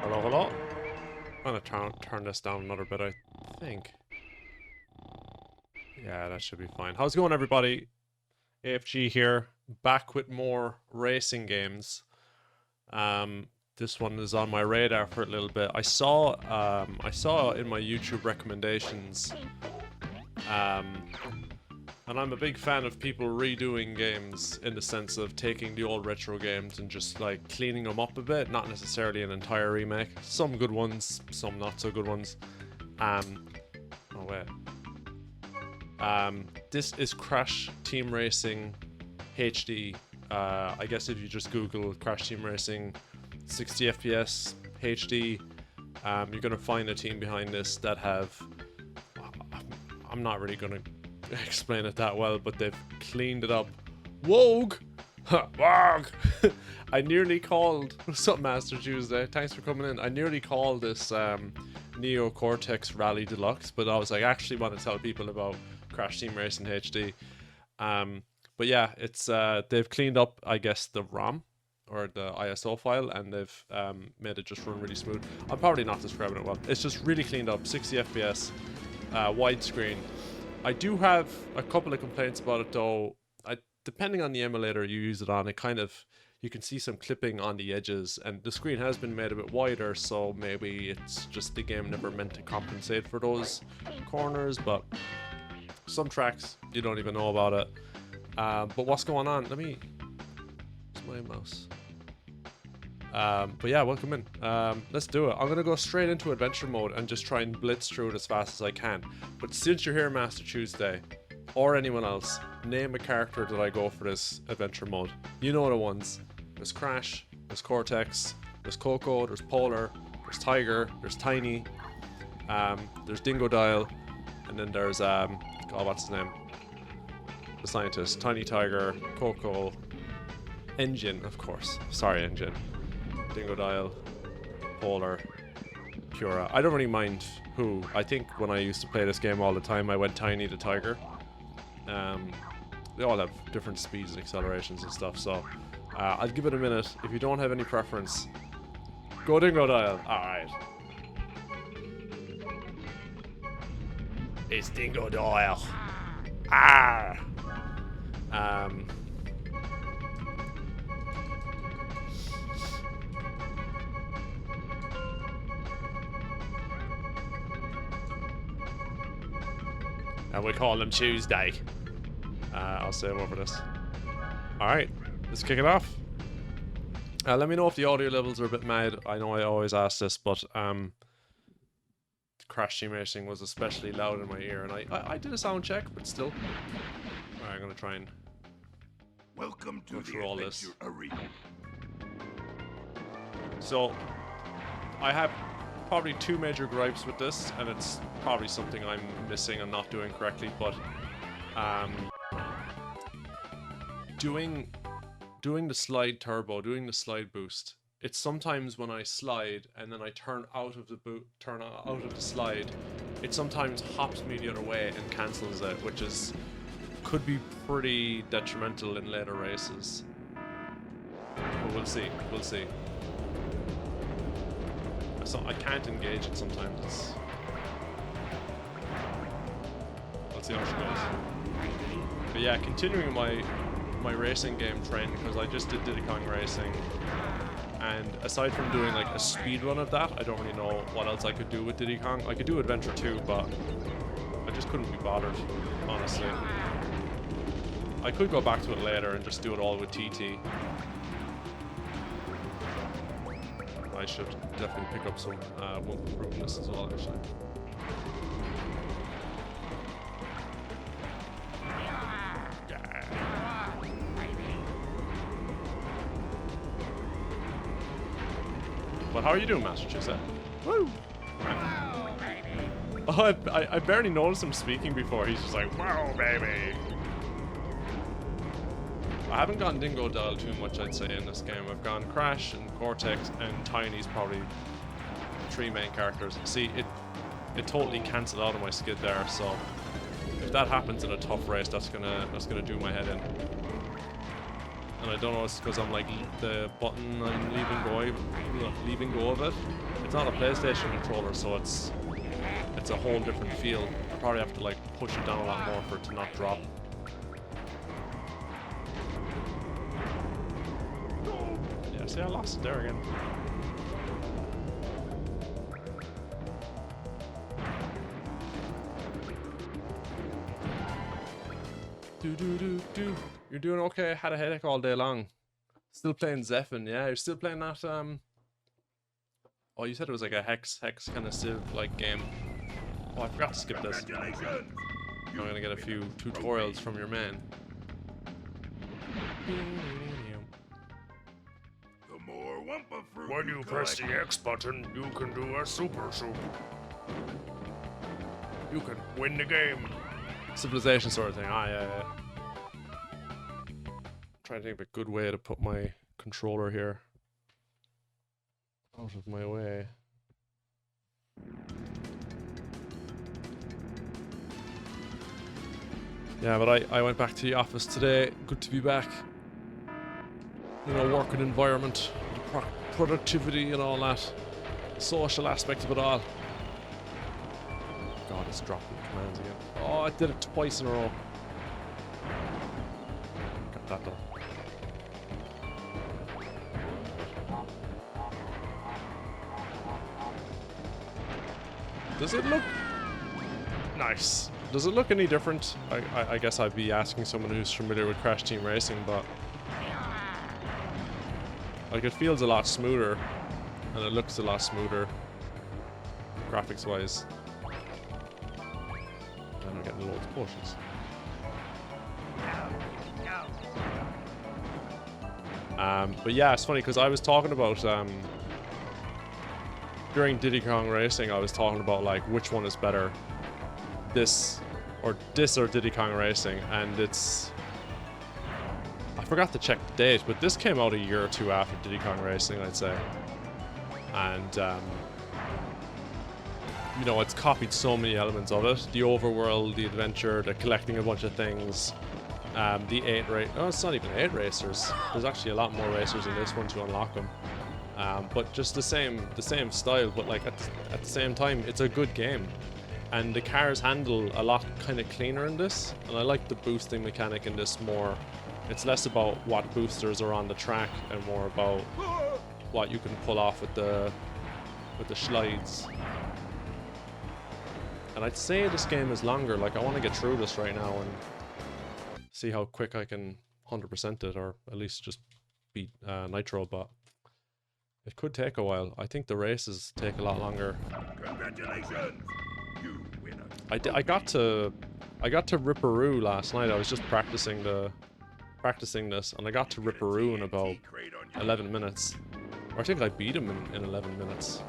Hello, hello. I'm gonna turn this down another bit, I think. Yeah, that should be fine. How's it going, everybody? AFG here, back with more racing games. This one is on my radar for a little bit. I saw in my YouTube recommendations, and I'm a big fan of people redoing games in the sense of taking the old retro games and just like cleaning them up a bit, not necessarily an entire remake. Some good ones, some not so good ones. Oh wait. This is Crash Team Racing HD. I guess if you just Google Crash Team Racing 60 FPS HD, you're gonna find a team behind this that have. I'm not really gonna explain it that well, but they've cleaned it up. Wogue! Wogue! I nearly called. What's up, Master Tuesday? Thanks for coming in. I nearly called this Neo Cortex Rally Deluxe, but I was like, I actually want to tell people about Crash Team Racing HD. But yeah, it's they've cleaned up, I guess, the ROM or the ISO file, and they've made it just run really smooth. I'm probably not describing it well. It's just really cleaned up, 60 FPS, widescreen. I do have a couple of complaints about it though. Depending on the emulator you use it on, you can see some clipping on the edges, and the screen has been made a bit wider, so maybe it's just the game never meant to compensate for those corners, but some tracks you don't even know about it. But what's going on? Where's my mouse? But yeah, welcome in. Let's do it. I'm gonna go straight into adventure mode and just try and blitz through it as fast as I can. But since you're here, Master Tuesday, or anyone else, name a character that I go for this adventure mode. You know the ones. There's Crash, there's Cortex, there's Coco, there's Polar, there's Tiger, there's Tiny, there's Dingodile, and then there's God, what's his name? The scientist. Tiny Tiger, Coco, Engine, of course. Sorry, Engine. Dingodile, Polar, Pura. I don't really mind who. I think when I used to play this game all the time, I went Tiny to Tiger. They all have different speeds and accelerations and stuff, so I'll give it a minute. If you don't have any preference, go Dingodile. Alright. It's Dingodile. Ah! And we call him Tuesday. I'll save over this. Alright, let's kick it off. Let me know if the audio levels are a bit mad. I know I always ask this, but Crash Team Racing was especially loud in my ear, and I did a sound check, but still. Alright, I'm gonna try and Welcome to go the through all this. adventure arena. So, I have probably two major gripes with this, and it's probably something I'm missing and not doing correctly, but doing the slide turbo, doing the slide boost, it's sometimes when I slide and then I turn out of the slide, it sometimes hops me the other way and cancels it, which could be pretty detrimental in later races. But we'll see. So I can't engage it sometimes. Let's see how she goes. But yeah, continuing my racing game trend, because I just did Diddy Kong Racing, and aside from doing like a speed run of that, I don't really know what else I could do with Diddy Kong. I could do Adventure 2, but I just couldn't be bothered, honestly. I could go back to it later and just do it all with TT. I should definitely pick up some Wolf Improvements as well, actually. Yeah. But how are you doing, Master Tuesday? Woo! Oh, I barely noticed him speaking before. He's just like, wow, baby! I haven't gone Dingodile too much, I'd say, in this game. I've gone Crash and Cortex and Tiny's probably three main characters. See, it totally cancelled out of my skid there, so if that happens in a tough race, that's gonna do my head in. And I don't know, it's because I'm like the button I'm leaving go. of leaving go of it. It's not a PlayStation controller, so it's a whole different feel. I probably have to like push it down a lot more for it to not drop. Yeah, see, I lost it there again. Do. You're doing okay. Had a headache all day long. Still playing Zephyr, yeah. You're still playing that. Oh, you said it was like a hex kind of civ like game. Oh, I forgot to skip this. I'm gonna get a few tutorials from your man. The more Wumpa fruit When you press the X button, you can do a super soup. You can win the game. Civilization sort of thing. Ah, yeah. Trying to think of a good way to put my controller here out of my way. Yeah, but I went back to the office today. Good to be back. You know, working environment, productivity and all that. Social aspect of it all. God, it's dropping commands again. Oh, I did it twice in a row. Got that done. Does it look nice? Does it look any different? I guess I'd be asking someone who's familiar with Crash Team Racing, but like it feels a lot smoother and it looks a lot smoother graphics wise. And I'm getting loads of pushes. But yeah, it's funny because I was talking about during Diddy Kong Racing, I was talking about like which one is better, this or Diddy Kong Racing, and it's, I forgot to check the date, but this came out a year or two after Diddy Kong Racing, I'd say, and you know, it's copied so many elements of it: the overworld, the adventure, the collecting a bunch of things. The 8 race. Oh, it's not even 8 racers. There's actually a lot more racers in this one to unlock them. But just the same style. But like at the same time, it's a good game, and the cars handle a lot kind of cleaner in this. And I like the boosting mechanic in this more. It's less about what boosters are on the track and more about what you can pull off with the slides. And I'd say this game is longer. Like I want to get through this right now and see how quick I can 100% it, or at least just beat Nitro, but it could take a while. I think the races take a lot longer. Congratulations, you winner. I got to Ripperoo last night. I was just practicing this, and I got to Ripperoo in about 11 minutes. Or I think I beat him in 11 minutes.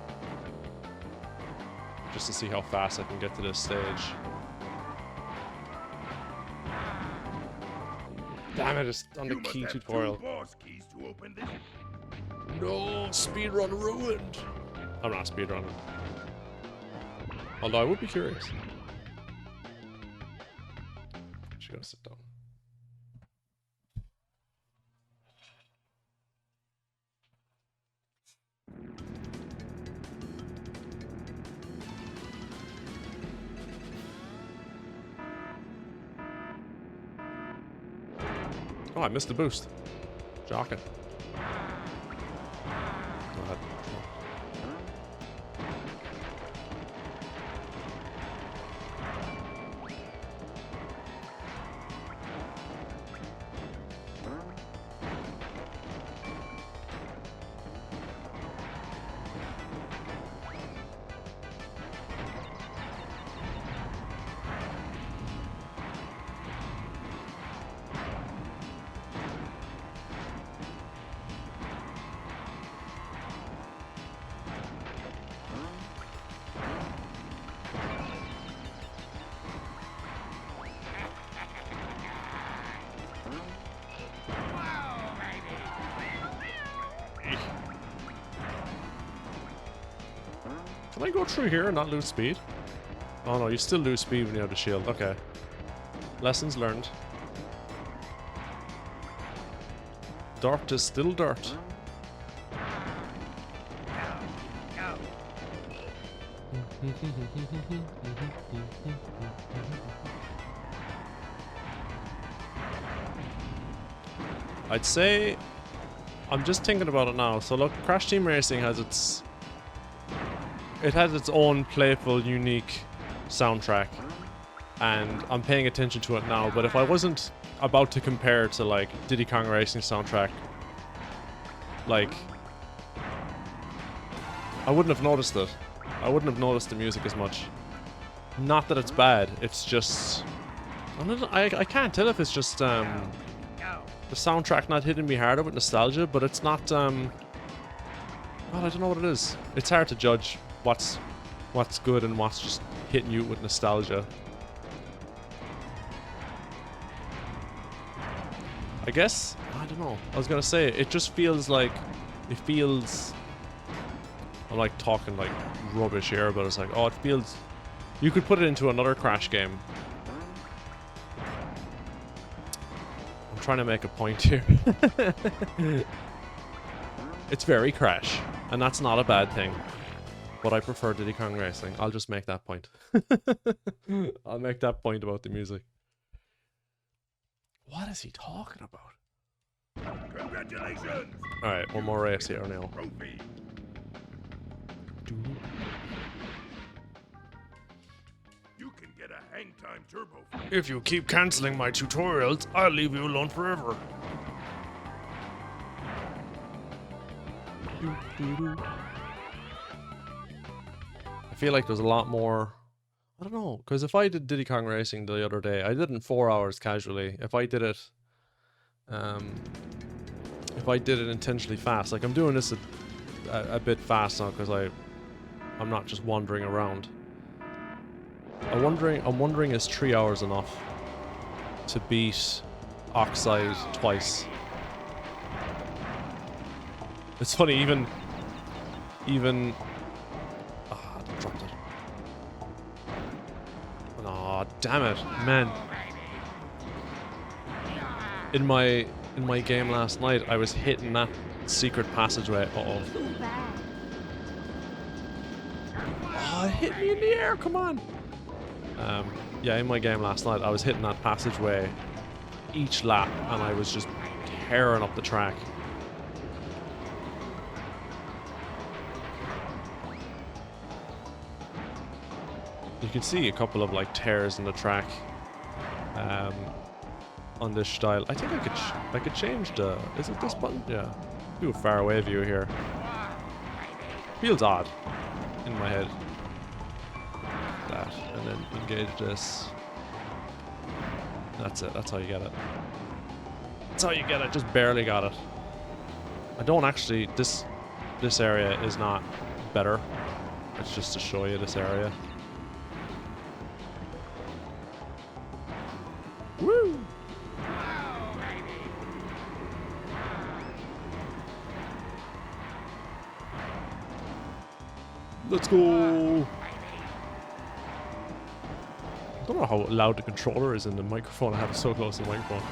Just to see how fast I can get to this stage. Damn it, it's on the key tutorial. Boss keys to open this. No, speedrun ruined. I'm not speedrunning. Although I would be curious. Just gotta sit down. Oh, I missed the boost. Shocking. Go ahead. Can I go through here and not lose speed? Oh no, you still lose speed when you have the shield. Okay. Lessons learned. Dirt is still dirt. I'd say, I'm just thinking about it now. So look, Crash Team Racing has its own playful, unique soundtrack, and I'm paying attention to it now. But if I wasn't about to compare to like Diddy Kong Racing soundtrack, like, I wouldn't have noticed it. I wouldn't have noticed the music as much. Not that it's bad, it's just, I can't tell if it's just the soundtrack not hitting me harder with nostalgia, but it's not well, I don't know what it is. It's hard to judge what's good and what's just hitting you with nostalgia. I guess, I don't know. I was gonna say, it just feels like, I'm like talking like rubbish here, but it's like, oh, it feels, you could put it into another Crash game. I'm trying to make a point here. It's very Crash, and that's not a bad thing. But I prefer Diddy Kong Racing. I'll just make that point. I'll make that point about the music. What is he talking about? Congratulations! Alright, one more race here now. Trophy. You can get a hang time turbo. If you keep canceling my tutorials, I'll leave you alone forever. I feel like there's a lot more. I don't know, because if I did Diddy Kong Racing the other day, I did it in 4 hours casually. If I did it intentionally fast, like I'm doing this a bit fast now because I'm not just wandering around. I'm wondering is 3 hours enough to beat Oxide twice? It's funny, even I dropped it. Aw, damn it, man. In my game last night, I was hitting that secret passageway. Uh-oh. Oh, it hit me in the air, come on. Yeah, in my game last night, I was hitting that passageway each lap, and I was just tearing up the track. You can see a couple of like tears in the track on this style. I think I could change the. Is it this button? Yeah. Do a far away view here. Feels odd in my head. That, and then engage this. That's it. That's how you get it. That's how you get it. Just barely got it. I don't actually. This area is not better. It's just to show you this area. Woo! Let's go! I don't know how loud the controller is in the microphone. I have it so close to the microphone.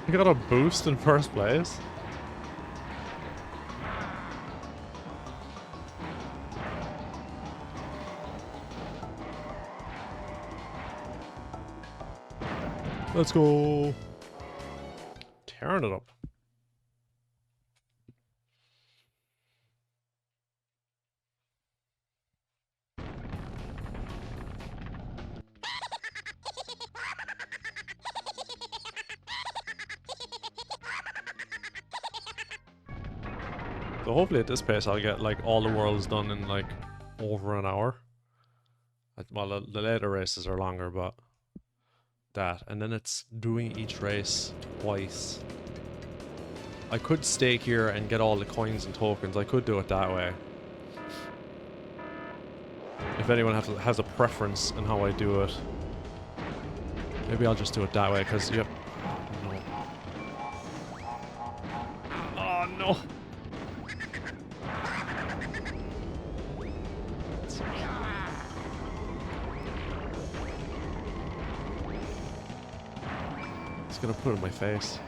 You got a boost in first place? Let's go. Tearing it up. So hopefully at this pace I'll get like all the worlds done in like over an hour. Well, the later races are longer, but that. And then it's doing each race twice. I could stake here and get all the coins and tokens. I could do it that way. If anyone has a preference in how I do it. Maybe I'll just do it that way, because you have... No. Oh, no! It's gonna put it in my face.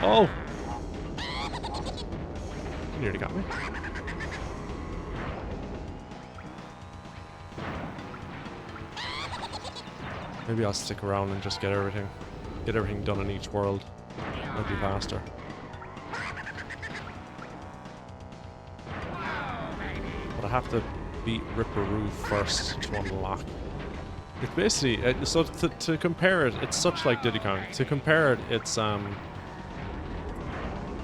Oh! You nearly got me. Maybe I'll stick around and just get everything done in each world. Might be faster. But I have to beat Ripperoo first to unlock. It's basically so to compare it, it's such like Diddy Kong. To compare it, it's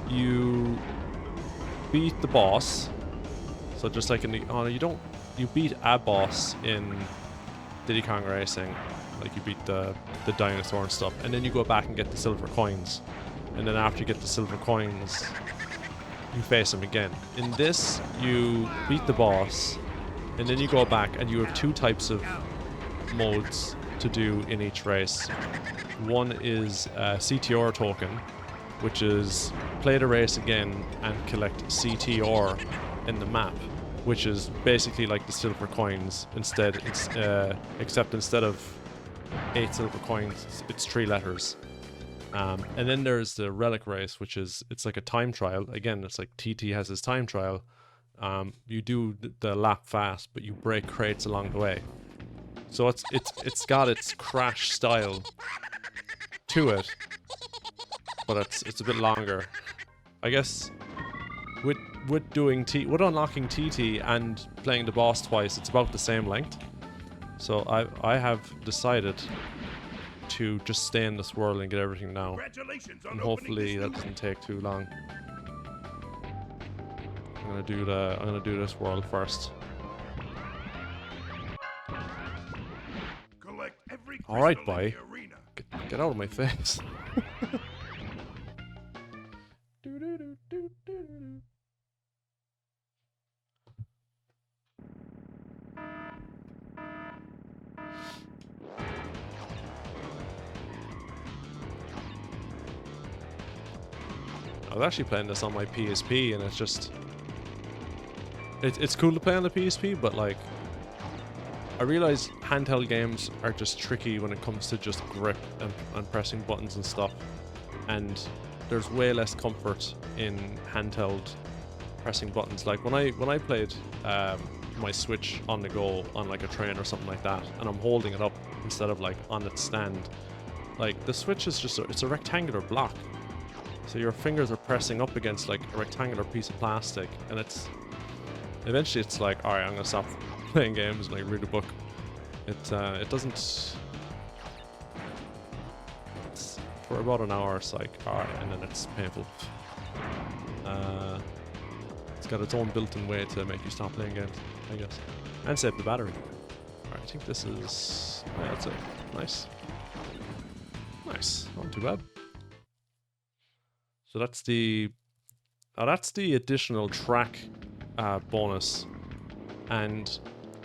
you beat the boss. So just like in the you beat a boss in Diddy Kong Racing. Like you beat the dinosaur and stuff, and then you go back and get the silver coins, and then after you get the silver coins, you face him again. In this, you beat the boss, and then you go back and you have two types of modes to do in each race. One is CTR token, which is play the race again and collect CTR in the map, which is basically like the silver coins. Except instead of 8 silver coins, it's 3 letters. And then there's the relic race, which is it's like a time trial. Again, it's like TT has his time trial. You do the lap fast, but you break crates along the way. So it's got its crash style to it, but it's a bit longer. I guess with unlocking TT and playing the boss twice, it's about the same length. So I have decided to just stay in this world and get everything now, and hopefully that doesn't take too long. I'm gonna do this world first. All right, boy. Get out of my face. I was actually playing this on my PSP, and it's just... It's cool to play on the PSP, but like... I realize handheld games are just tricky when it comes to just grip and pressing buttons and stuff. And there's way less comfort in handheld pressing buttons. Like when I played my Switch on the go on like a train or something like that, and I'm holding it up instead of like on its stand, like the Switch is just it's a rectangular block. So your fingers are pressing up against like a rectangular piece of plastic, and eventually it's like, alright, I'm gonna stop playing games and like read a book. It doesn't. It's for about an hour, it's like, alright, and then it's painful. It's got its own built-in way to make you stop playing games, I guess, and save the battery. Alright, I think this is. Yeah, that's it. Nice. Nice. Not too bad. So that's the additional track bonus, and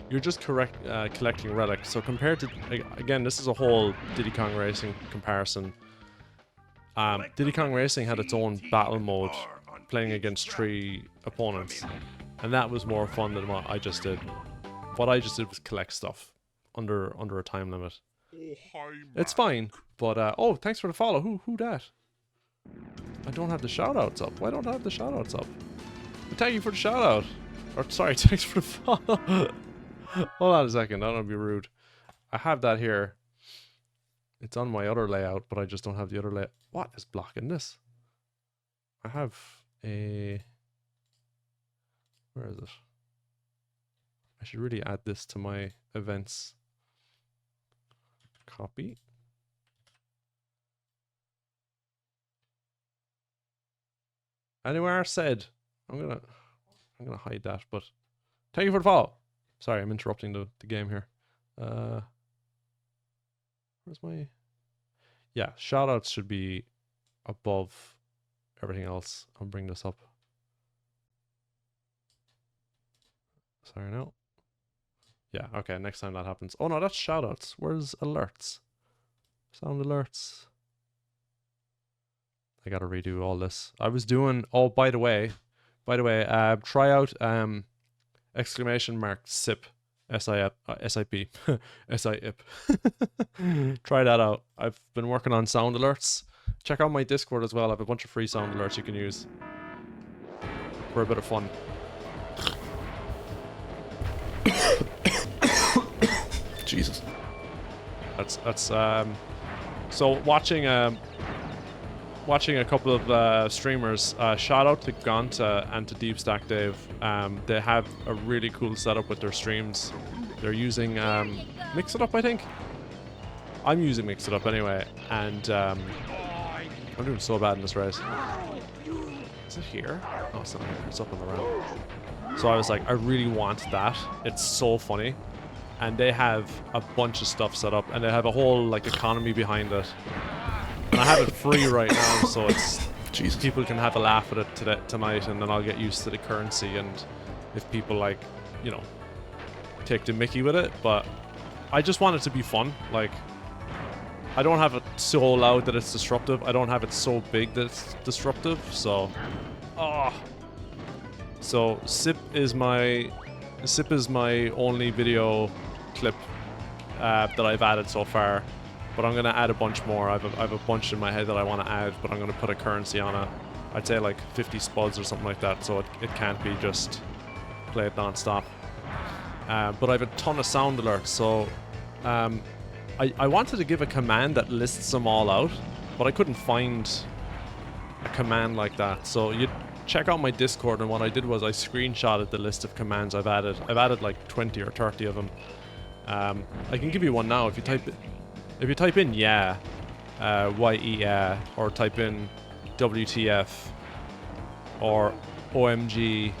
you're just collecting relics. So compared to, again, this is a whole Diddy Kong Racing comparison. Diddy Kong Racing had its own battle mode, playing against 3 opponents, and that was more fun than what I just did. What I just did was collect stuff under a time limit. It's fine, but oh, thanks for the follow. Who that? I don't have the shoutouts up. Why don't I have the shoutouts up? Thank you for the shoutout. Or sorry, thanks for the follow. Hold on a second, I don't want to be rude. I have that here. It's on my other layout, but I just don't have the other layout. What is blocking this? I have a... Where is it? I should really add this to my events. Copy. Anywhere said. I'm gonna hide that, but thank you for the follow. Sorry, I'm interrupting the game here. Where's my... Yeah, shoutouts should be above everything else. I'll bring this up. Sorry, no. Yeah, okay, next time that happens. Oh no, that's shoutouts. Where's alerts? Sound alerts. I gotta redo all this. I was doing, oh, by the way, try out exclamation mark SIP. SIP. SIP. SIP. Try that out. I've been working on sound alerts. Check out my Discord as well. I have a bunch of free sound alerts you can use for a bit of fun. Jesus. That's so watching a couple of streamers, shout out to Gaunt and to Deep Stack Dave. They have a really cool setup with their streams. They're using Mix It Up, I think. I'm using Mix It Up anyway, and I'm doing so bad in this race. Is it here? Oh, it's not here. It's up on the ramp. So I was like, I really want that. It's so funny. And they have a bunch of stuff set up, and they have a whole like economy behind it. And I have it free right now, so it's people can have a laugh at it tonight, and then I'll get used to the currency. And if people like, you know, take the mickey with it, but I just want it to be fun. Like, I don't have it so loud that it's disruptive. I don't have it so big that it's disruptive. So, so SIP is my only video clip that I've added so far, but I'm gonna add a bunch more. I have a bunch in my head that I want to add, but I'm gonna put a currency on it. I'd say like 50 spuds or something like that, so it can't be just play it non-stop. But I have a ton of sound alerts, so I wanted to give a command that lists them all out, but I couldn't find a command like that. So you check out my Discord, and what I did was I screenshotted the list of commands I've added. I've added like 20 or 30 of them. I can give you one now. If you type in yeah, YE yeah, or type in WTF or OMG,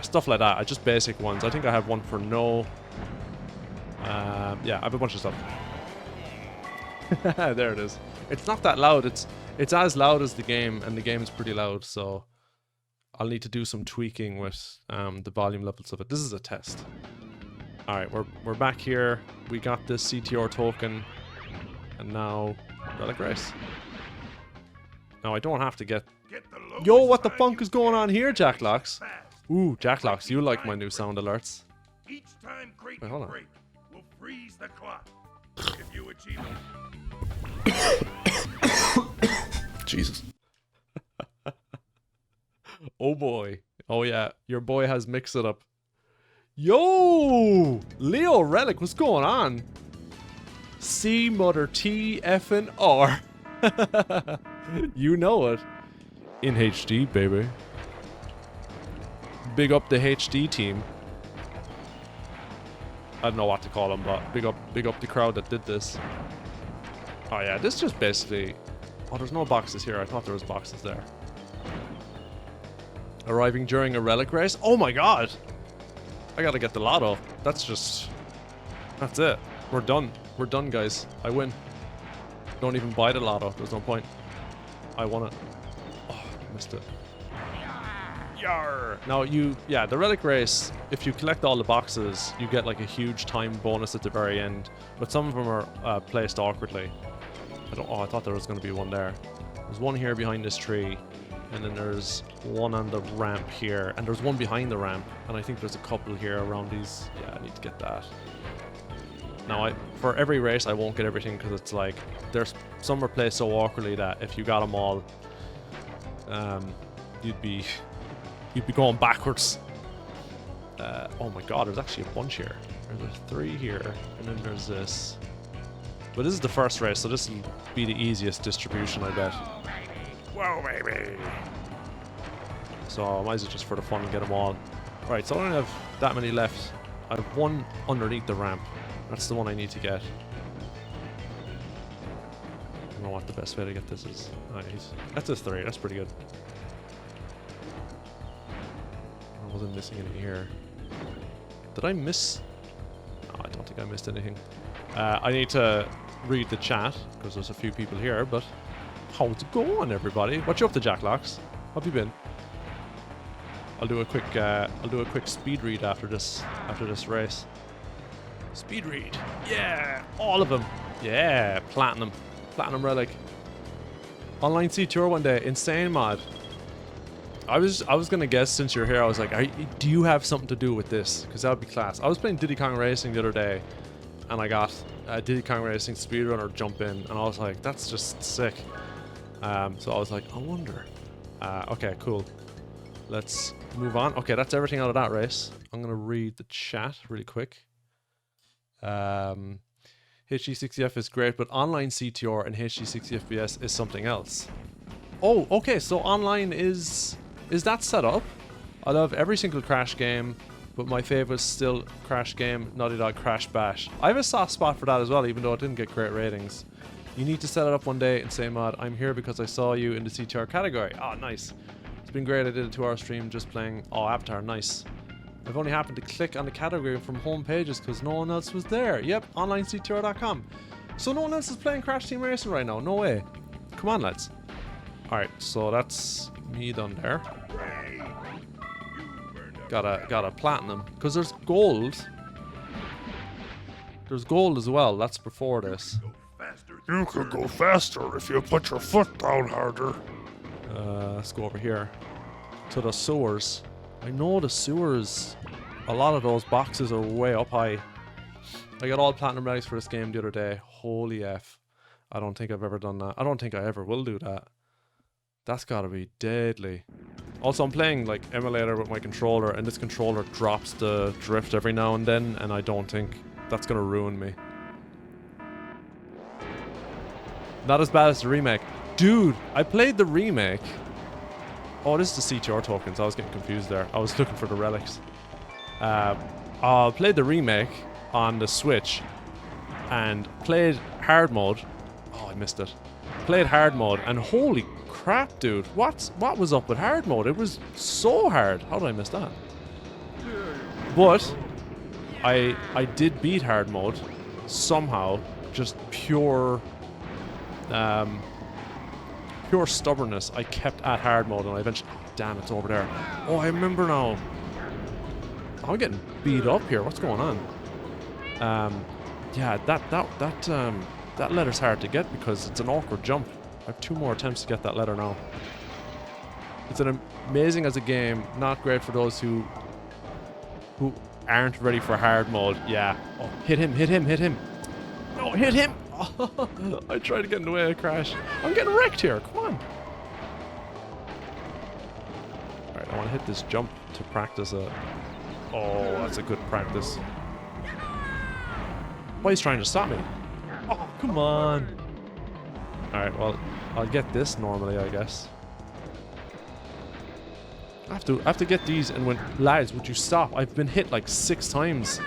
stuff like that. Just basic ones. I think I have one for no. Yeah, I have a bunch of stuff. There it is. It's not that loud. It's as loud as the game, and the game is pretty loud. So I'll need to do some tweaking with the volume levels of it. This is a test. All right, we're back here. We got this CTR token, and now relic race. Now I don't have to get. Yo, what the funk is going on here, Jacklocks? Ooh, Jacklocks, you like my new sound alerts? Each time crate Wait, hold on. break will freeze the clock. If you achieve Jesus. Oh boy. Oh yeah, your boy has Mix It Up. Yo! Leo Relic, what's going on? C Mother T F and R. You know it. In HD, baby. Big up the HD team. I don't know what to call them, but big up the crowd that did this. Oh yeah, this just basically... Oh, there's no boxes here. I thought there was boxes there. Arriving during a relic race? Oh my god! I gotta get the lotto. That's it. We're done. We're done, guys. I win. Don't even buy the lotto. There's no point. I won it. Oh, missed it. Yarr! Now the relic race, if you collect all the boxes, you get like a huge time bonus at the very end. But some of them are placed awkwardly. I thought there was going to be one there. There's one here behind this tree, and then there's one on the ramp here, and there's one behind the ramp, and I think there's a couple here around these. Yeah, I need to get that. Now, for every race, I won't get everything because it's like some are placed so awkwardly that if you got them all, you'd be going backwards. Oh my god, there's actually a bunch here. There's 3 here, and then there's this. But this is the first race, so this will be the easiest distribution, I bet. Whoa, baby. So I might as well just for the fun get them all. Right, so I don't have that many left. I have one underneath the ramp. That's the one I need to get. I don't know what the best way to get this is. Nice. That's a 3, that's pretty good. I wasn't missing any here. Did I miss? No, I don't think I missed anything. I need to read the chat because there's a few people here, but how's it going, everybody? What you up to, Jacklocks? How have you been? I'll do a quick speed read after this race. Speed read. Yeah, all of them. Yeah, platinum. Platinum relic. Online CTR one day. Insane mod. I was gonna guess since you're here. I was like, do you have something to do with this? Because that would be class. I was playing Diddy Kong Racing the other day, and I got Diddy Kong Racing speedrunner jump in, and I was like, that's just sick. So I was like, I wonder. Okay, cool. Let's move on. Okay, that's everything out of that race. I'm gonna read the chat really quick. HD60F is great, but online CTR and HD60 FPS is something else. Oh, okay, so online is that set up? I love every single Crash game, but my favorite still Crash game, Naughty Dog Crash Bash. I have a soft spot for that as well, even though it didn't get great ratings. You need to set it up one day and say, mod, I'm here because I saw you in the CTR category. Oh, nice. It's been great. I did a 2-hour stream just playing, oh, Avatar, nice. I've only happened to click on the category from home pages because no one else was there. Yep, onlinectr.com. So no one else is playing Crash Team Racing right now. No way. Come on, lads. Alright, so that's me done there. Got a platinum. Because there's gold. There's gold as well. That's before this. You can go faster if you put your foot down harder. Let's go over here to the sewers. I know the sewers, a lot of those boxes are way up high. I got all platinum relics for this game the other day. Holy F. I don't think I've ever done that. I don't think I ever will do that. That's gotta be deadly. Also, I'm playing like emulator with my controller, and this controller drops the drift every now and then, and I don't think that's gonna ruin me. Not as bad as the remake. Dude, I played the remake. Oh, this is the CTR tokens. I was getting confused there. I was looking for the relics. I played the remake on the Switch and played hard mode. Oh, I missed it. Played hard mode, and holy crap, dude. What was up with hard mode? It was so hard. How did I miss that? But I did beat hard mode somehow. Just pure pure stubbornness. I kept at hard mode, and I eventually... Damn, it's over there. Oh, I remember now. I'm getting beat up here. What's going on? Yeah, that letter's hard to get because it's an awkward jump. I have 2 more attempts to get that letter now. It's an amazing as a game. Not great for those who aren't ready for hard mode. Yeah. Oh, hit him, hit him, hit him. No, hit him. I tried to get in the way of Crash. I'm getting wrecked here. Come on. Alright, I want to hit this jump to practice it. Oh, that's a good practice. Why he's trying to stop me? Oh, come on. Alright, well, I'll get this normally, I guess. I have to get these, and when... Lads, would you stop? I've been hit like 6 times.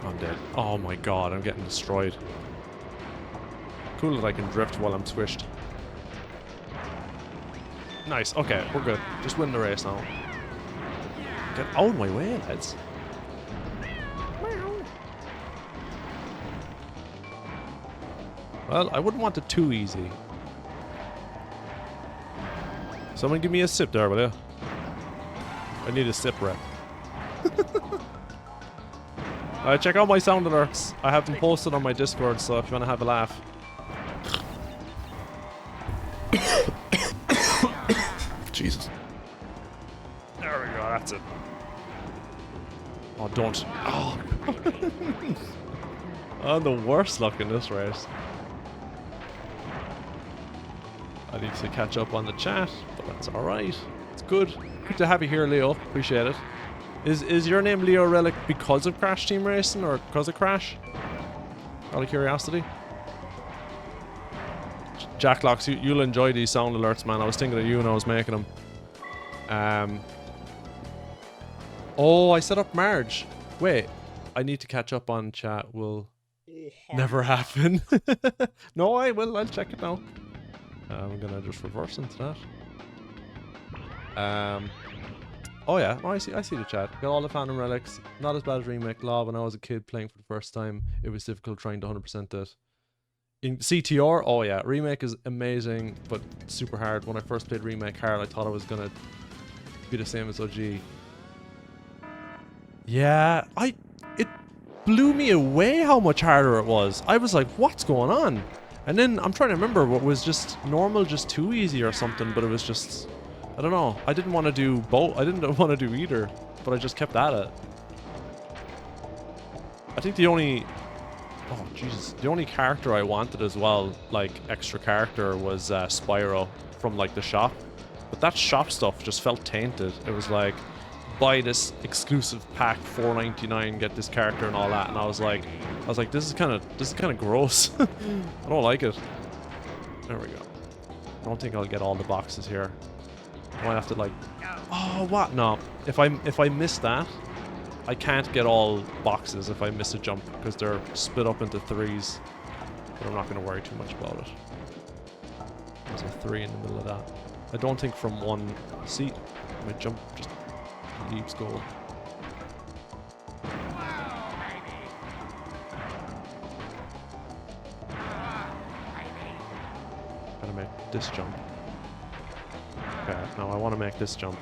I'm dead. Oh my god, I'm getting destroyed. Cool that I can drift while I'm squished. Nice, okay, we're good. Just win the race now. Get out of my way, lads. Well, I wouldn't want it too easy. Someone give me a sip there, will you? I need a sip rep. Check out my sound alerts. I have them posted on my Discord, so if you want to have a laugh. Jesus. There we go, that's it. Oh, don't. Oh. I'm the worst luck in this race. I need to catch up on the chat, but that's alright. It's good. Good to have you here, Leo. Appreciate it. Is your name Leo Relic because of Crash Team Racing or because of Crash? Out of curiosity. Jacklocks, you'll enjoy these sound alerts, man. I was thinking of you when I was making them. Oh, I set up Marge. Wait, I need to catch up on chat. Will never happen. No, I will. I'll check it now. I'm gonna just reverse into that. Oh yeah, oh, I see the chat. Got all the Phantom Relics. Not as bad as Remake Law. When I was a kid playing for the first time, it was difficult trying to 100% it. In CTR, oh yeah, Remake is amazing, but super hard. When I first played Remake hard, I thought I was gonna be the same as OG. Yeah, it blew me away how much harder it was. I was like, what's going on? And then I'm trying to remember what was just normal, just too easy or something, but it was just, I don't know. I didn't want to do both. I didn't want to do either, but I just kept at it. I think the only, oh Jesus, the only character I wanted as well, like extra character, was Spyro from like the shop. But that shop stuff just felt tainted. It was like, buy this exclusive pack, $4.99, get this character and all that, and I was like, this is kind of gross. I don't like it. There we go. I don't think I'll get all the boxes here. I might have to like, oh what? No, if I miss that, I can't get all boxes if I miss a jump because they're split up into threes. But I'm not going to worry too much about it. There's a 3 in the middle of that. I don't think from one seat my jump just leaves goal. Gotta make this jump. Okay, now I want to make this jump.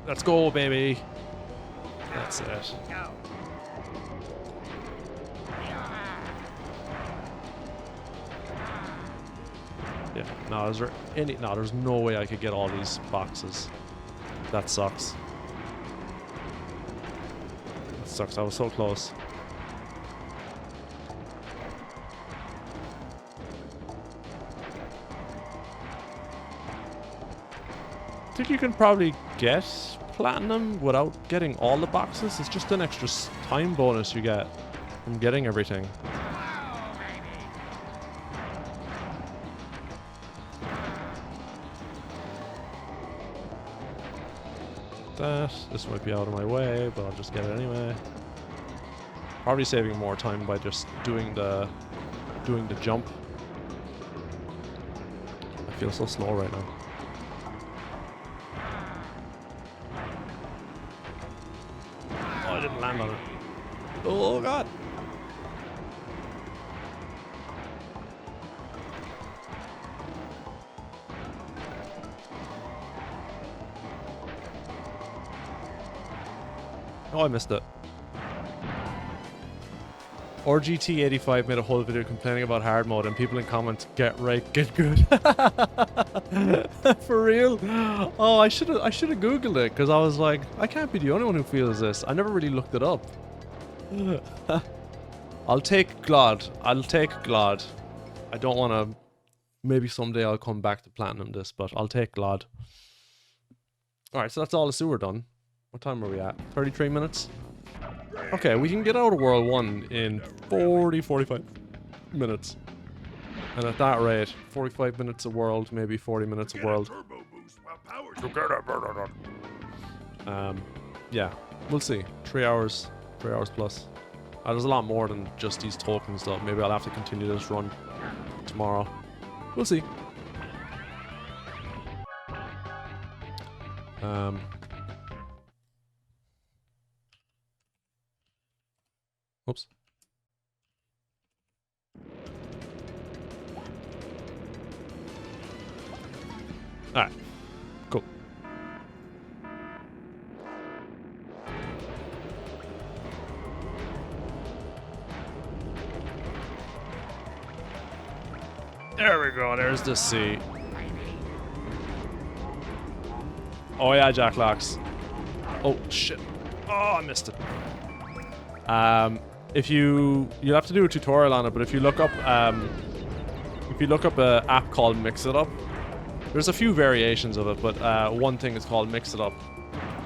Let's go, baby. That's it. Yeah, no, is there any... No, there's no way I could get all these boxes. That sucks. That sucks, I was so close. I think you can probably get platinum without getting all the boxes. It's just an extra time bonus you get from getting everything. This might be out of my way, but I'll just get it anyway. Probably saving more time by just doing the jump. I feel so slow right now. Oh, I didn't land on it. Oh god. Oh, I missed it. RGT85 made a whole video complaining about hard mode, and people in comments, get right, get good. For real? Oh, I should have googled it, because I was like, I can't be the only one who feels this. I never really looked it up. I'll take Glod. I'll take Glod. I don't want to. Maybe someday I'll come back to platinum this, but I'll take Glod. All right, so that's all the sewer done. What time are we at? 33 minutes? Okay, we can get out of World 1 in 45 minutes. And at that rate, 45 minutes a world, maybe 40 minutes a world. Yeah, we'll see. 3 hours plus. There's a lot more than just these tokens though. Maybe I'll have to continue this run tomorrow. We'll see. Oops. Alright. Cool. There we go. There's the sea. Oh yeah, Jack Locks. Oh shit. Oh, I missed it. You'll have to do a tutorial on it, but if you look up an app called Mix It Up, there's a few variations of it, but one thing is called Mix It Up.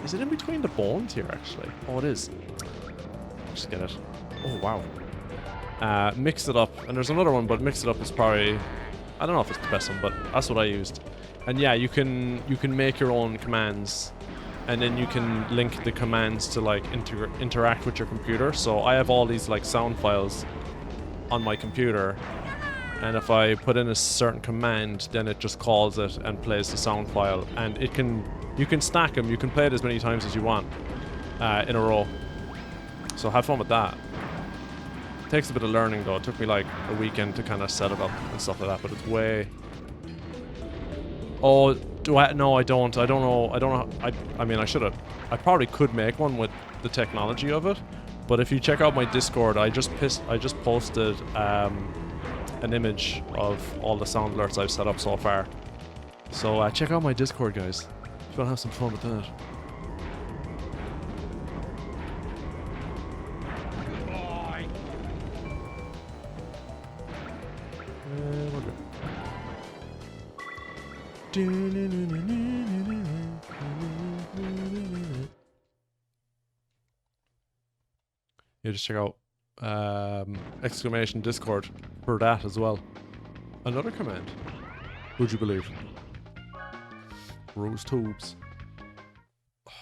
Is it in between the bones here, actually? Oh, it is. Just get it. Oh, wow. Mix It Up, and there's another one, but Mix It Up is probably, I don't know if it's the best one, but that's what I used. And yeah, you can make your own commands, and then you can link the commands to like interact with your computer. So I have all these like sound files on my computer, and if I put in a certain command, then it just calls it and plays the sound file, and you can stack them. You can play it as many times as you want in a row. So have fun with that. It takes a bit of learning though. It took me like a weekend to kind of set it up and stuff like that, but it's way... Oh, Do I? No, I don't. I don't know. I don't know. I mean, I should have. I probably could make one with the technology of it. But if you check out my Discord, I just posted an image of all the sound alerts I've set up so far. So check out my Discord, guys. If you want to have some fun with that. We're good. Yeah, just check out exclamation Discord for that as well. Another command. Would you believe? Rose tubes. I'm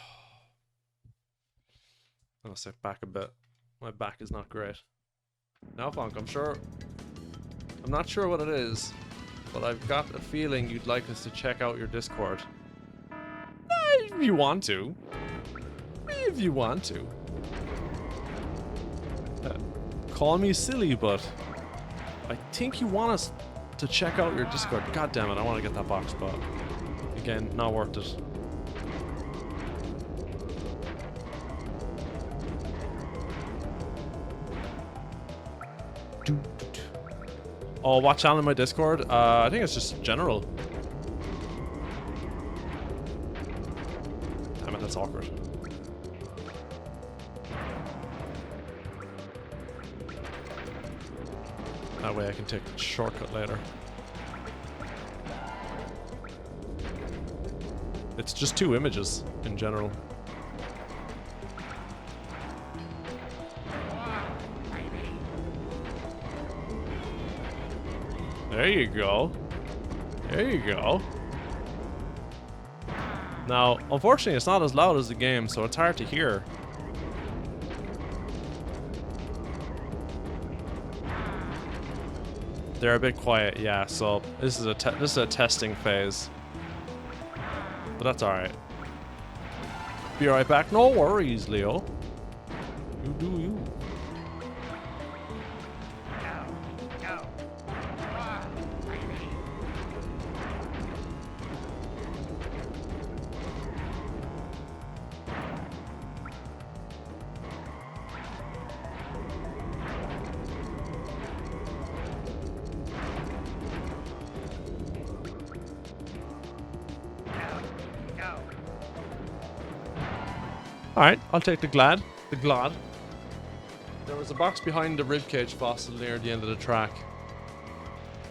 gonna sit back a bit. My back is not great. Now, Funk, I'm not sure what it is, but I've got a feeling you'd like us to check out your Discord. If you want to. If you want to. Call me silly, but I think you want us to check out your Discord. God damn it, I want to get that box, but again, not worth it. Oh, what channel in my Discord? I think it's just general. Damn it, that's awkward. That way I can take the shortcut later. It's just 2 images in general. There you go. There you go. Now, unfortunately, it's not as loud as the game, so it's hard to hear. They're a bit quiet, yeah. So this is a testing phase, but that's all right. Be right back. No worries, Leo. You do you. Alright, I'll take the glad. The glad. There was a box behind the ribcage fossil near the end of the track.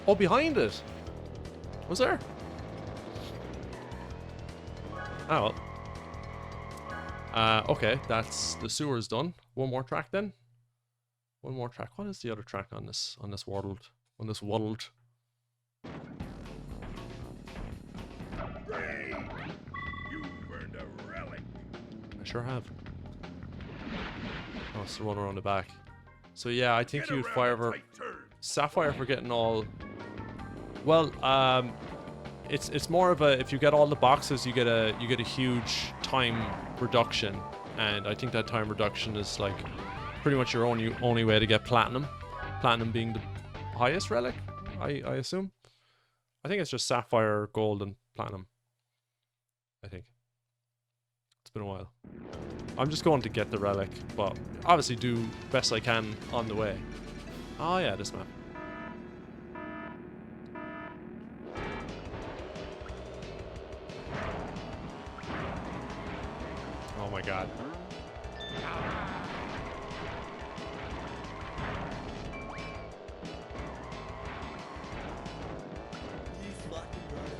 Oh, behind it! Was there? Oh well. Okay, that's the sewer's done. One more track then? One more track. What is the other track on this world? On this world? I sure have. Oh, it's the one around the back. So yeah, I think you'd fire Sapphire for getting all. Well, it's more of a, if you get all the boxes, you get a huge time reduction, and I think that time reduction is like pretty much your only way to get platinum. Platinum being the highest relic, I assume. I think it's just Sapphire, Gold, and Platinum. I think. It's been a while. I'm just going to get the relic, but obviously do best I can on the way. Oh yeah, this map. Oh my god.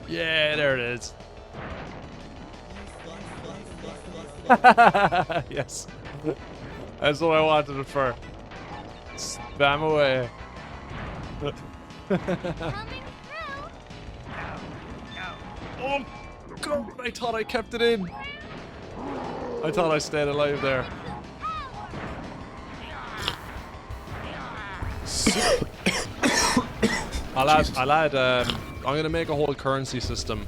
Yeah, there it is. Yes. That's what I wanted it for. Spam away. Oh god, I thought I kept it in. I thought I stayed alive there. I'm gonna make a whole currency system.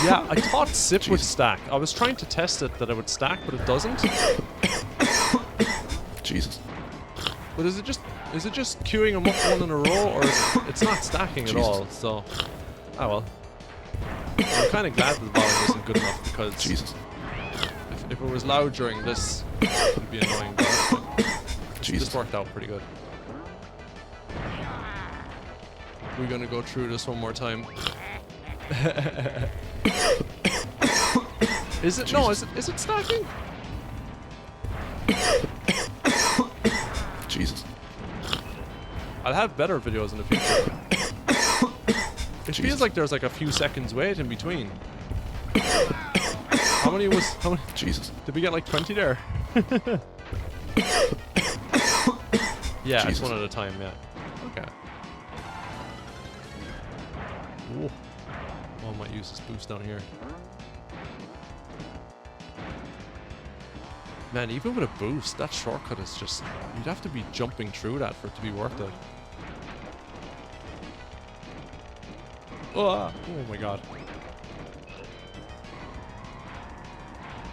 Yeah, I thought Sip would stack. I was trying to test it that it would stack, but it doesn't. Jesus. But is it just queuing them up one in a row, or is it's not stacking at all? So, oh well. I'm kind of glad that the volume isn't good enough because Jesus. if it was loud during this, it would be annoying. But Jesus. this worked out pretty good. We're gonna go through this one more time. Is it? No, is it stacking? Jesus. I'll have better videos in the future. It feels like there's like a few seconds wait in between. How many? Jesus. Did we get like 20 there? Yeah, it's Jesus. one at a time, yeah. Okay. Ooh. Oh, I might use this boost down here. Man, even with a boost, that shortcut is just... You'd have to be jumping through that for it to be worth it. Oh my god.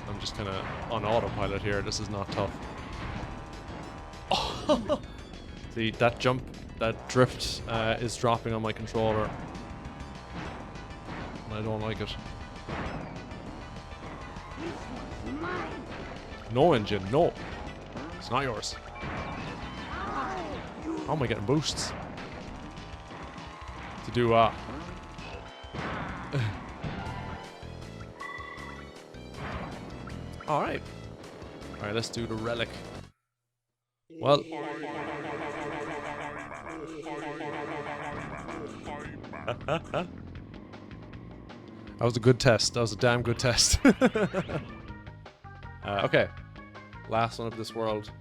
I'm just kind of on autopilot here. This is not tough. Oh. See, that jump, that drift is dropping on my controller. And I don't like it. No, engine, no. It's not yours. How am I getting boosts? To do Alright. Alright, let's do the relic. Well. That was a good test. That was a damn good test. Okay. Last one of this world.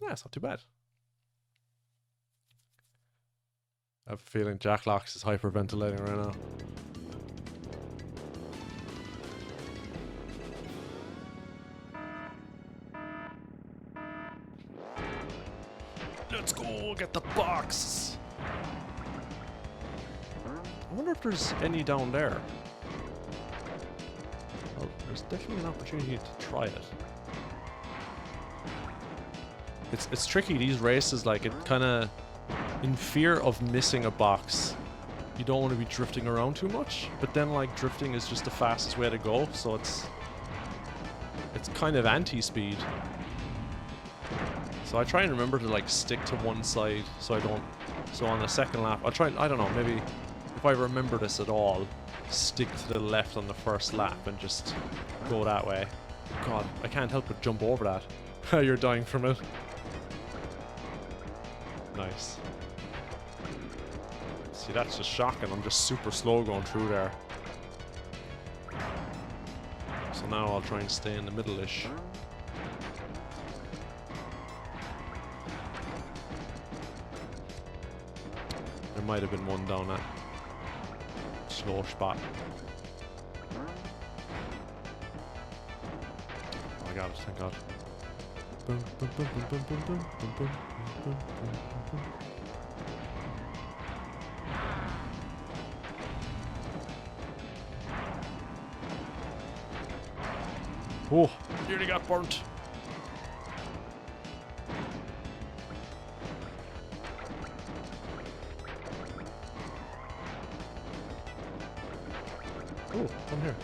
Yeah, it's not too bad. I have a feeling Jack Locks is hyperventilating right now. Let's go get the box. I wonder if there's any down there. Well, there's definitely an opportunity to try it. It's tricky, these races, like, it kind of... In fear of missing a box, you don't want to be drifting around too much, but then, like, drifting is just the fastest way to go, so it's kind of anti-speed. So I try and remember to, like, stick to one side so I don't... So on the second lap, I'll try, I don't know, maybe if I remember this at all, stick to the left on the first lap and just go that way. God, I can't help but jump over that. You're dying from it. Nice. See, that's just shocking. I'm just super slow going through there. So now I'll try and stay in the middle-ish. There might have been one down that slow spot. Oh, I got it, thank God. Boom, boom, boom, boom, boom, boom, boom, boom, boom, boom, boom, boom. Oh, nearly got burnt. Oh, come here.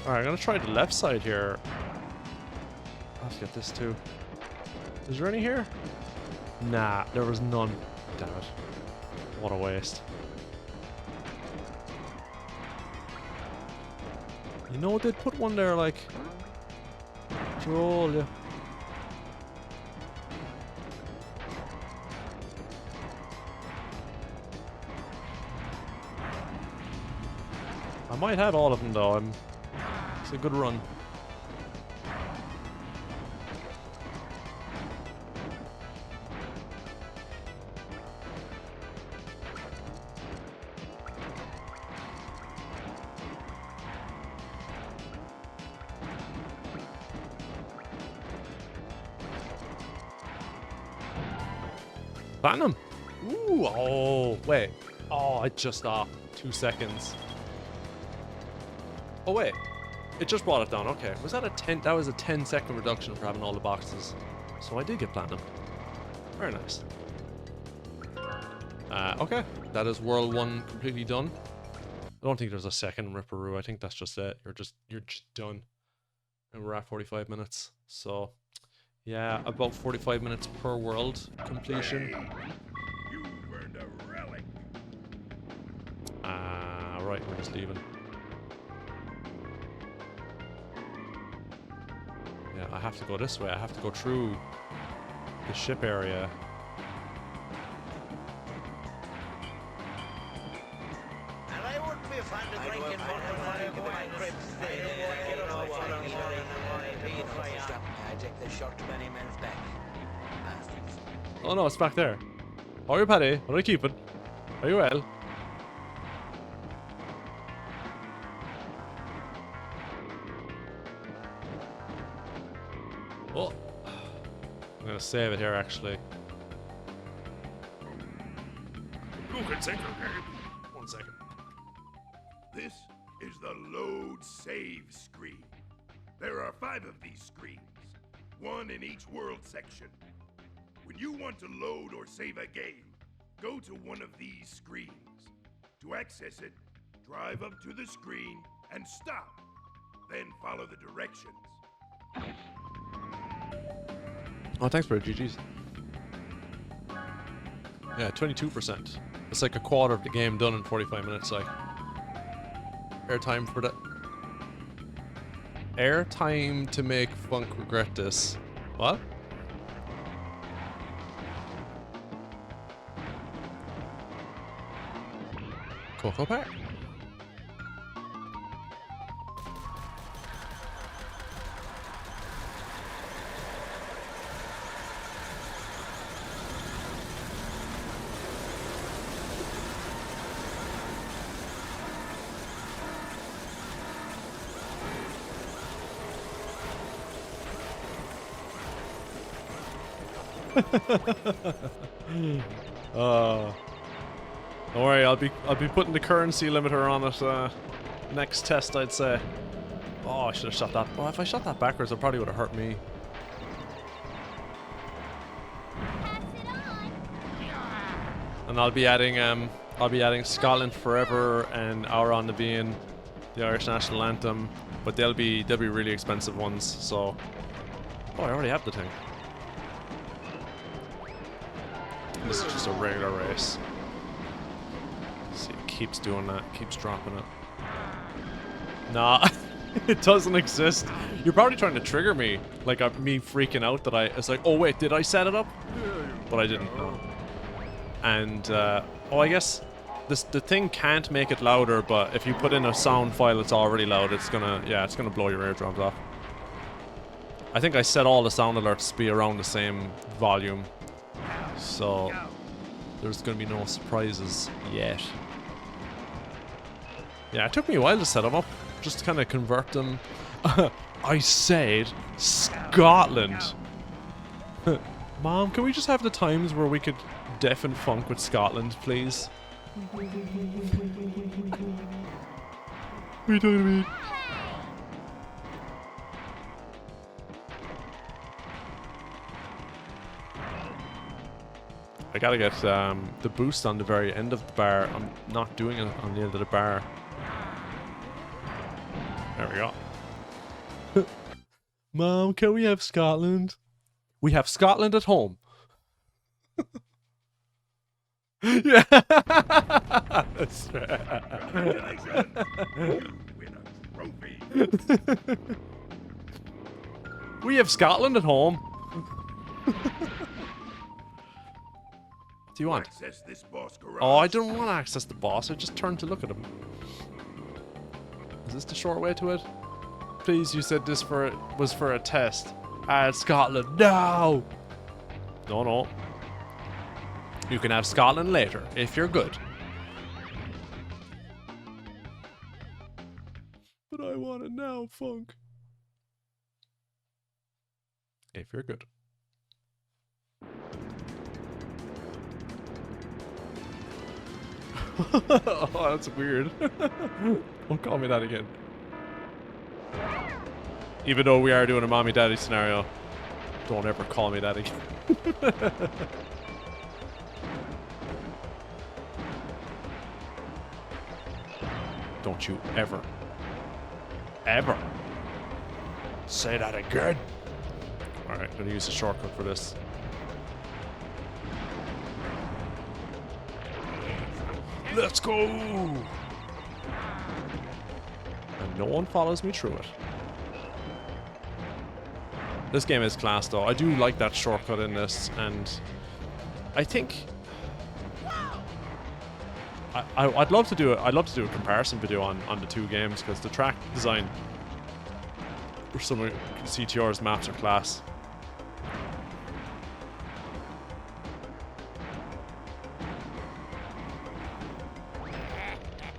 Alright, I'm gonna try the left side here. Let's get this too. Is there any here? Nah, there was none. Damn it. What a waste. You know, they'd put one there, like... Troll ya. I might have all of them though. It's a good run. Platinum! Ooh, oh, wait. Oh, I just off 2 seconds. Oh, wait. It just brought it down. Okay. Was that a 10? That was a 10-second reduction for having all the boxes. So I did get platinum. Very nice. Okay, that is World 1 completely done. I don't think there's a second Ripperoo. I think that's just it. You're just done. And we're at 45 minutes. So, yeah, about 45 minutes per world completion. You earned a relic. Right, we're just leaving. Yeah, I have to go this way. I have to go through the ship area. And I wouldn't be a fan of drinking Oh no, it's back there. How are you, Paddy? How are you keeping? Are you well? Oh, I'm gonna save it here actually. You can take your game. 1 second. This is the load save screen. There are 5 of these screens, 1 in each world section. When you want to load or save a game, go to one of these screens. To access it, drive up to the screen and stop. Then follow the directions. Oh, thanks for the GGs. Yeah, 22%. It's like a quarter of the game done in 45 minutes, like. Airtime for that. Airtime to make Funk regret this. What? Cocoa Park? Don't worry, I'll be putting the currency limiter on it next test, I'd say. Oh, I should have shot that. Well, if I shot that backwards, it probably would have hurt me. And I'll be adding Scotland Forever and Our On the Being, the Irish national anthem, but they'll be really expensive ones. So, oh, I already have the thing. This is just a regular race. See, it keeps doing that, keeps dropping it. Nah, it doesn't exist. You're probably trying to trigger me, like me freaking out that it's like, oh wait, did I set it up? But I didn't know. And oh, I guess the thing can't make it louder, but if you put in a sound file that's already loud, it's gonna blow your eardrums off. I think I set all the sound alerts to be around the same volume, so there's gonna be no surprises yet. Yeah, it took me a while to set them up, just to kind of convert them. I said Scotland. Mom, can we just have the times where we could deafen funk with Scotland, please? What are you talking about? I gotta get the boost on the very end of the bar. I'm not doing it on the end of the bar. There we go. Mom, can we have Scotland? We have Scotland at home. Yeah. That's right. Congratulations! You win a trophy! We have Scotland at home. Do you want? Access this boss garage. Oh, I don't want to access the boss. I just turned to look at him. Is this the short way to it? Please, you said this was for a test. Add Scotland. No! No, no. You can have Scotland later, if you're good. But I want it now, Funk. If you're good. Oh, that's weird. Don't call me that again. Even though we are doing a mommy daddy scenario. Don't ever call me that again. Don't you ever. Ever. Say that again. Alright, gonna use a shortcut for this. Let's go. And no one follows me through it. This game is class though. I do like that shortcut in this, and I think I'd love to do it. I'd love to do a comparison video on the two games, because the track design for some of CTR's maps are class.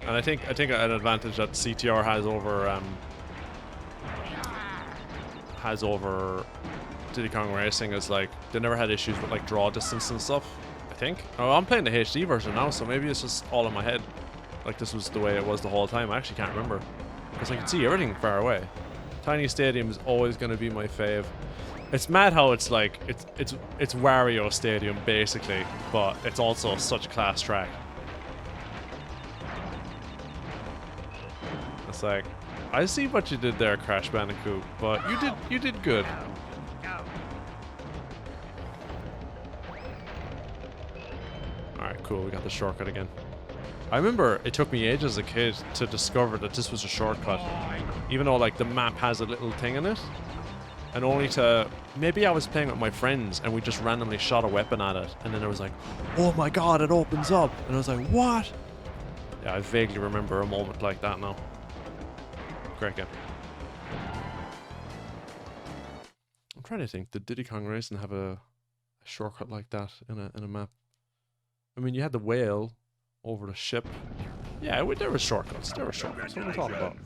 And I think an advantage that CTR has over Diddy Kong Racing is like they never had issues with like draw distance and stuff. I think. Oh, I'm playing the HD version now, so maybe it's just all in my head. Like this was the way it was the whole time. I actually can't remember, because I can see everything far away. Tiny Stadium is always going to be my fave. It's mad how it's like it's Wario Stadium basically, but it's also such a class track. It's like, I see what you did there, Crash Bandicoot, but you did good. Alright, cool, we got the shortcut again. I remember it took me ages as a kid to discover that this was a shortcut. Even though like the map has a little thing in it. And only to... Maybe I was playing with my friends and we just randomly shot a weapon at it. And then it was like, oh my god, it opens up. And I was like, what? Yeah, I vaguely remember a moment like that now. Great game. I'm trying to think, did Diddy Kong Racing have a shortcut like that in a map? I mean, you had the whale over the ship. Yeah, there were shortcuts. There were shortcuts. What are we talking about?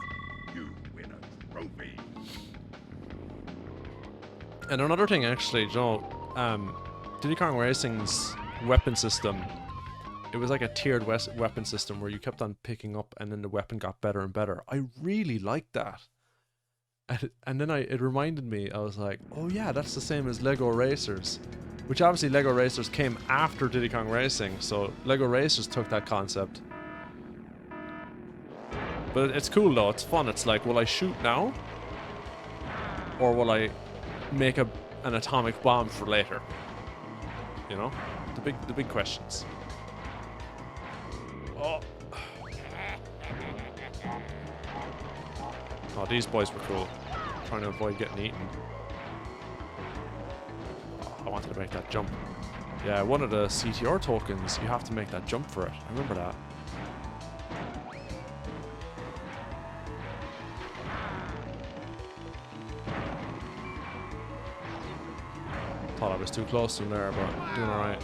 You win a trophy. And another thing, actually, you know, Diddy Kong Racing's weapon system, it was like a tiered weapon system where you kept on picking up and then the weapon got better and better. I really liked that. And then it reminded me, I was like, oh yeah, that's the same as Lego Racers. Which obviously Lego Racers came after Diddy Kong Racing, so Lego Racers took that concept. But it's cool though, it's fun. It's like, will I shoot now? Or will I make an atomic bomb for later? You know? The big questions. Oh. Oh, these boys were cool. Trying to avoid getting eaten. I wanted to make that jump. Yeah, one of the CTR tokens, you have to make that jump for it. I remember that. Thought I was too close to him there, but doing alright.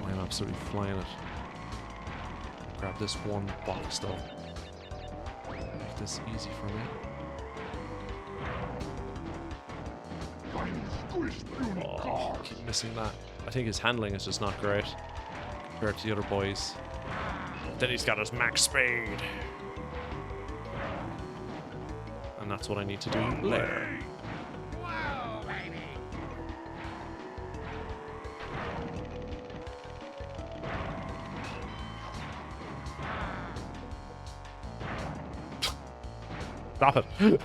I'm absolutely flying it. Grab this one box though. Make this easy for me. Oh, I keep missing that. I think his handling is just not great compared to the other boys. Then he's got his max speed. And that's what I need to do later. Stop it.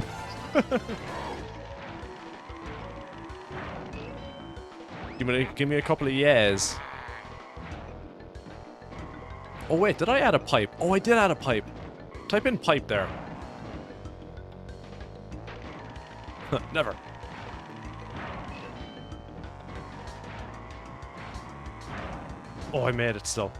Give me a couple of years. Oh wait, did I add a pipe? Oh, I did add a pipe. Type in pipe there. Never. Oh, I made it still.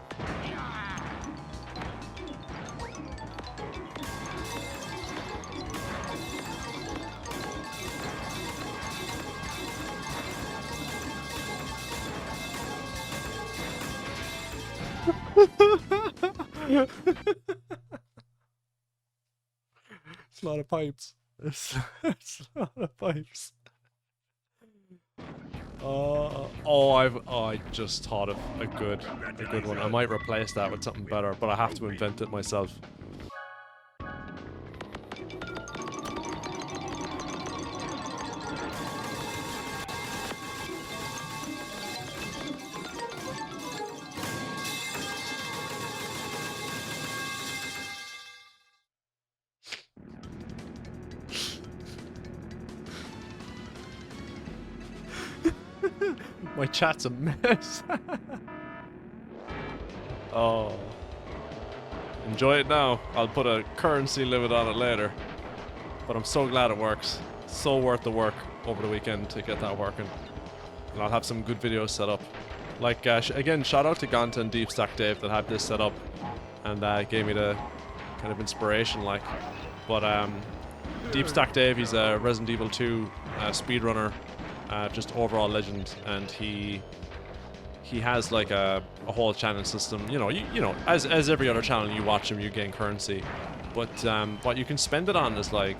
It's a lot of pipes. It's a lot of pipes. I just thought of a good one. I might replace that with something better, but I have to invent it myself. My chat's a mess. Oh. Enjoy it now. I'll put a currency limit on it later. But I'm so glad it works. So worth the work over the weekend to get that working. And I'll have some good videos set up. Like, again, shout out to Ganta and Deep Stack Dave that had this set up. And gave me the kind of inspiration, like. But Deep Stack Dave, he's a Resident Evil 2 speedrunner. Just overall legend. And he has like a whole channel system. You know, as every other channel you watch him, you gain currency. But what you can spend it on is like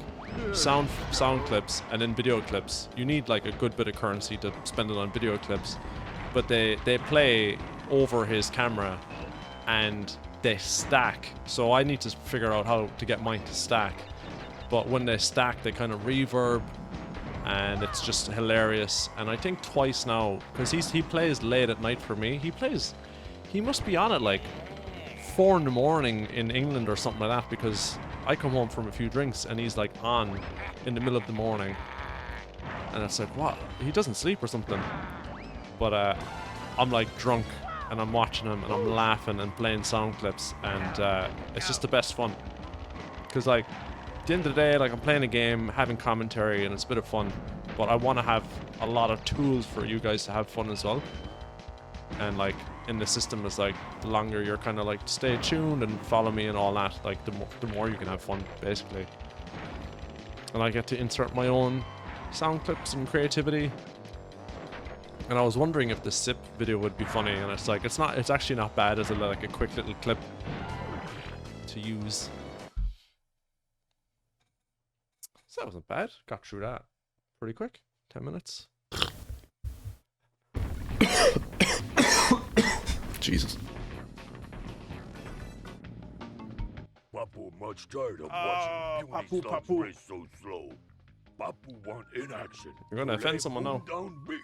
sound clips and then video clips. You need like a good bit of currency to spend it on video clips. But they play over his camera and they stack. So I need to figure out how to get mine to stack. But when they stack, they kind of reverb. And it's just hilarious. And I think twice now, because he plays late at night for me. He must be on at like 4 in the morning in England or something like that, because I come home from a few drinks and he's like on in the middle of the morning. And it's like, what? He doesn't sleep or something. But I'm like drunk and I'm watching him and I'm laughing and playing sound clips, and it's just the best fun. Because like, at the end of the day, like, I'm playing a game, having commentary, and it's a bit of fun, but I want to have a lot of tools for you guys to have fun as well. And like, in the system, is like, the longer you're kind of like, stay tuned and follow me and all that, like, the more you can have fun, basically. And I get to insert my own sound clips and creativity. And I was wondering if the SIP video would be funny, and it's like, it's actually not bad as like a quick little clip to use. So that wasn't bad. Got through that pretty quick. 10 minutes. Jesus. Papu much tired of watching Papu, Papu Papu. race so slow. Papu want inaction. You're gonna So offend let someone him now. move down big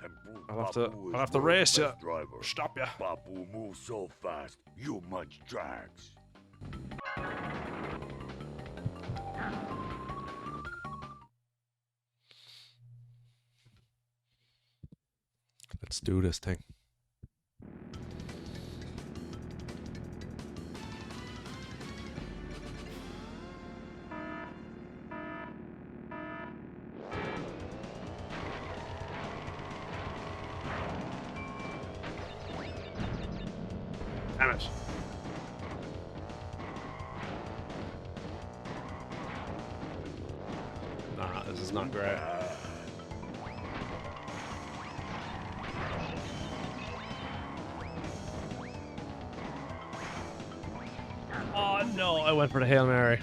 and prove I'll Papu have is to world's race ya. best driver. Stop ya. Papu moves so fast, you much drags. Let's do this thing. Damn it. Nah, this is not great. Oh no, I went for the Hail Mary.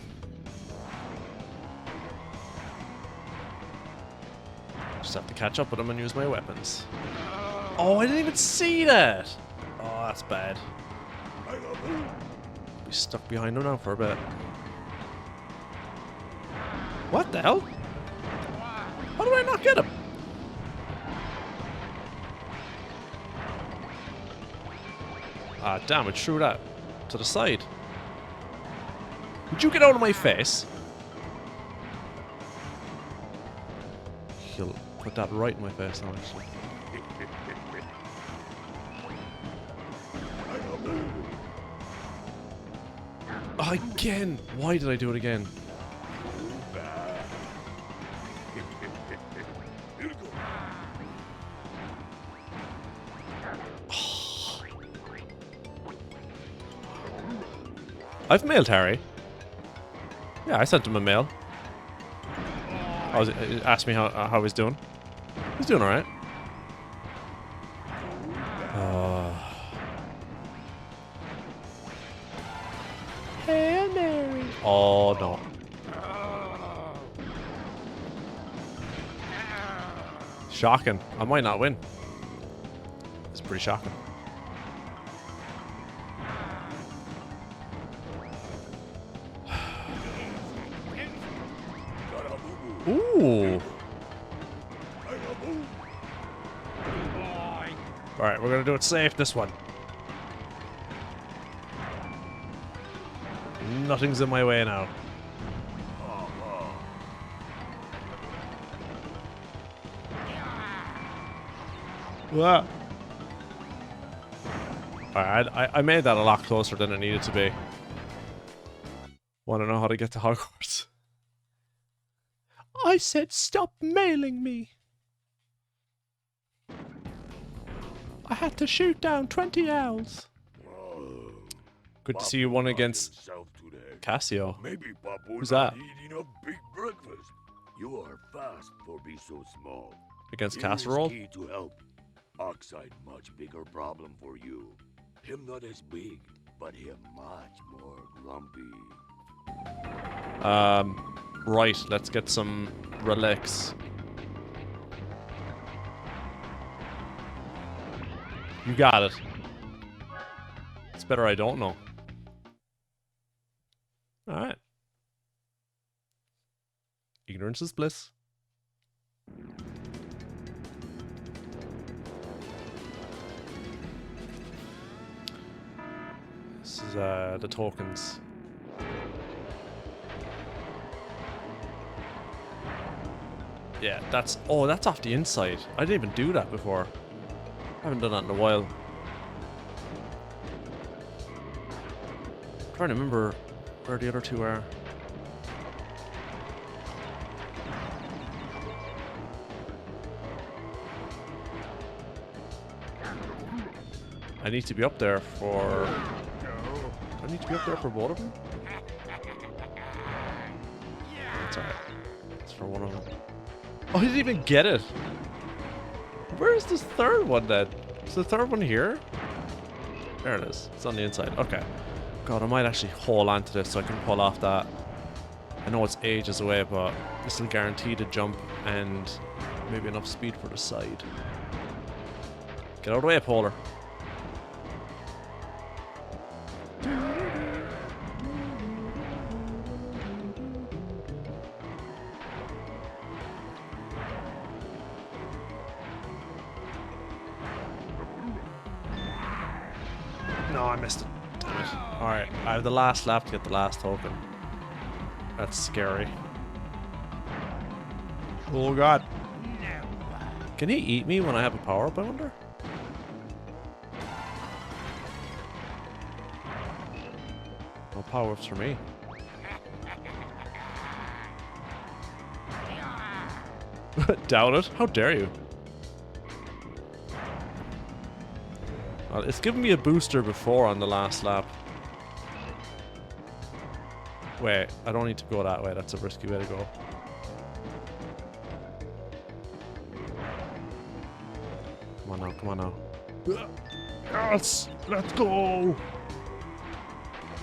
Just have to catch up with him and use my weapons. Oh, I didn't even see that! Oh, that's bad. Be stuck behind him now for a bit. What the hell? How did I not get him? Ah, damn it, threw that to the side. Would you get out of my face? He'll put that right in my face now, actually. Oh, again! Why did I do it again? I've mailed Harry. Yeah, I sent him a mail. He asked me how he's doing. He's doing alright. Hail Mary. Oh no. Shocking. I might not win. It's pretty shocking. Ooh. Alright, we're gonna do it safe this one. Nothing's in my way now. What? Alright, I made that a lot closer than it needed to be. Want to know how to get to Hogwarts? I said stop mailing me. I had to shoot down 20 owls. Good to see you won against Cassio. Maybe Papu Who's not that? eating a big breakfast. You are fast for being so small. Against Here is Casserole? key to help. Oxide much bigger problem for you. Him not as big, but him much more grumpy. Right, let's get some relics. You got it. It's better I don't know. Alright. Ignorance is bliss. This is the tokens. Yeah, that's off the inside. I didn't even do that before. I haven't done that in a while. I'm trying to remember where the other two are. I need to be up there for... I need to be up there for both of them? That's alright. It's for one of them. Oh, I didn't even get it! Where is this third one then? Is the third one here? There it is. It's on the inside. Okay. God, I might actually hold on to this so I can pull off that. I know it's ages away, but this will guarantee the jump and maybe enough speed for the side. Get out of the way, Polar. No, I missed it. Damn it. Alright, I have the last lap to get the last token. That's scary. Oh god. Can he eat me when I have a power-up, I wonder? No power-ups for me. Doubt it? How dare you? It's given me a booster before on the last lap. Wait, I don't need to go that way. That's a risky way to go. Come on now, come on now. Yes, let's go.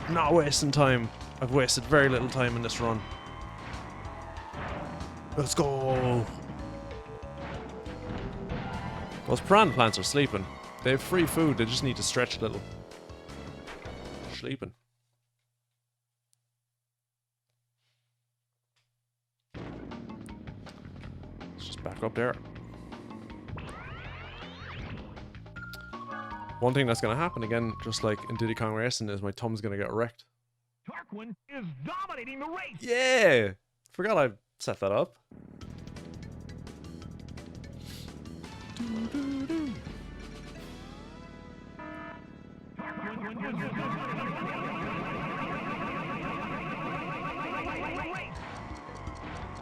Not wasting time. I've wasted very little time in this run. Let's go. Those piranha plants are sleeping. They have free food, they just need to stretch a little. Sleeping. Let's just back up there. One thing that's gonna happen again, just like in Diddy Kong Racing, is my thumb's gonna get wrecked. Tarquin is dominating the race. Yeah! Forgot I set that up.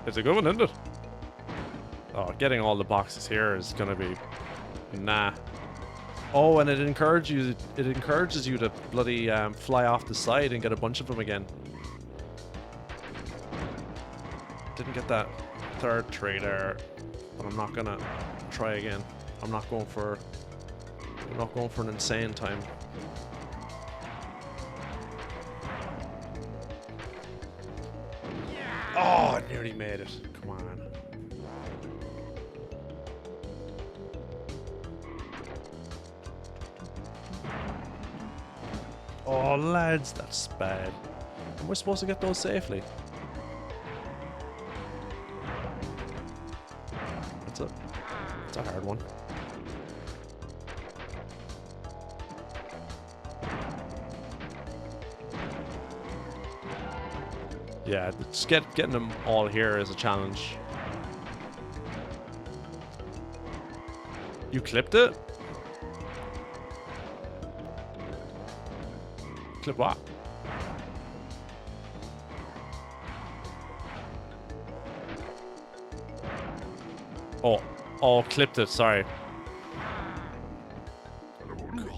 It's a good one, isn't it? Oh, getting all the boxes here is gonna be nah. Oh, and it encourages you to bloody fly off the side and get a bunch of them again. Didn't get that third tree there, but I'm not gonna try again. I'm not going for an insane time. Oh, I nearly made it. Come on. Oh, lads, that's bad. Am I supposed to get those safely? That's a hard one. Yeah, just getting them all here is a challenge. You clipped it? Clip what? Oh, clipped it, sorry. God.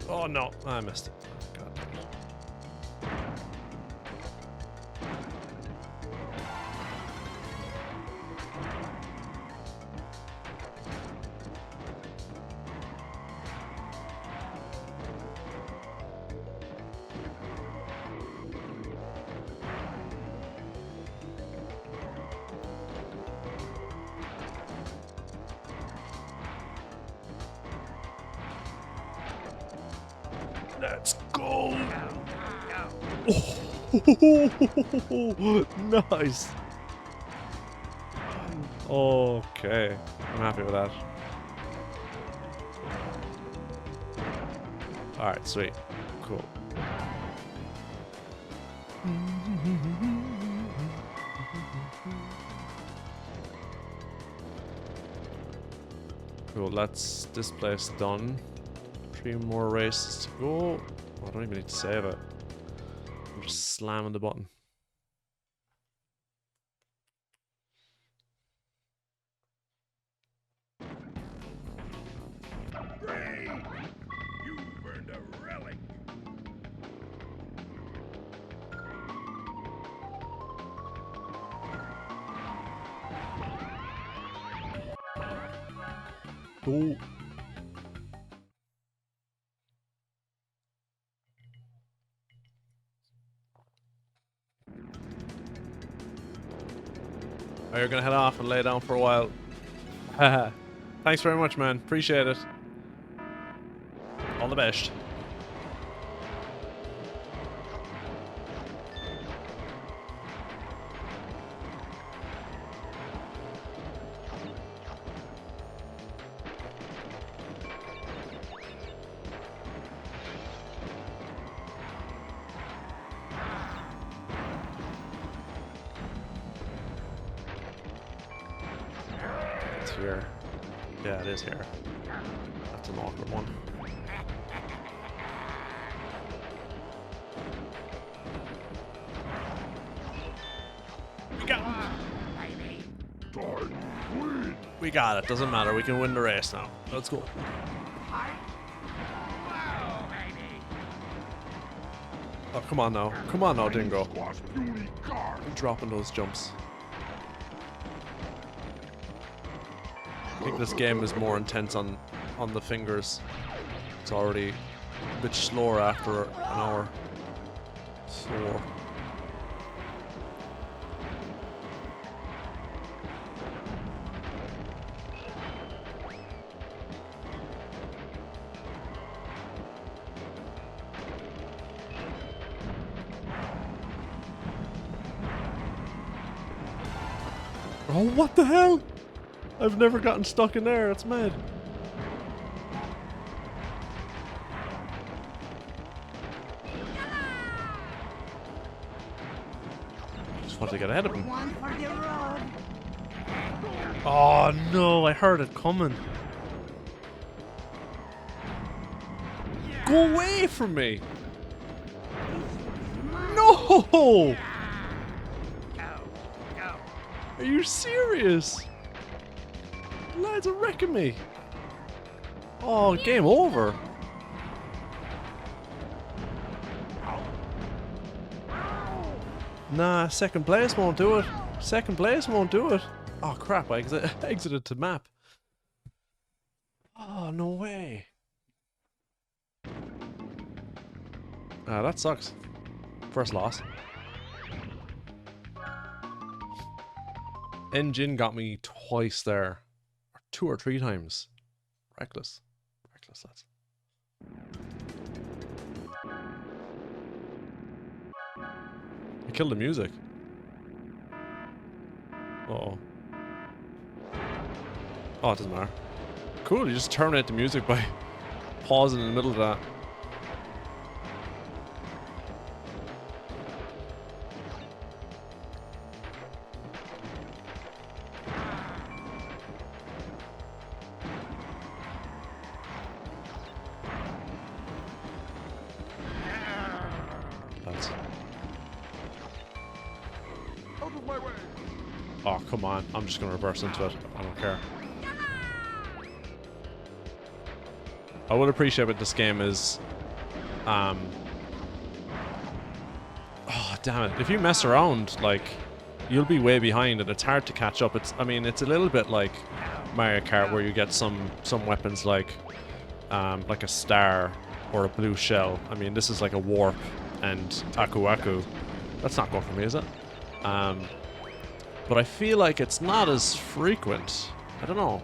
Oh no, I missed it. God damn it. Let's go! Oh, nice! Okay, I'm happy with that. Alright, sweet. Cool. Cool, that's this place done. 3 more races to go. Oh, I don't even need to save it. I'm just slamming the button. Great! You've earned a relic. Oh. Oh, you're gonna head off and lay down for a while. Haha. Thanks very much, man. Appreciate it. All the best. It's here. Yeah, it is here. That's an awkward one. We got it. Doesn't matter. We can win the race now. Let's go. Oh, come on now. Come on now, Dingo. I'm dropping those jumps. I think this game is more intense on the fingers. It's already a bit slower after an hour. Slower. Oh, what the hell? I've never gotten stuck in there. It's mad. Just want to get ahead of him. Oh no, I heard it coming. Go away from me. No! Are you serious? Lads are wrecking me. Oh, game over. Nah, second place won't do it. Second place won't do it. Oh crap, I exited to map. Oh, no way. Ah, that sucks. First loss. Engine got me twice there. Or 2 or 3 times. Reckless. Reckless, lads. I killed the music. Uh-oh. Oh, it doesn't matter. Cool, you just terminate the music by pausing in the middle of that. That's... Out of my way. Oh, come on. I'm just going to reverse into it. I don't care. I would appreciate what this game is... Oh, damn it. If you mess around, like, you'll be way behind and it's hard to catch up. I mean, it's a little bit like Mario Kart where you get some weapons like a star or a blue shell. I mean, this is like a warp and Aku Aku. That's not good for me, is it? But I feel like it's not as frequent. I don't know.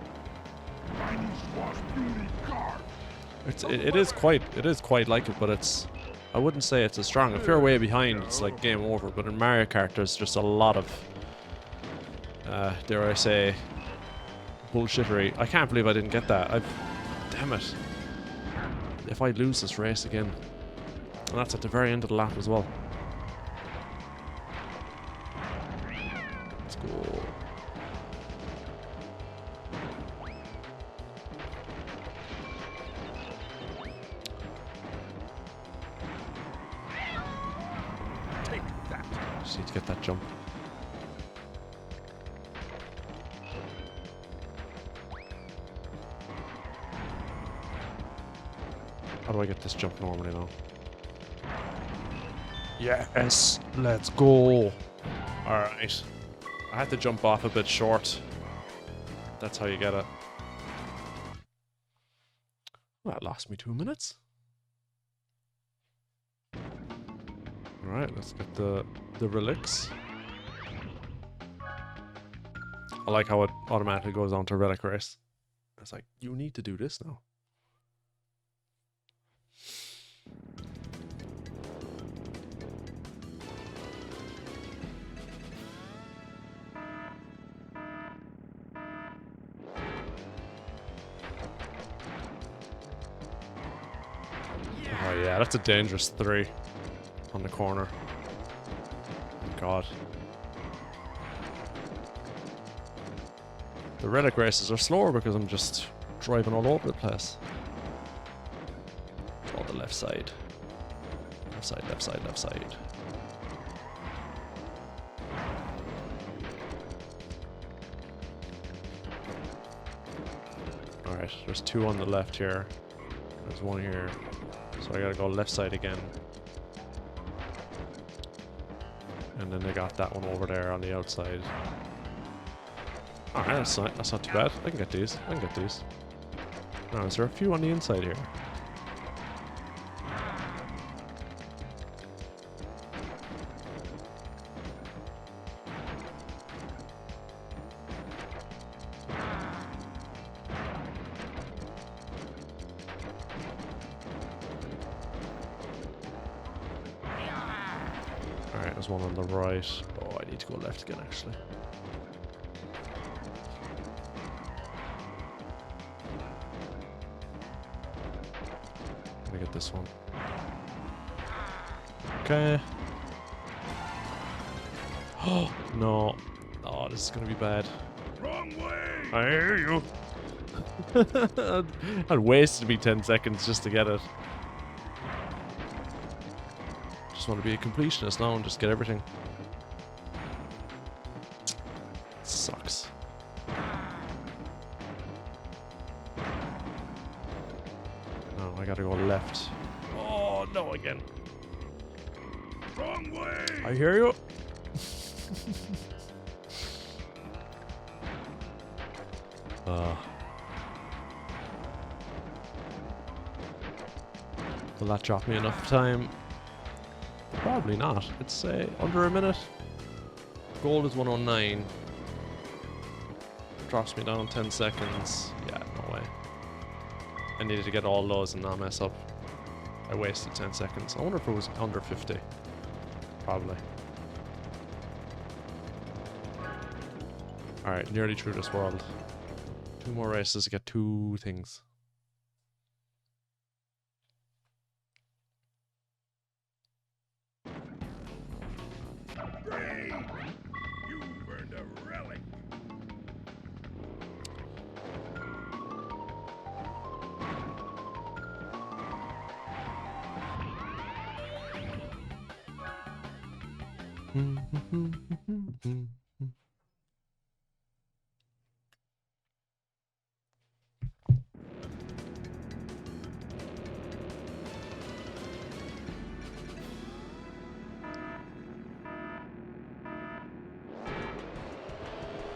It is quite like it, but it's... I wouldn't say it's as strong. If you're way behind, it's like game over. But in Mario Kart, there's just a lot of, dare I say, bullshittery. I can't believe I didn't get that. Damn it. If I lose this race again, and that's at the very end of the lap as well. Let's go. Just need to get that jump. How do I get this jump normally now? Yes, let's go. Alright. I had to jump off a bit short. That's how you get it. Well, that lost me 2 minutes. Alright, let's get the relics. I like how it automatically goes on to relic race. It's like, you need to do this now. Oh yeah, that's a dangerous 3 on the corner. Oh god. The relic races are slower because I'm just driving all over the place. Oh, the left side. Left side, left side, left side. Alright, there's 2 on the left here. There's 1 here. So I gotta go left side again. And then they got that one over there on the outside. Alright, that's not too bad. I can get these. I can get these. Now, is there a few on the inside here? Alright, there's one on the right. Oh, I need to go left again, actually. Get this one. Okay. Oh no. Oh, this is gonna be bad. Wrong way! I hear you. That wasted me 10 seconds just to get it. Just want to be a completionist now and just get everything. Sucks. I gotta go left. Oh, no, again. Wrong way! I hear you. Will that drop me enough time? Probably not. It's under a minute. Gold is 109. Drops me down 10 seconds. Yeah, no way. I needed to get all those and not mess up. I wasted 10 seconds. I wonder if it was under 50. Probably. Alright, nearly through this world. 2 more races to get 2 things. Great! You've earned a relic.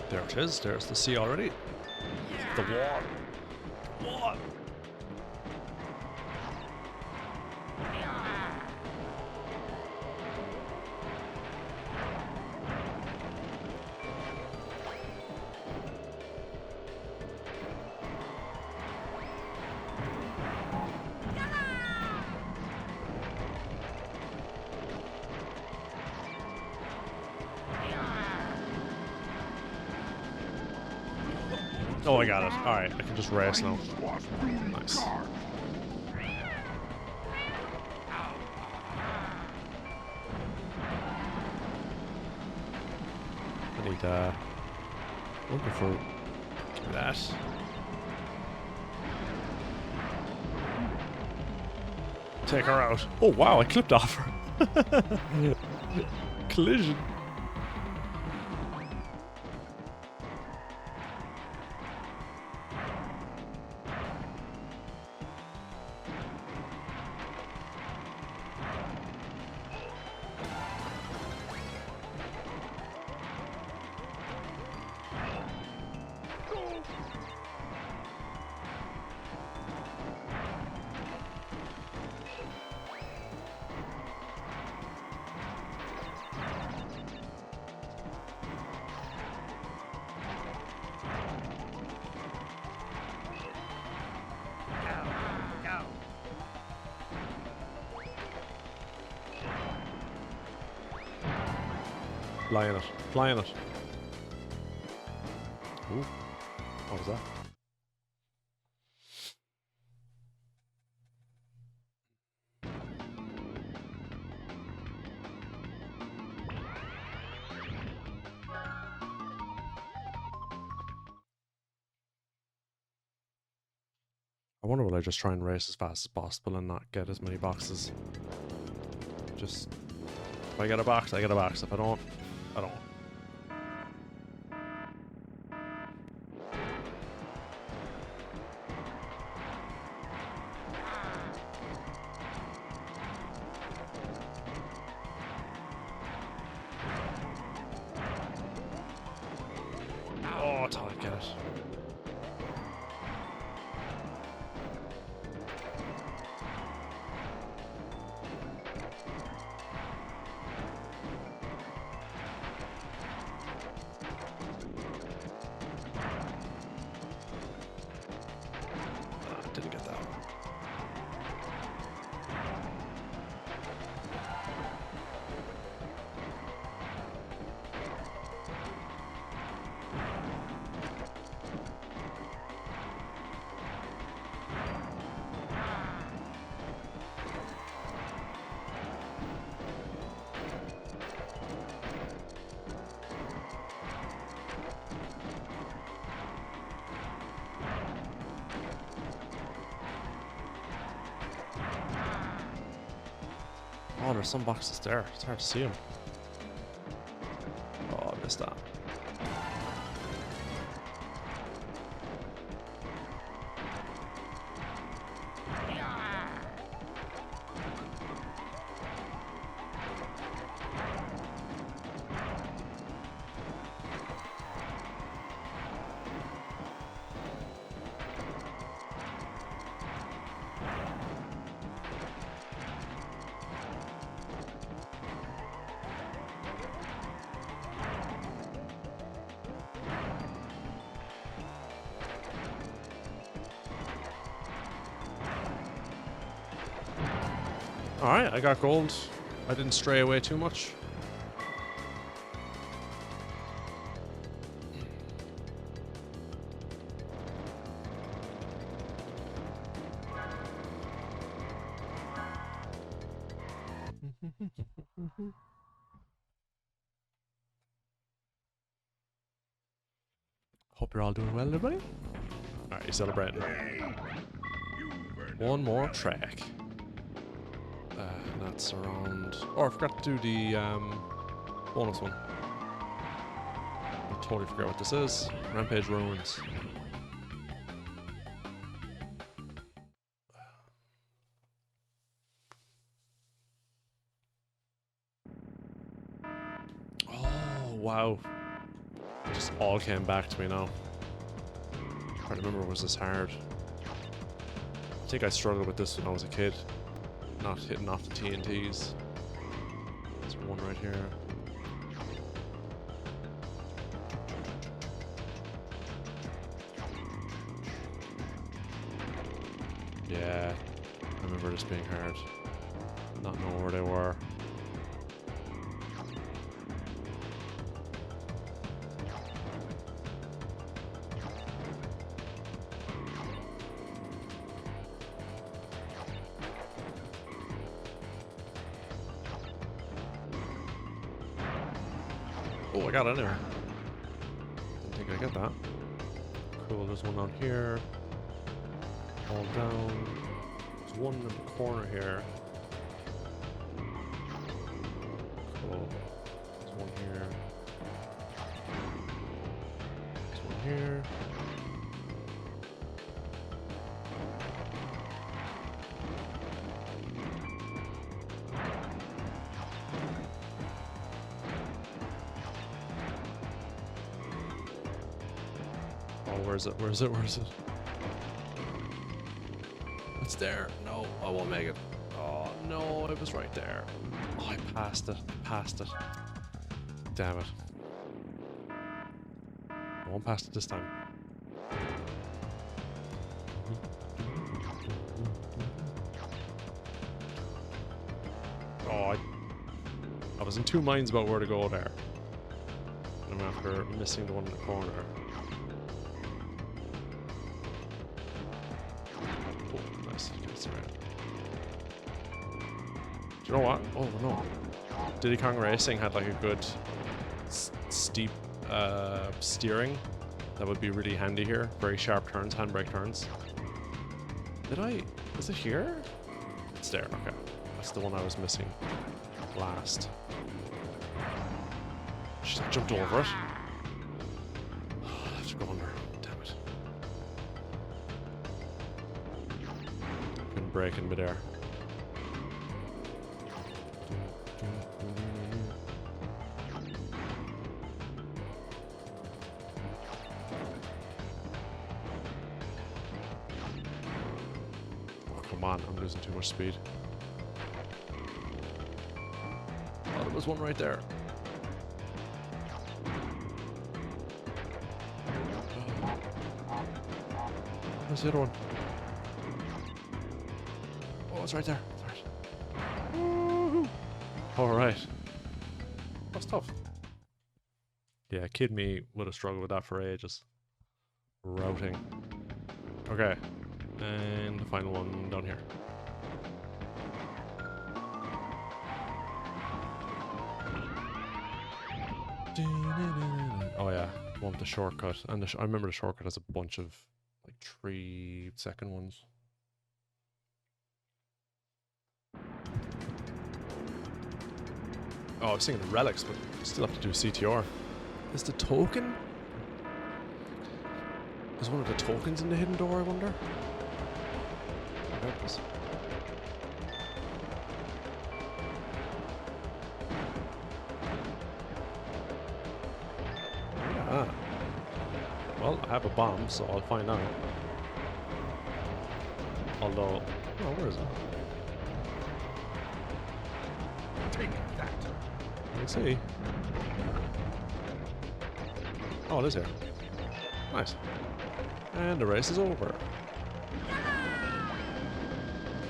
There it is. There's the sea already. The wall. Wall. Oh, I got it. Alright, I can just race now. Nice. I need, looking for... Give me that. Take her out. Oh, wow, I clipped off her. Collision. Flying it. Flying it. Ooh. What was that? I wonder will I just try and race as fast as possible and not get as many boxes. Just... If I get a box, I get a box. If I don't, I don't. Oh, I thought I'd get it. Didn't get that one. Oh, there's some boxes there. It's hard to see them. Oh, I missed that. Alright, I got gold. I didn't stray away too much. Hope you're all doing well, everybody. Alright, you celebrating. One more track. That's around... Oh, I forgot to do the bonus one. I totally forgot what this is. Rampage Ruins. Oh, wow. It just all came back to me now. I remember it was this hard. I think I struggled with this when I was a kid. Not hitting off the TNTs. There's one right here. Yeah, I remember this being hard. Not knowing where they were. Oh, I got it anyway. Didn't think I'd get that. Cool, there's one down here. All down. There's one in the corner here. Cool. There's one here. There's one here. Where is it? Where is it? Where is it? It's there. No, I won't make it. Oh, no, it was right there. Oh, I passed it. I passed it. Damn it. I won't pass it this time. Oh, I was in two minds about where to go there. And I'm after missing the one in the corner. Do you know what? Oh no. Diddy Kong Racing had like a good steep steering that would be really handy here. Very sharp turns, handbrake turns. Is it here? It's there, okay. That's the one I was missing last. Shit, I jumped over it. I have to go under. Damn it. Couldn't brake in midair. Come on, I'm losing too much speed. Oh, there was one right there. Where's the other one? Oh, it's right there. It's right. Alright. That's tough. Yeah, kid me would have struggled with that for ages. Routing. Okay. And the final one down here. Oh yeah, one with the shortcut. And I remember the shortcut has a bunch of like 3-second ones. Oh, I was thinking the relics, but still have to do CTR. Is the token? Is one of the tokens in the hidden door, I wonder? Ah. Well, I have a bomb, so I'll find out. Although, oh, where is it? Take that. Let's see. Oh, it is here. Nice. And the race is over.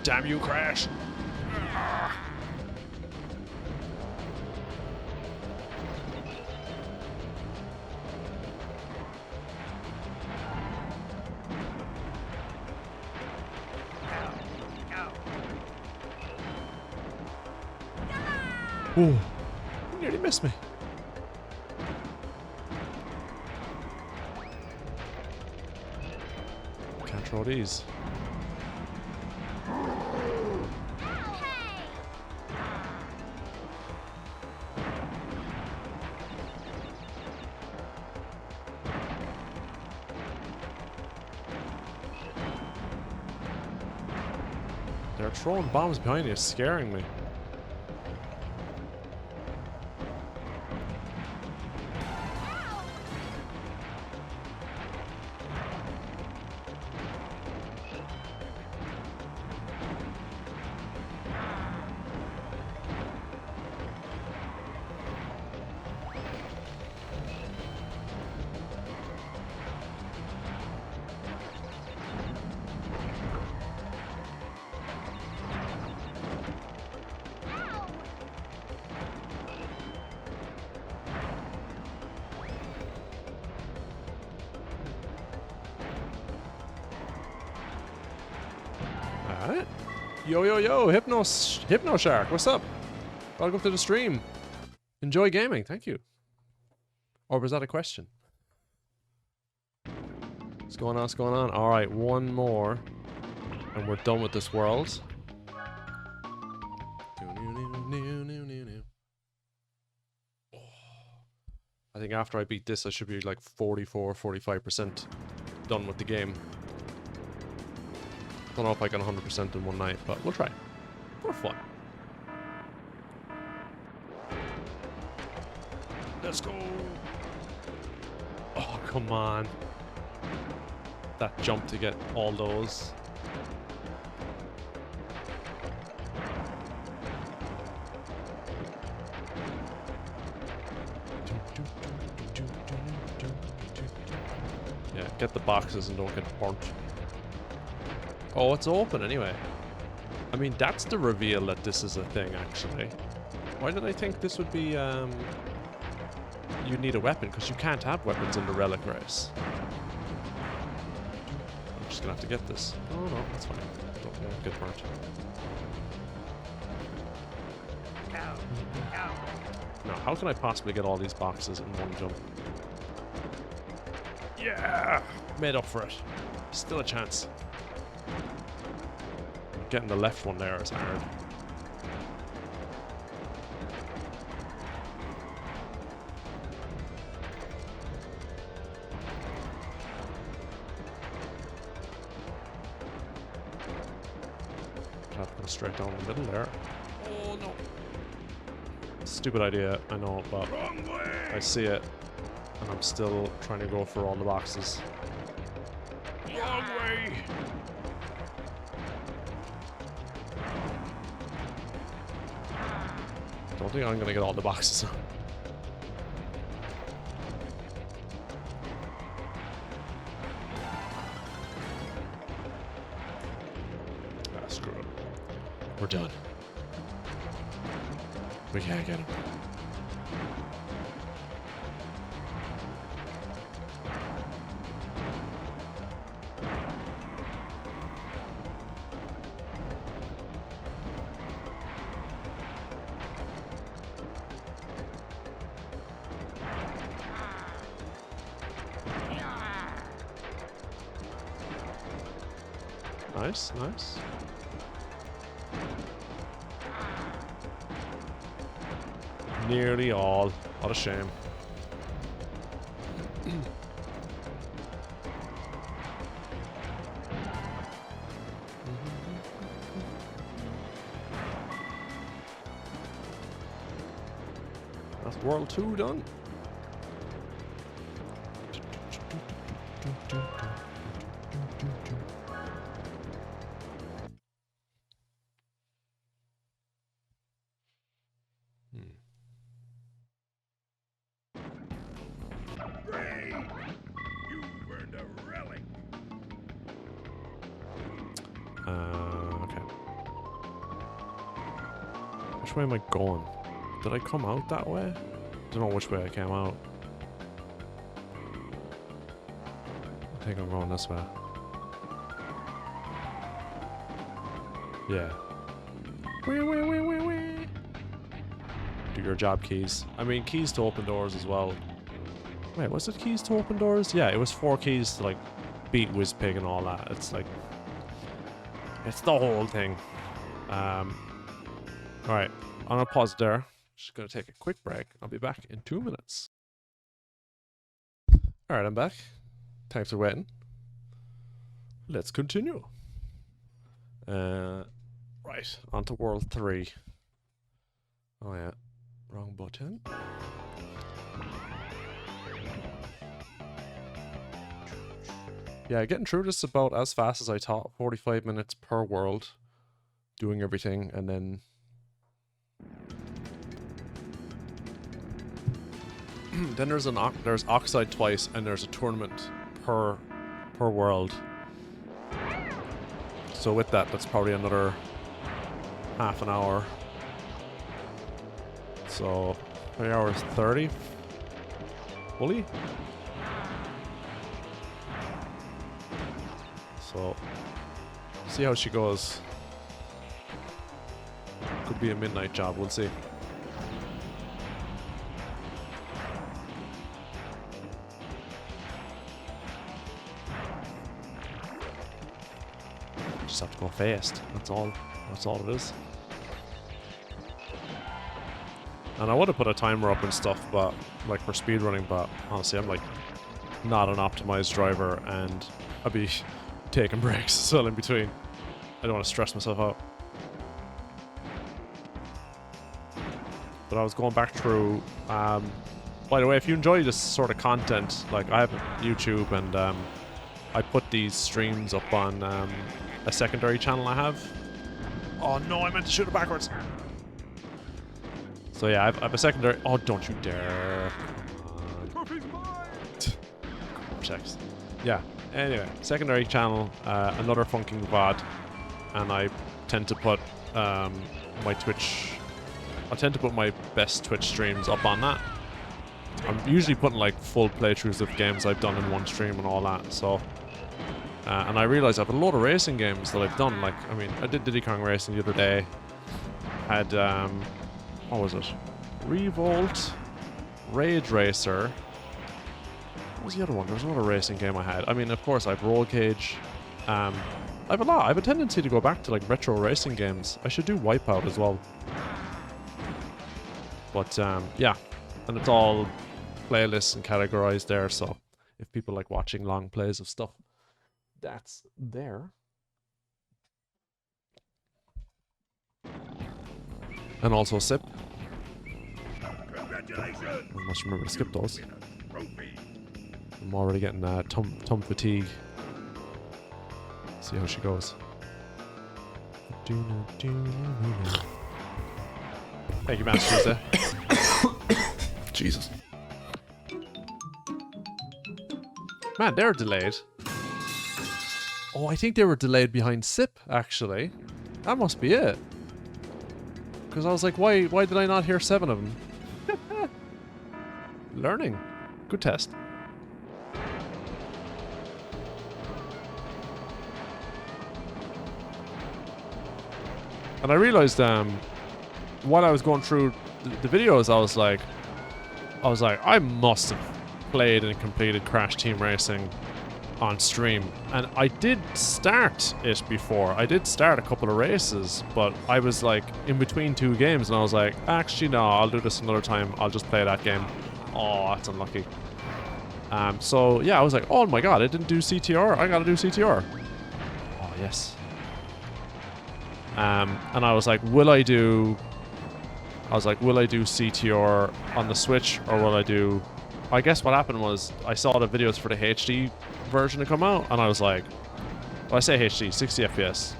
Damn you, Crash! Oh, you nearly missed me. Can't throw these. They're throwing bombs behind you, scaring me. Alright. Yo, yo, yo, Hypno Shark, what's up? Welcome to the stream. Enjoy gaming, thank you. Or was that a question? What's going on, what's going on? Alright, one more. And we're done with this world. I think after I beat this, I should be like 44-45% done with the game. Don't know if I can 100% in one night, but we'll try. For fun. Let's go! Oh, come on. That jump to get all those. Yeah, get the boxes and don't get burnt. Oh, it's open anyway. I mean, that's the reveal that this is a thing, actually. Why did I think this would be, you need a weapon, because you can't have weapons in the relic race. I'm just gonna have to get this. Oh no, that's fine. Don't get burnt. Now, how can I possibly get all these boxes in one jump? Yeah! Made up for it. Still a chance. Getting the left one there is hard. Have to go straight down the middle there. Oh no. Stupid idea, I know, but I see it. And I'm still trying to go for all the boxes. Wrong way! Don't think I'm gonna get all the boxes. Ah, screw it. We're done. We can't get him. Nice, nice. Nearly all. What a shame. That's World 2 done. Great! You've earned a relic. Okay. Which way am I going? Did I come out that way? I don't know which way I came out. I think I'm going this way. Yeah. Wee, wee, wee, wee, wee. of your job keys. I mean, keys to open doors as well. Wait, was it keys to open doors? Yeah, it was 4 keys to like beat Wizpig and all that. It's like, it's the whole thing. Alright, I'm gonna pause there. Just gonna take a quick break. I'll be back in 2 minutes. Alright, I'm back. Thanks for waiting. Let's continue. Right, on to World 3. Oh yeah, wrong button. Yeah, getting through this about as fast as I thought. 45 minutes per world, doing everything, and then then there's Oxide twice, and there's a tournament per world. So with that, that's probably another half an hour. So 3 hours 30 fully. So see how she goes. Could be a midnight job, we'll see. Just have to go fast. That's all it is. And I would have put a timer up and stuff, but like for speedrunning, but honestly I'm like not an optimized driver and I'd be taking breaks still in between. I don't want to stress myself out. But I was going back through, by the way, if you enjoy this sort of content, like I have YouTube and I put these streams up on a secondary channel I have. Oh no, I meant to shoot it backwards. So yeah, I have a secondary. Oh, don't you dare. Cortex. Yeah, anyway, secondary channel, another funking VOD, and I tend to put my Twitch. I tend to put my best Twitch streams up on that. I'm usually putting like full playthroughs of games I've done in one stream and all that. So, and I realized I have a lot of racing games that I've done. Like, I mean, I did Diddy Kong Racing the other day. Had what was it? Revolt, Rage Racer. What was the other one? There was another racing game I had. I mean, of course, I have Roll Cage. I have a lot. I have a tendency to go back to like retro racing games. I should do Wipeout as well. But yeah, and it's all playlists and categorized there. So if people like watching long plays of stuff, that's there. And also SIP. Congratulations! I must remember to skip those. You win a trophy. I'm already getting tum fatigue. See how she goes. Thank you, Master Tuesday. Jesus. Man, they're delayed. Oh, I think they were delayed behind SIP, actually. That must be it. Because I was like, why did I not hear 7 of them? Learning. Good test. And I realized while I was going through the videos, I was like, I must have played and completed Crash Team Racing on stream. And I did start it before. I did start a couple of races, but I was like in between 2 games and I was like, actually no, I'll do this another time. I'll just play that game. Oh, that's unlucky. So yeah, I was like, oh my god, I didn't do CTR. I gotta do CTR. Oh yes. And I was like, will I do CTR on the Switch or will I do... I guess what happened was I saw the videos for the HD version to come out and I was like, well, I say HD, 60 FPS.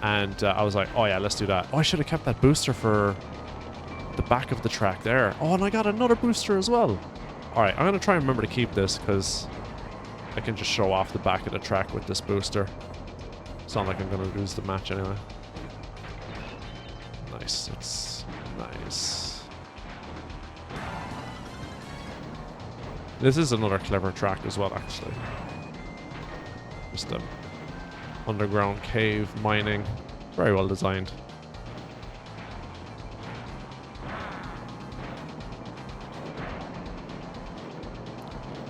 And I was like, oh yeah, let's do that. Oh, I should have kept that booster for the back of the track there. Oh, and I got another booster as well. Alright, I'm going to try and remember to keep this because I can just show off the back of the track with this booster. It's not like I'm going to lose the match anyway. Nice, it's nice. This is another clever track as well, actually. Just a underground cave mining. Very well designed.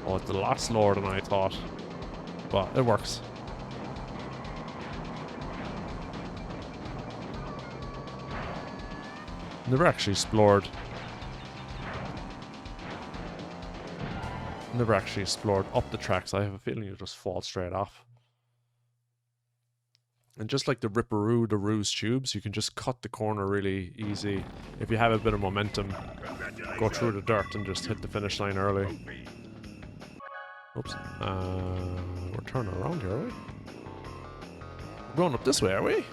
Oh, it's a lot slower than I thought. But it works. Never actually explored. Never actually explored up the tracks. I have a feeling you just fall straight off. And just like the Ripperoo, the Ruse tubes, you can just cut the corner really easy. If you have a bit of momentum, go through the dirt and just hit the finish line early. Oops. We're turning around here, are we? We're going up this way, are we?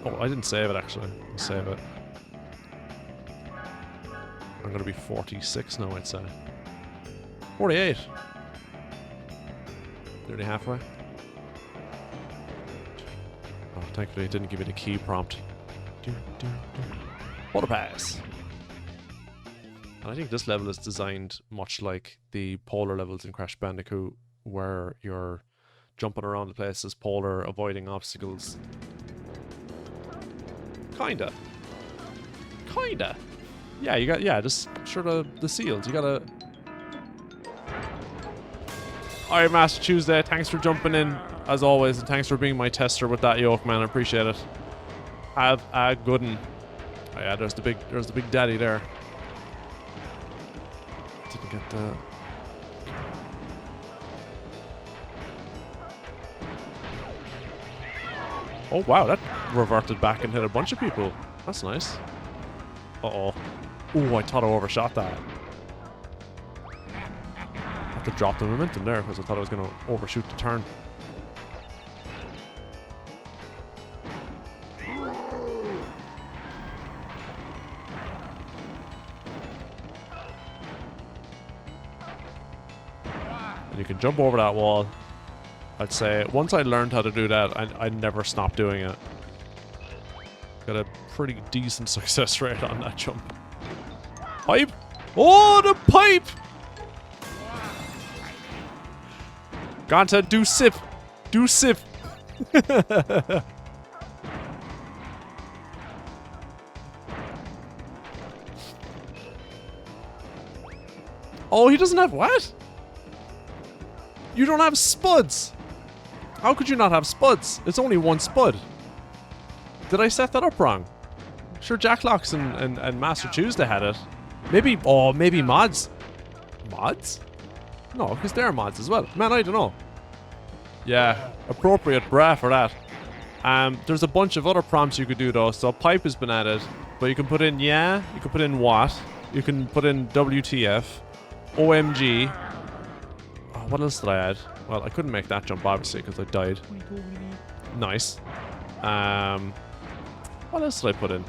Oh, I didn't save it actually. I'll save it. I'm gonna be 46 now, I'd say. 48. Nearly halfway. Oh, thankfully it didn't give me the key prompt. Water pass. And I think this level is designed much like the polar levels in Crash Bandicoot, where you're jumping around the place as polar, avoiding obstacles. Kinda. Yeah, you got, yeah, just sure the seals. You gotta. Alright, Master Tuesday, thanks for jumping in, as always, and thanks for being my tester with that yoke, man. I appreciate it. Have a good one. Oh yeah, there's the big daddy there. Didn't get the. Oh wow, that reverted back and hit a bunch of people. That's nice. Uh-oh. Oh, I thought I overshot that. I have to drop the momentum there because I thought I was going to overshoot the turn. And you can jump over that wall. I'd say once I learned how to do that, I never stopped doing it. Got a pretty decent success rate on that jump. Pipe! Oh, the pipe! Ganta, do sip! Do sip! Oh, he doesn't have what? You don't have spuds! How could you not have spuds? It's only one spud. Did I set that up wrong? Sure, Jacklocks and Master Tuesday had it. Maybe, oh, maybe mods. Mods? No, because they're mods as well. Man, I don't know. Yeah, appropriate bra for that. There's a bunch of other prompts you could do though. So pipe has been added, but you can put in yeah, you can put in what, you can put in WTF, OMG. Oh, what else did I add? Well, I couldn't make that jump obviously because I died. Nice. What else did I put in?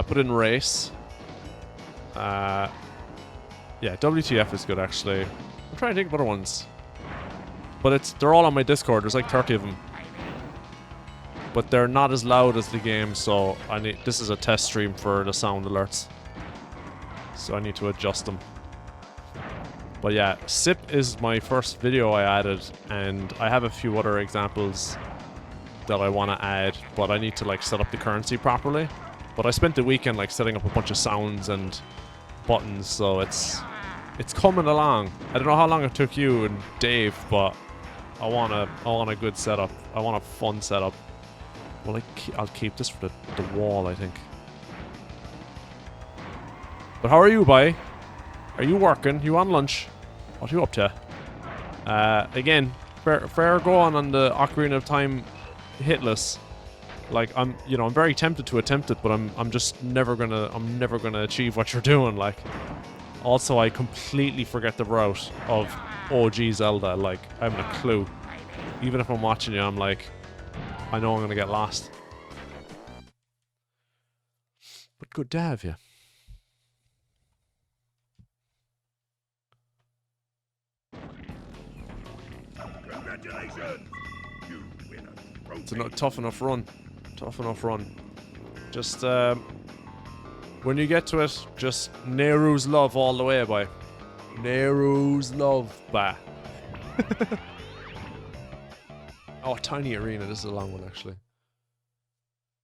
Put in race. Yeah, WTF is good actually. I'm trying to think of other ones. But they're all on my Discord. There's like 30 of them. But they're not as loud as the game, so this is a test stream for the sound alerts. So I need to adjust them. But yeah, SIP is my first video I added, and I have a few other examples that I want to add, but I need to like set up the currency properly. But I spent the weekend like setting up a bunch of sounds and buttons, so it's coming along. I don't know how long it took you and Dave, but I want a good setup. I want a fun setup. Well, I'll keep this for the wall, I think. But how are you, boy? Are you working? You on lunch? What are you up to? Again, fair go on the Ocarina of Time hitless. Like I'm very tempted to attempt it, but I'm just never gonna achieve what you're doing. Like, also I completely forget the route of OG Zelda. Like, I haven't a clue. Even if I'm watching you, I'm like, I know I'm gonna get lost. But good to have you. Congratulations! You win a trophy. It's a tough enough run. Tough enough run. Just, when you get to it, just Nehru's love all the way, boy. Nehru's love, bah. Oh, a tiny arena. This is a long one, actually.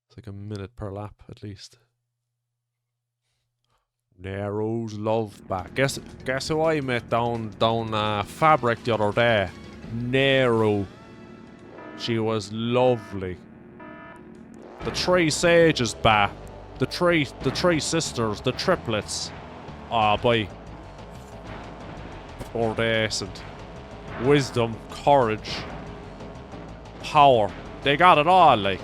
It's like a minute per lap, at least. Nero's love back. Guess who I met down Fabric the other day? Nero. She was lovely. The three sages back. The three sisters, the triplets. Ah, boy. Or decent. Wisdom, courage, power. They got it all, like.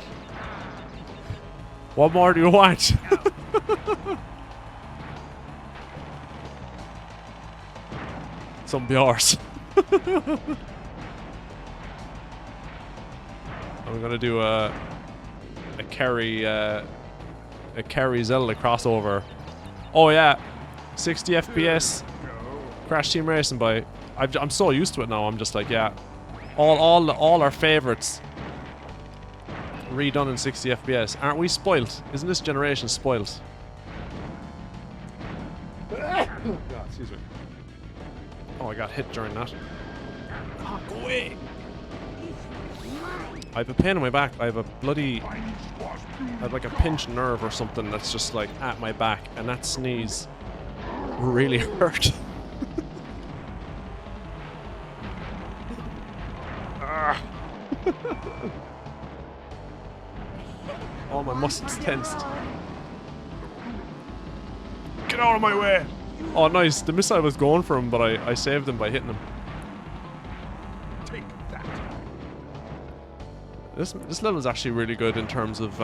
What more do you want? Some yours. I'm gonna do a Kerry Zelda crossover. Oh yeah, 60 FPS. Crash Team Racing, boy. I'm so used to it now. I'm just like, yeah, all our favorites redone in 60 FPS. Aren't we spoilt? Isn't this generation spoilt? God, excuse me. Oh, I got hit during that. Oh, go away! I have a pain in my back. I have like a pinched nerve or something that's just like at my back, and that sneeze really hurt. All my muscles tensed. Get out of my way! Oh, nice. The missile was going for him, but I saved him by hitting him. Take that. This level is actually really good in terms of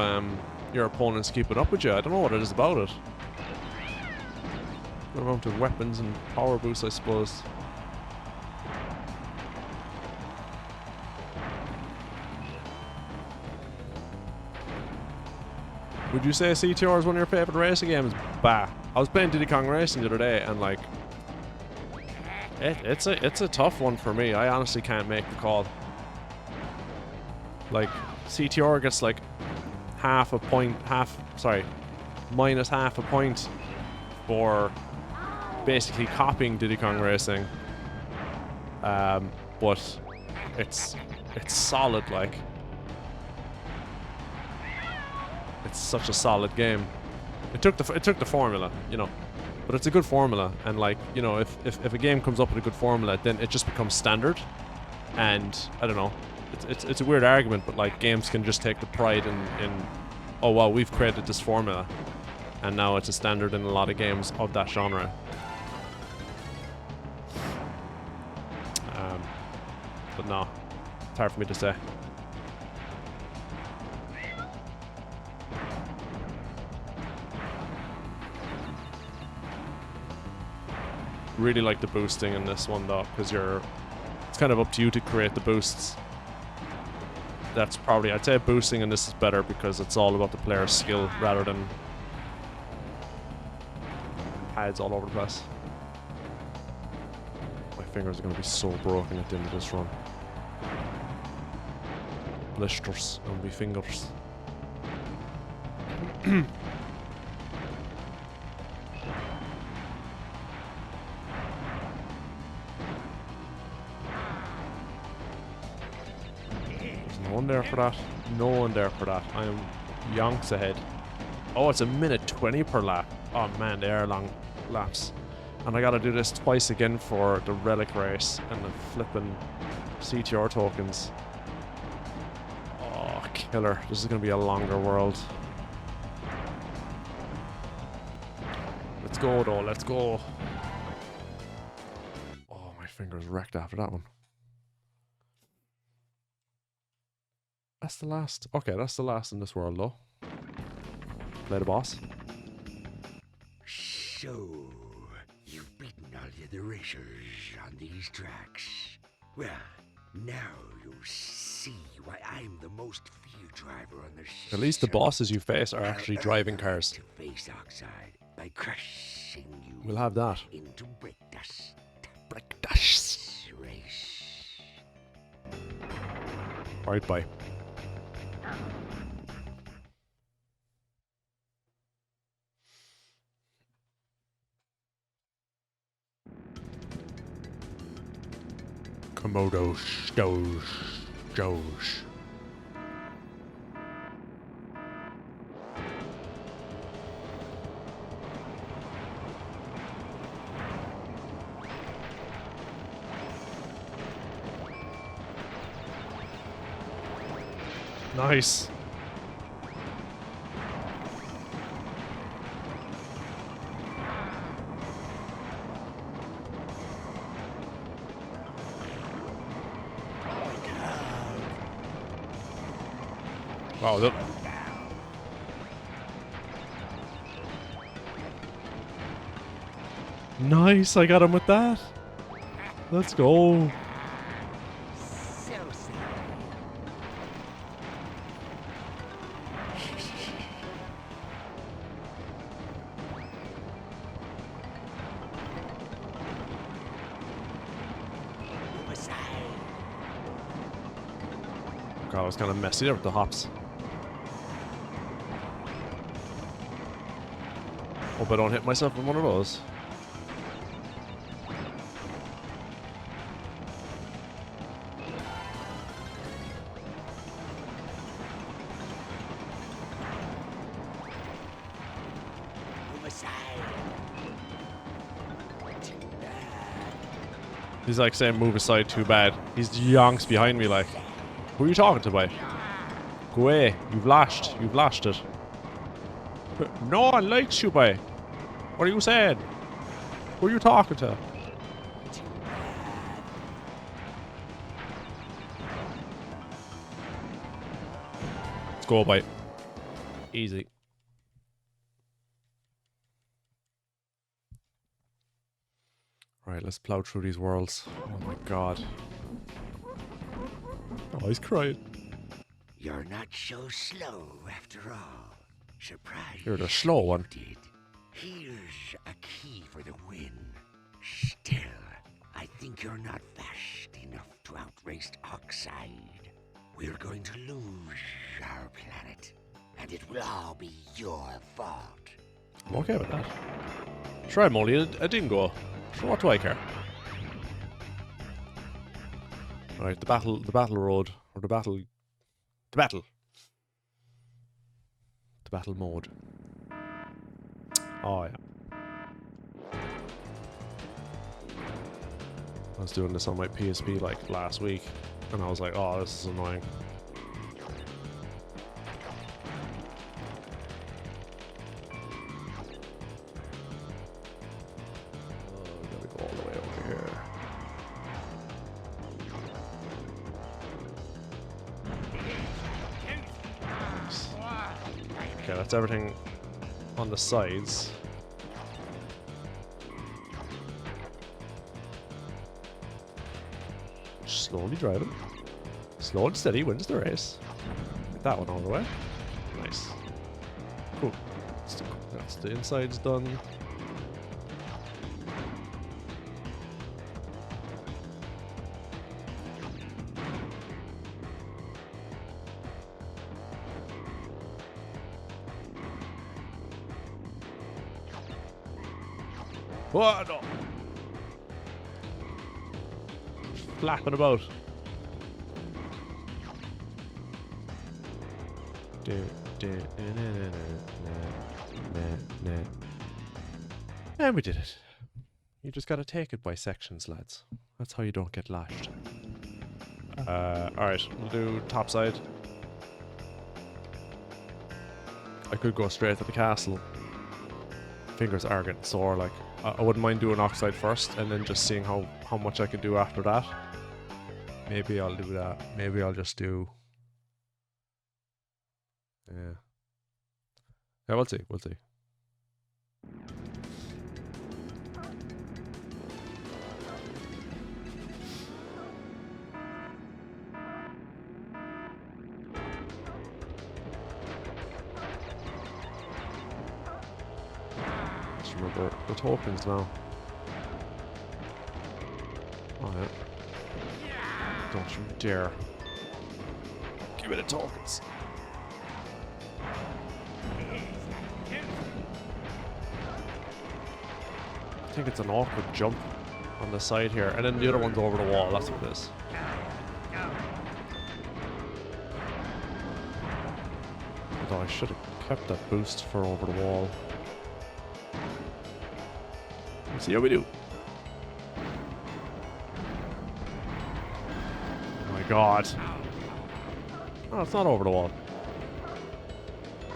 your opponents keeping up with you. I don't know what it is about it. The amount of weapons and power boosts, I suppose. Would you say CTR is one of your favorite racing games? Bah. I was playing Diddy Kong Racing the other day, and like, it's a tough one for me. I honestly can't make the call. Like, CTR gets like minus half a point for basically copying Diddy Kong Racing. But it's solid, like. It's such a solid game. It took the formula, you know, but it's a good formula, and like, you know, if a game comes up with a good formula, then it just becomes standard. And I don't know, it's a weird argument, but like, games can just take the pride in oh wow, we've created this formula, and now it's a standard in a lot of games of that genre. But no, it's hard for me to say. Really like the boosting in this one though, because it's kind of up to you to create the boosts. That's probably, I'd say boosting in this is better because it's all about the player's skill rather than pads all over the place. My fingers are going to be so broken at the end of this run. Blisters on my fingers. No one there for that. No one there for that. I am yonks ahead. Oh, it's a minute 20 per lap. Oh man, they are long laps. And I gotta do this twice again for the relic race and the flipping CTR tokens. Oh, killer. This is gonna be a longer world. Let's go though, let's go. Oh, my finger's wrecked after that one. That's the last. Okay, that's the last in this world, though. Play the boss. So, you've beaten all the other racers on these tracks. Well, now you'll see why I'm the most feared driver on the At least the bosses you face are actually driving cars. To face Oxide by crushing you. We'll have that. Into brick dust. Brick dust. Race. Right, bye. Komodo Doge. Nice. Wow, look. Nice, I got him with that. Let's go. So sad. God, I was kind of messy there with the hops. Hope I don't hit myself in one of those. He's like saying move aside too bad. He's yonks behind me like, who are you talking to, boy? Go away. You've lashed it. No one likes you, boy. What are you saying? Who are you talking to? Let's go, boy. Easy. Right, let's plow through these worlds. Oh my god. Oh, he's crying. You're not so slow after all. Surprise. You're the slow one. Did. Here's a key for the win. Still, I think you're not fast enough to outrace Oxide. We're going to lose our planet, and it will all be your fault. I'm okay with that. Sure, I'm only a dingo. So what do I care? Alright, the battle road, or the battle mode. Oh yeah. I was doing this on my PSP like last week, and I was like, oh, this is annoying. Okay, that's everything on the sides. Slowly driving. Slow and steady wins the race. Get that one all the way. Nice. Cool. That's the insides done. What? No. Flapping about. And we did it. You just gotta take it by sections, lads. That's how you don't get lashed. Alright, we'll do top side. I could go straight to the castle. Fingers are getting sore, like. I wouldn't mind doing Oxide first and then just seeing how much I can do after that. Maybe I'll do that. Maybe I'll just do... Yeah. Yeah, we'll see. We'll see. Let's remember the tokens now. Oh yeah. Don't you dare. Give me the tokens. I think it's an awkward jump on the side here, and then the other one's over the wall, that's what it is. Although I should have kept that boost for over the wall. Let's see how we do. Oh my god. Oh, it's not over the wall.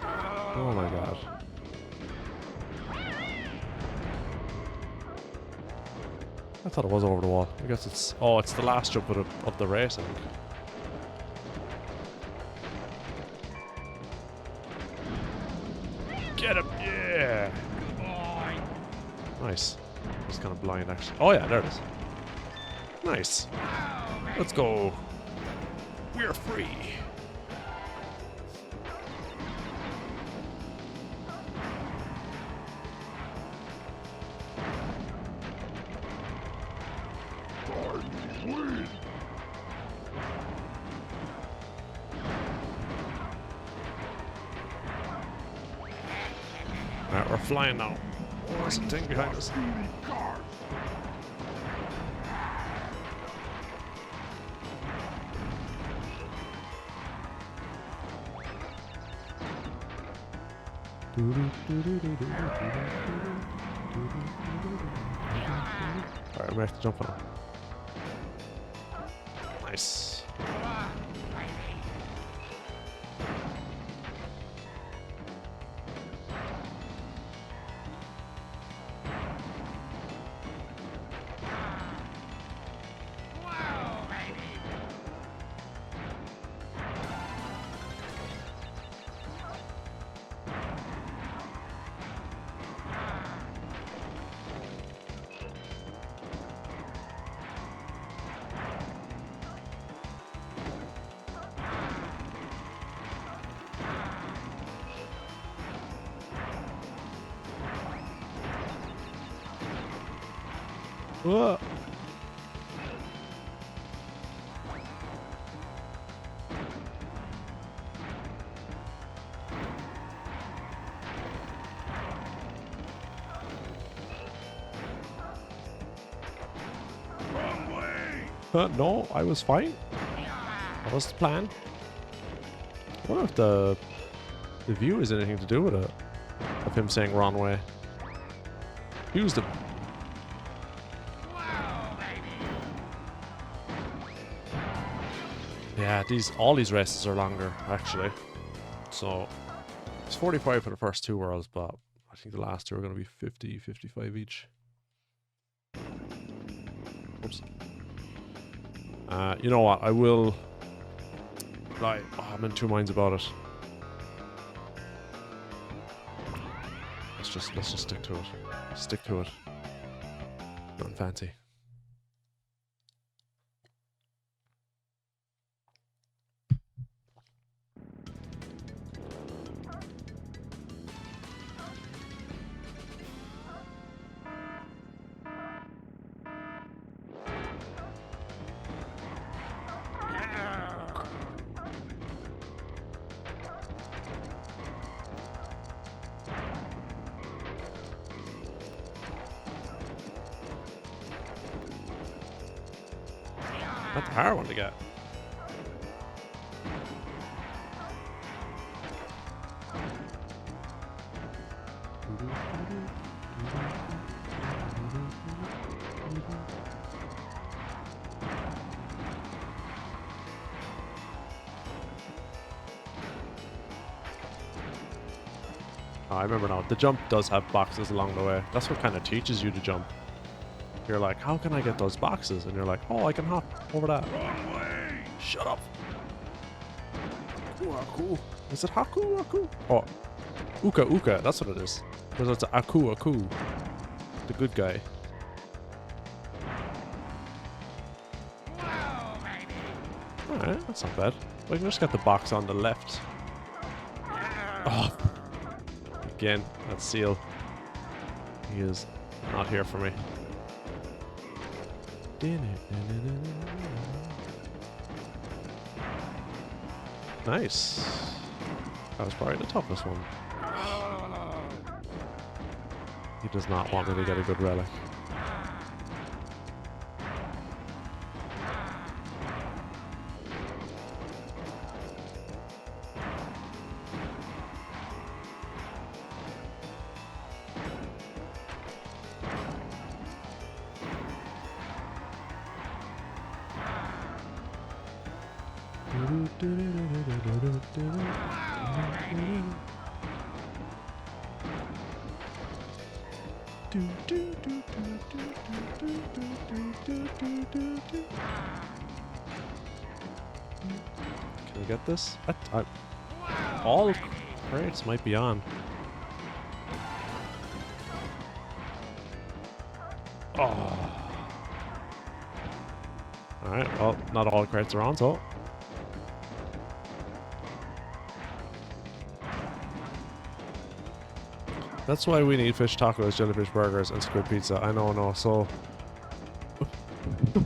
Oh my god. I thought it was over the wall. I guess it's... Oh, it's the last jump of the race, I think. Get him! Yeah! Nice. It's kind of blind, actually. Oh yeah, there it is. Nice. Let's go. We're free. Alright, we're flying now. Oh, there's a thing behind us. Alright, we have to jump on him. Nice. Whoa. Wrong way! No, I was fine. That was the plan. I wonder if the view has anything to do with it. Of him saying wrong way. Use the... Yeah, all these races are longer, actually. So, it's 45 for the first two worlds, but I think the last two are going to be 50, 55 each. Oops. You know what? I will... Like, oh, I'm in two minds about it. Let's just stick to it. Stick to it. Nothing fancy. That's a hard one to get. Oh, I remember now. The jump does have boxes along the way. That's what kind of teaches you to jump. You're like, how can I get those boxes? And you're like, oh, I can hop over that. Wrong way! Shut up. Aku. Is it Haku? Aku? Oh, Uka Uka. That's what it is. Because it's Aku Aku. The good guy. Alright, that's not bad. We can just get the box on the left. Oh. Again, that's Seal. He is not here for me. Nice. That was probably the toughest one. He does not want me to get a good relic. Can we get this? All crates might be on. Oh. Alright, well, not all crates are on, so. That's why we need fish tacos, jellyfish burgers, and squid pizza. I know, so.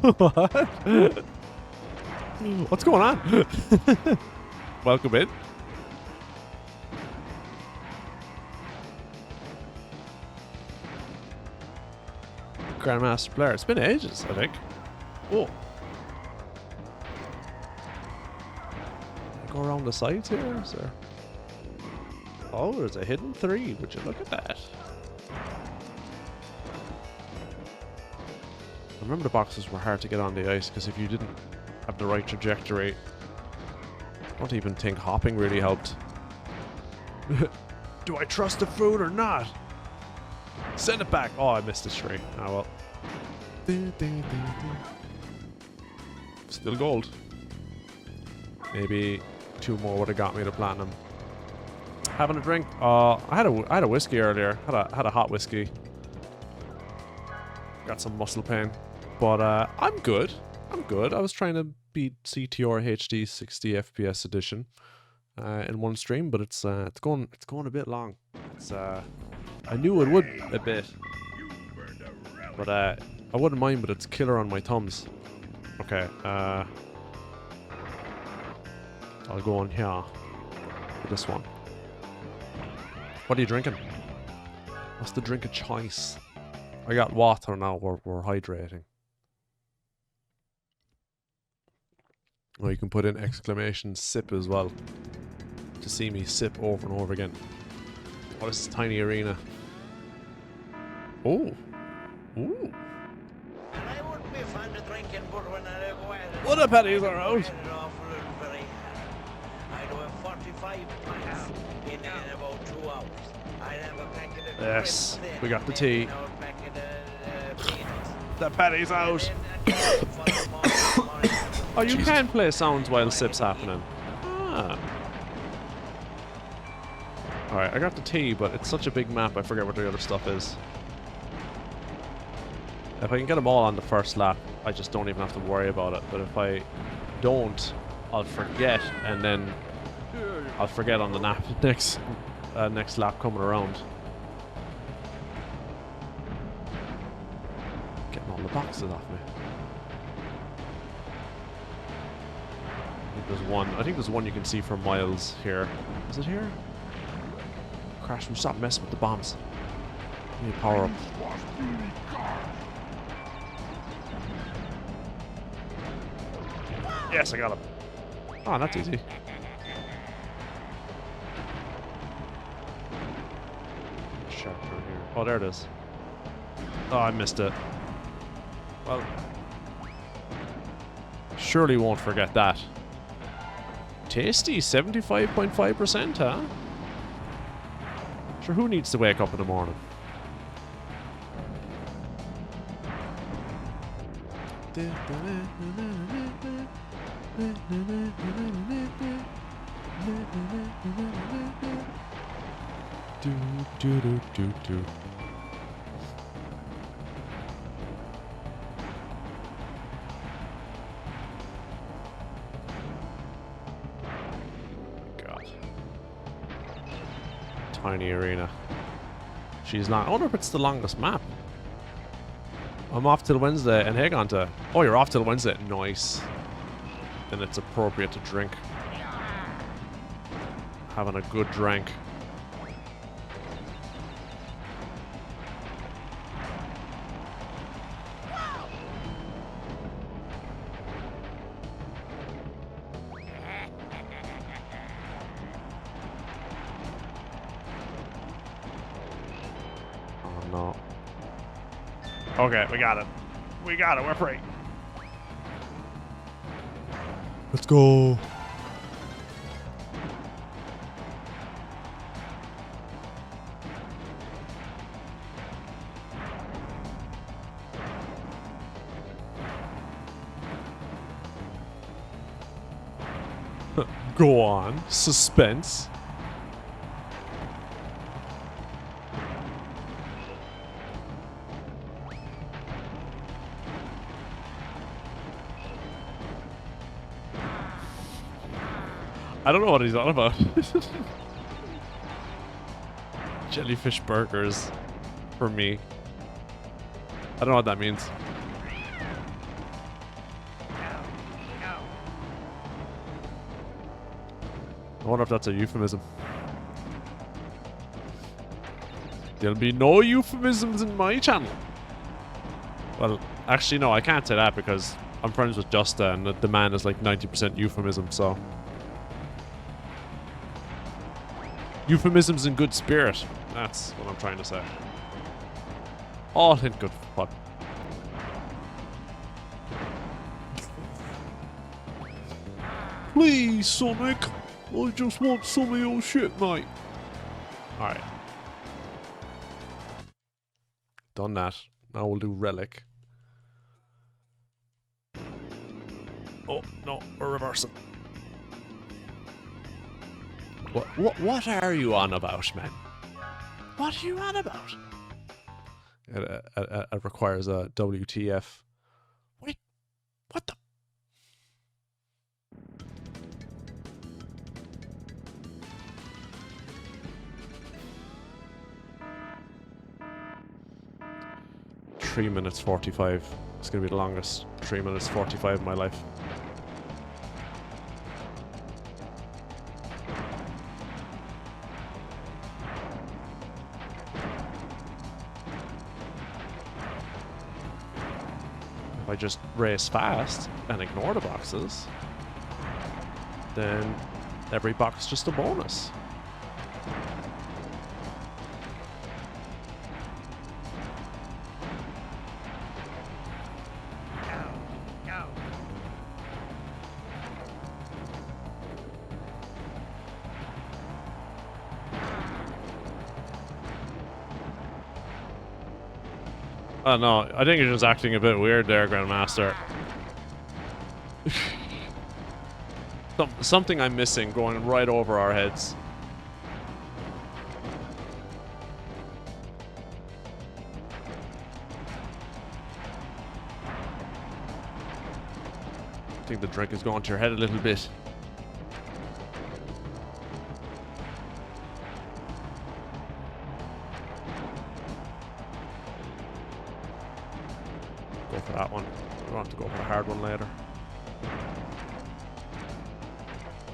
What? What's going on? Welcome in. Grandmaster player. It's been ages, I think. Oh. Go around the sides here, is there? Oh, there's a hidden 3. Would you look at that? I remember the boxes were hard to get on the ice because if you didn't have the right trajectory, I don't even think hopping really helped. Do I trust the food or not? Send it back. Oh, I missed a tree. Oh well. Still gold. Maybe 2 more would have got me to platinum. Having a drink. I had a whiskey earlier. Had a hot whiskey. Got some muscle pain, but I'm good. I'm good. I was trying to beat CTR HD 60 FPS edition in one stream, but it's going a bit long. I knew it would a bit, but I wouldn't mind. But it's killer on my thumbs. Okay. I'll go on here for this one. What are you drinking? What's the drink of choice? I got water now. We're hydrating. Oh, you can put in exclamation sip as well to see me sip over and over again. Oh, this is tiny arena. Oh, ooh. What up, Paddy's are out? Yes, we got the tea. The patty's out. Oh, you can play sounds while sip's happening. Ah. Alright, I got the tea, but it's such a big map, I forget what the other stuff is. If I can get them all on the first lap, I just don't even have to worry about it. But if I don't, I'll forget, and then I'll forget on the next lap coming around. Getting all the boxes off me. I think there's one you can see for miles here. Is it here? Crash, we stop messing with the bombs. I need power up. Yes, I got him. Oh, that's easy. Sharp down here. Oh, there it is. Oh, I missed it. Well, surely won't forget that. Tasty, 75.5%, huh? Sure, who needs to wake up in the morning? Do. God. Tiny arena. She's long. I wonder if it's the longest map. I'm off till Wednesday and Hagonta. Oh, you're off till Wednesday. Nice. Then it's appropriate to drink. Having a good drink. Oh no. Okay, we got it. We got it. We're free. Let's go. Go on. Suspense. I don't know what he's on about. Jellyfish burgers for me. I don't know what that means. I wonder if that's a euphemism. There'll be no euphemisms in my channel. Well, actually, no, I can't say that because I'm friends with Justa and the man is like 90% euphemism, so. Euphemisms in good spirit. That's what I'm trying to say. All in good fun. Please, Sonic. I just want some of your shit, mate. Alright. Done that. Now we'll do Relic. Oh, no. We're reversing. What are you on about, man? What are you on about? It requires a WTF. Wait. What the? Three minutes 45. It's gonna be the longest 3 minutes 45 of my life. If I just race fast and ignore the boxes, then every box is just a bonus. Oh no, I think you're just acting a bit weird there, Grandmaster. Something I'm missing going right over our heads. I think the drink is going to your head a little bit. Go for that one. We don't have to go for a hard one later.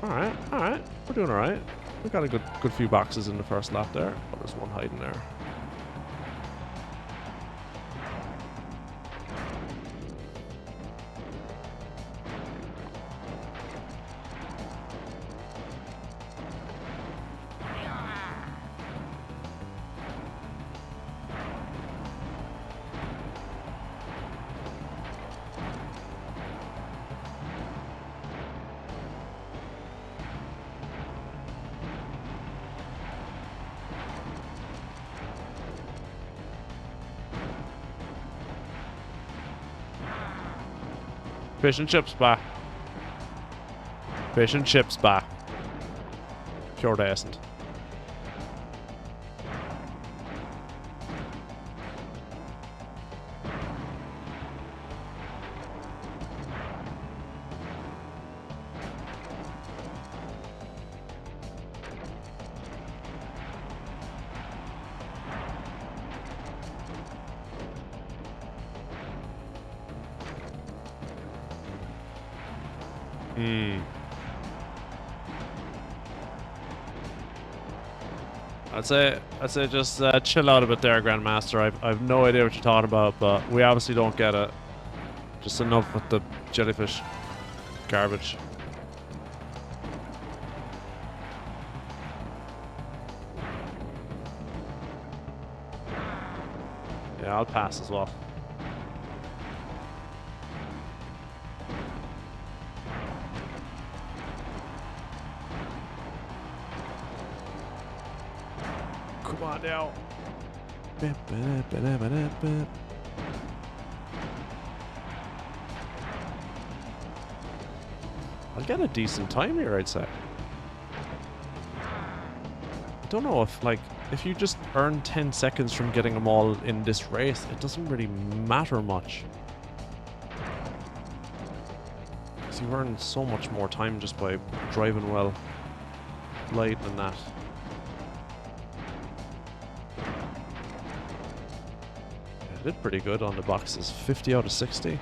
Alright, alright. We're doing alright. We got a good few boxes in the first lap there. Oh, there's one hiding there. Fish and chips bar. Fish and chips bar. Pure decent. I'd say just chill out a bit there, Grandmaster. I've no idea what you're talking about, but we obviously don't get it. Just enough with the jellyfish garbage. Yeah, I'll pass as well. Come on now. I'll get a decent time here, I'd say. don't know if, like, if you just earn 10 seconds from getting them all in this race, it doesn't really matter much. Because you earn so much more time just by driving well. Light than that. Yeah, I did pretty good on the boxes. 50 out of 60.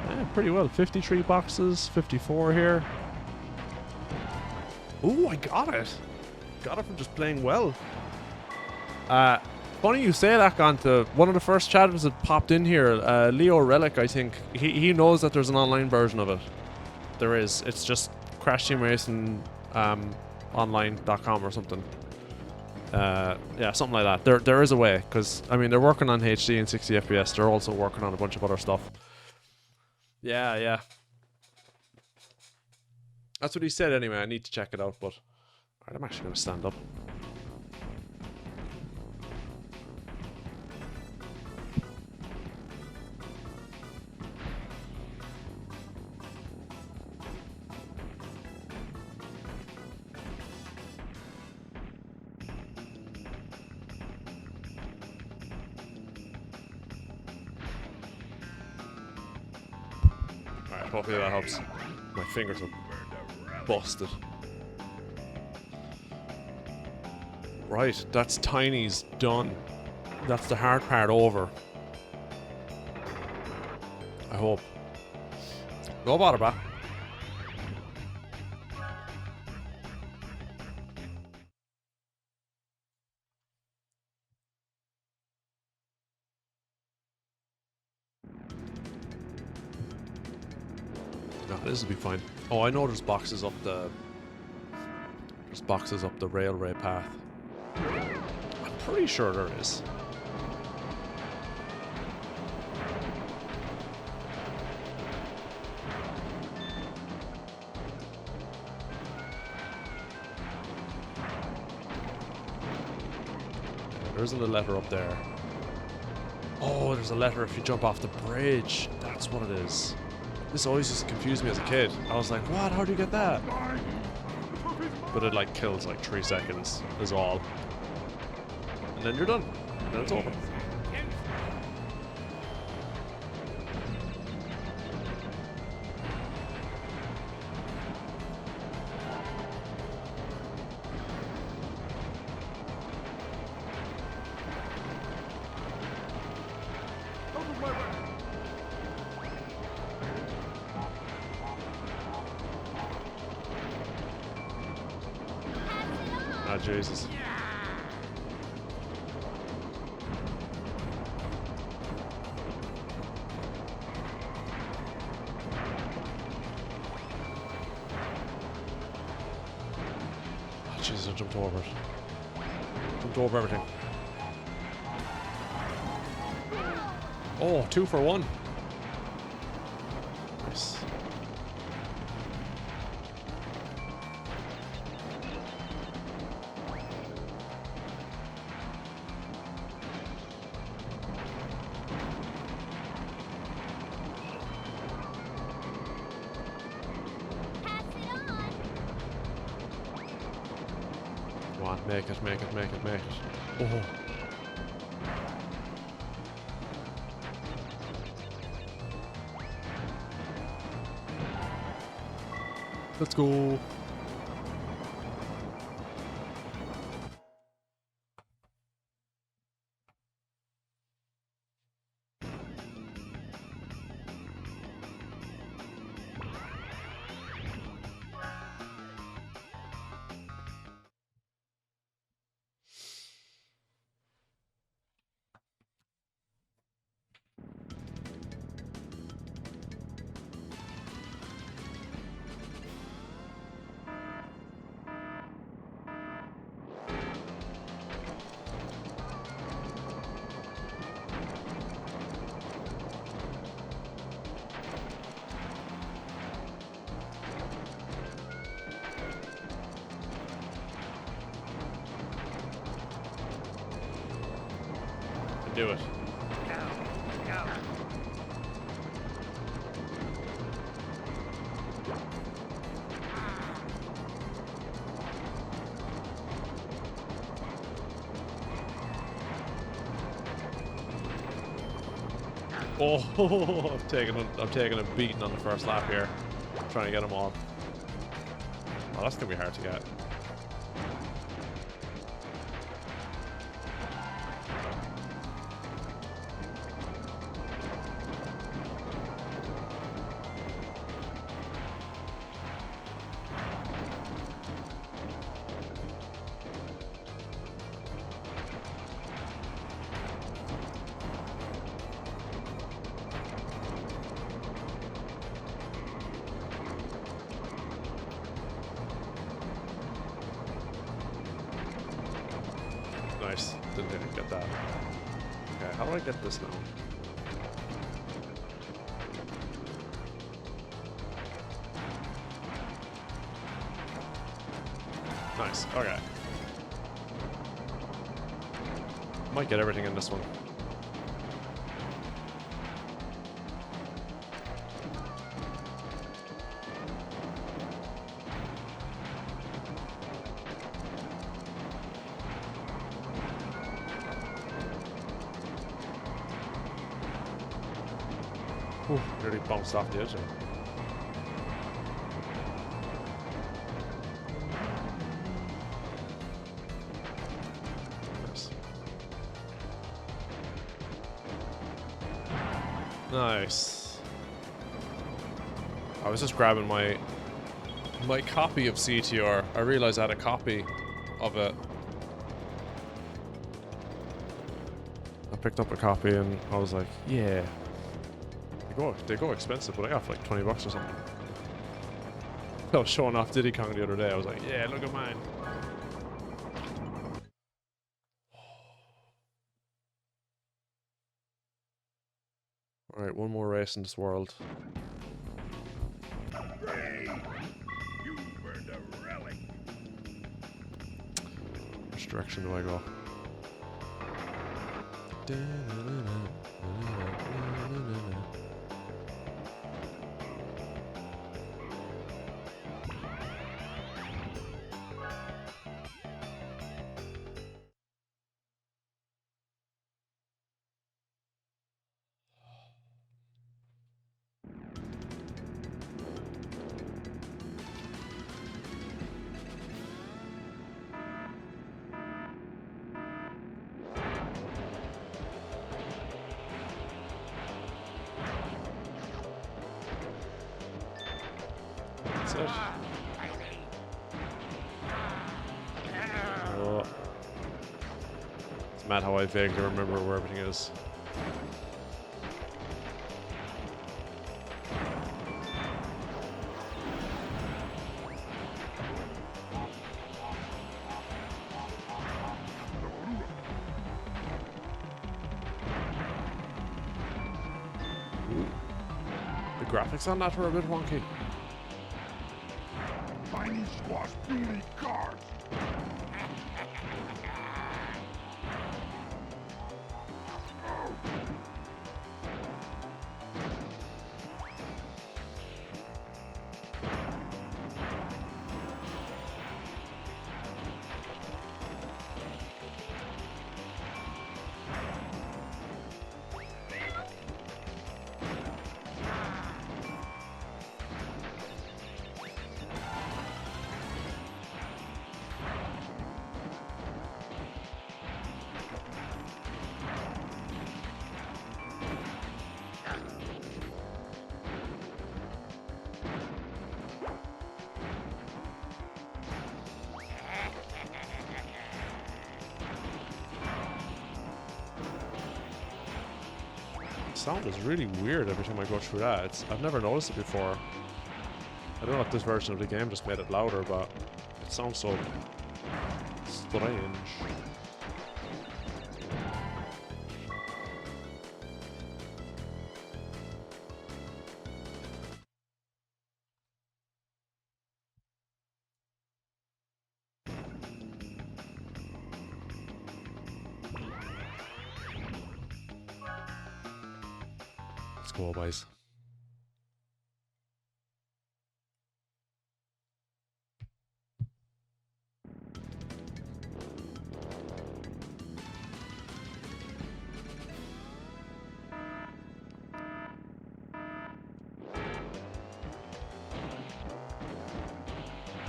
Yeah, pretty well. 53 boxes, 54 here. Ooh, I got it. Got it from just playing well. Funny you say that, Ganta. One of the first chatters that popped in here, Leo Relic, I think, he knows that there's an online version of it. There is. It's just Crash Team Racing online.com or something. Yeah, something like that. There is a way, because, I mean, they're working on HD and 60 FPS. They're also working on a bunch of other stuff. Yeah, yeah. That's what he said anyway. I need to check it out, but... Alright, I'm actually going to stand up. Alright, hopefully that helps. My fingers are busted. Right, that's Tiny's done. That's the hard part over. I hope. No bother, back. No, this will be fine. Oh, I know there's boxes up the... There's boxes up the railway path. I'm pretty sure there is. There isn't a letter up there. Oh, there's a letter if you jump off the bridge. That's what it is. This always used to confuse me as a kid. I was like, what? How do you get that? But it like kills like 3 seconds is all. And then you're done. And then it's over. Ah, Jesus. Oh, Jesus, I jumped over it. Jumped over everything. Oh, 2 for 1. Nice. Come on, make it, make it, make it, make it. Oh. Let's go. knew it. Oh, I'm taking a beating on the first lap here. Trying to get them all. Oh, that's gonna be hard to get. Nice. Didn't get that. Okay, how do I get this now? Nice. Okay. Might get everything in this one. Ooh, nearly bounced off the edge there. Nice. Nice. I was just grabbing my copy of CTR. I realized I had a copy of it. I picked up a copy and I was like, yeah. They go expensive, but I got for like 20 bucks or something. I was showing off Diddy Kong the other day. I was like, yeah, look at mine. Alright, one more race in this world. Great! You burned a relic. Which direction do I go? That's it. Oh. It's mad how I vaguely remember where everything is. Ooh. The graphics on that were a bit wonky. Tiny squash beauty cars. Sound is really weird every time I go through that. I've never noticed it before. I don't know if this version of the game just made it louder, but it sounds so strange. Let's go, boys.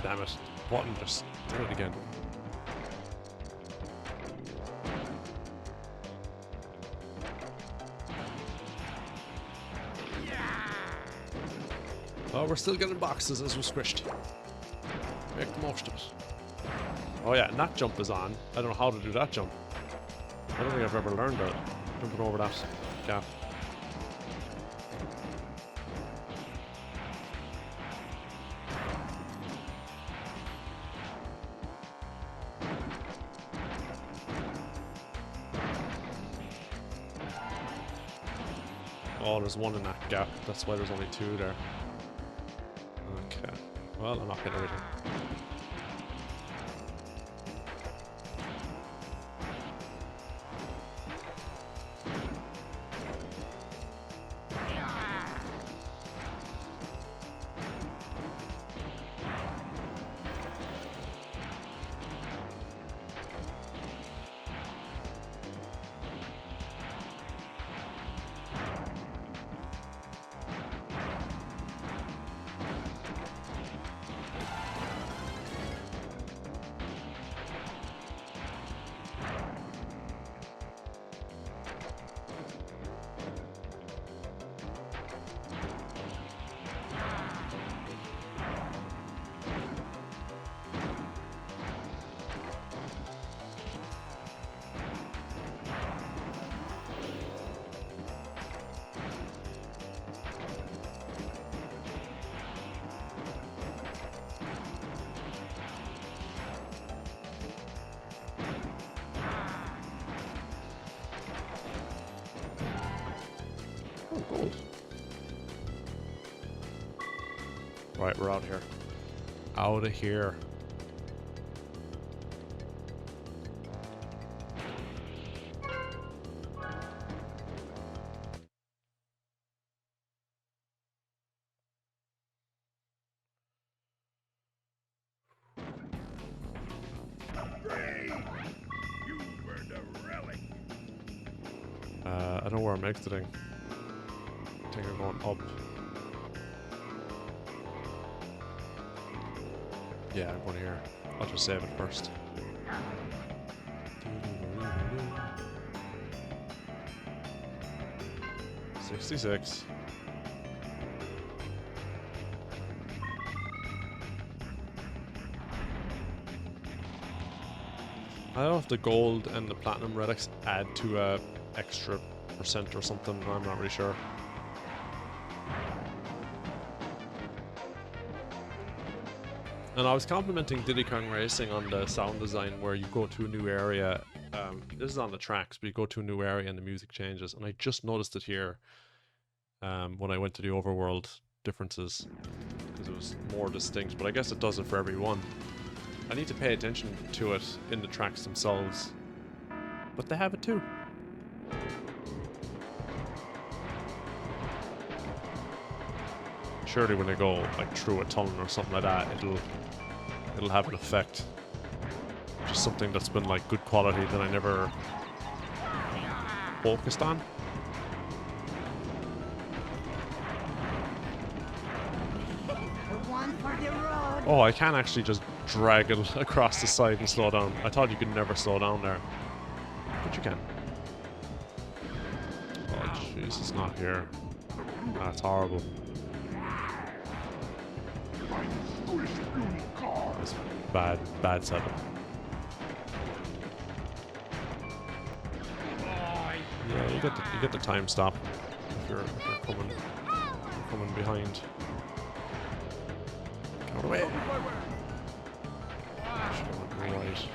Damn it. Button just did it again. Oh, we're still getting boxes as we're squished. Make the most of it. Oh yeah, and that jump is on. I don't know how to do that jump. I don't think I've ever learned that. Jumping over that gap. Oh, there's one in that gap. That's why there's only two there. Okay. Well, I'm not getting everything. Gold. Right, we're out here. Out of here. Great! You burned a relic. I don't know where I'm exiting. I think I'm going up. Yeah, I'm going here. I'll just save it first. $66. I don't know if the gold and the platinum relics add to a extra percent or something. I'm not really sure. And I was complimenting Diddy Kong Racing on the sound design where you go to a new area. This is on the tracks, but you go to a new area and the music changes. And I just noticed it here when I went to the overworld differences because it was more distinct. But I guess it does it for everyone. I need to pay attention to it in the tracks themselves. But they have it too. Surely when they go like through a tunnel or something like that, it'll have an effect. Just something that's been like good quality that I never focused on. One for the road. Oh, I can actually just drag it across the side and slow down. I thought you could never slow down there. But you can. Oh jeez, it's not here. That's horrible. It's bad setup. Yeah, you get the time stop if you're coming behind. Get out of the way. Should've went right.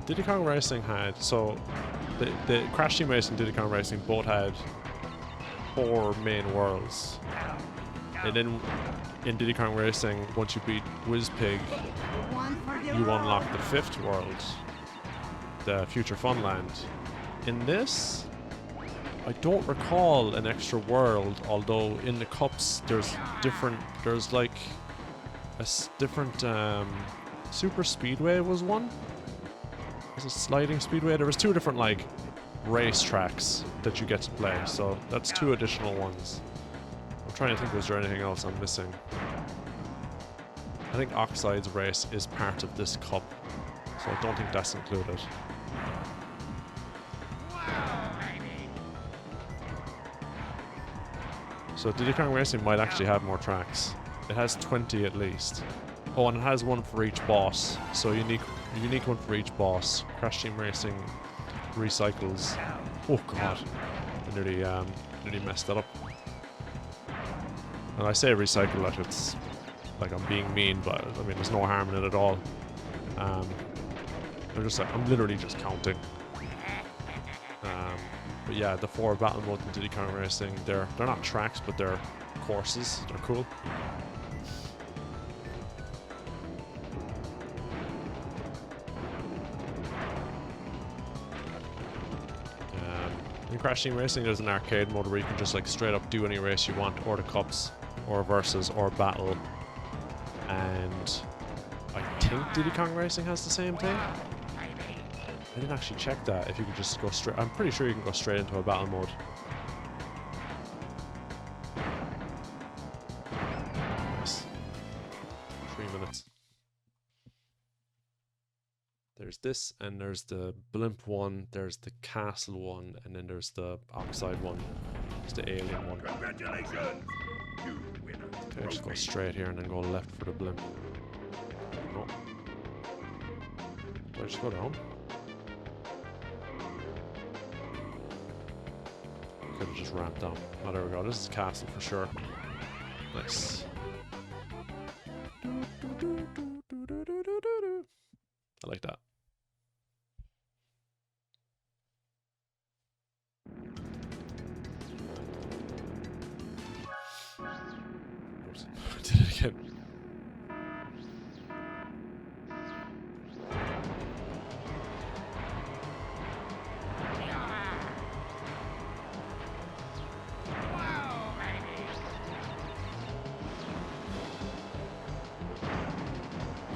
Diddy Kong Racing had the Crash Team Racing and Diddy Kong Racing both had 4 main worlds, and then in Diddy Kong Racing, once you beat Whiz Pig, One for the you road. unlock the 5th world, the Future Funland. In this, I don't recall an extra world, although in the cups there's like a different Super Speedway was one. Was it Sliding Speedway? There was 2 different like race tracks that you get to play, so that's 2 additional ones. I'm trying to think, was there anything else I'm missing? I think Oxide's race is part of this cup, so I don't think that's included. So Diddy Kong Racing might actually have more tracks. It has 20 at least. Oh, and it has one for each boss. So unique one for each boss. Crash Team Racing recycles. Oh god, I nearly messed that up. And I say recycle that it's like I'm being mean, but I mean there's no harm in it at all. I'm literally just counting. But yeah, the 4 battle modes in Diddy Kong Racing, they're not tracks, but they're courses. They're cool. In Crash Team Racing, there's an arcade mode where you can just like straight up do any race you want, or the cups, or versus, or battle. And I think Diddy Kong Racing has the same thing. I didn't actually check that, if you could just go straight. I'm pretty sure you can go straight into a battle mode. Nice. 3 minutes. There's this, and there's the blimp one, there's the castle one, and then there's the Oxide one. There's the alien one. Congratulations! You win a Okay, just go straight here and then go left for the blimp. No. Do I just go down? Could have just ramped down. Oh, there we go. This is castle for sure. Nice. I like that. Oops. Did it again.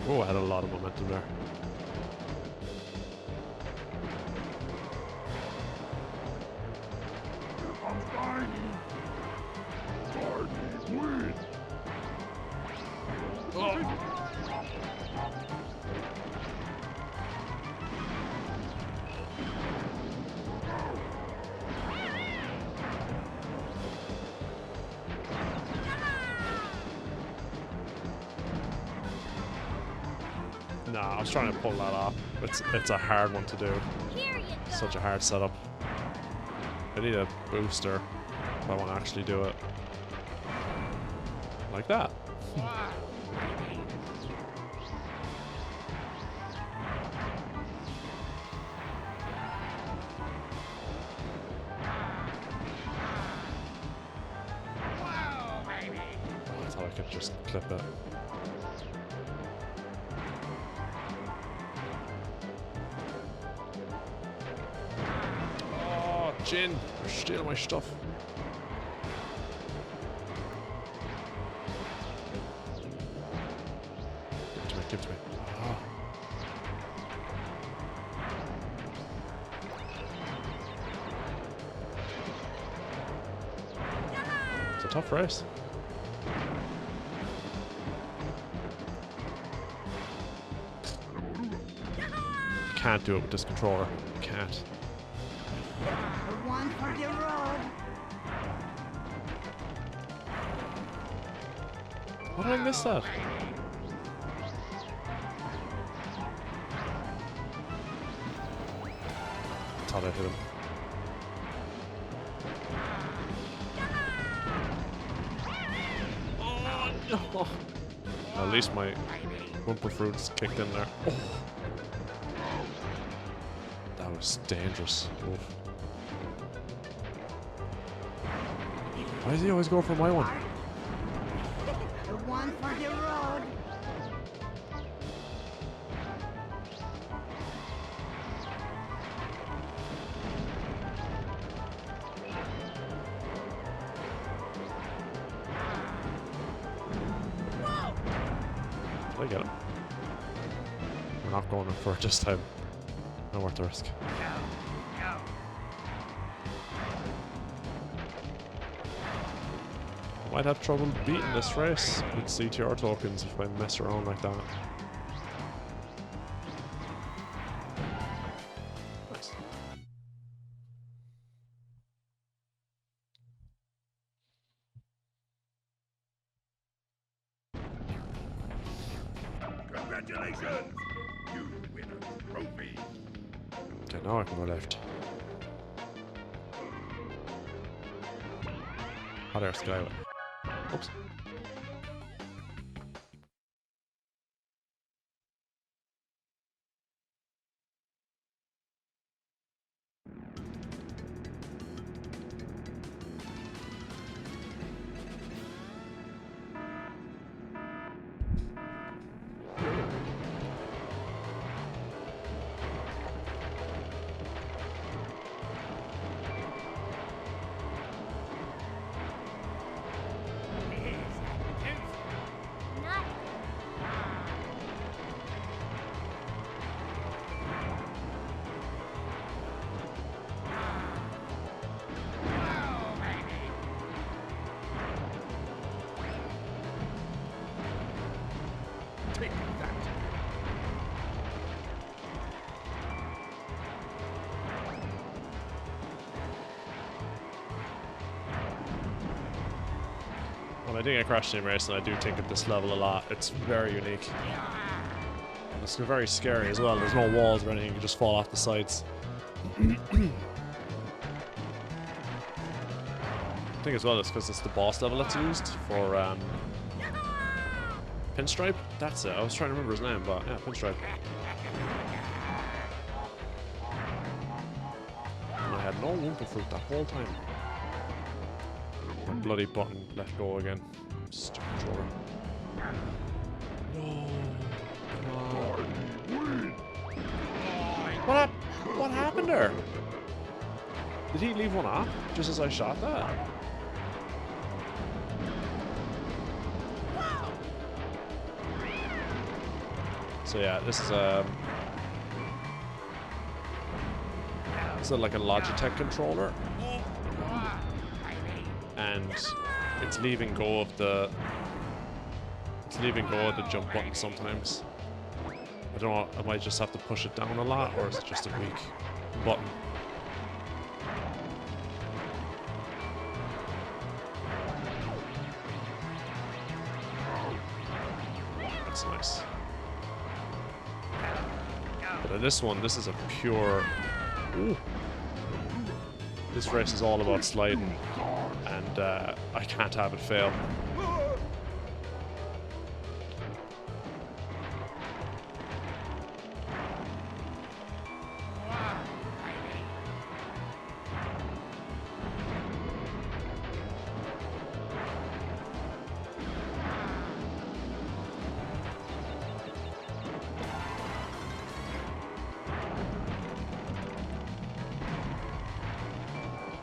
Oh, I had a lot of momentum there. Nah, I was trying to pull that off. It's a hard one to do. Such a hard setup. I need a booster if I want to actually do it. Like that. I thought I could just clip it. Jin, you're stealing my stuff. Give it to me. Oh. It's a tough race. Can't do it with this controller. Can't. One for the road. How did I miss that? Thought I hit him. Oh no! At least my bumper fruits kicked in there. Oh. That was dangerous. Oof. Why does he always go for my one? One for the road. Did I get him? We're not going in for it this time. Not worth the risk. Might have trouble beating this race with CTR tokens if I mess around like that. Nice. Congratulations! You win a trophy! Okay, now I can go left. Oh, there's Skyway. Oops. Not Take that! Well, I think I Crash Team Race, and I do think at this level a lot. It's very unique. And it's very scary as well. There's no walls or anything, you can just fall off the sides. I think as well it's because it's the boss level that's used for Pinstripe. That's it. I was trying to remember his name, but yeah, Pinstripe. And I had no Wumpa Fruit that whole time. My bloody button let go again. Stupid controller. No. What happened there? Did he leave one off just as I shot that? So yeah, this is like a Logitech controller, and it's leaving go of the jump button sometimes. I don't know, I might just have to push it down a lot, or is it just a weak button? That's nice. But in this one, this is a pure... Ooh. This race is all about sliding, and I can't have it fail.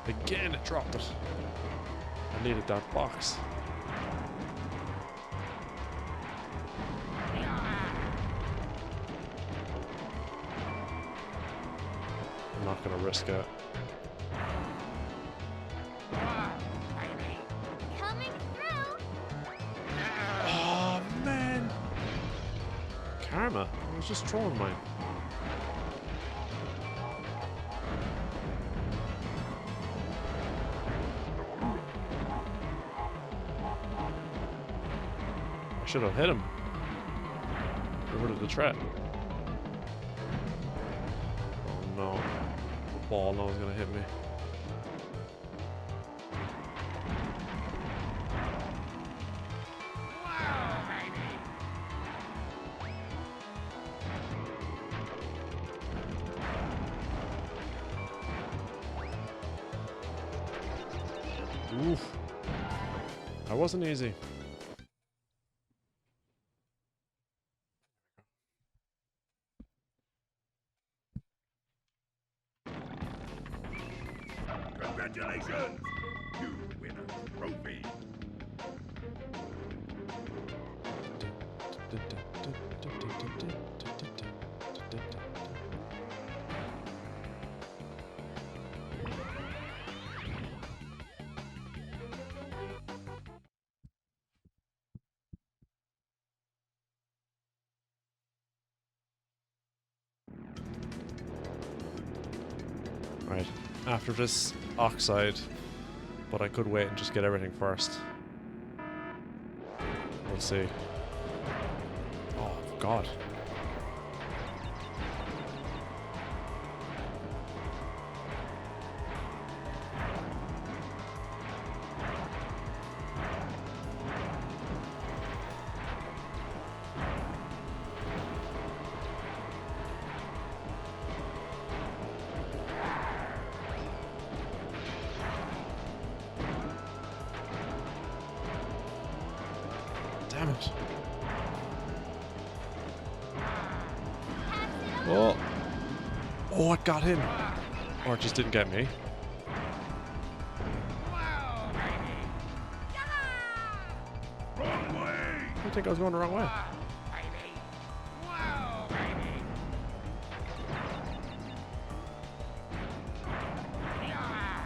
Again, it dropped it. I needed that box. I'm not gonna risk it. coming through. Oh man! Karma. I was just throwing mine. Should have hit him. Get rid of the trap. Oh no. The ball now is gonna hit me. Oof. That wasn't easy. Congratulations! You win a trophy! after this oxide, but I could wait and just get everything first. We'll see. Oh, God. Damn it. Oh. Oh, it got him. Or it just didn't get me. Wrong way! I think I was going the wrong way. Pass it on.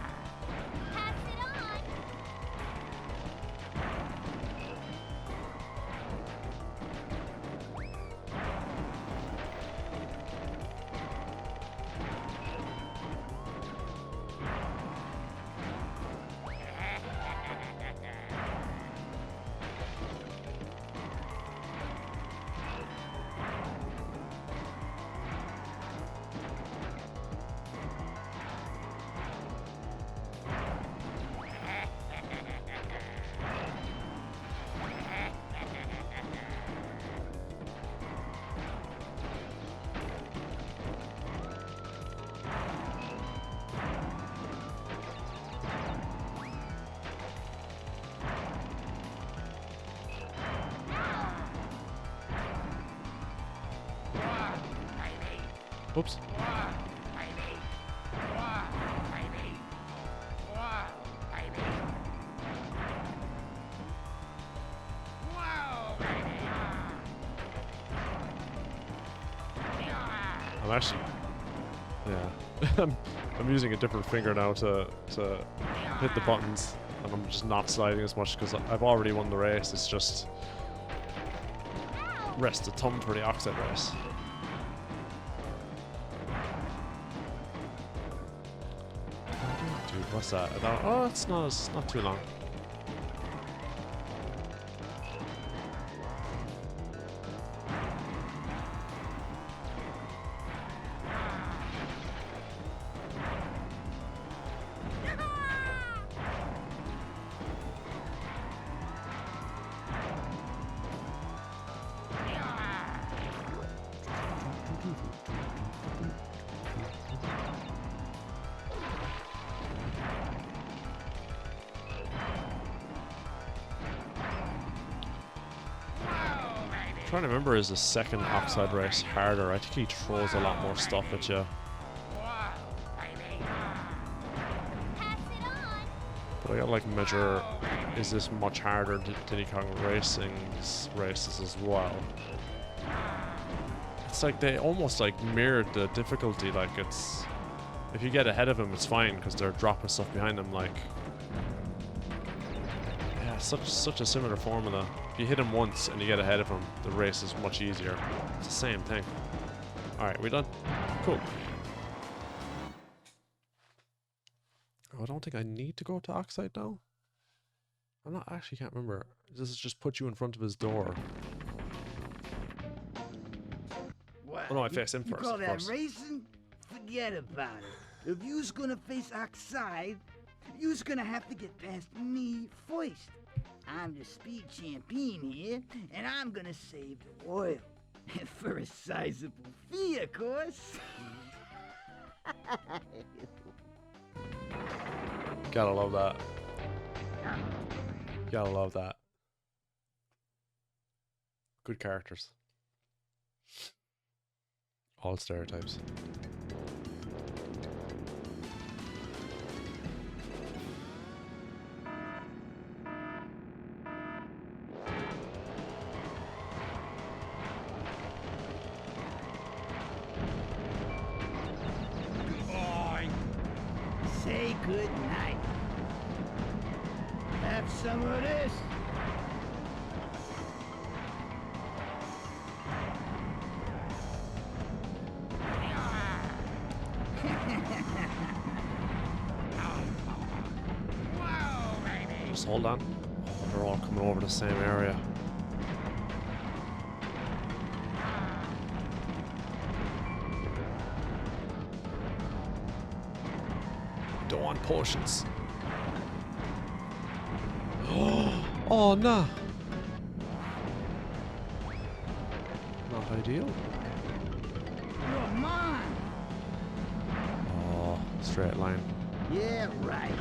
Oops. I'm actually, yeah, I'm using a different finger now to hit the buttons, and I'm just not sliding as much because I've already won the race. It's just rest the thumb for the oxide race. Dude, what's that? Oh, it's not too long. I'm trying to remember, is the second oxide race harder? I think he throws a lot more stuff at you. Pass it on. But I gotta like measure, is this much harder than Diddy Kong Racing's races as well? It's like they almost like mirrored the difficulty. Like it's, if you get ahead of them, it's fine because they're dropping stuff behind them. Like, yeah, such a similar formula. If you hit him once and you get ahead of him, the race is much easier. It's the same thing. All right, we done? Cool. Oh, I don't think I need to go to Oxide now. I'm not actually can't remember. Does it just put you in front of his door? What? Oh no, I face him You first. call Of that course. racing? Forget about it. If you's gonna face Oxide, you's gonna have to get past me first. I'm the speed champion here, and I'm gonna save the world. For a sizable fee, of course. Gotta love that. Gotta love that. Good characters. All stereotypes. Say good night. Have some of this. hold on. Oh, they're all coming over the same area. Don't want potions. Oh no! Not ideal. Come on. Oh, straight line. Yeah, right.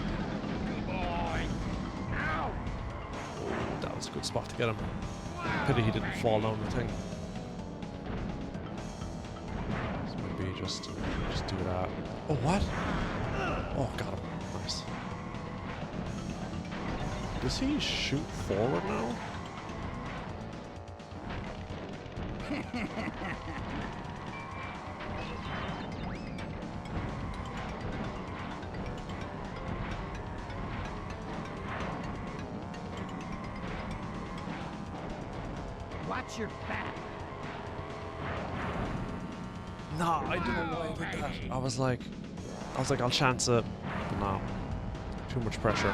That was a good spot to get him. Pity he didn't fall down the thing. So maybe just do that. Oh, what? Oh, got him. Nice. Does he shoot forward now? Watch your back. No, I don't know why I did that. I was like, I'll chance it, but no. Too much pressure.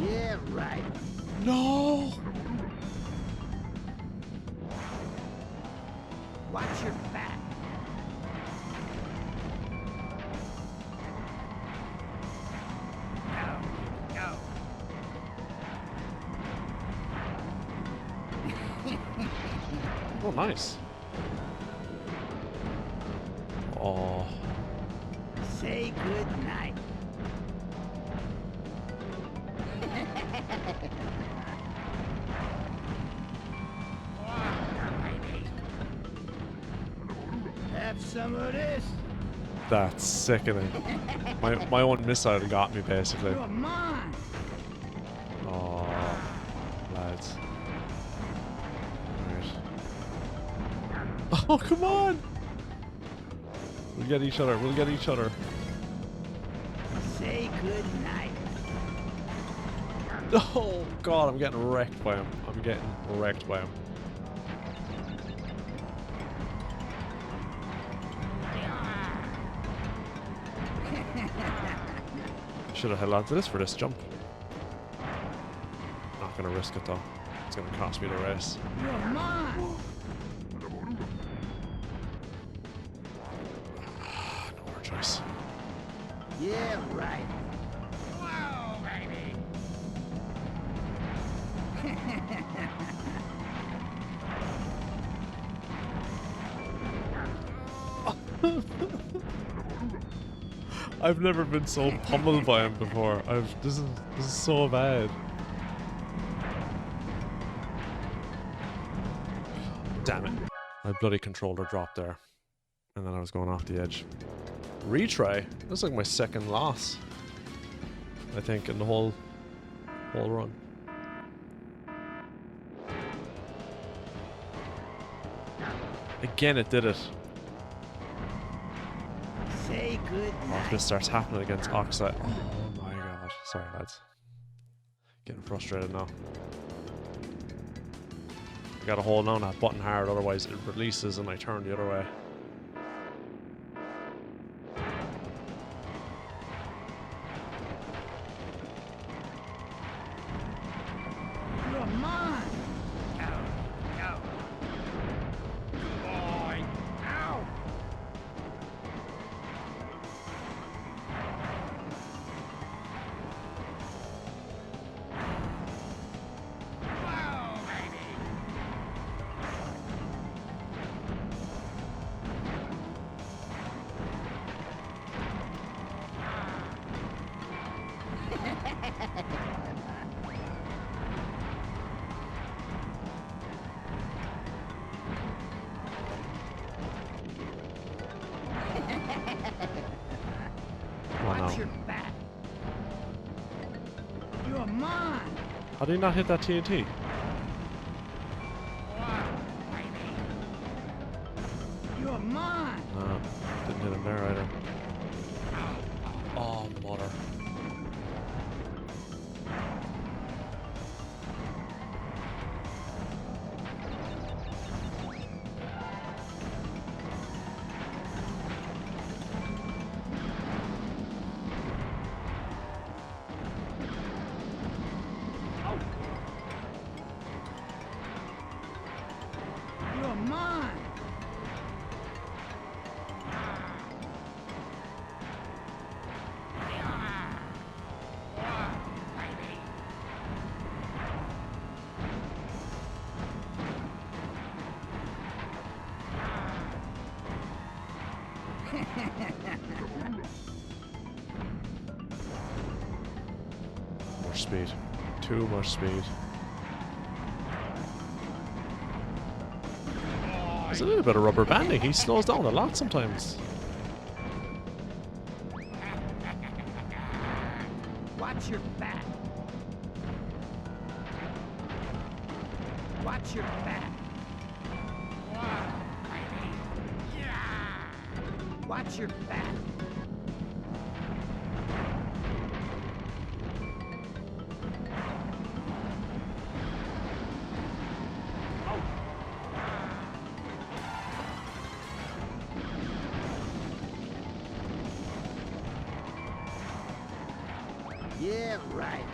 Yeah, right. No! Watch your back. Go. Oh, nice. Oh. Say good night. Have some of this. That's sickening. My own missile got me, basically. Come on. Oh, lads. Right. Oh, come on! We'll get each other. We'll get each other. Say good night. Oh, God, I'm getting wrecked by him. I'm getting wrecked by him. Should have held on to this for this jump. Not gonna risk it though. It's gonna cost me the race. Come on. No more choice. Yeah, right. I've never been so pummeled by him before. This is so bad. Damn it. My bloody controller dropped there. And then I was going off the edge. Retry? That's like my second loss. I think in the whole run. Again it did it. Say good Oh, if night. this starts happening against Oxide. Oh my god. Sorry, lads. Getting frustrated now. I gotta hold on that button hard, otherwise it releases and I turn the other way. Come on. Watch your back. Come on. How did he not hit that TNT? Come on. No, didn't hit him there either. Oh, mother. speed. Too much speed. There's a little bit of rubber banding. He slows down a lot sometimes. Watch your back. Watch your back. Watch your back. Yeah, right.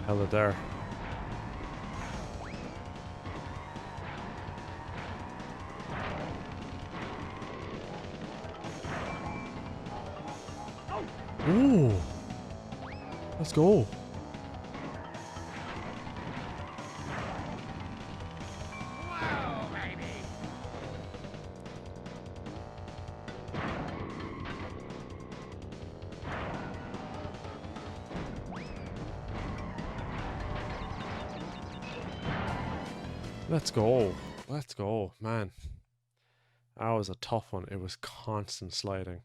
Held it there. Ooh. Let's go. Let's go. Let's go, man. That was a tough one. It was constant sliding.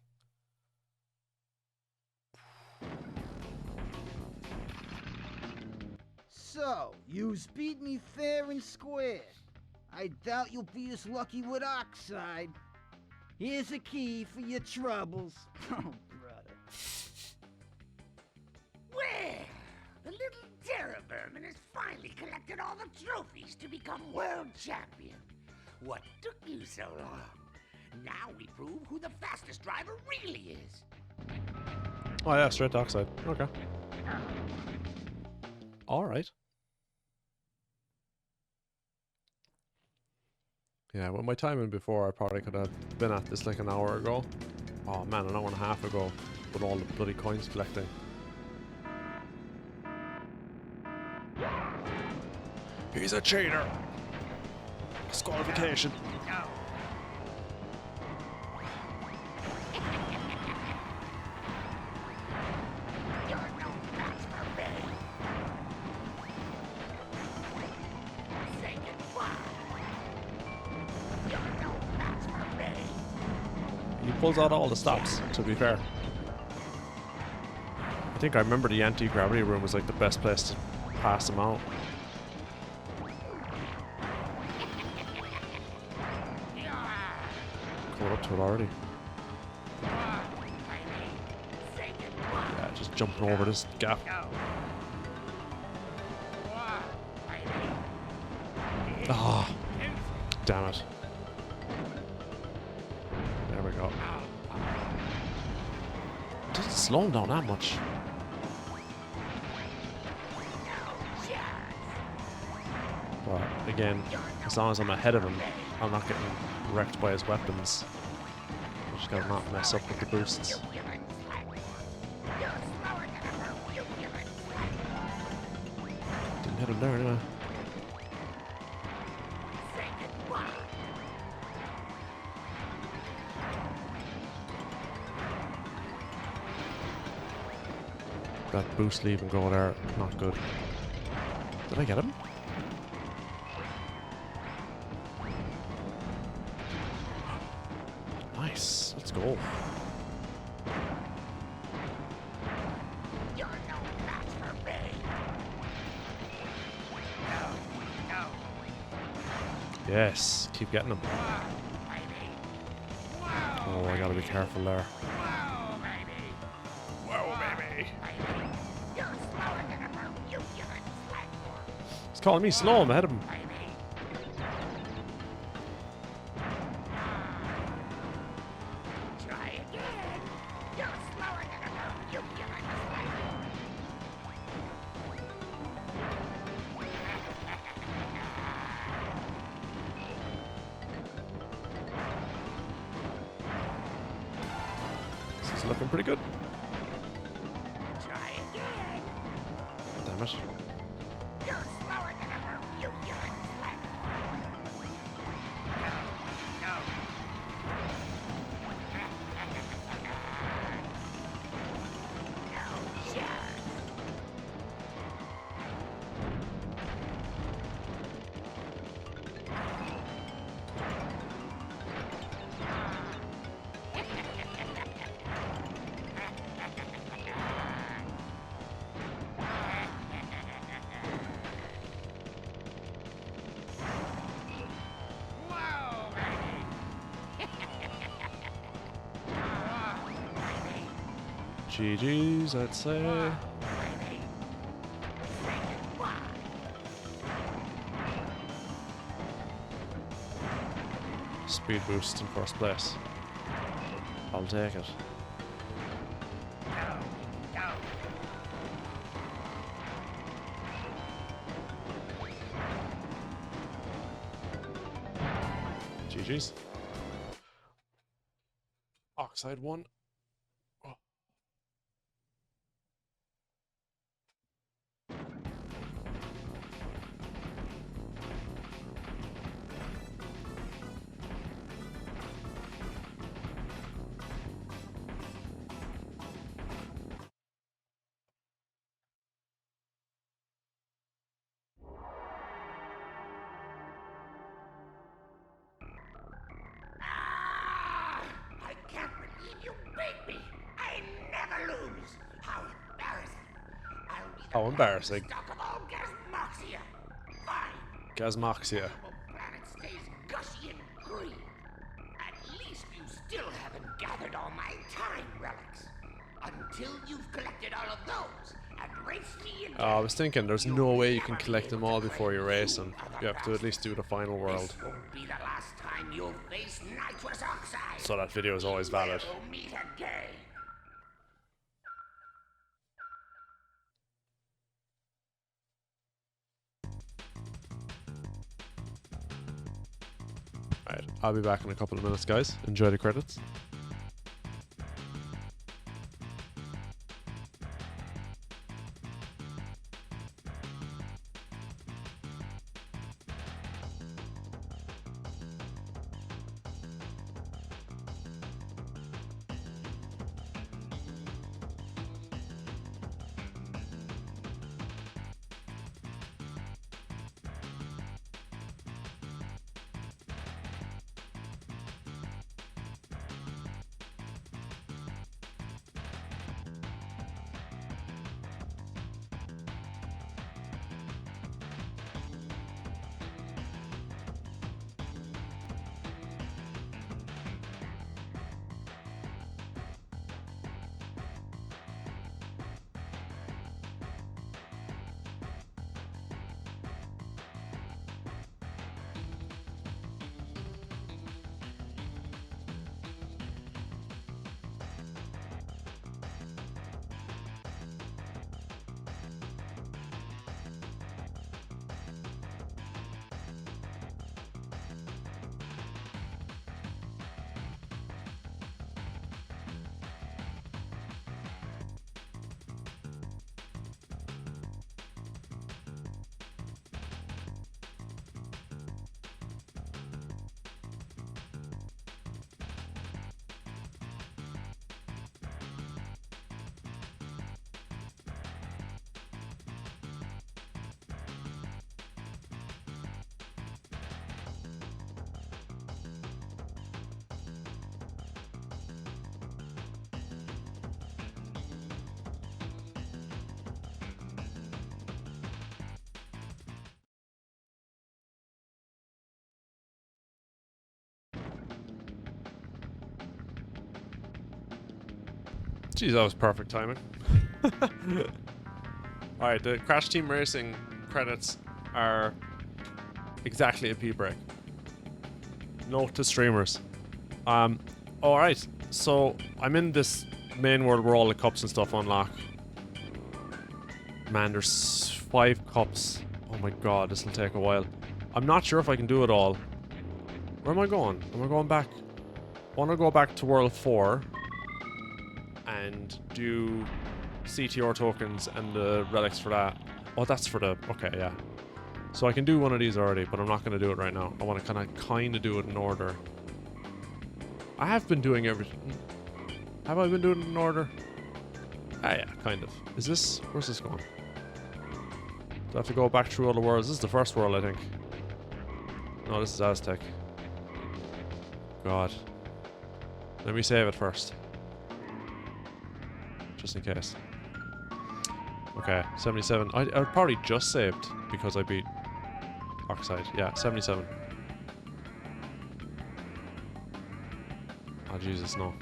So, yous beat me fair and square. I doubt you'll be as lucky with Oxide. Here's a key for your troubles. Oh, brother. Well, the little terror vermin has finally collected all the trophies to become world champion. What took you so long? Now we prove who the fastest driver really is. Oh yeah, straight to Oxide. Okay. Alright. Yeah, with my timing before, I probably could have been at this like an hour ago. Oh man, an hour and a half ago, with all the bloody coins collecting. He's a cheater. Disqualification. You're no match for me. Say goodbye. You're no match for me. He pulls out all the stops, to be fair. I think I remember the anti-gravity room was like the best place to pass them out. Coming up to it already. Yeah, just jumping over this gap. Ah, damn it. There we go. Doesn't slow him down that much. But again, as long as I'm ahead of him, I'm not getting wrecked by his weapons. I just gotta not mess up with the boosts. Didn't hit him there anyway. That boost leave and go there, not good. Did I get him? Nice, let's go. You're no match for me. Yes, keep getting him. Oh, I gotta be careful there. Whoa, baby. He's calling me slow, I'm ahead of him. It's looking pretty good. Try again. Damn it. You're slower than ever, you urine slut. No. No chance. Whoa, GG's, I'd say. Speed boost in first place. I'll take it. GG's. Oxide 1. Oh. I can't believe you beat me. I never lose. How embarrassing. I'll be the How embarrassing. stock of all Gasmoxia. Fine. Gasmoxia. The planet stays gushy and green. At least you still haven't gathered all my time relics. Until you've collected all of those and raced me into I was thinking there's no way you can collect them all before you race them. You have to at least do the final world. This won't be the last time you'll face nitrous oxide. So that video is always valid. We'll meet again. Alright, I'll be back in a couple of minutes, guys. Enjoy the credits. Jeez, that was perfect timing. Alright, the Crash Team Racing credits are exactly a pee break. Note to streamers. Alright, so I'm in this main world where all the cups and stuff unlock. Man, there's 5 cups. Oh my god, this will take a while. I'm not sure if I can do it all. Where am I going? Am I going back? I want to go back to World 4. and do CTR tokens and the relics for that. Oh, that's for the... Okay, yeah. So I can do one of these already, but I'm not going to do it right now. I want to kind of do it in order. I have been doing everything. Have I been doing it in order? Ah, yeah, kind of. Is this... Where's this going? Do I have to go back through all the worlds? This is the first world, I think. No, this is Aztec. God. Let me save it first. Just in case. Okay, 77. I probably just saved because I beat Oxide. Yeah, 77. Oh, Jesus, no.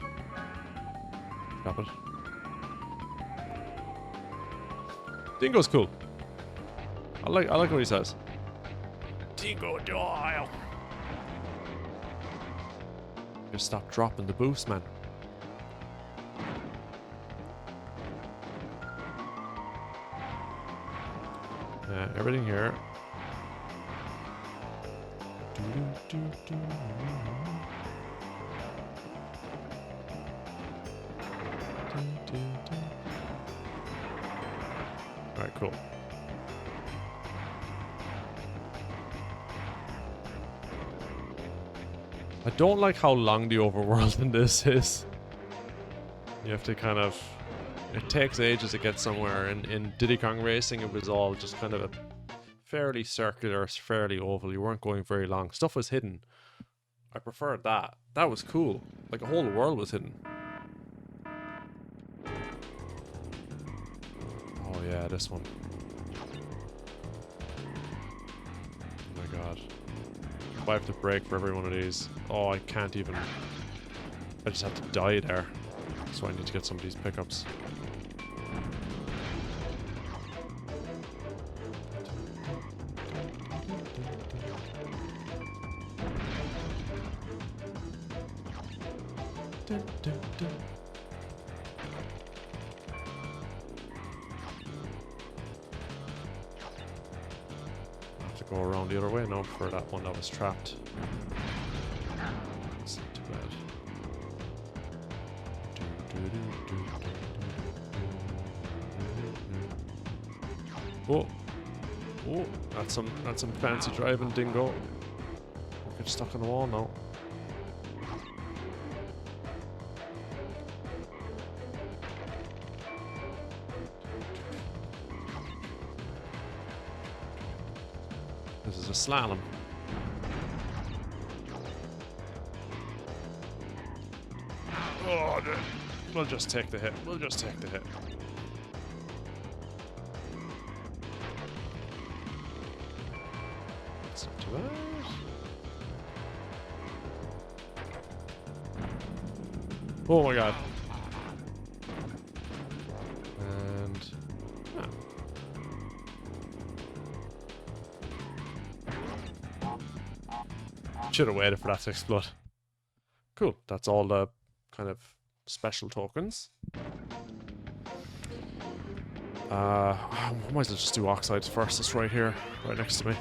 Drop it. Dingo's cool. I like what he says. Dingo Doyle. Just stop dropping the boost, man. Everything here. Alright, cool. I don't like how long the overworld in this is. You have to kind of... It takes ages to get somewhere. In Diddy Kong Racing, it was all just kind of a fairly circular, fairly oval. You weren't going very long. Stuff was hidden. I preferred that. That was cool. Like, a whole world was hidden. Oh yeah, this one. Oh my god. I have to break for every one of these. Oh, I can't even... I just have to die there. So I need to get some of these pickups. Go around the other way now for that one that was trapped. That's not too bad. Oh, oh, that's some fancy driving, Dingo. Get stuck on the wall now. This is a slalom. Oh, we'll just take the hit. We'll just take the hit. That's not too bad. Oh my god. And... should have waited for that to explode. Cool. That's all the kind of special tokens. I might as well just do Oxides first. It's right here, right next to me.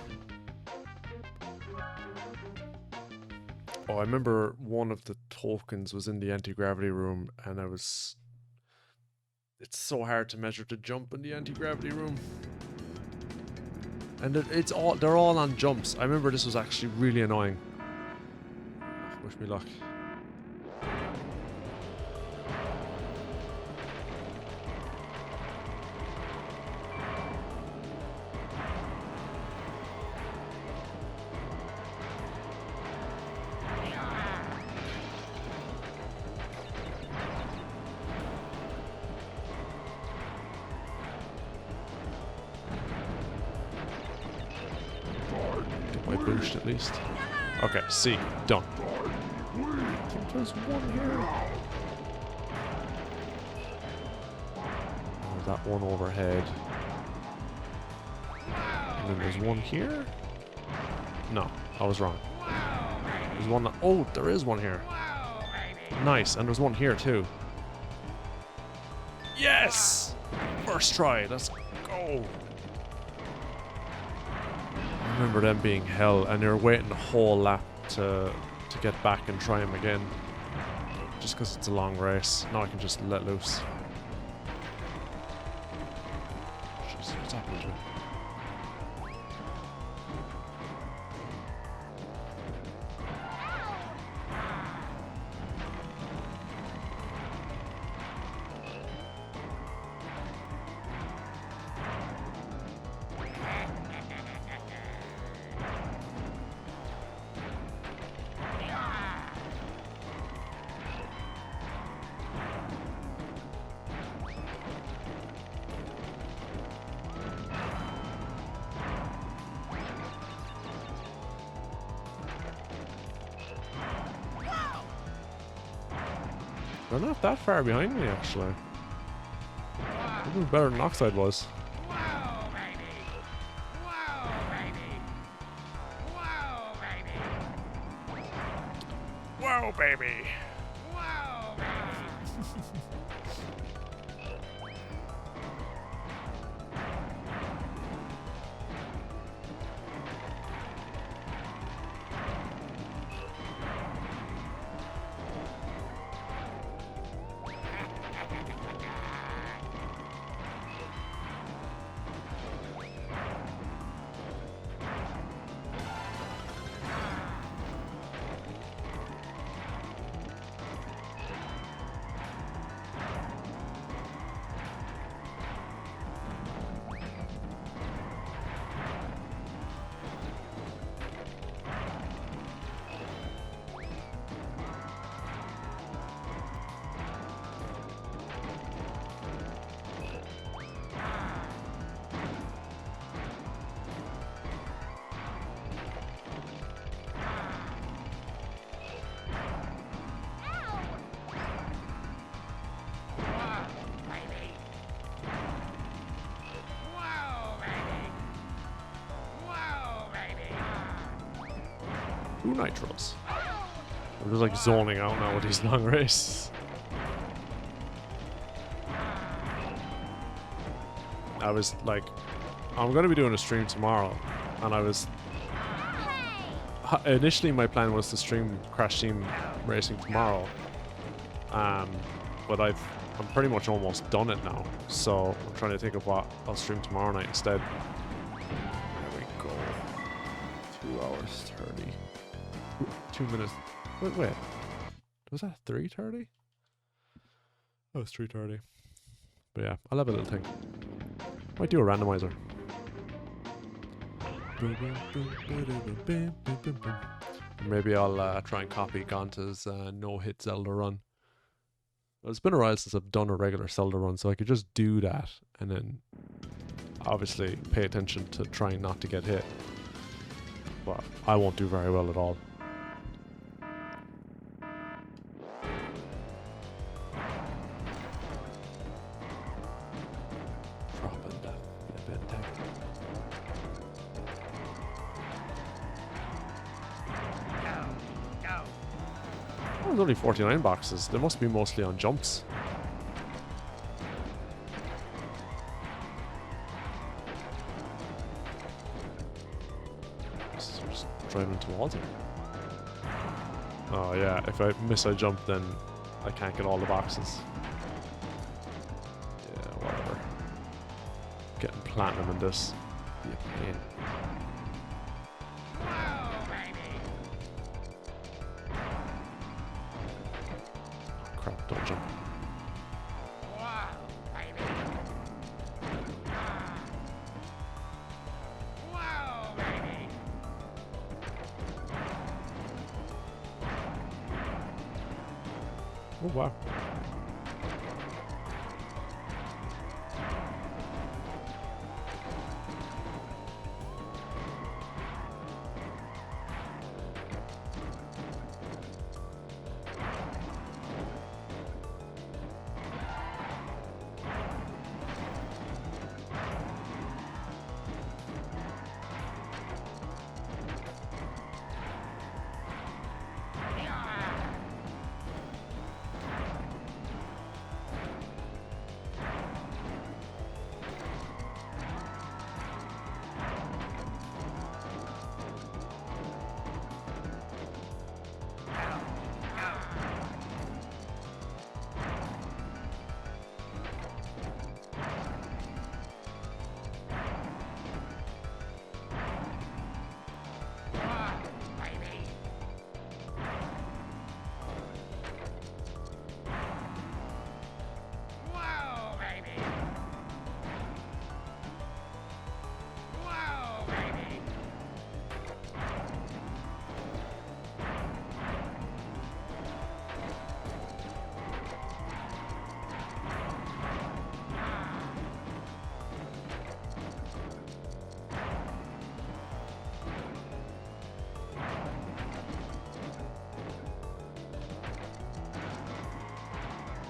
Oh, I remember one of the tokens was in the anti-gravity room, and it's so hard to measure the jump in the anti-gravity room. And they're all on jumps. I remember this was actually really annoying. Wish me luck. Get my boost at least. Okay, C, done. I think there's one here. Oh, that one overhead. And then there's one here? No, I was wrong. There's one that... Oh, there is one here. Nice, and there's one here too. Yes! First try, let's go. I remember them being hell, and you're waiting a whole lap to get back and try them again. Just because it's a long race. Now I can just let loose. Jeez, what's happening to it? They're not that far behind me, actually. They're doing better than Oxide was. Whoa, baby! Whoa, baby! Whoa, baby! Wow, baby. Whoa, baby! Two nitros. I'm just like zoning out now with these long races. I was like, I'm gonna be doing a stream tomorrow, and I was initially my plan was to stream Crash Team Racing tomorrow, but I'm pretty much almost done it now, so I'm trying to think of what I'll stream tomorrow night instead. There we go. 2 hours 30. 2 minutes. Wait. Was that 3:30? Oh, it's 3:30. But yeah, I'll have a little thing. Might do a randomizer. Maybe I'll try and copy Gonta's no-hit Zelda run. Well, it's been a while since I've done a regular Zelda run, so I could just do that and then obviously pay attention to trying not to get hit. But I won't do very well at all. There's only 49 boxes. They must be mostly on jumps. Just driving into walls here. Oh yeah, if I miss a jump then I can't get all the boxes. Yeah, whatever. Getting platinum in this. Be a pain. Don't jump. Oh wow.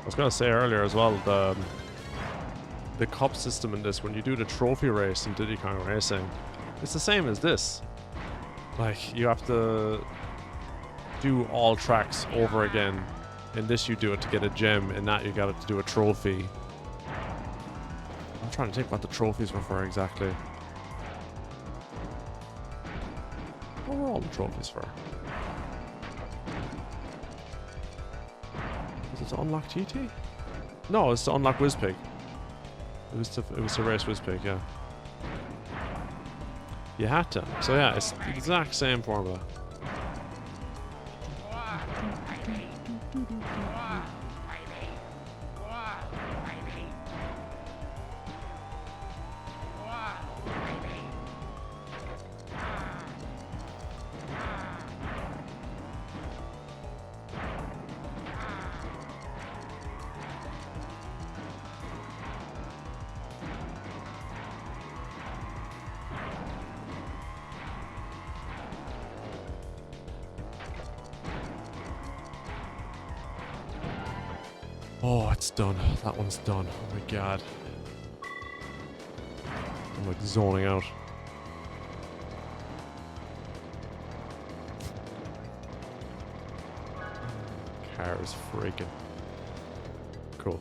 was gonna say earlier as well, the cup system in this, when you do the trophy race in Diddy Kong Racing, it's the same as this. Like, you have to do all tracks over again. In this, you do it to get a gem. In that, you got it to do a trophy. I'm trying to think what the trophies were for exactly. What were all the trophies for? Was it to unlock GT? No, it's to unlock Wizpig. It was to race Wizpig, yeah. You had to. So yeah, it's the exact same formula. Oh, it's done. That one's done. Oh my god. I'm like zoning out. Car is freaking. Cool.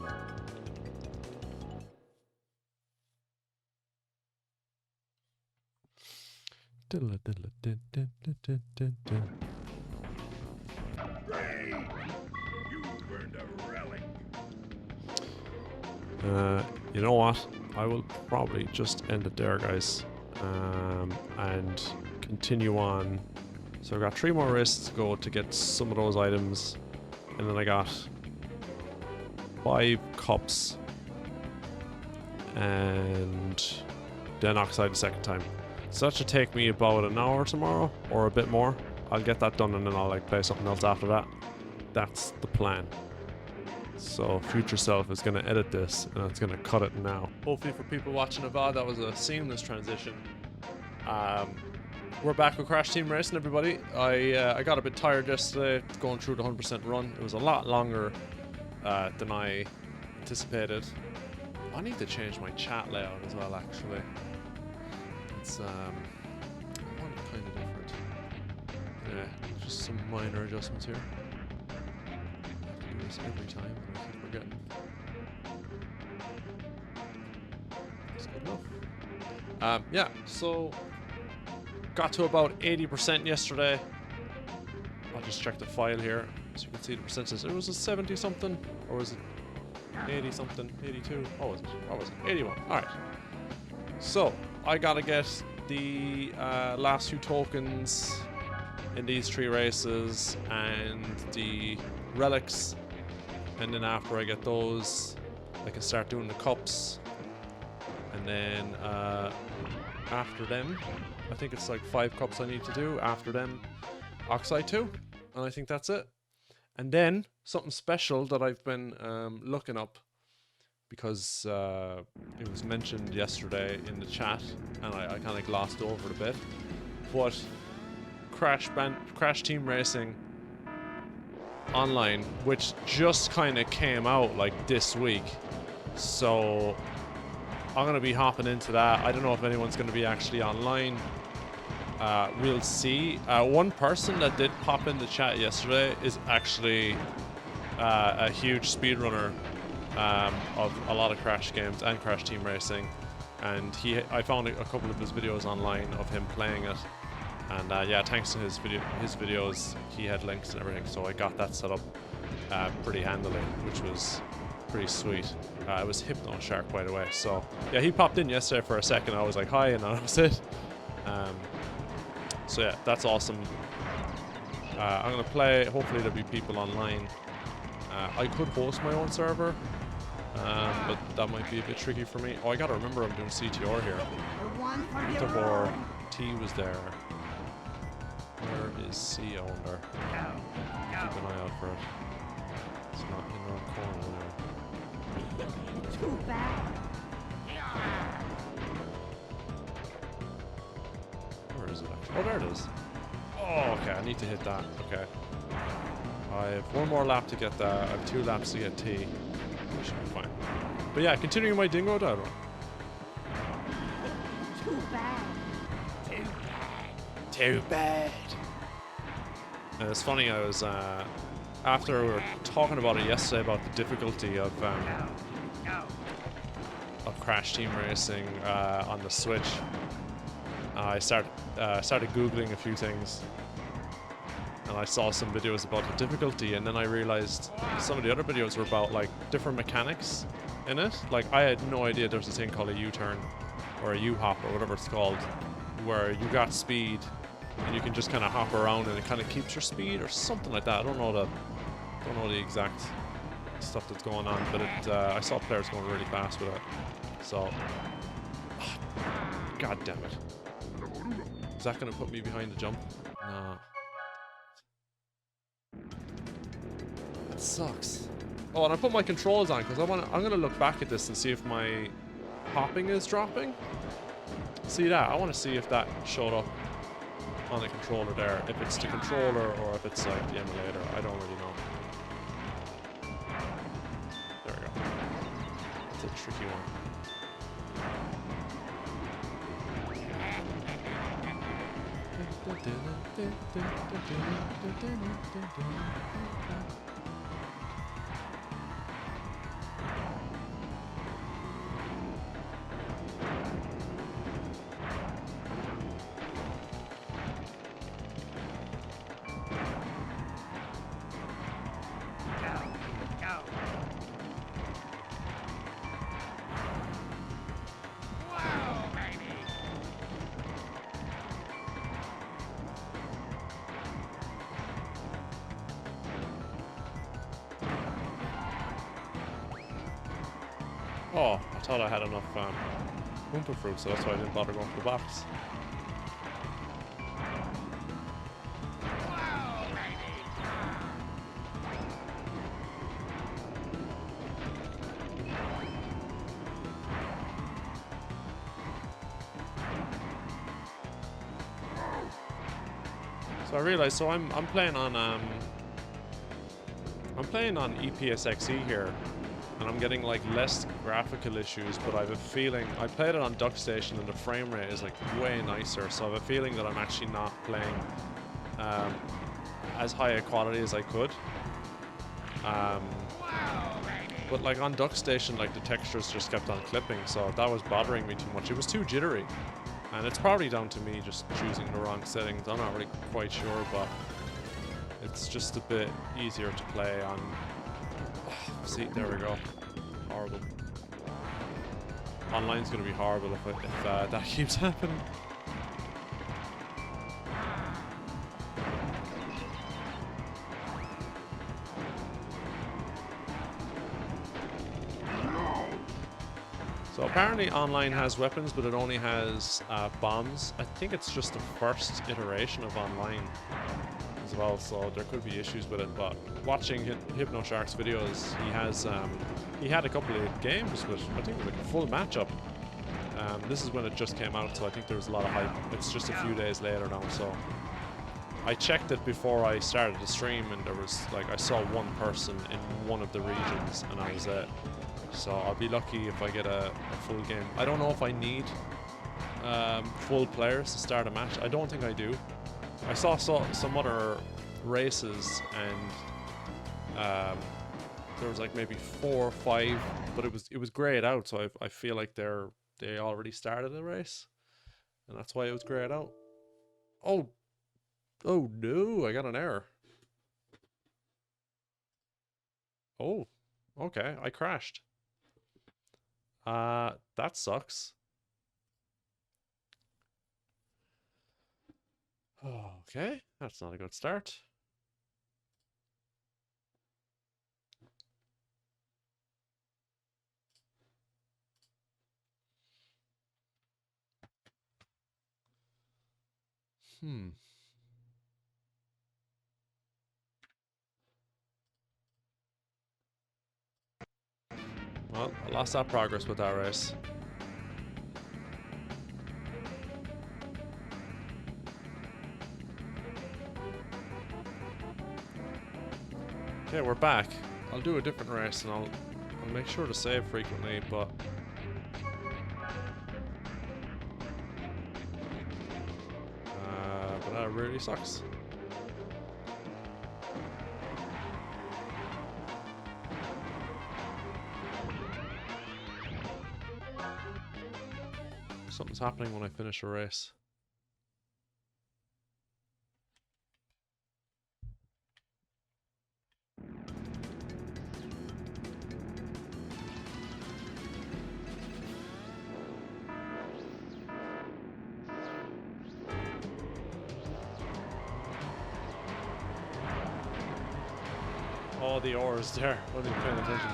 Great! You burned a relic. You know what? I will probably just end it there, guys, and continue on. So I got 3 more races to go to get some of those items, and then I got 5 cups, and then Oxide the second time. So that should take me about an hour tomorrow, or a bit more. I'll get that done, and then I'll like play something else after that. That's the plan. So future self is going to edit this and it's going to cut it now. Hopefully for people watching the VOD, that was a seamless transition. We're back with Crash Team Racing, everybody. I got a bit tired yesterday going through the 100% run. It was a lot longer than I anticipated. I need to change my chat layout as well, actually. It's kind of different. Yeah, just some minor adjustments here. This every time, and I keep forgetting. That's good enough. Yeah, so got to about 80% yesterday. I'll just check the file here so you can see the percentages. It was a 70 something, or was it 80 something? 82? What was it? What was it? 81. Alright. So I gotta get the last 2 tokens in these 3 races and the relics. And then after I get those, I can start doing the cups. And then after them, I think it's like 5 cups I need to do. After them, Oxide 2. And I think that's it. And then something special that I've been looking up, because it was mentioned yesterday in the chat, and I kind of glossed over it a bit. But Crash Team Racing Online, which just kind of came out like this week, so I'm gonna be hopping into that. I don't know if anyone's gonna be actually online. We'll see. One person that did pop in the chat yesterday is actually a huge speedrunner of a lot of Crash games and Crash Team Racing, and I found a couple of his videos online of him playing it. And yeah, thanks to his videos, he had links and everything, so I got that set up pretty handily, which was pretty sweet. It was Hypno Shark, by the way. So yeah, he popped in yesterday for a second. I was like, hi, and that was it. So yeah, that's awesome. I'm gonna play. Hopefully there'll be people online. I could host my own server, but that might be a bit tricky for me. Oh, I gotta remember I'm doing CTR here. Before T was there. Where is C, I wonder? Keep an eye out for it. It's not in our corner there. Too bad. Where is it actually? Oh, there it is. Oh, okay, I need to hit that. Okay. I have one more lap to get that. I have 2 laps to get T. I should be fine. But yeah, continuing my dingo dad run. Too bad. Too bad. And it's funny, I was, after we were talking about it yesterday about the difficulty of Crash Team Racing on the Switch, I started Googling a few things. And I saw some videos about the difficulty, and then I realized some of the other videos were about like different mechanics in it. Like I had no idea there's a thing called a U-turn or a U-hop or whatever it's called, where you got speed and you can just kind of hop around and it kind of keeps your speed or something like that. I don't know the exact stuff that's going on, but it I saw players going really fast with it. So, god damn it! Is that gonna put me behind the jump? Nah. That sucks. Oh, and I put my controls on because I'm gonna look back at this and see if my hopping is dropping. See that? I want to see if that showed up on the controller there. If it's the controller or if it's like the emulator. I don't really know. There we go. It's a tricky one. Oh, I thought I had enough Oompa fruit, so that's why I didn't bother going for the box. So I realized, so I'm playing on EPSXE here. And I'm getting like less graphical issues, but I have a feeling I played it on DuckStation and the frame rate is like way nicer, so I have a feeling that I'm actually not playing as high a quality as I could. But like on DuckStation, like the textures just kept on clipping, so that was bothering me too much. It was too jittery, and it's probably down to me just choosing the wrong settings. I'm not really quite sure, but it's just a bit easier to play on. See, there we go. Horrible. Online's gonna be horrible if that keeps happening. So apparently online has weapons, but it only has bombs. I think it's just the first iteration of online as well, so there could be issues with it. But watching HypnoShark's videos, he had a couple of games with, I think, like a full matchup. This is when it just came out, so I think there was a lot of hype. It's just a few days later now, so I checked it before I started the stream, and there was like I saw one person in one of the regions, and that was it. So I'll be lucky if I get a full game. I don't know if I need full players to start a match. I don't think I do. I saw some other races, and there was like maybe 4 or 5, but it was grayed out. So I feel like they already started the race, and that's why it was grayed out. Oh no! I got an error. Oh, okay. I crashed. That sucks. Okay, that's not a good start. Well, I lost that progress with that race. Okay, we're back. I'll do a different race and I'll make sure to save frequently, but that really sucks. Something's happening when I finish a race. Oh, the oars there. Wasn't even paying attention.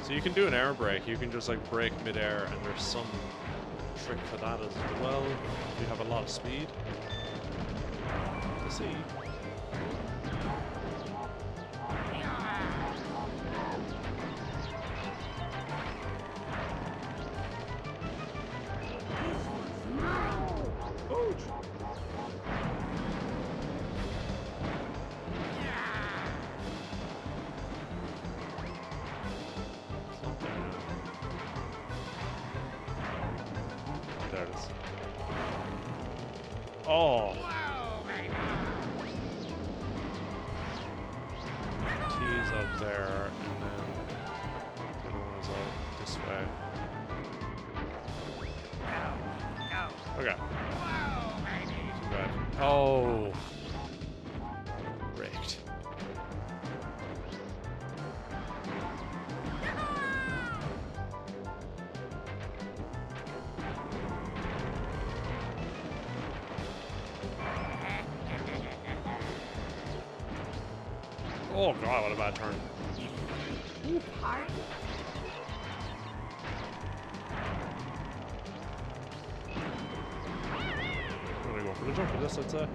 So you can do an air brake. You can just like brake mid-air, and there's some trick for that as well. If you have a lot of speed. To see. There it is. Oh! T's up there, and then the other one is out this way. Okay. Too bad. Oh! Raked. Oh god, what a bad turn. I'm gonna go for the jump with this, I'd say.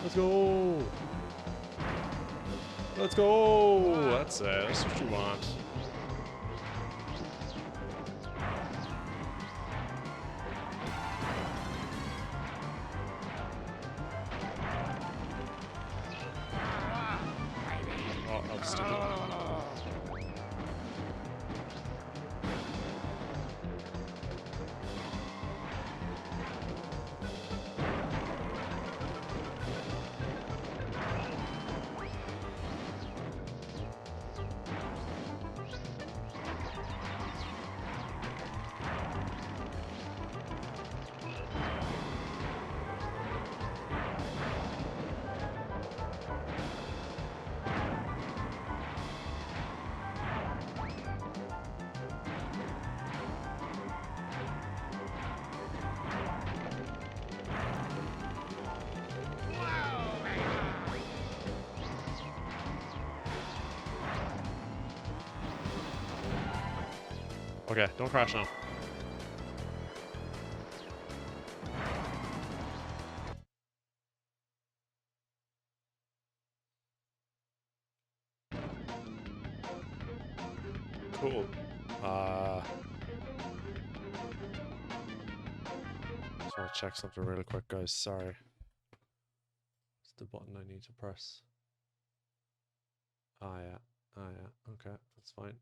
Let's go! Let's go! That's it, that's what you want. Oh, that was stupid. Okay, don't crash now. Cool. Just want to check something really quick, guys. Sorry. It's the button I need to press. Ah, yeah. Ah, yeah. Okay, that's fine.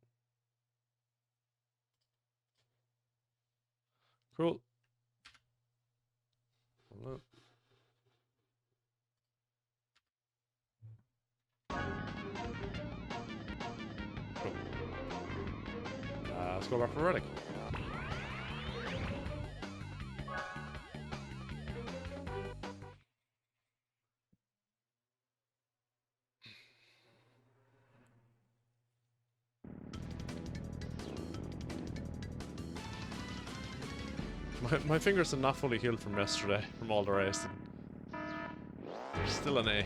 Cool. Hello. Cool. Let's go back for running. My fingers are not fully healed from yesterday, from all the racing. There's still an ache.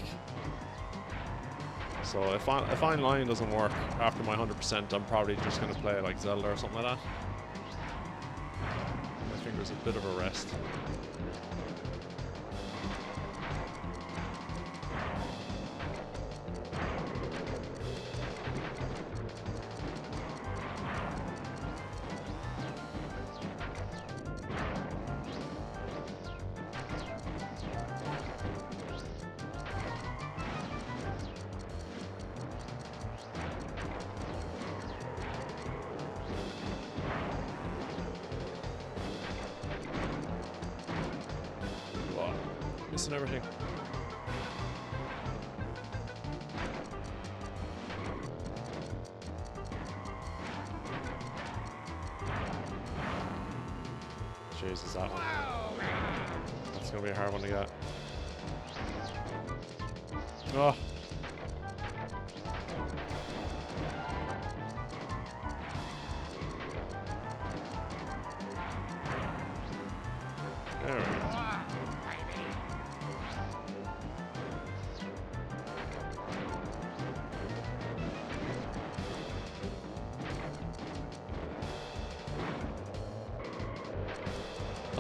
So if online doesn't work after my 100%, I'm probably just going to play like Zelda or something like that. My fingers a bit of a rest. boosts and everything. Jesus, that one. That's gonna be a hard one to get. Oh. There we go.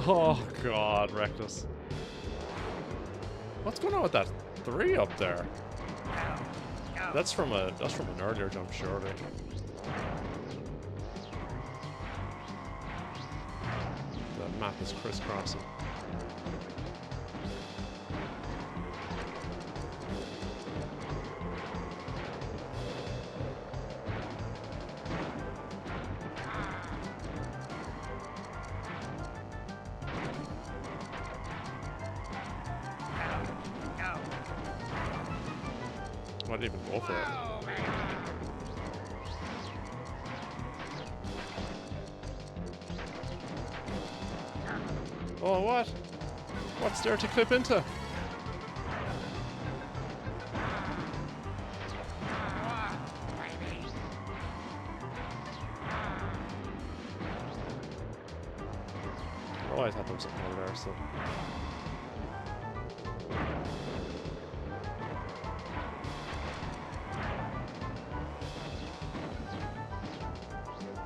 Oh god, reckless. What's going on with that 3 up there? That's from an earlier jump, surely. The map is crisscrossing. I didn't even go for it. Oh, what? What's there to clip into? Oh, I thought there was something over there, so.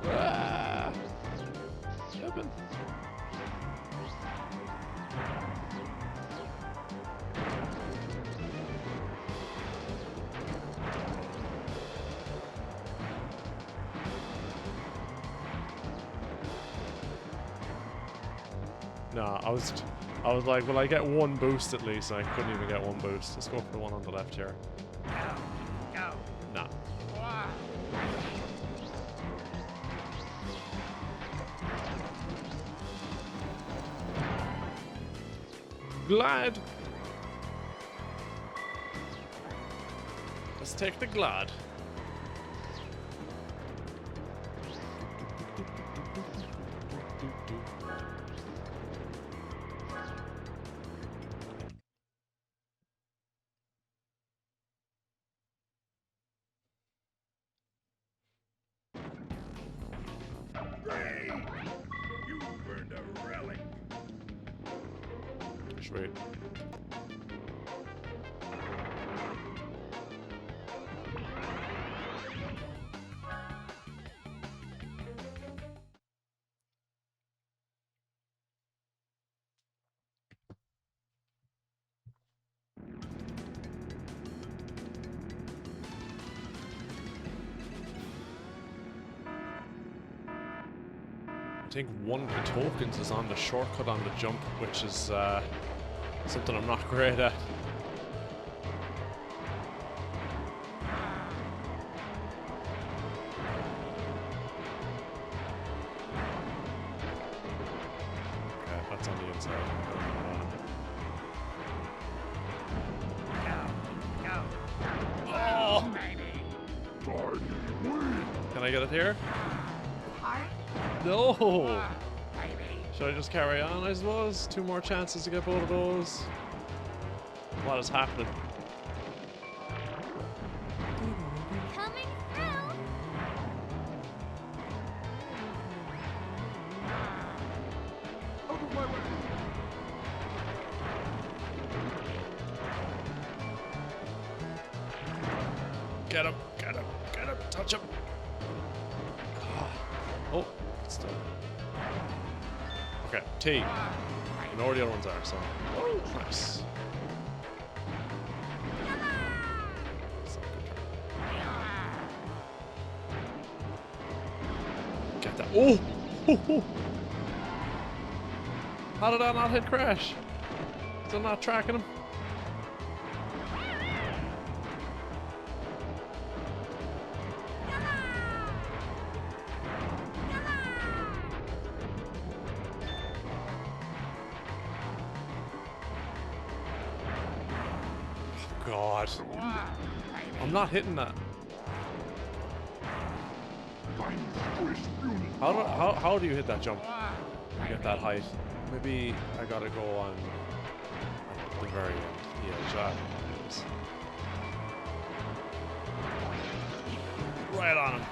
Ah! Slipping. No, I was like, will I get one boost at least? And I couldn't even get one boost. Let's go for the one on the left here. Nah. Glide. Let's take the glide. Great! You burned a relic. Sweet. I think one of the tokens is on the shortcut on the jump, which is something I'm not great at. Okay, that's on the inside. Oh! Can I get it here? No! Should I just carry on, I suppose? 2 more chances to get both of those. What is happening? Coming through. Get him, get him, get him, touch him. Oh, it's done. Okay, T. I know where the other ones are, so. Oh, nice. Get that. Oh! How did I not hit crash? Still not tracking him. god. I'm not hitting that. How do you hit that jump? You get that height. Maybe I gotta go on at the very end. Yeah, shot. Right on him.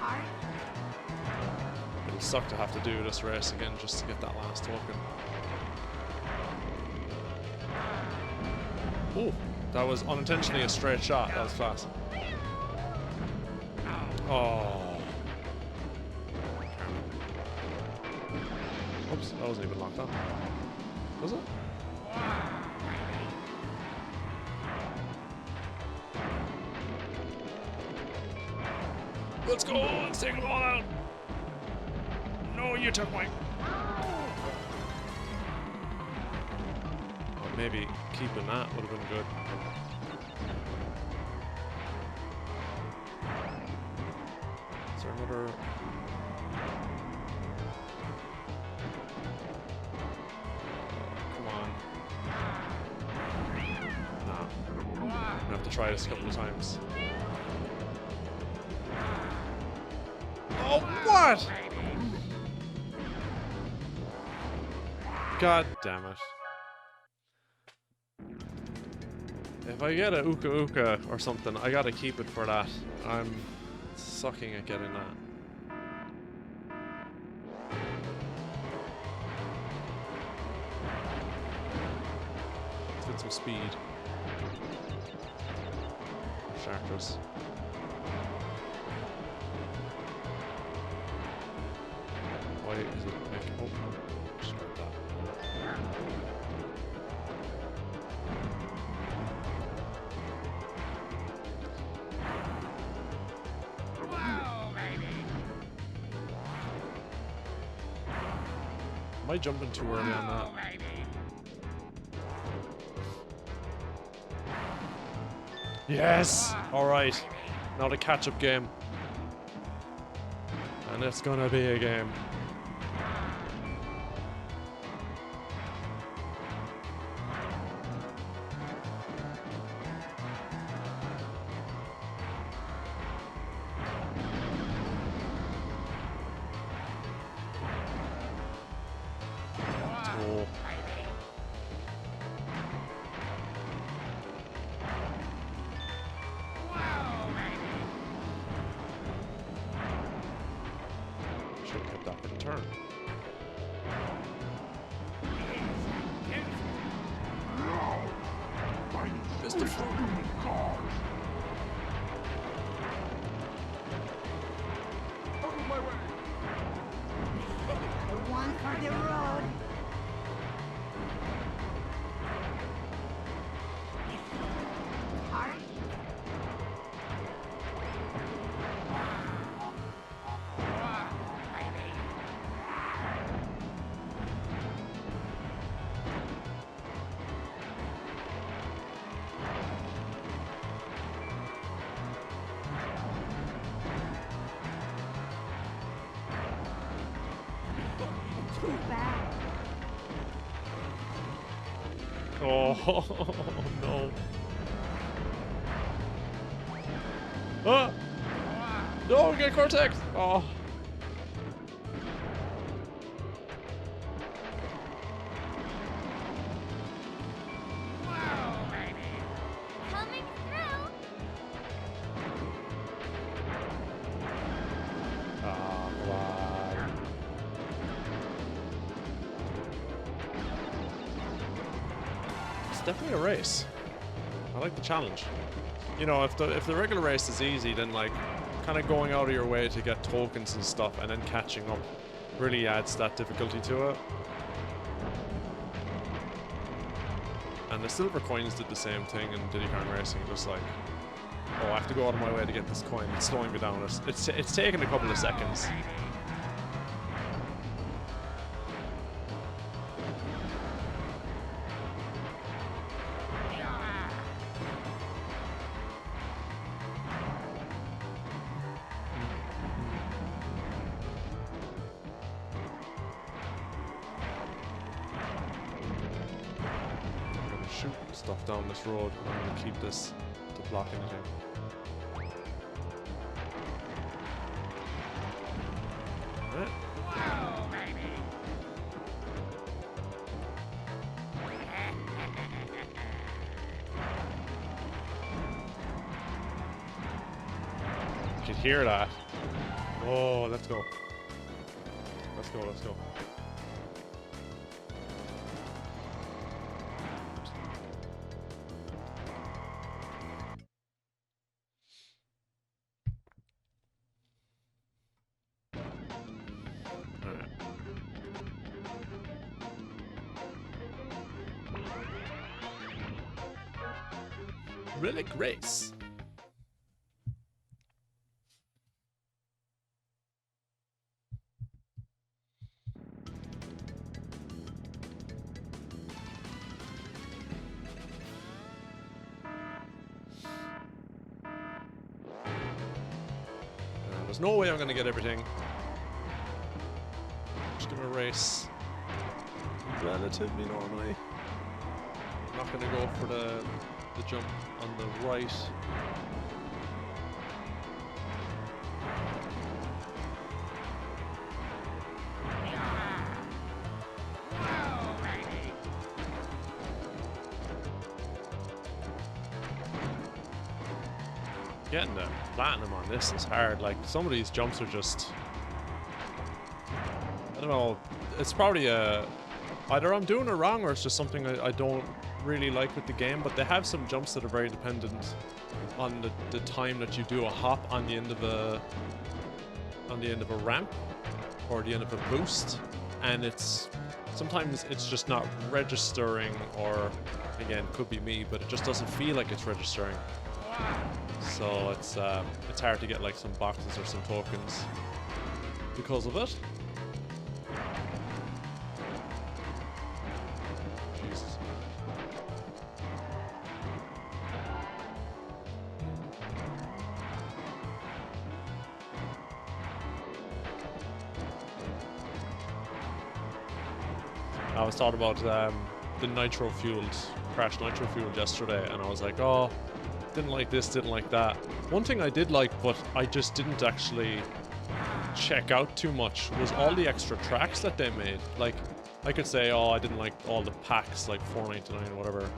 It'll suck to have to do this race again just to get that last token. Oh, that was unintentionally a straight shot. That was fast. Oh. Oops, that wasn't even locked on. Was it? Let's go! Let's take it all out! No, you took mine! Oh, maybe keeping that would have been good. Is there another... to try this a couple of times. Oh, what? God damn it. If I get a Uka Uka or something, I gotta keep it for that. I'm sucking at getting that. Let's get some speed. Characters. Why is it like, oh, just grab that. Wow, baby. Am I jumping too early on that? Yes! Alright. Now the catch-up game. And it's gonna be a game. Oh. Should have kept that for the turn. Mr. The one for the road. Heart. Too bad. Oh no. Ah! No, get Cortex! Oh. Coming through. Ah, come on. It's definitely a race. I like the challenge. You know, if the regular race is easy, then like kind of going out of your way to get tokens and stuff and then catching up really adds that difficulty to it. And the silver coins did the same thing in Diddy Kong Racing, just like, oh, I have to go out of my way to get this coin. It's slowing me down. It's taking a couple of seconds. I'm gonna shoot stuff down this road and I'm gonna keep this block anything. Right. Whoa, baby. You could hear that. Oh, let's go. Let's go, let's go. Alright. Relic race. There's no way I'm gonna get everything. Just gonna race relatively normally. I'm not gonna go for the jump on the right. Whoa, baby. Getting the platinum on this is hard. Like, some of these jumps are just... I don't know. It's probably either I'm doing it wrong or it's just something I don't really like with the game, but they have some jumps that are very dependent on the time that you do a hop on the end of a ramp or the end of a boost, and sometimes it's just not registering, or again, could be me, but it just doesn't feel like it's registering. So it's hard to get like some boxes or some tokens because of it. Jesus. I was talking about the nitro fueled, Crash nitro fueled yesterday, and I was like, oh, didn't like this, didn't like that. One thing I did like, but I just didn't actually check out too much, was all the extra tracks that they made. Like, I could say, oh, I didn't like all the packs, like $4.99 or whatever,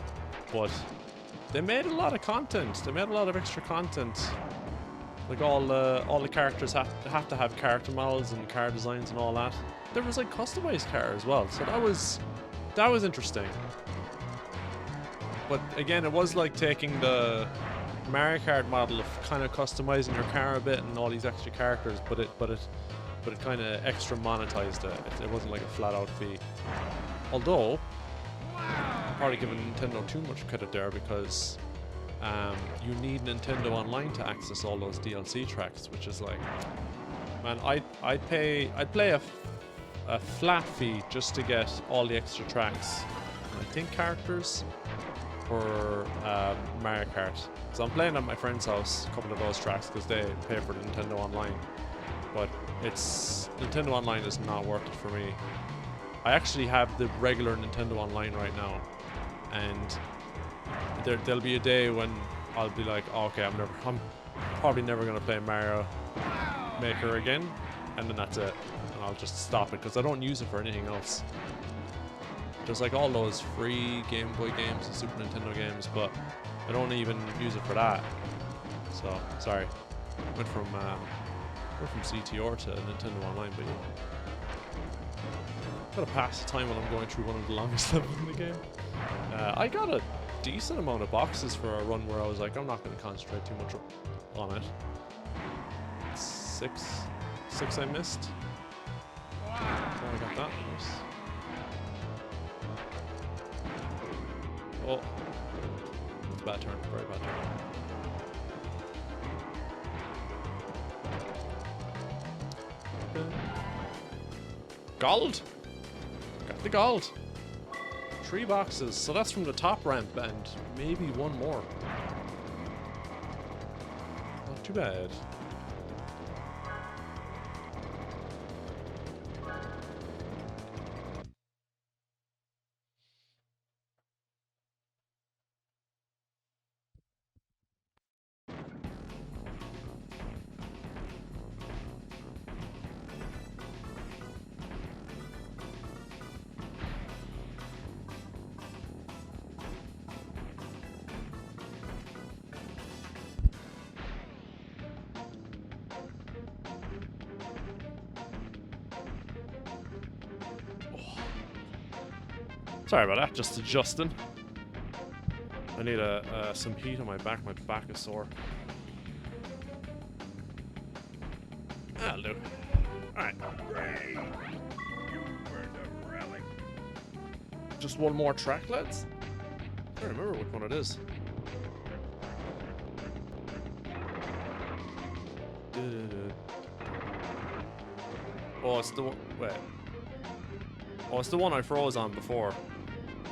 but they made a lot of content. They made a lot of extra content. Like all the characters have to have character models and car designs and all that. There was like customized car as well, so that was interesting. But again, it was like taking the Mario Kart model of kind of customizing your car a bit and all these extra characters, but it kind of extra monetized it. It wasn't like a flat out fee. Although, I'm probably giving Nintendo too much credit there, because you need Nintendo Online to access all those DLC tracks, which is like, man, I'd play a flat fee just to get all the extra tracks, and I think characters for Mario Kart. So I'm playing at my friend's house a couple of those tracks because they pay for Nintendo Online, but Nintendo Online is not worth it for me. I actually have the regular Nintendo Online right now, and there'll be a day when I'll be like, oh, okay, I'm probably never gonna play Mario Maker again, and then that's it, and I'll just stop it because I don't use it for anything else. There's like all those free Game Boy games and Super Nintendo games, but I don't even use it for that. So sorry, went from CTR to Nintendo Online, but yeah, gotta pass the time when I'm going through one of the longest levels in the game. I got a decent amount of boxes for a run where I was like, I'm not going to concentrate too much on it. Six I missed. Oh, I got that. Nice. Oh, it's a bad turn. Very bad turn. Gold. Got the gold. 3 boxes, so that's from the top ramp and maybe one more. Not too bad. Sorry about that, just adjusting. I need some heat on my back is sore. That'll do. Alright. Hooray! You burned a relic. Just one more track, lads? I don't remember which one it is. Oh, it's the one. Wait. Oh, it's the one I froze on before.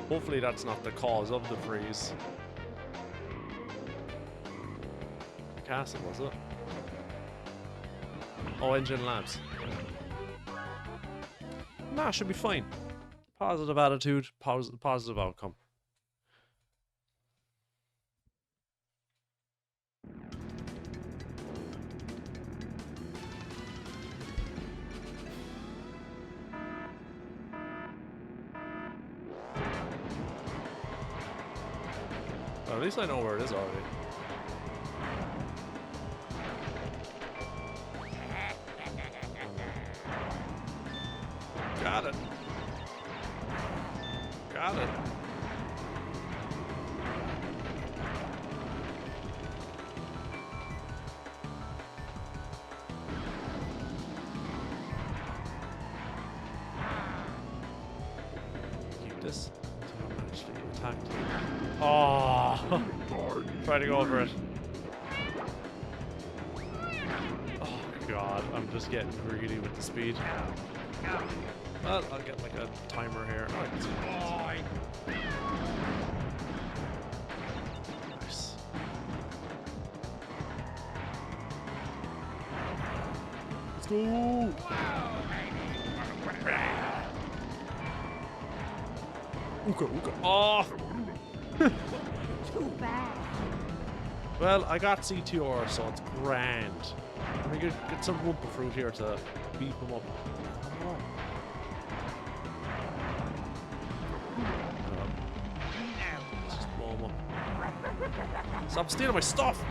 Hopefully that's not the cause of the freeze. Castle, was it? Oh, engine labs. Nah, should be fine. Positive attitude, positive outcome. Well, at least I know where it is already. Got it. Got it. Keep this until I'm actually attacked. Oh! Try to go over it. Oh god, I'm just getting greedy with the speed. Well, I'll get like a timer here. Nice. Let's go! Ooka ooka. Oh! Too bad. Well, I got CTR, so it's grand. Let me get some Wumpa fruit here to beef him up. Come on. Let's just blow him up. Stop stealing my stuff!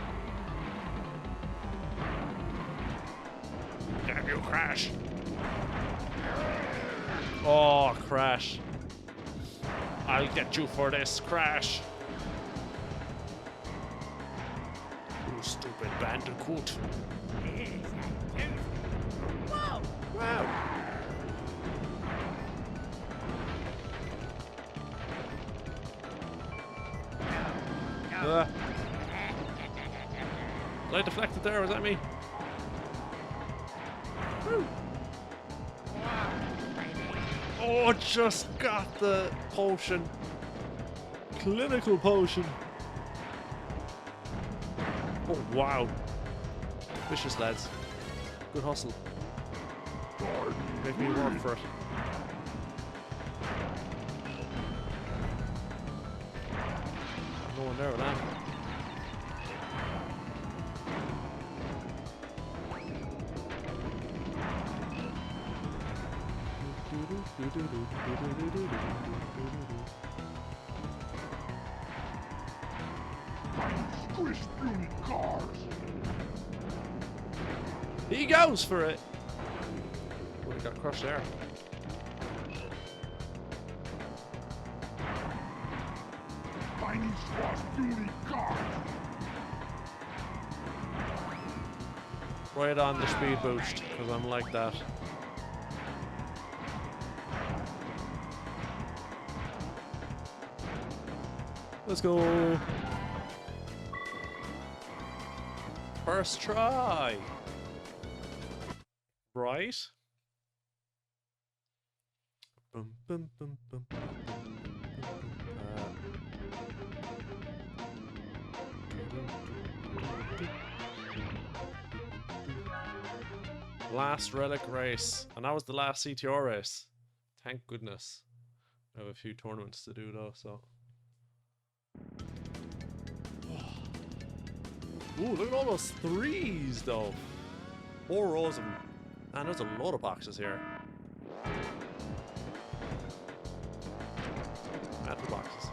Damn you, Crash! Oh, Crash. I'll get you for this, Crash. You stupid bandicoot. Whoa! Wow. Did I deflect it there? Was that me? Woo. Oh, just got the potion. Clinical potion. Oh, wow. Vicious, lads. Good hustle. Make me work for it. No one there with that. Squish beauty cars. He goes for it. Oh, he got crushed there. Tiny squash beauty cars. Right on the speed boost, because I'm like that. Let's go. First try. Right. Bum, bum, bum, bum, bum, last relic race, and that was the last CTR race. Thank goodness. I have a few tournaments to do though, so. Ooh, look at all those threes though. 4 rows of them. Man, there's a lot of boxes here. Mad for boxes.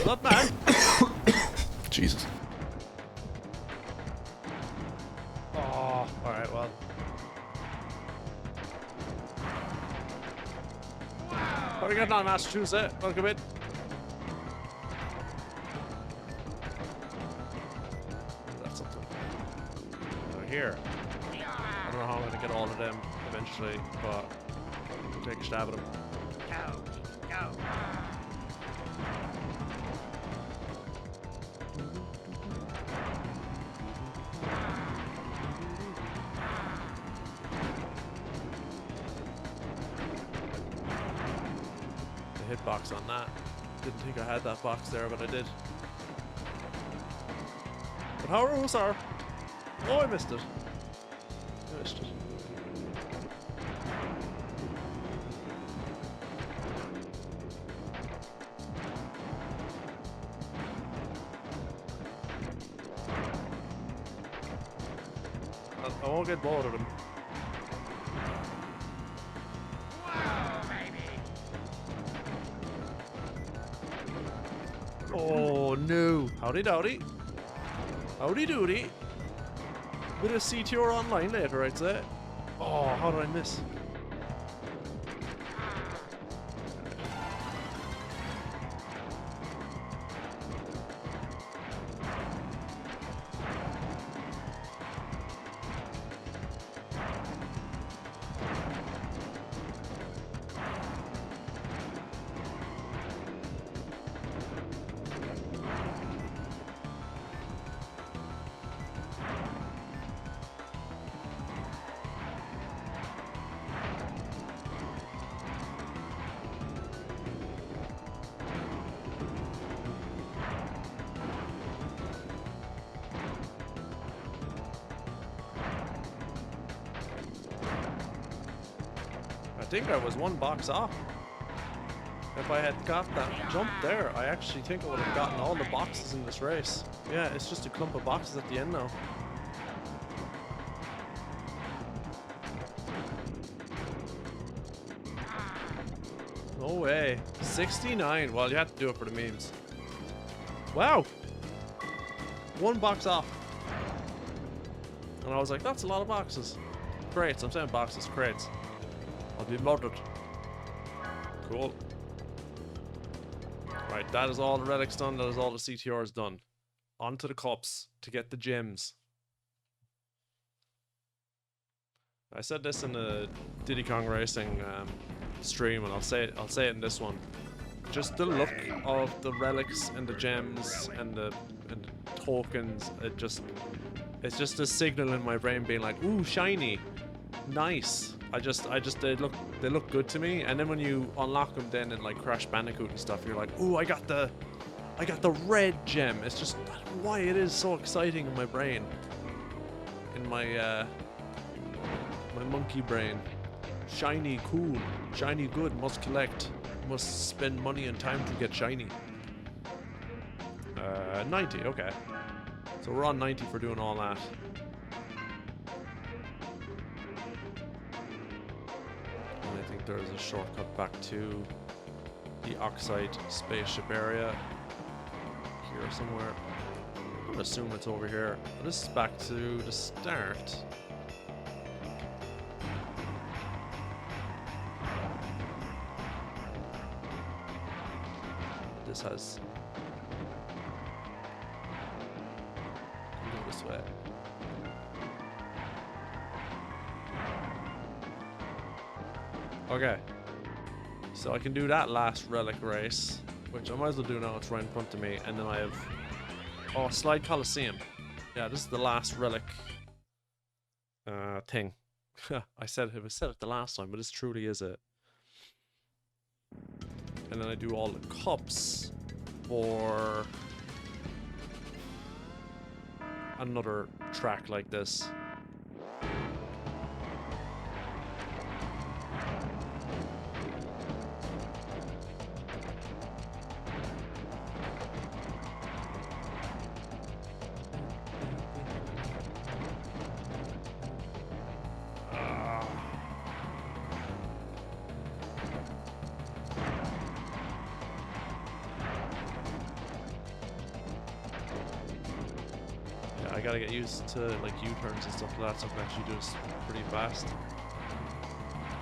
Not bad. Jesus. Oh, alright, well. How are we getting on, Massachusetts? Welcome in. That's something. So here. I don't know how I'm gonna get all of them eventually, but we'll take a stab at them. Go. The hitbox on that. Didn't think I had that box there, but I did. But how are sir? Oh, I missed it. I missed it. I won't get bored of them. Wow, baby. Oh no! Howdy dowdy. Howdy doody. Bit of CTR online later, I'd say. Oh, how did I miss? I think I was one box off. If I had got that jump there, I actually think I would have gotten all the boxes in this race. Yeah, it's just a clump of boxes at the end now. No way. 69. Well, you had to do it for the memes. Wow. One box off. And I was like, that's a lot of boxes. Crates. I'm saying boxes, crates. I'll be murdered. Cool. Right, that is all the relics done. That is all the CTRs done. On to the cups to get the gems. I said this in the Diddy Kong Racing stream, and I'll say it in this one. Just the look of the relics and the gems and the tokens. It's just a signal in my brain being like, ooh, shiny, nice. They look good to me. And then when you unlock them, then in like Crash Bandicoot and stuff, you're like, ooh, I got the red gem. It's just why it is so exciting in my brain, in my my monkey brain. Shiny, cool, shiny, good. Must collect. Must spend money and time to get shiny. 90. Okay, so we're on 90 for doing all that. I think there's a shortcut back to the Oxide spaceship area here somewhere. I'm gonna assume it's over here. But this is back to the start. This has. Go this way. Okay, so I can do that last relic race, which I might as well do now. It's right in front of me, and then I have Slide Coliseum. Yeah, this is the last relic thing. I said it the last time, but this truly is it. And then I do all the cups for another track like this. I gotta get used to like U-turns and stuff like that, so I can actually do this pretty fast.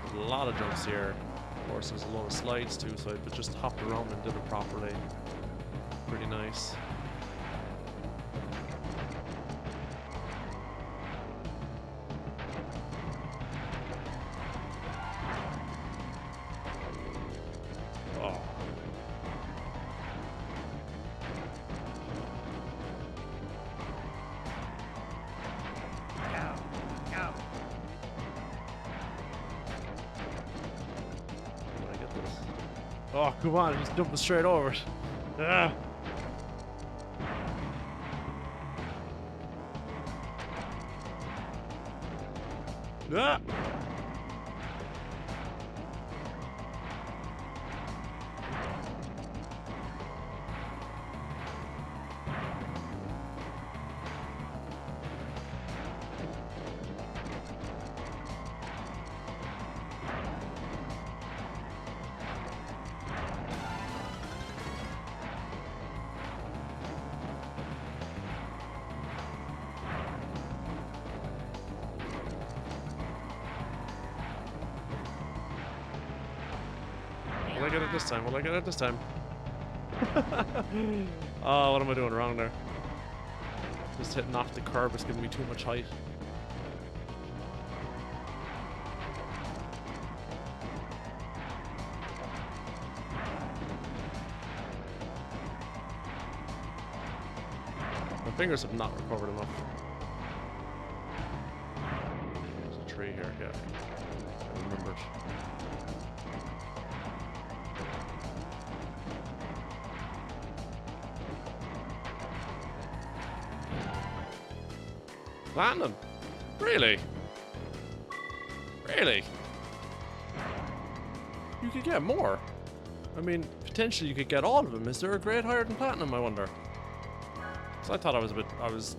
There's a lot of jumps here. Of course, there's a lot of slides too, so I just hopped around and did it properly. Pretty nice. Oh. Go, go. When I get this. Oh, come on, just jumping straight over it. Ah. Ah. Will I get it this time? Will I get it this time? Oh, what am I doing wrong there? Just hitting off the curb is giving me too much height. My fingers have not recovered enough. There's a tree here, yeah. I remembered. Platinum? Really? Really? You could get more. I mean, potentially you could get all of them. Is there a grade higher than platinum, I wonder? So I thought I was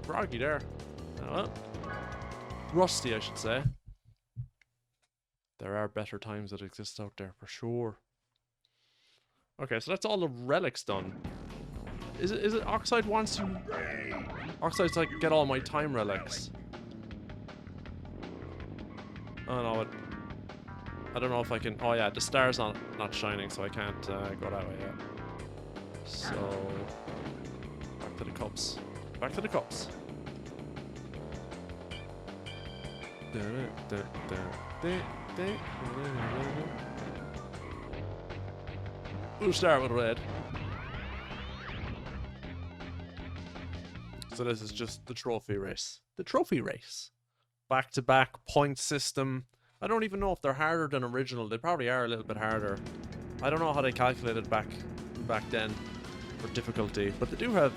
groggy there. Oh, well. Rusty, I should say. There are better times that exist out there, for sure. Okay, so that's all the relics done. Is it Oxide wants you... Oxide's like, get all my time relics. Oh no, I don't know if I can... Oh yeah, the star's not shining, so I can't go that way yet. So... Back to the cups. Back to the cups. We'll start with red. So this is just the trophy race. The trophy race. Back-to-back point system. I don't even know if they're harder than original. They probably are a little bit harder. I don't know how they calculated back then for difficulty, but they do have...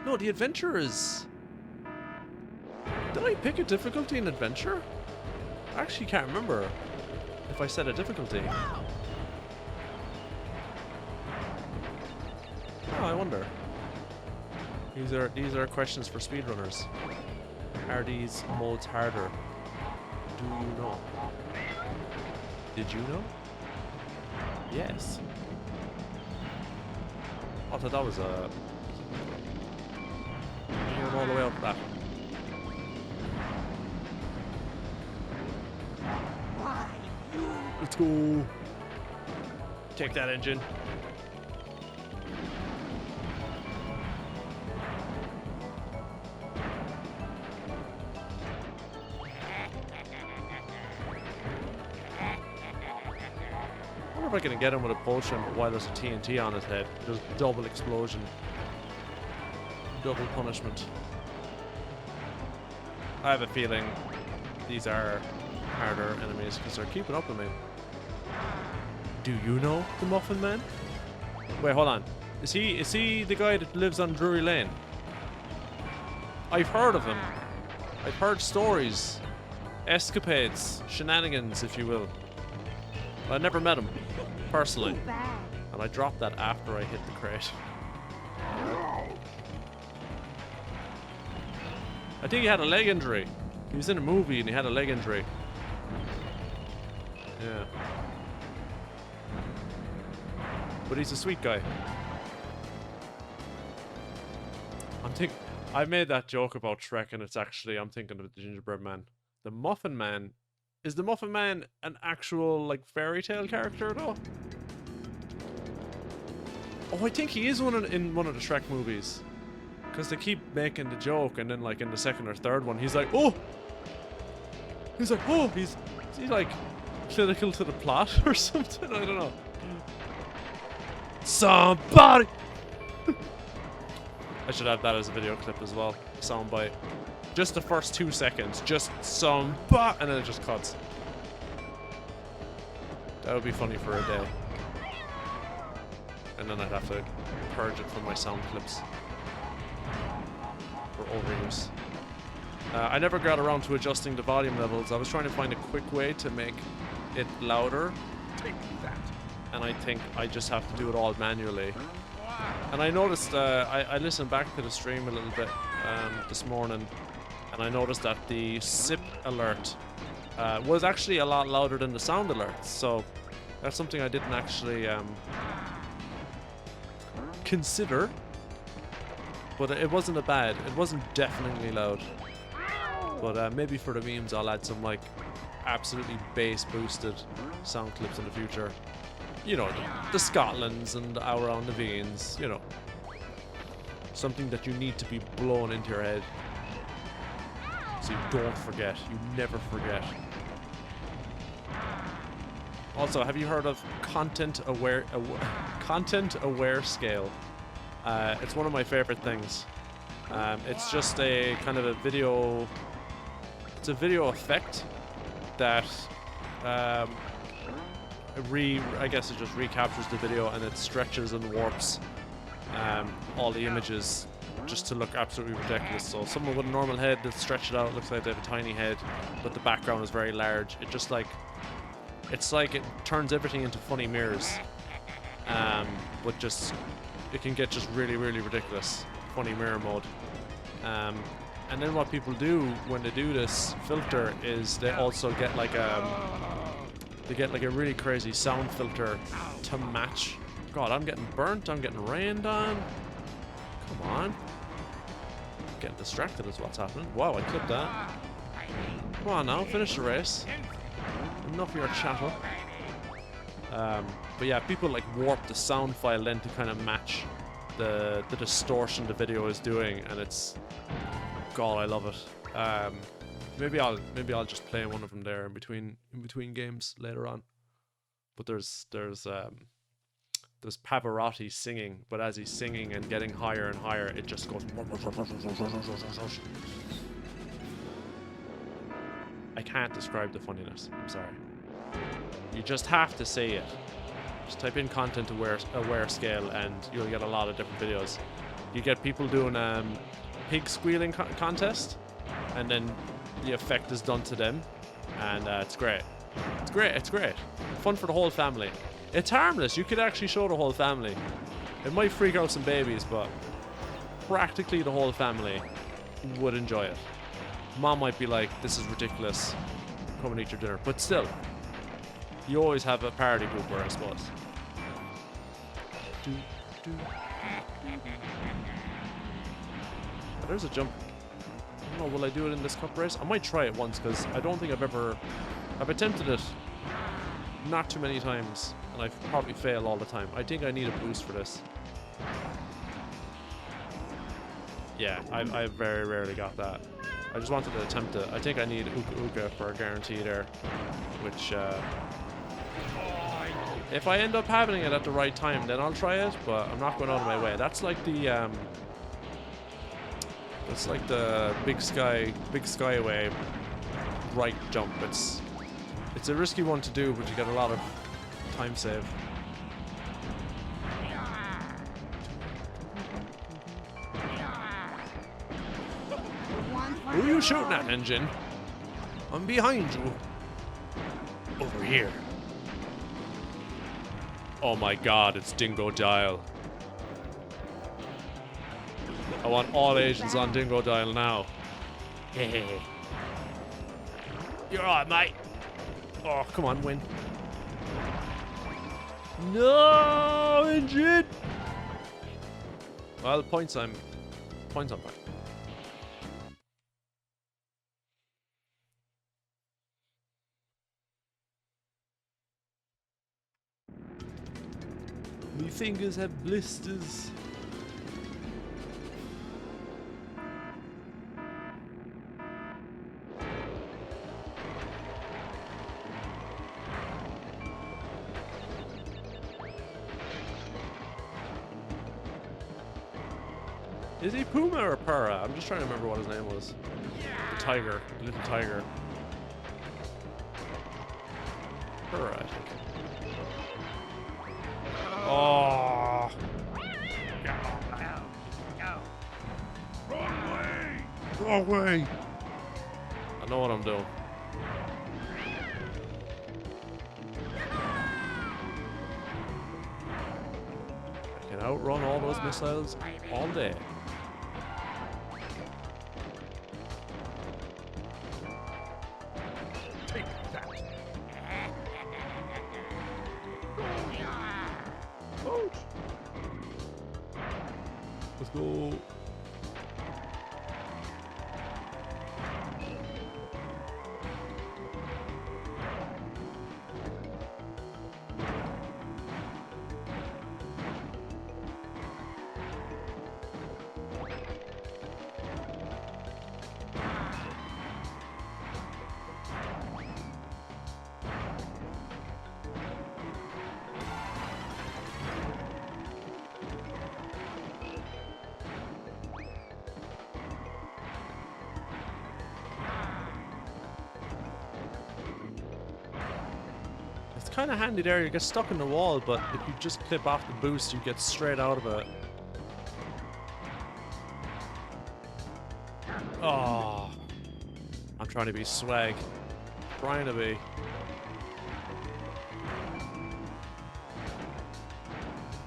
No, the adventure is... Did I pick a difficulty in adventure? I actually can't remember if I set a difficulty. Oh, I wonder. These are questions for speedrunners. Are these modes harder? Do you know? Did you know? Yes. I thought that was a... I'm all the way up that. Let's go. Take that engine. I wonder if I can get him with a potion while there's a TNT on his head. There's double explosion. Double punishment. I have a feeling these are harder enemies because they're keeping up with me. Do you know the Muffin Man? Wait, hold on. Is he the guy that lives on Drury Lane? I've heard of him. I've heard stories, escapades, shenanigans, if you will. But I never met him personally, Too bad. and I dropped that after I hit the crate. I think he had a leg injury. He was in a movie and he had a leg injury. Yeah. But he's a sweet guy. I made that joke about Shrek, and it's actually, I'm thinking of the Gingerbread Man. The Muffin Man. Is the Muffin Man an actual, like, fairy tale character, though? Oh, I think he is in one of the Shrek movies. Because they keep making the joke, and then, like, in the second or third one, he's like, oh! He's like, oh! He's like, critical to the plot or something? I don't know. Somebody! I should have that as a video clip as well. Soundbite. Just the first 2 seconds. Just somebody, and then it just cuts. That would be funny for a day. And then I'd have to purge it from my sound clips. For overuse. I never got around to adjusting the volume levels. I was trying to find a quick way to make it louder. Take that. And I think I just have to do it all manually. And I noticed, I listened back to the stream a little bit this morning, and I noticed that the SIP alert was actually a lot louder than the sound alerts. So that's something I didn't actually consider. But it wasn't it wasn't definitely loud. But maybe for the memes I'll add some like absolutely bass boosted sound clips in the future. You know, the Scotlands and the Hour on the Veins, you know. Something that you need to be blown into your head. So you don't forget. You never forget. Also, have you heard of content aware scale? It's one of my favorite things. It's just a kind of a video. It's a video effect that I guess it just recaptures the video and it stretches and warps all the images just to look absolutely ridiculous. So someone with a normal head that's stretched out looks like they have a tiny head, but the background is very large. It just like it's like it turns everything into funny mirrors, but just it can get just really ridiculous funny mirror mode. And then what people do when they do this filter is they also get like a really crazy sound filter to match. God, I'm getting burnt. I'm getting rained on. Come on. I'm getting distracted is what's happening. Wow, I clipped that. Come on now, finish the race. Enough of your chattel. But yeah, people like warp the sound file then to kind of match the distortion the video is doing, and it's God, I love it. Maybe I'll just play one of them there in between games later on. But there's Pavarotti singing, but as he's singing and getting higher and higher, it just goes. I can't describe the funniness. I'm sorry. You just have to say it. Just type in content aware scale, and you'll get a lot of different videos. You get people doing pig squealing contest, and then the effect is done to them, and it's great. It's great. Fun for the whole family. It's harmless. You could actually show the whole family. It might freak out some babies, but practically the whole family would enjoy it. Mom might be like, this is ridiculous. Come and eat your dinner. But still, you always have a party pooper, I suppose. Oh, there's a jump. I don't know, will I do it in this cup race? I might try it once, because I don't think I've attempted it not too many times, and I probably fail all the time. I think I need a boost for this. Yeah, I very rarely got that. I just wanted to attempt it. I think I need Uka Uka for a guarantee there, which, if I end up having it at the right time, then I'll try it, but I'm not going out of my way. That's like the, big skyway right jump. It's a risky one to do, but you get a lot of time save. Who are you shooting at, engine? I'm behind you. Over here. Oh my god, it's Dingo Dial. I want all agents on Dingo Dial now. Hey. You're alright, mate. Oh, come on, win. No, engine. Well, points I'm fine. Me fingers have blisters. Is he Puma or Para? I'm just trying to remember what his name was. The tiger. The little tiger. Para, I think. Oh. Wrong way! Wrong way. I know what I'm doing. I can outrun all those missiles all day. Take that! Ouch. Let's go. It's kind of handy there. You get stuck in the wall, but if you just clip off the boost, you get straight out of it. Oh, I'm trying to be swag. Trying to be.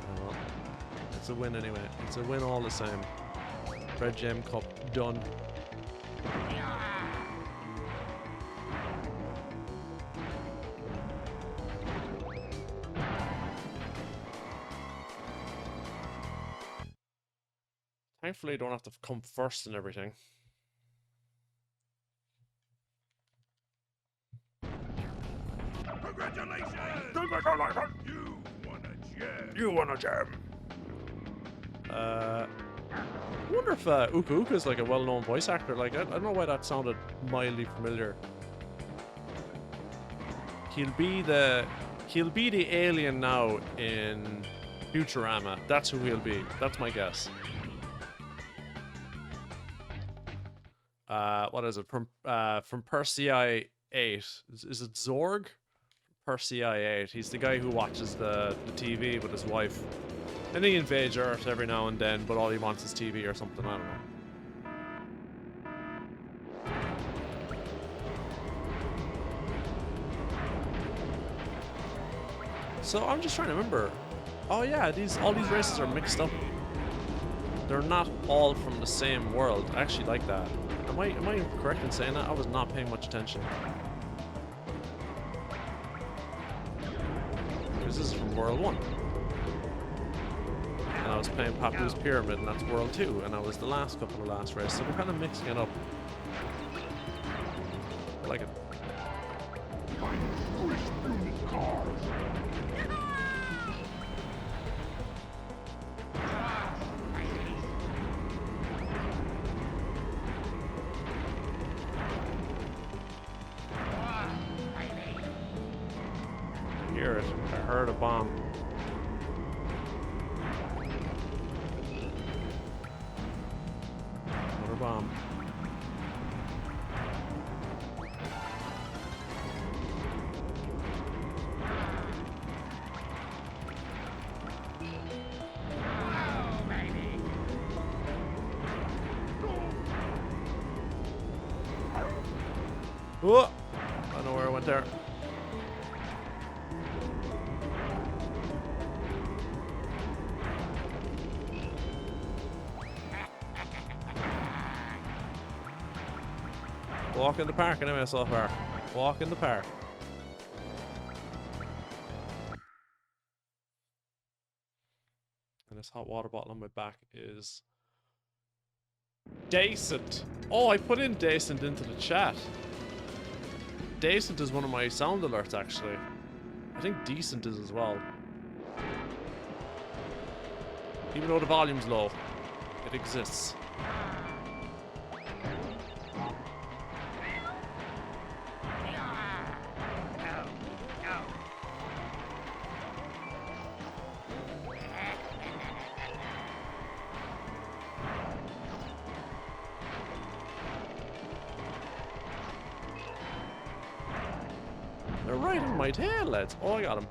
Oh, well, it's a win anyway. It's a win all the same. Red Gem Cup done. Thankfully, I don't have to come first and everything. Congratulations! Congratulations. You won a gem! You won a gem. I wonder if Uka Uka is like a well-known voice actor. Like, I don't know why that sounded mildly familiar. He'll be the alien now in Futurama. That's who he'll be. That's my guess. What is it from Persei 8? Is it Zorg? Persei 8. He's the guy who watches the TV with his wife. And he invades Earth every now and then, but all he wants is TV or something. I don't know. So I'm just trying to remember. Oh yeah, all these races are mixed up. They're not all from the same world. I actually like that. Am I correct in saying that? I was not paying much attention. Because this is from World 1. And I was playing Papu's Pyramid, and that's World 2, and that was the last couple of last races, so we're kind of mixing it up. I like it. I hear it. I heard a bomb. Another bomb. Whoa! I don't know where I went there. Walk in the park anyway so far. Walk in the park. And this hot water bottle on my back is decent. Oh, I put in decent into the chat. Decent is one of my sound alerts actually. I think decent is as well. Even though the volume's low, it exists. They're right on my tail, lads. Oh, I got him.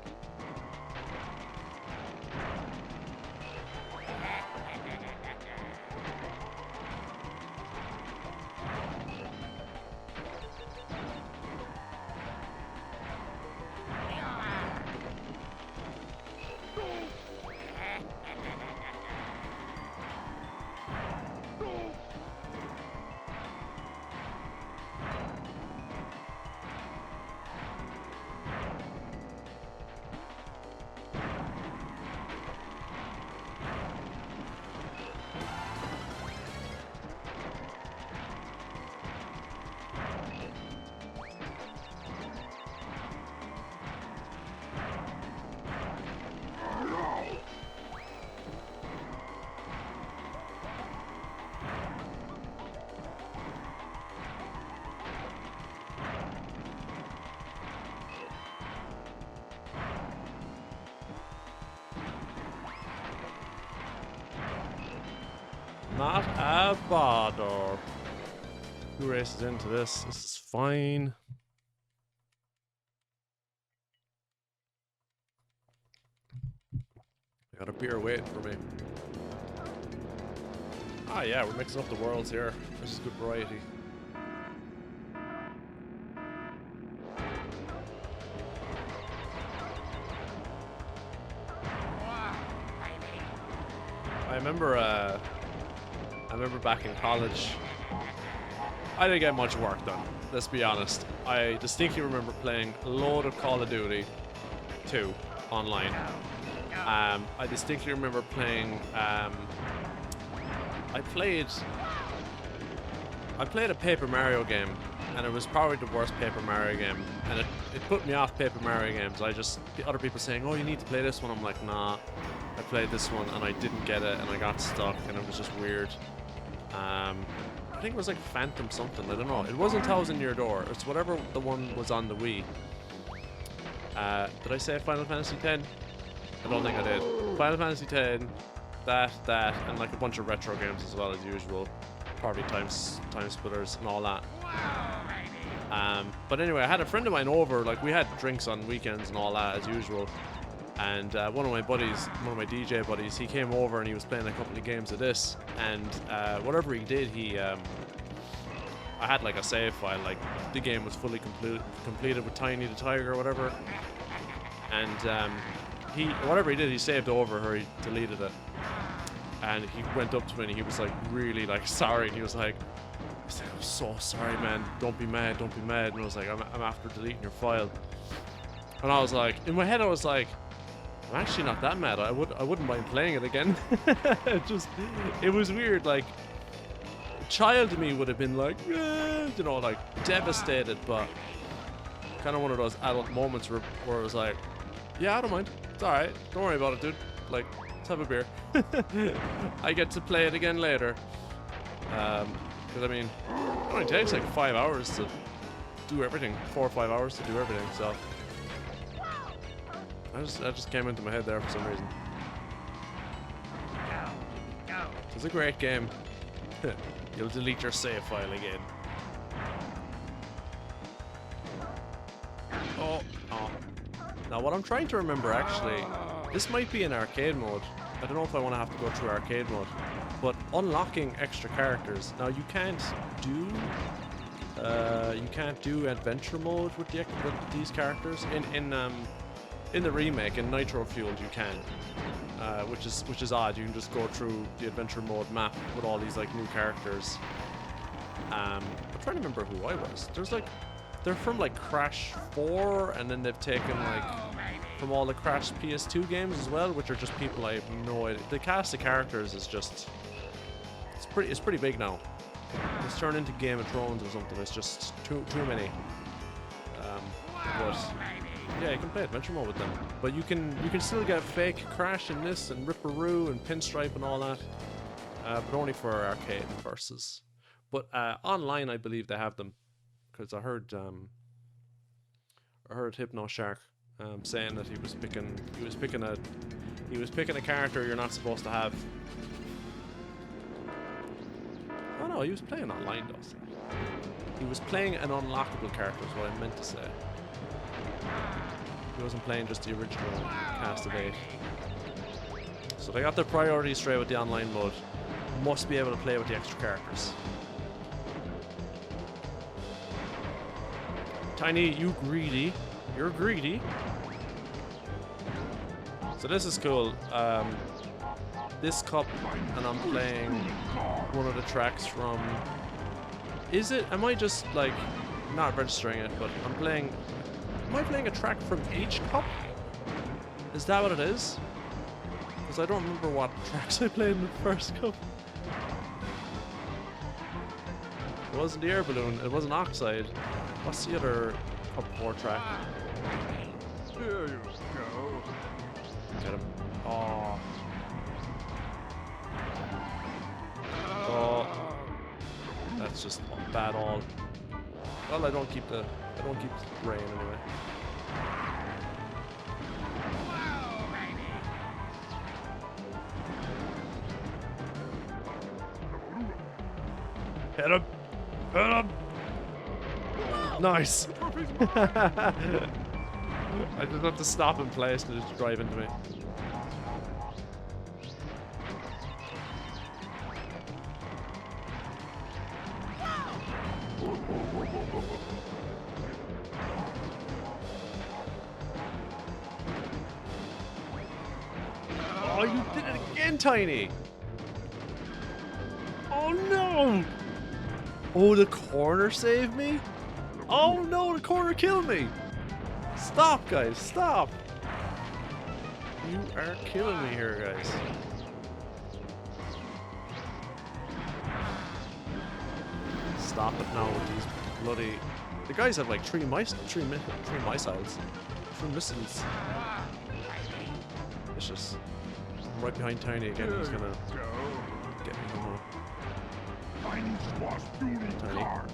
Not a bother. Who races into this? This is fine. I got a beer waiting for me. Ah yeah, we're mixing up the worlds here. This is good variety. I remember back in college, I didn't get much work done, let's be honest. I distinctly remember playing a load of Call of Duty 2 online. I distinctly remember playing, I played a Paper Mario game, and it was probably the worst Paper Mario game, and it put me off Paper Mario games. Other people saying, oh, you need to play this one. I'm like, nah. I played this one and I didn't get it, and I got stuck, and it was just weird. I think it was like Phantom something, I don't know. It wasn't Thousand Year Door, it's whatever the one was on the Wii. Did I say Final Fantasy X? I don't think I did. Final Fantasy X, that, and like a bunch of retro games as well as usual. Probably time splitters and all that. But anyway, I had a friend of mine over, like we had drinks on weekends and all that as usual. And one of my DJ buddies, he came over and he was playing a couple of games of this. And whatever he did, I had like a save file, like the game was fully completed with Tiny the Tiger or whatever. And whatever he did, he saved over her, he deleted it. And he went up to me and he was like really like sorry. And he was like, I'm so sorry, man. Don't be mad, don't be mad. And I was like, I'm after deleting your file. And I was like, in my head I was like, I'm actually not that mad. I wouldn't mind playing it again. It was weird. Like, a child in me would have been like, you know, like devastated, but kind of one of those adult moments where it was like, yeah, I don't mind. It's all right. Don't worry about it, dude. Like, let's have a beer. I get to play it again later. Because I mean, it only takes like 5 hours to do everything. 4 or 5 hours to do everything. So. That just came into my head there for some reason. It's a great game. You'll delete your save file again. Oh. Now what I'm trying to remember actually, this might be in arcade mode. I don't know if I want to have to go through arcade mode. But unlocking extra characters. Now you can't do adventure mode with these characters. In the remake, in Nitro Fueled, you can, which is odd. You can just go through the adventure mode map with all these like new characters. I'm trying to remember who I was. They're from like Crash 4, and then they've taken like from all the Crash PS2 games as well, which are just people I have no idea. The cast of characters is just it's pretty big now. It's turned into Game of Thrones or something. It's just too many. But Yeah, you can play adventure mode with them, but you can still get fake Crash in this and Ripperoo and Pinstripe and all that, but only for arcade and versus. But online, I believe they have them, because I heard Hypno Shark saying that he was picking a character you're not supposed to have. Oh no, he was playing online though. So. He was playing an unlockable character is what I meant to say. He wasn't playing just the original cast of 8. So they got their priorities straight with the online mode. Must be able to play with the extra characters. Tiny, you greedy. You're greedy. So this is cool. This cup, and I'm playing one of the tracks from... Is it? Am I just like not registering it? But I'm playing. Am I playing a track from each cup? Is that what it is? Because I don't remember what tracks I played in the first cup. It wasn't the air balloon. It wasn't Oxide. What's the other cup 4 track? There you go. Get him. Oh. Oh. That's just bad all. Well, I don't keep the rain anyway. Hit him! Hit him! Nice! I just have to stop in place to just drive into me. Oh, you did it again, Tiny! Oh no! Oh, the corner saved me? Oh no, the corner killed me! Stop, guys, stop! You are killing me here, guys. Stop it now with these bloody... The guys have like three missiles. 3 missiles. Vicious. I'm right behind Tiny again. He's gonna get me home. Tiny squash beauty Tiny. cars.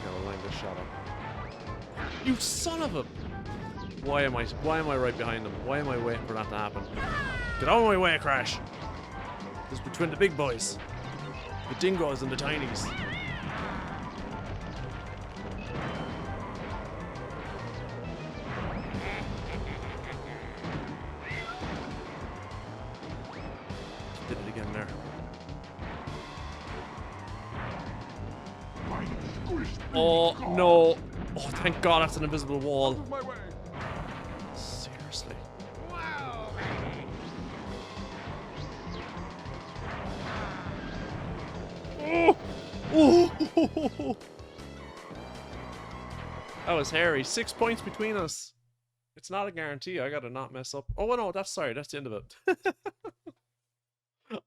Gotta line this shot up. You son of a... Why am I right behind them? Why am I waiting for that to happen? Get out of my way, Crash! This is between the big boys. The dingoes and the tinies. Did it again there. Oh no! Oh, thank God that's an invisible wall. My way. Seriously. Oh! Oh! That was hairy. 6 points between us. It's not a guarantee. I gotta not mess up. Oh no, that's sorry. That's the end of it.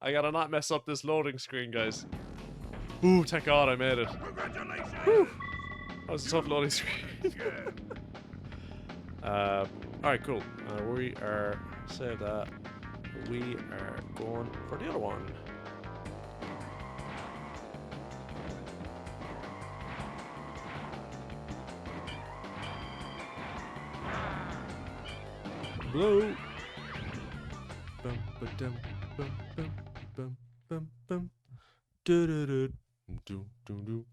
I gotta not mess up this loading screen, guys. Ooh, thank God I made it. Congratulations! Whew. That was a tough loading screen. Alright, cool. We are... Save that. We are going for the other one. Blow. Bum, ba-dum, bum, bum, bum, bum, bum. Do-do-do. Do-do-do.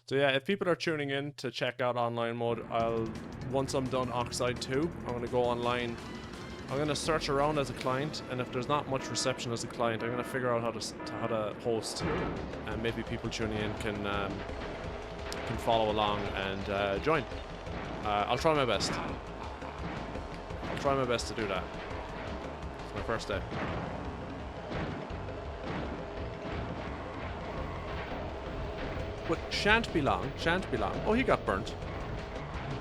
So yeah, if people are tuning in to check out online mode, once I'm done Oxide 2, I'm gonna go online. I'm gonna search around as a client, and if there's not much reception as a client, I'm gonna figure out how to host, and maybe people tuning in can follow along and join. I'll try my best. I'll try my best to do that. It's my first day. But shan't be long, shan't be long. Oh, he got burnt.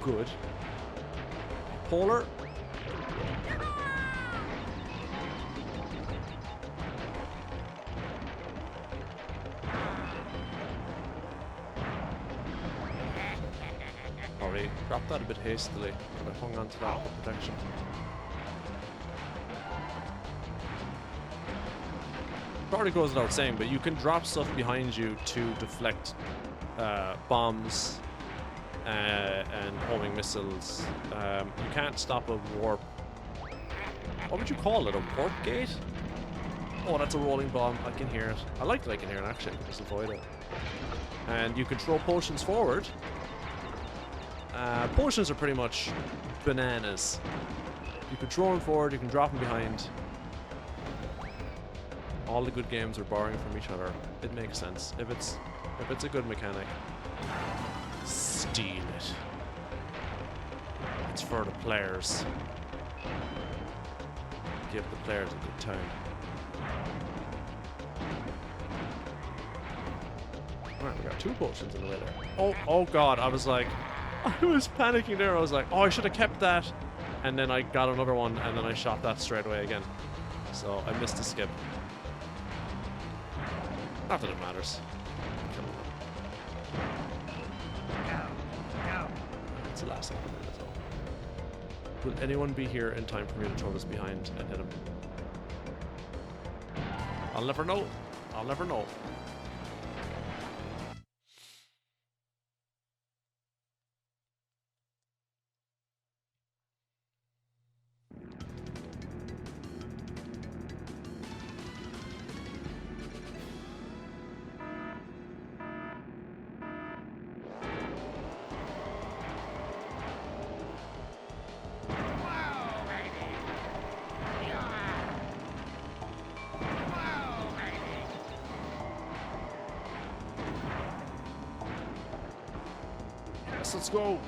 Good. Polar. me. Dropped that a bit hastily, but I hung on to that for protection. Probably goes without saying, but you can drop stuff behind you to deflect bombs and homing missiles. You can't stop a warp. What would you call it? A warp gate? Oh, that's a rolling bomb. I can hear it. I like that I can hear it, actually. I can just avoid it. And you can throw potions forward. Potions are pretty much bananas. You can throw them forward, you can drop them behind. All the good games are borrowing from each other. It makes sense. If it's a good mechanic, steal it. It's for the players. Give the players a good time. Alright, we got 2 potions in the way there. Oh god, I was like, I was panicking there. I was like, oh, I should have kept that. And then I got another one, and then I shot that straight away again. So I missed a skip. Not that it matters. It's the last thing I did as well. Will anyone be here in time for me to throw this behind and hit him? I'll never know. I'll never know. Let's go.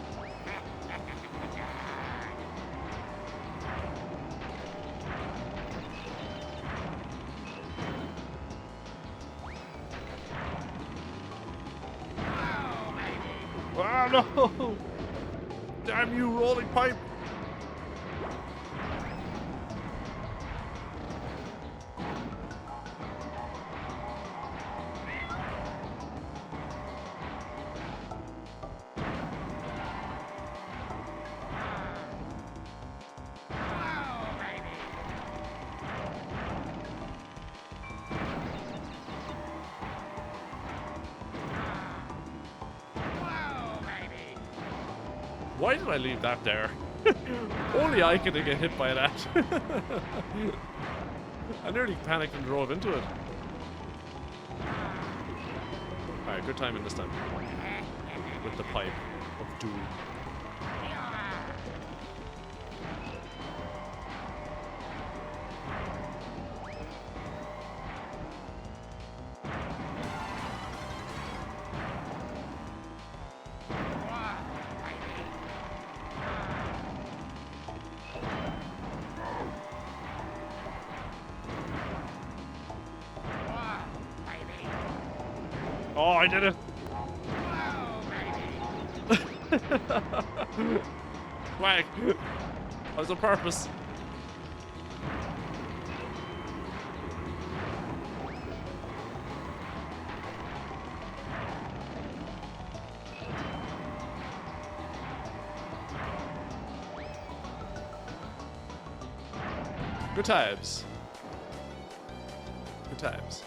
Ah, no! Damn you, rolling pipe! Why did I leave that there? Only I could get hit by that. I nearly panicked and drove into it. Alright, good timing this time. With the pipe of doom. Oh, I did it! Swag! That was on purpose. Good times. Good times.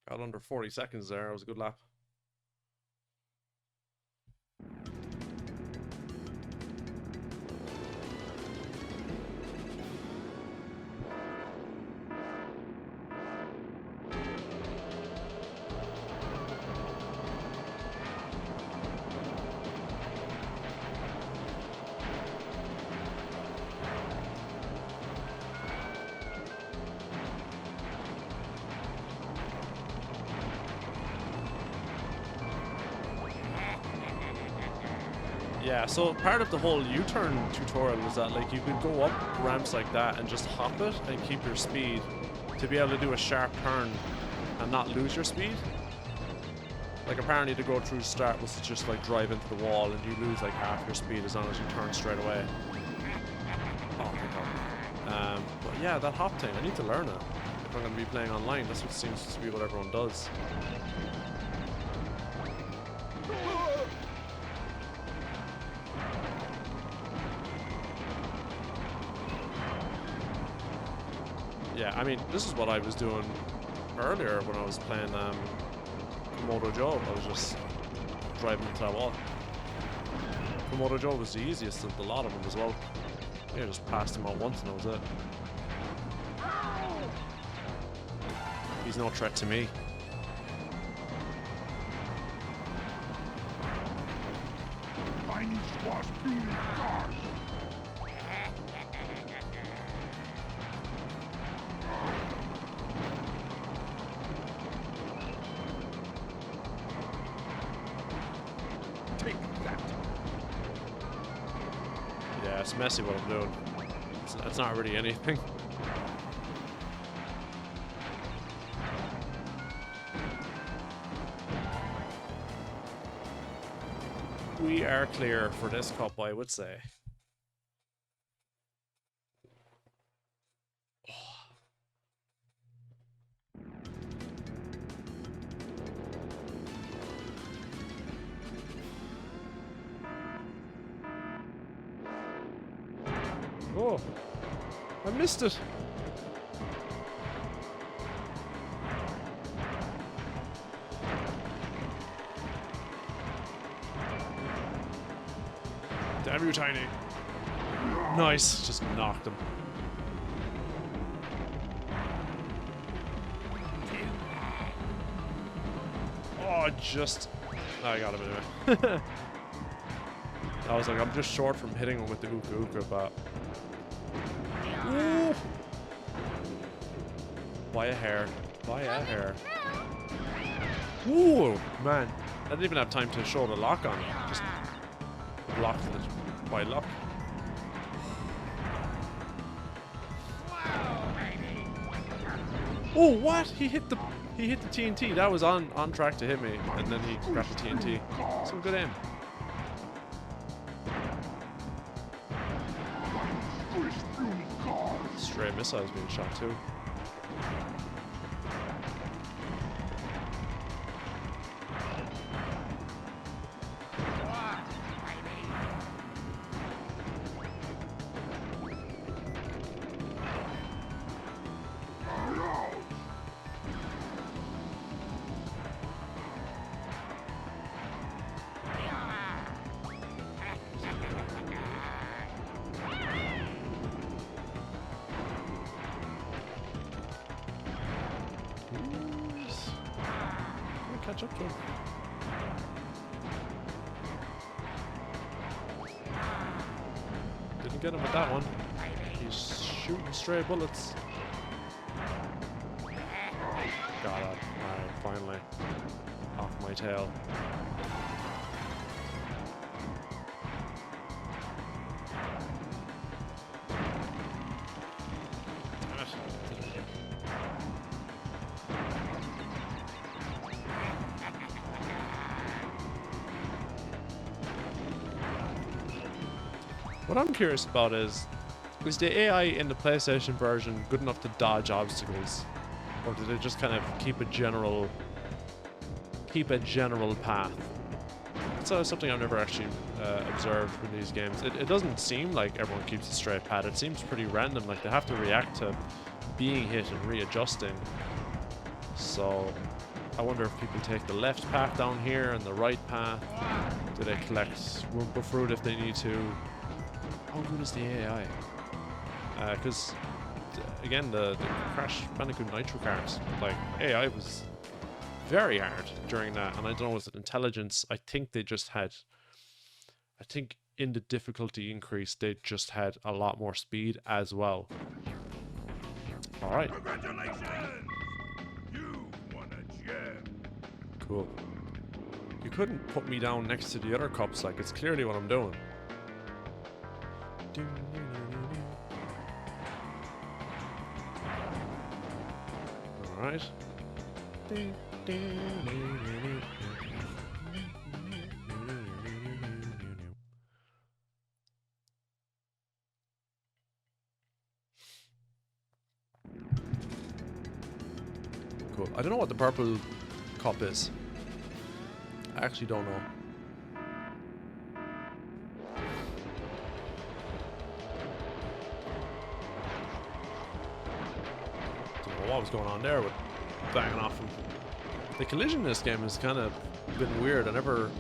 Got under 40 seconds there. That was a good lap. Yeah, so part of the whole U-turn tutorial was that like you could go up ramps like that and just hop it and keep your speed to be able to do a sharp turn and not lose your speed. Like apparently to go through start was to just like drive into the wall and you lose like half your speed as long as you turn straight away. Oh my god. But yeah, that hop thing, I need to learn it if I'm going to be playing online. That's what seems to be what everyone does. Yeah, I mean, this is what I was doing earlier when I was playing Komodo Joe. I was just driving into that wall. Komodo Joe was the easiest of the lot of them as well. Yeah, just passed him out once and that was it. He's no threat to me. Tiny squash beauty gosh. Take that. Yeah, it's messy what I'm doing. It's not really anything. We are clear for this cup, I would say. Oh, I missed it. Damn you, Tiny. Nice, just knocked him. Oh, just... I got him anyway. I was like, I'm just short from hitting him with the Uka Uka, but... Ooh. By a hair. By a hair. Ooh, man. I didn't even have time to show the lock on it. Just blocked it by luck. Oh, what? He hit the TNT. That was on track to hit me, and then he grabbed the TNT. Some good aim. Stray missiles being shot too. Catch up to him. Didn't get him with that one. He's shooting stray bullets. Got it. Alright, finally. Off my tail. What I'm curious about is the AI in the PlayStation version good enough to dodge obstacles? Or did it just kind of keep a general path? That's something I've never actually observed in these games. It doesn't seem like everyone keeps a straight path. It seems pretty random, like they have to react to being hit and readjusting. So I wonder if people take the left path down here and the right path. Do they collect Roompa Fruit if they need to? How good is the AI? Because, again, the Crash Bandicoot Nitro Kart, like, AI was very hard during that, and I don't know, was it intelligence? I think they just had... I think in the difficulty increase, they just had a lot more speed as well. Alright. Congratulations! You won a gem. Cool. You couldn't put me down next to the other cups, like, it's clearly what I'm doing. Alright. Cool. I don't know what the purple cup is. I actually don't know. what was going on there with banging off him. The collision in this game has kind of been weird. I never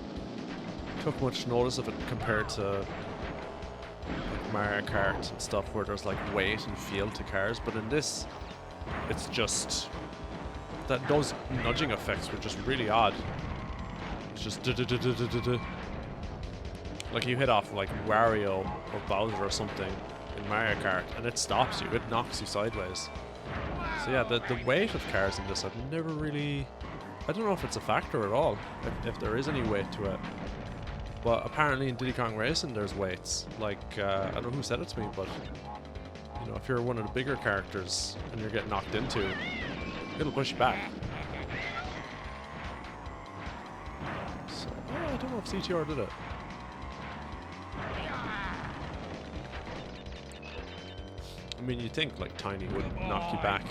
took much notice of it compared to like Mario Kart and stuff where there's like weight and feel to cars, but in this it's just that those nudging effects were just really odd. It's just like you hit off like Wario or Bowser or something in Mario Kart and it stops you, it knocks you sideways. So yeah, the weight of cars in this I've never really, I don't know if it's a factor at all, if there is any weight to it. But apparently in Diddy Kong Racing there's weights. Like, I don't know who said it to me, but you know, if you're one of the bigger characters and you're getting knocked into, it'll push you back. So, I don't know if CTR did it. I mean, you'd think like Tiny would knock you back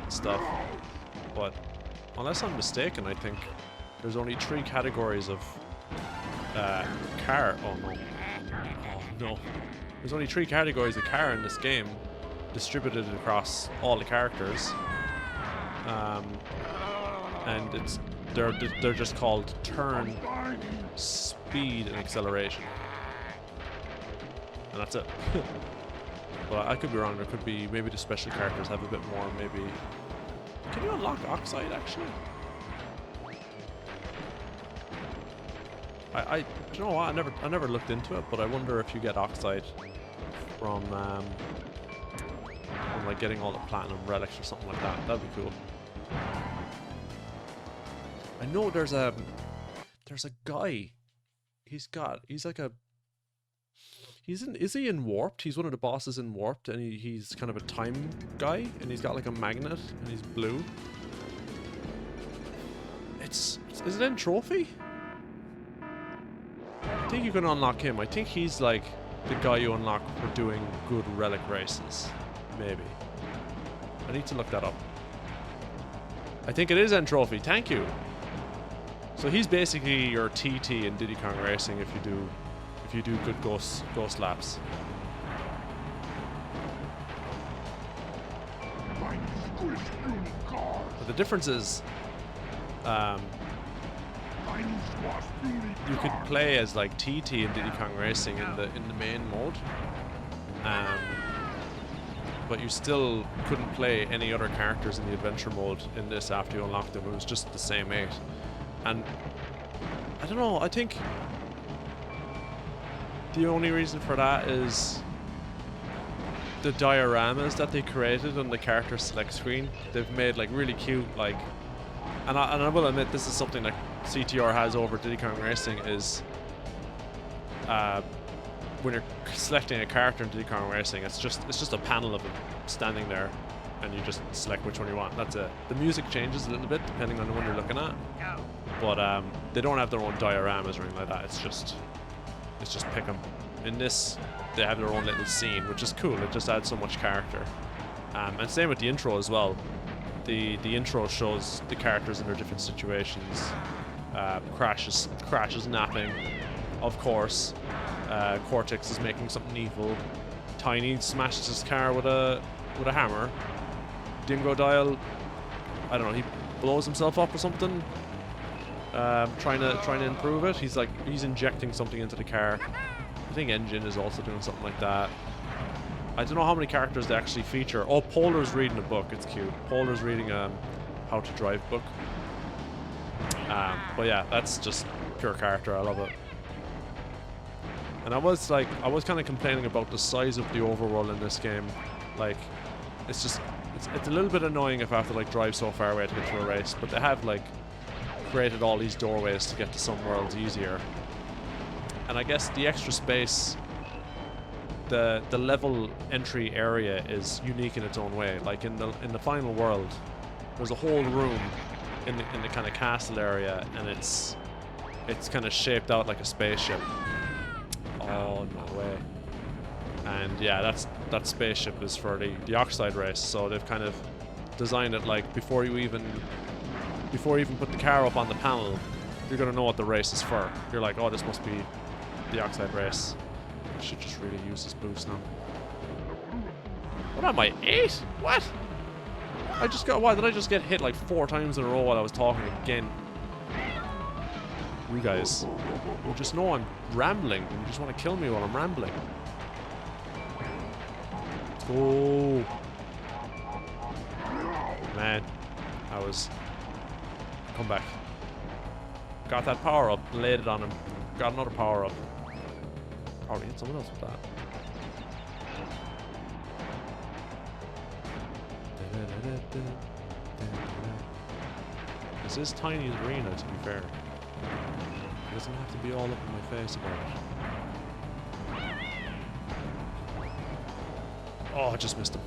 and stuff, but unless I'm mistaken, I think there's only 3 categories of car. Oh no. Oh no. There's only 3 categories of car in this game, distributed across all the characters. And they're just called turn, speed, and acceleration. And that's it. Well, I could be wrong. There could be, maybe the special characters have a bit more. Maybe. Can you unlock Oxide actually? Do you know what? I never looked into it, but I wonder if you get Oxide from like getting all the platinum relics or something like that. That'd be cool. I know there's a guy. Is he in Warped? He's one of the bosses in Warped, and he's kind of a time guy, and he's got like a magnet, and he's blue. Is it in Trophy? I think you can unlock him. I think he's like the guy you unlock for doing good relic races. Maybe. I need to look that up. I think it is in Trophy. Thank you. So he's basically your TT in Diddy Kong Racing if you do good ghost laps. But the difference is, you could play as like TT in Diddy Kong Racing in the main mode, but you still couldn't play any other characters in the adventure mode in this after you unlocked them. It was just the same 8, and I don't know. I think the only reason for that is the dioramas that they created on the character select screen. They've made like really cute, like, and I will admit this is something that CTR has over Diddy Kong Racing is when you're selecting a character in Diddy Kong Racing, it's just a panel of them standing there, and you just select which one you want. That's it. The music changes a little bit depending on the one you're looking at, but they don't have their own dioramas or anything like that. It's just pick them. In this, they have their own little scene, which is cool. It just adds so much character. And same with the intro as well. The intro shows the characters in their different situations. Crash is napping, of course. Cortex is making something evil. Tiny smashes his car with a hammer. Dingo Dial, I don't know, he blows himself up or something. Trying to improve it. He's injecting something into the car. I think Engine is also doing something like that. I don't know how many characters they actually feature. Oh, Polar's reading a book. It's cute. Polar's reading How to Drive book. But yeah, that's just pure character. I love it. And I was kind of complaining about the size of the overworld in this game. Like, it's a little bit annoying if I have to like drive so far away to get to a race. But they have like created all these doorways to get to some worlds easier. And I guess the extra space, the level entry area is unique in its own way. Like in the final world, there's a whole room in the kind of castle area, and it's kind of shaped out like a spaceship. Oh no way! And yeah, that spaceship is for the Oxide race. So they've kind of designed it like before you even put the car up on the panel, you're gonna know what the race is for. You're like, oh, this must be the Oxide race. I should just really use this boost now. What am I, 8? What? I just got, why did I just get hit like 4 times in a row while I was talking again? You guys, you just know I'm rambling and you just want to kill me while I'm rambling. Let's go. Man, I was... Come back. Got that power up, laid it on him. Got another power up. Probably hit someone else with that. This is Tiny's arena, to be fair. It doesn't have to be all up in my face about it. Oh, I just missed him.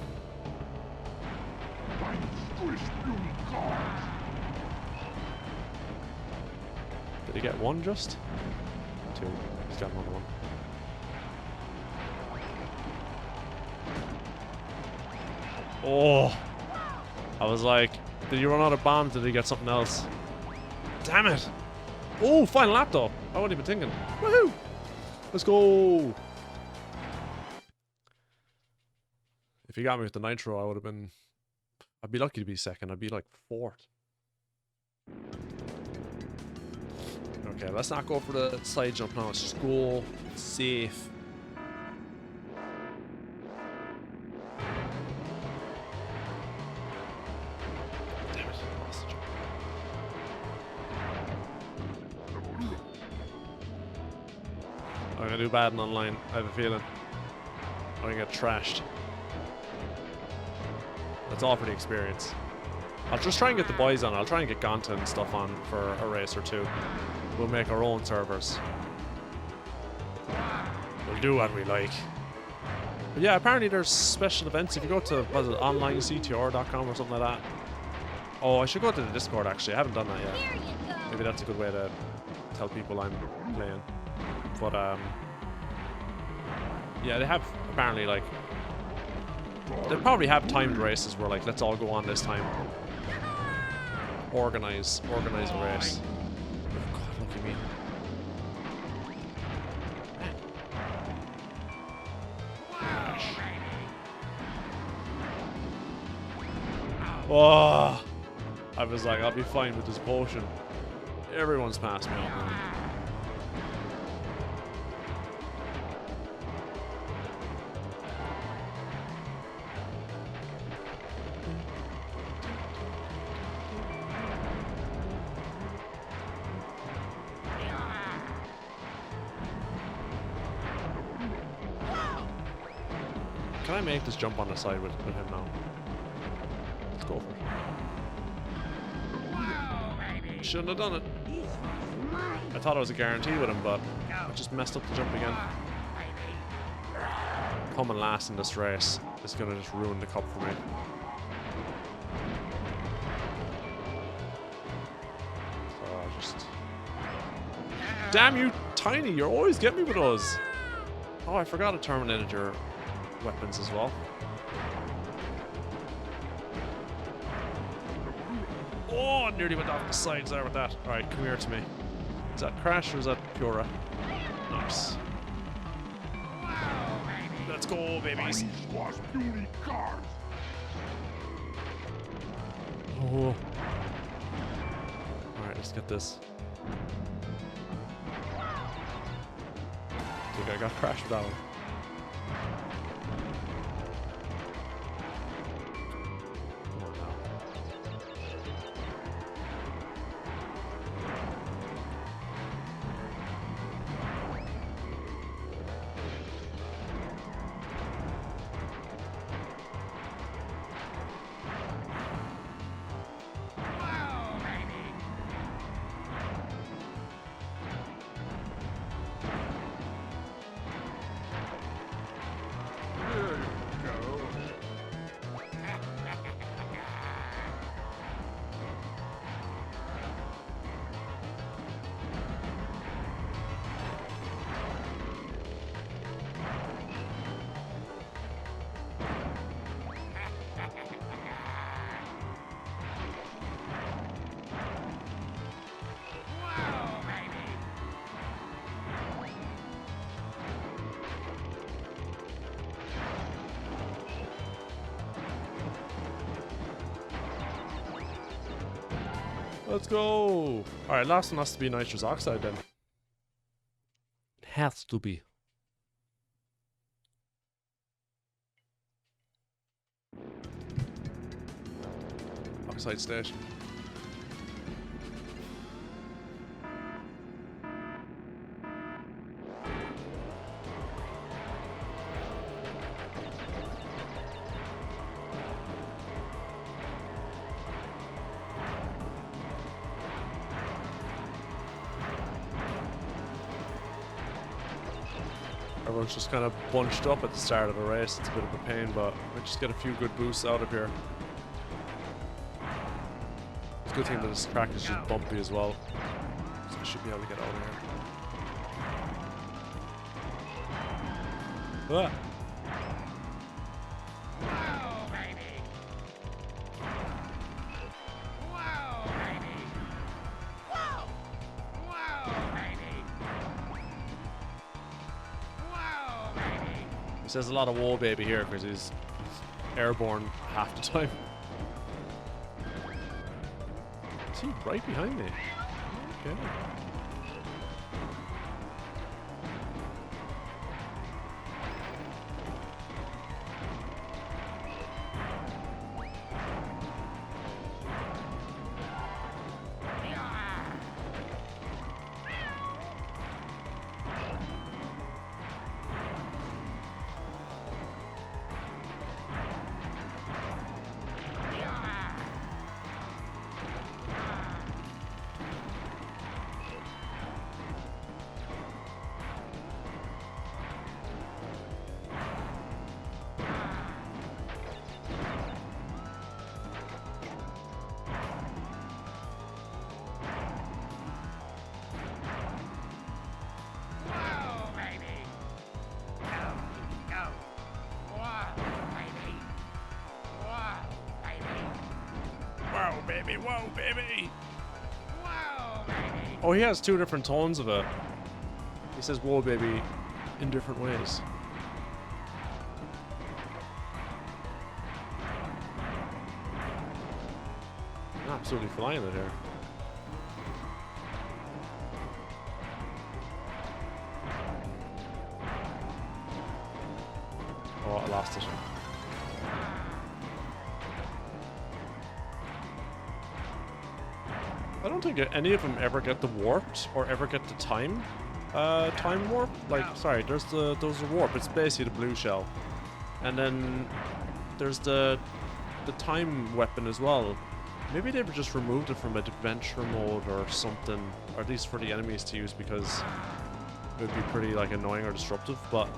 Did he get one just? 2. He's got another one. Oh! I was like, did he run out of bombs? Did he get something else? Damn it! Oh, final lap though. I wasn't even thinking. Woohoo! Let's go! If he got me with the nitro, I would have been... I'd be lucky to be second. I'd be like 4th. Okay, let's not go for the side jump now. Let's just go safe. Damn it, I lost the jump. I'm gonna do bad in online. I have a feeling. I'm gonna get trashed. That's all for the experience. I'll just try and get the boys on. I'll try and get Gonta and stuff on for a race or 2. We'll make our own servers. We'll do what we like. But yeah, apparently there's special events. If you go to, what is it, onlinectr.com or something like that. Oh, I should go to the Discord actually. I haven't done that yet. Maybe that's a good way to tell people I'm playing. But yeah, they have apparently like, they probably have timed races where like, let's all go on this time. Organize a race. Oh god, look at me. Oh, I was like, I'll be fine with this potion. Everyone's passed me on. Can I make this jump on the side with him now? Let's go for it. Shouldn't have done it. I thought it was a guarantee with him, but I just messed up the jump again. Coming last in this race is gonna just ruin the cup for me. So I'll just... Damn you, Tiny! You always get me with those! Oh, I forgot I terminated your weapons as well. Oh, I nearly went off the sides there with that. Alright, come here to me. Is that Crash or is that Pura? Nice. Let's go, babies. Oh. Alright, let's get this. I think I got Crash with that one. Let's go. Alright, last one has to be nitrous oxide then. It has to be. Oxide station. Everyone's just kind of bunched up at the start of the race. It's a bit of a pain, but we just get a few good boosts out of here. It's a good thing that this track is just bumpy as well. So I should be able to get out of here. Ah. Whoa, baby! Whoa, baby! Whoa! Whoa, baby! Whoa, baby! He says a lot of "whoa, baby" here because he's airborne half the time. Is he right behind me? Okay. Whoa, baby! Go, go! Whoa, baby! Whoa, baby! Wow, baby! Whoa, baby! Whoa, baby! Oh, he has two different tones of it. He says "whoa, baby" in different ways. I'm absolutely flying it here. Oh, I lost it. I don't think any of them ever get the warped or ever get the time warp. Like, sorry, there's the warp. It's basically the blue shell, and then there's the time weapon as well. Maybe they've just removed it from adventure mode or something, or at least for the enemies to use because it would be pretty like annoying or disruptive. But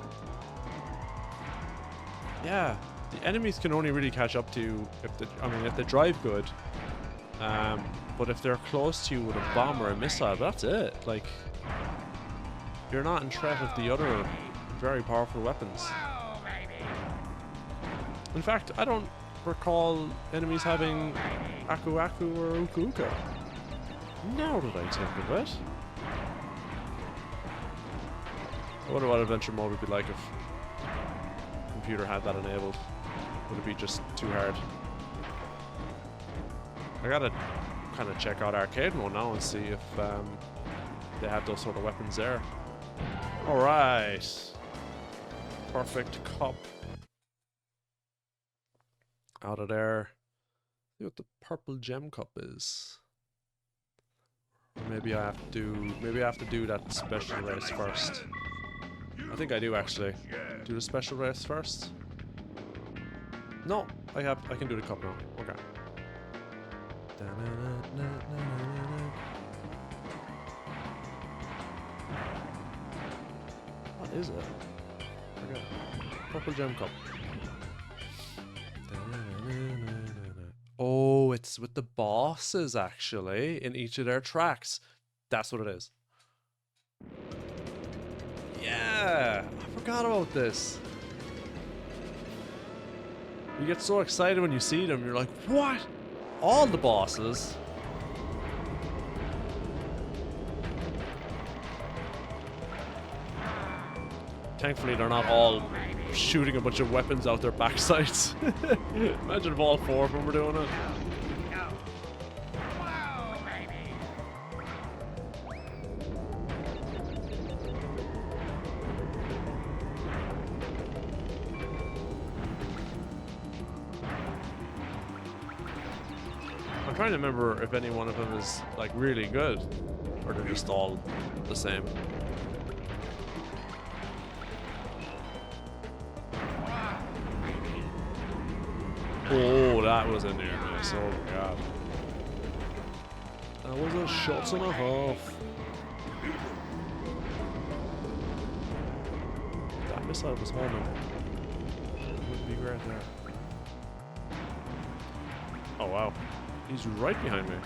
yeah, the enemies can only really catch up to you if they drive good. But if they're close to you with a bomb or a missile, that's it. Like, you're not in threat of the other very powerful weapons. Whoa, baby! In fact, I don't recall enemies having Aku Aku or Uka Uka. Now that I think of it. I wonder what adventure mode would be like if the computer had that enabled. Would it be just too hard? I gotta kind of check out arcade mode now and see if they have those sort of weapons there. Alright. Perfect cup. Out of there. See what the purple gem cup is. Or maybe I have to do that special race first. I think I do actually. Do the special race first. No, I can do the cup now. Okay. What is it? Okay. Purple gem cup. Oh, it's with the bosses actually in each of their tracks. That's what it is. Yeah, I forgot about this. You get so excited when you see them. You're like, what? All the bosses? Thankfully, they're not all shooting a bunch of weapons out their backsides. Imagine if all four of them were doing it. Go! Whoa, baby! trying to remember if any one of them is like really good, or they're just all the same. Oh, that was a near miss. Oh my god. That was a shot and a half. That missile was homing. Wouldn't be great there. Oh wow. He's right behind me.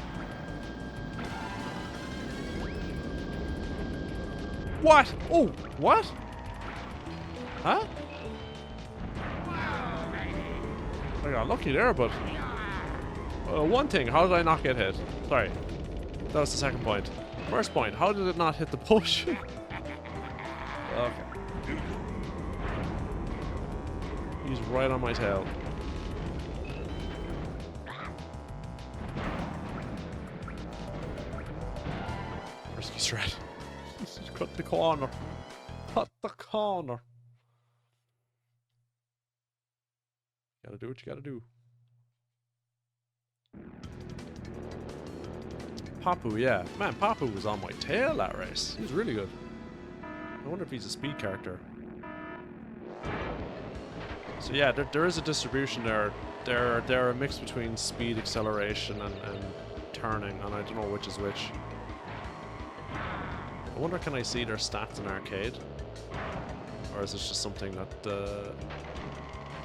What? Oh, what? Huh? I got lucky there, but one thing, how did I not get hit? Sorry, that was the second point. First point, how did it not hit the push? Okay. He's right on my tail. Risky strat. Cut the corner. Cut the corner. Gotta do what you gotta do. Papu, yeah. Man, Papu was on my tail that race. He was really good. I wonder if he's a speed character. So yeah, there is a distribution there. They're a mix between speed, acceleration, and turning, and I don't know which is which. I wonder, can I see their stats in arcade? Or is this just something that...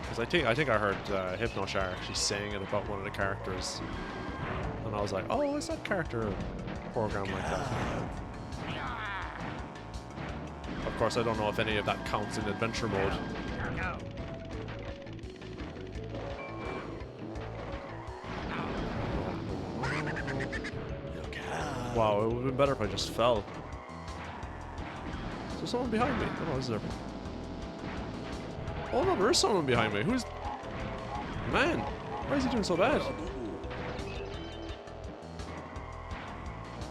Because I think I heard HypnoShar actually saying it about one of the characters. And I was like, oh, is that character programmed like that? Of course, I don't know if any of that counts in adventure mode. Wow, it would have been better if I just fell. Is there someone behind me? Oh, no, is there? Oh no, there is someone behind me. Who's... Man, why is he doing so bad?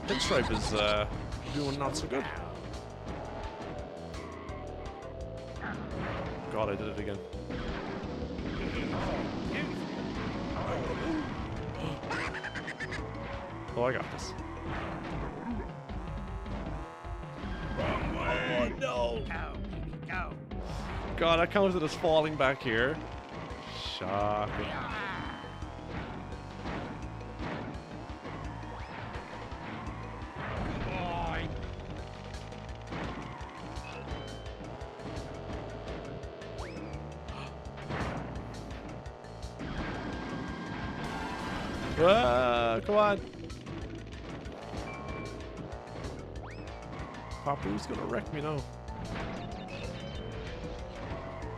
Pinstripe is doing not so good. God, I did it again. Oh, I got this. Oh no! God, I counted as falling back here. Shocking. Come on. Papu's gonna wreck me now.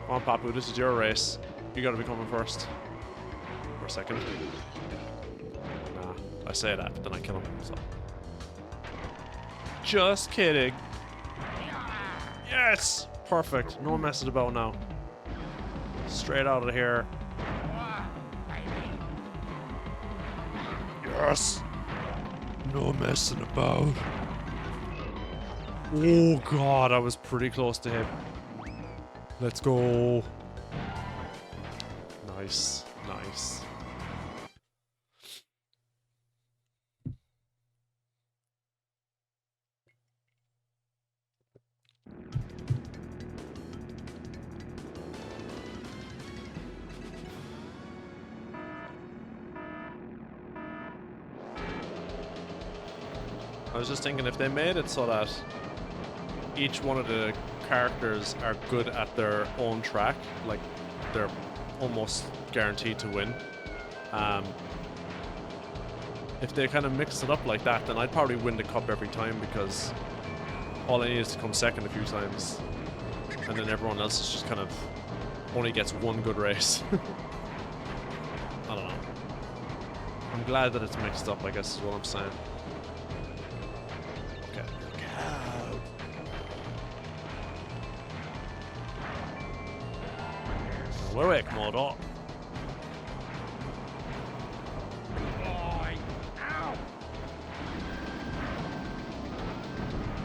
Come on, Papu, this is your race. You gotta be coming first. Or second. Nah, I say that, but then I kill him, so. Just kidding. Yes! Perfect. No messing about now. Straight out of here. Yes. No messing about. Oh god, I was pretty close to him. Let's go. Nice, nice. I was just thinking, if they made it so that each one of the characters are good at their own track, like they're almost guaranteed to win. If they kind of mix it up like that, then I'd probably win the cup every time, because all I need is to come second a few times, and then everyone else is just kind of only gets one good race. I don't know. I'm glad that it's mixed up, I guess is what I'm saying. Lyric mode up.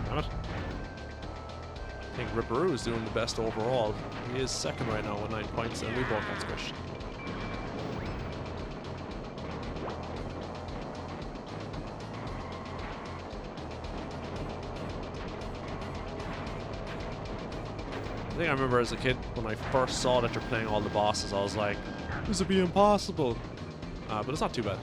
Damn it. I think Ripperoo is doing the best overall. He is second right now with 9 points, and we both got squished. I think I remember as a kid when I first saw that you're playing all the bosses, I was like, this would be impossible. But it's not too bad.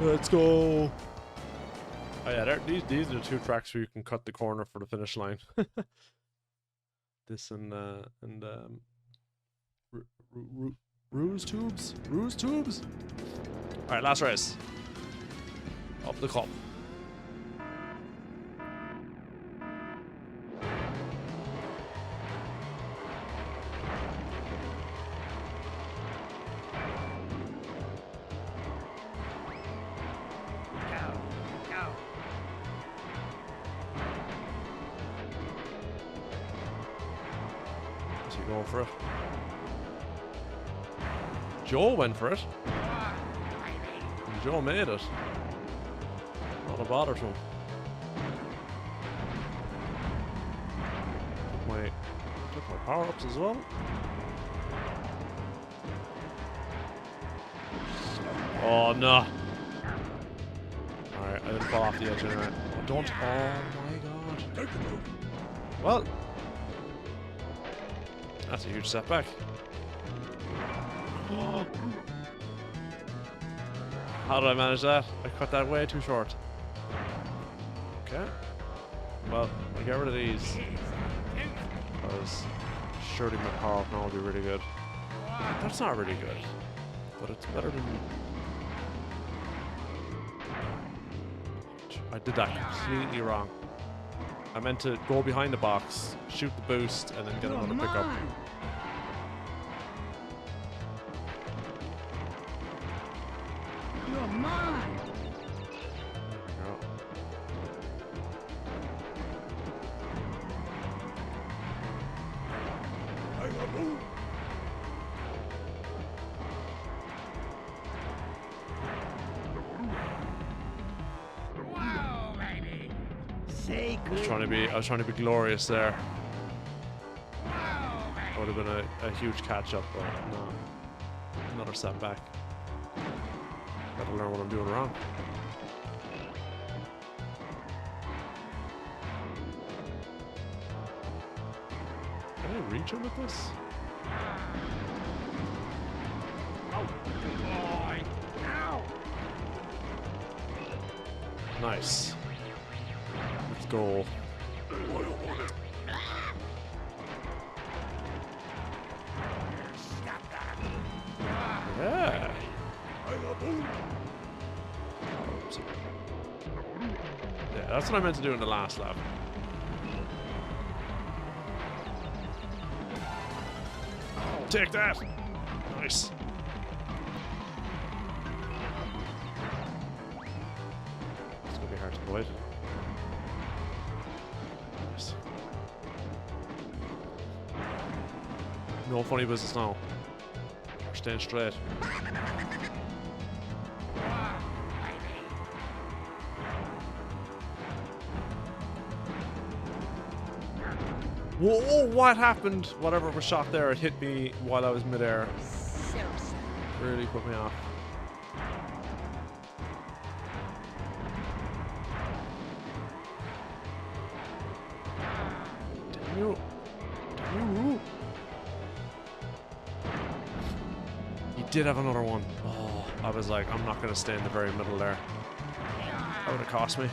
Let's go. Oh yeah, these are the two tracks where you can cut the corner for the finish line. This and ruse tubes. All right, last race. Up the cup. Going for it. Joe went for it. And Joe made it. Not a bother to him. Took my power-ups as well. Oh no. Alright, I didn't fall off the edge anyway. Oh, don't. Oh my god. Well. That's a huge setback. How did I manage that? I cut that way too short. Okay. Well, I'll get rid of these. Because surely my power up now will be really good. That's not really good. But it's better than... I did that completely wrong. I meant to go behind the box, shoot the boost, and then get another pickup. You're mine. Say good. I was trying to be glorious there. That would have been a huge catch up, but no. Another setback. Gotta learn what I'm doing wrong. Can I reach him with this? Nice. Let's go. Yeah. Yeah, that's what I meant to do in the last lap. Take that. Nice. It's gonna be hard to avoid. Nice. No funny business now. We're staying straight. Whoa, what happened? Whatever was shot there, it hit me while I was midair. Really put me off. Damn you. Damn you. He did have another one. Oh, I was like, I'm not going to stay in the very middle there. That would have cost me.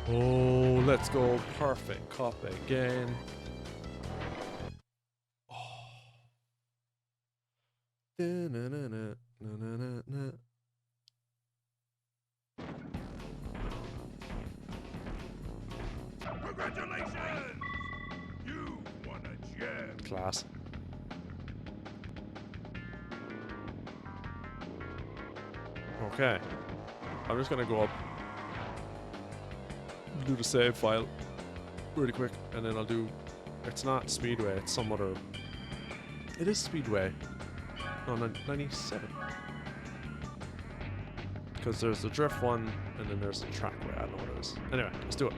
Oh, let's go. Perfect cup again. Oh. Congratulations! You won a gem. Class. Okay. I'm just gonna go up, do the save file really quick, and then I'll do. It's not Speedway, it's some other. It is Speedway. No, 97. Because there's the drift one, and then there's the trackway. I don't know what it is. Anyway, let's do it.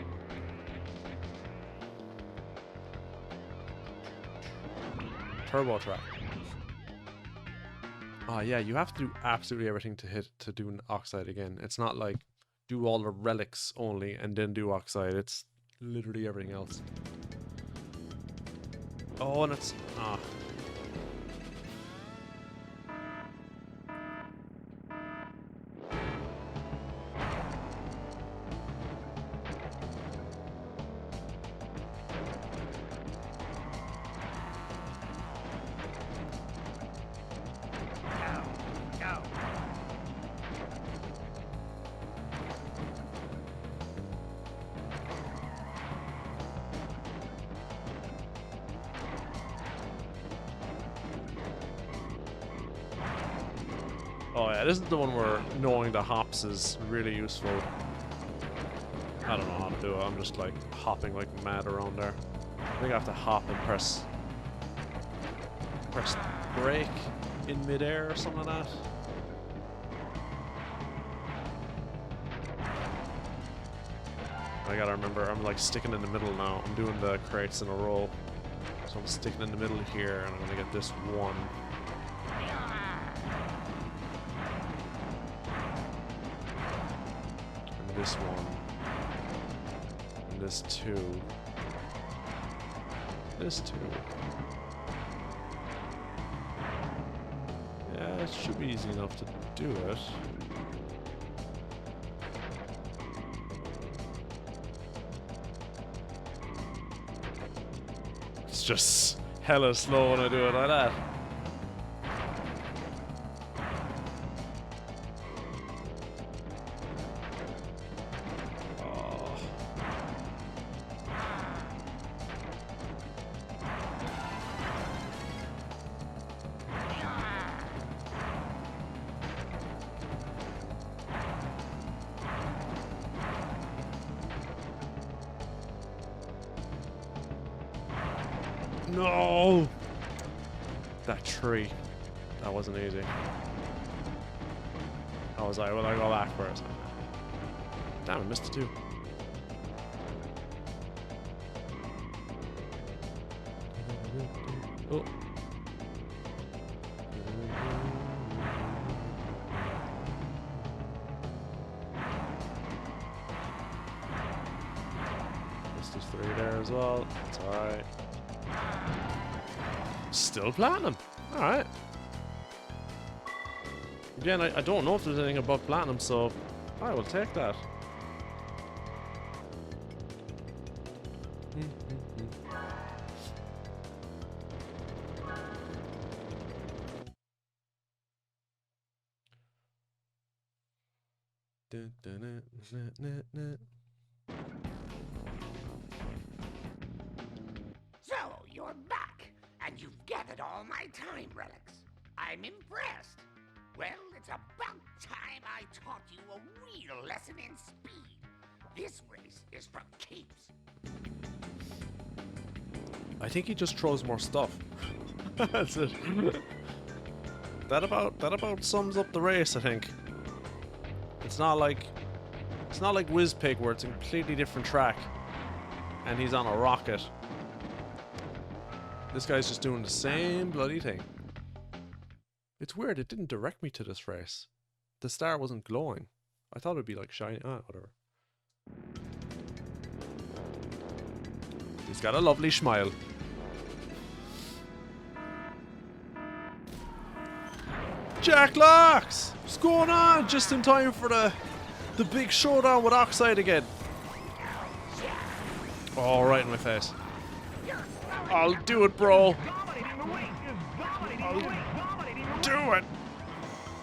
Turbo track. Oh yeah, you have to do absolutely everything to do an oxide again. It's not like do all the relics only and then do oxide. It's literally everything else. Oh, and it's Go. oh yeah, this is the one where knowing the hops is really useful. I don't know how to do it. I'm just like hopping like mad around there. I think I have to hop and press brake in midair or something like that. I gotta remember, I'm like sticking in the middle now. I'm doing the crates in a row. So I'm sticking in the middle here and I'm gonna get this one. And this one. And this two. This two. Yeah, it should be easy enough to do it. It's just hella slow when I do it like that. Oh. No! That tree. That wasn't easy. I was like, will I go back first? Damn, I missed it too. Oh. Missed these three there as well. It's alright. Still platinum. Alright. Again, I don't know if there's anything above platinum, so I will take that. So, you're back, and you've gathered all my time relics. I'm impressed. Well, it's about time I taught you a real lesson in speed. This race is for keeps. I think he just throws more stuff. That's it. That about sums up the race, I think. It's not like Whiz Pig where it's a completely different track and he's on a rocket. This guy's just doing the same bloody thing. It's weird, it didn't direct me to this race. The star wasn't glowing. I thought it'd be like shiny. Ah, whatever. He's got a lovely smile. Jack Locks! What's going on? Just in time for the big showdown with Oxide again. Oh, right in my face. I'll do it, bro. I'll do it.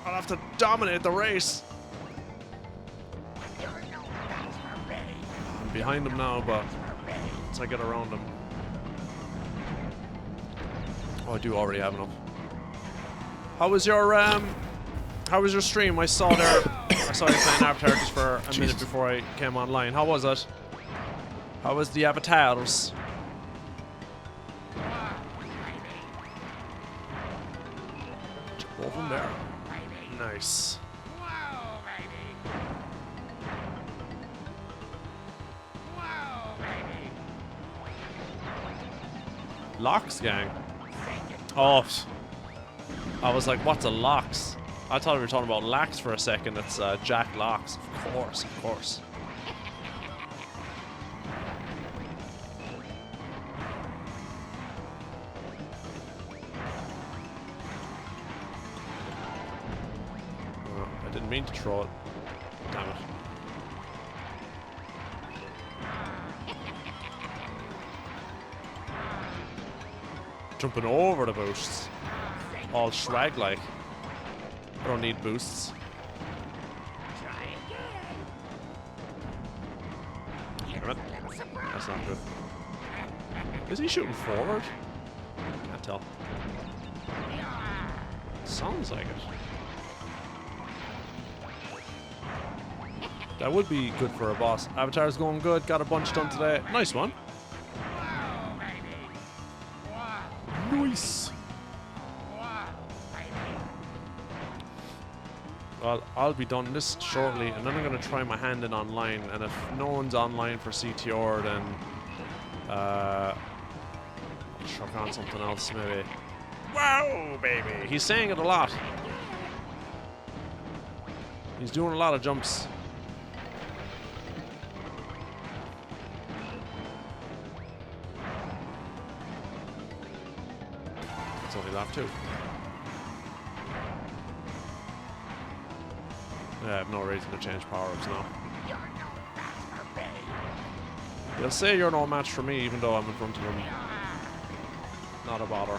I'll have to dominate the race. I'm behind him now, but once I get around them. Oh, I do already have enough. How was your stream? I saw you playing Avatar just for a minute before I came online. How was it? How was the avatars? Jump over there. Nice. Whoa, baby. Whoa, baby. Locks, gang. Oh, I was like, what's a locks? I thought we were talking about lax for a second. It's Jack Locks. Of course, of course. Oh, I didn't mean to throw it. Damn it. Jumping over the boosts. All swag like. I don't need boosts. Damn it. That's not good. Is he shooting forward? Can't tell. Sounds like it. That would be good for a boss. Avatar's going good. Got a bunch done today. Nice one. Nice. Well, I'll be done this shortly, and then I'm going to try my hand in online, and if no one's online for CTR, then I'll chuck on something else, maybe. Wow, baby! He's saying it a lot. He's doing a lot of jumps. That's only lap 2. I have no reason to change power-ups now. They'll say you're no match for me, even though I'm in front of them. Not a bother.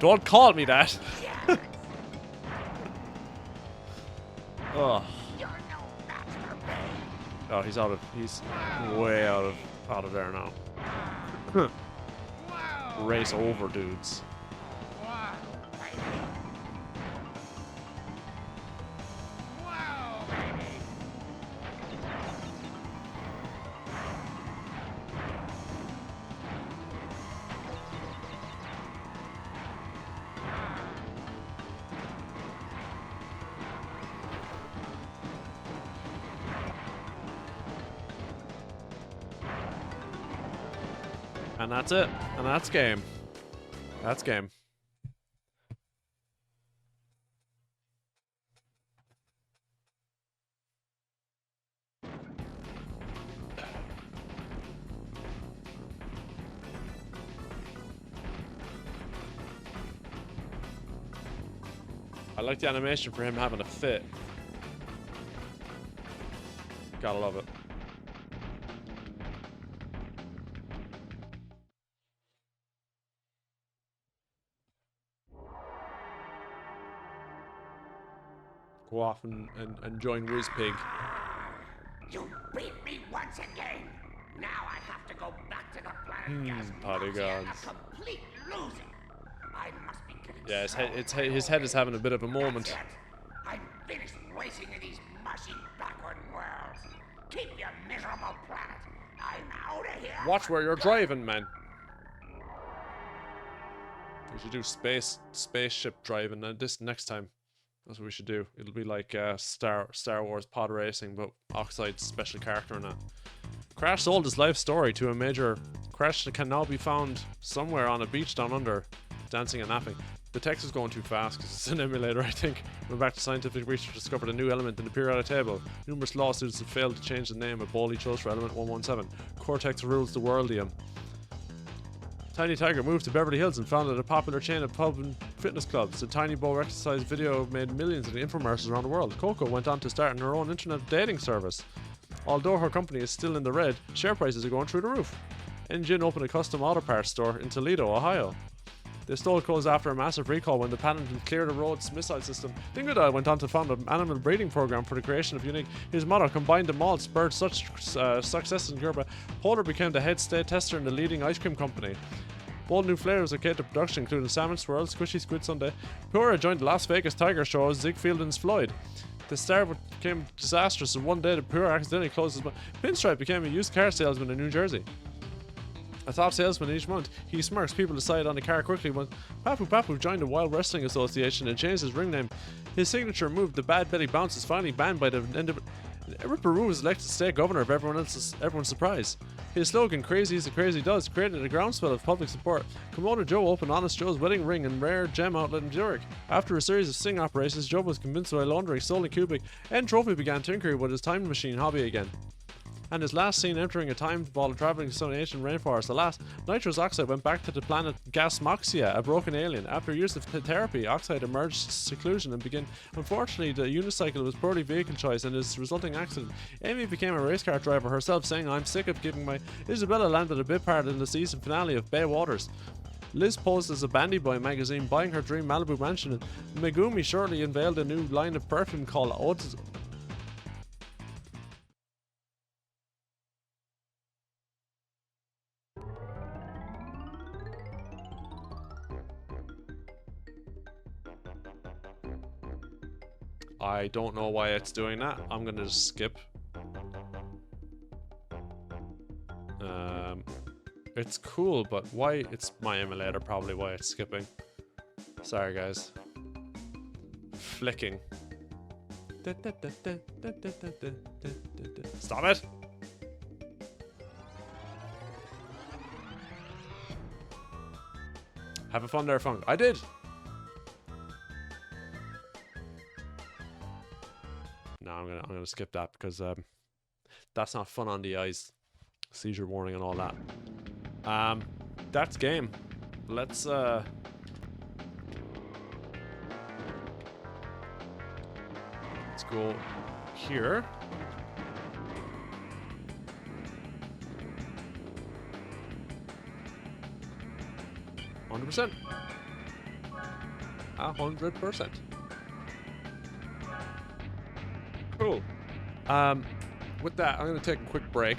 Don't call me that. Ugh. Oh, he's way out of there now. Race over dudes. And that's it. And that's game. That's game. I like the animation for him having a fit. Gotta love it. Go off and join WizPig. You beat me once again. Now I have to go back to the planet. Polygons. A complete loser. I must be getting Yeah, his head is having a bit of a moment. I'm finished racing in these mushy backward worlds. Keep your miserable planet. I'm out of here. Watch where you're driving, man. We should do spaceship driving this next time. That's what we should do. It'll be like Star Wars pod racing, but Oxide's special character in it. Crash sold his life story to a major. Crash can now be found somewhere on a beach down under, dancing and napping. The text is going too fast because it's an emulator, I think. Went back to scientific research, discovered a new element in the periodic table. Numerous lawsuits have failed to change the name of Bowley chose for element 117. Cortex rules the worldium. Tiny Tiger moved to Beverly Hills and founded a popular chain of pub and fitness clubs. The Tiny Bow exercise video made millions in infomercials around the world. Coco went on to start her own internet dating service. Although her company is still in the red, share prices are going through the roof. Engine opened a custom auto parts store in Toledo, Ohio. They stole clothes after a massive recall when the patented Clear the Roads missile system. Dingodile went on to found an animal breeding program for the creation of unique. His motto, combined them all, spurred such success in Europe. Polar became the head state tester in the leading ice cream company. Bold new flavors are catered to production, including salmon swirl, squishy squid sundae. Pura joined the Las Vegas Tiger Show as Ziegfeld and Floyd. The start became disastrous, and one day the Pura accidentally closed his mouth. Pinstripe became a used car salesman in New Jersey. A top salesman each month, he smirks. People decide on the car quickly when Papu Papu joined the Wild Wrestling Association and changed his ring name. His signature move, the Bad Betty Bounce, is finally banned by the end of it. Ripperoo was elected state governor of everyone's surprise. His slogan, "Crazy is the crazy does," created a groundswell of public support. Kimono Joe opened Honest Joe's wedding ring and rare gem outlet in Zurich. After a series of sting operations, Joe was convinced by laundering stolen cubic, and Trophy began tinkering with his time machine hobby again. And his last scene entering a time ball traveling to ancient rainforest. Alas, nitrous oxide went back to the planet Gasmoxia, a broken alien. After years of therapy, Oxide emerged seclusion and began. Unfortunately, the unicycle was poorly vehicle choice and his resulting accident. Amy became a race car driver herself, saying, "I'm sick of giving my..." Isabella landed a bit part in the season finale of Bay Waters. Liz posed as a Bandy Boy magazine, buying her dream Malibu mansion. And Megumi shortly unveiled a new line of perfume called Odes. I don't know why it's doing that. I'm gonna just skip. It's cool, but why? It's my emulator, probably why it's skipping. Sorry, guys. Flicking. Stop it! Have a fun there, Funk. I did! No, I'm gonna skip that because that's not fun on the eyes. Seizure warning and all that. That's game. Let's go here. %. 100%. Cool. With that, I'm gonna take a quick break.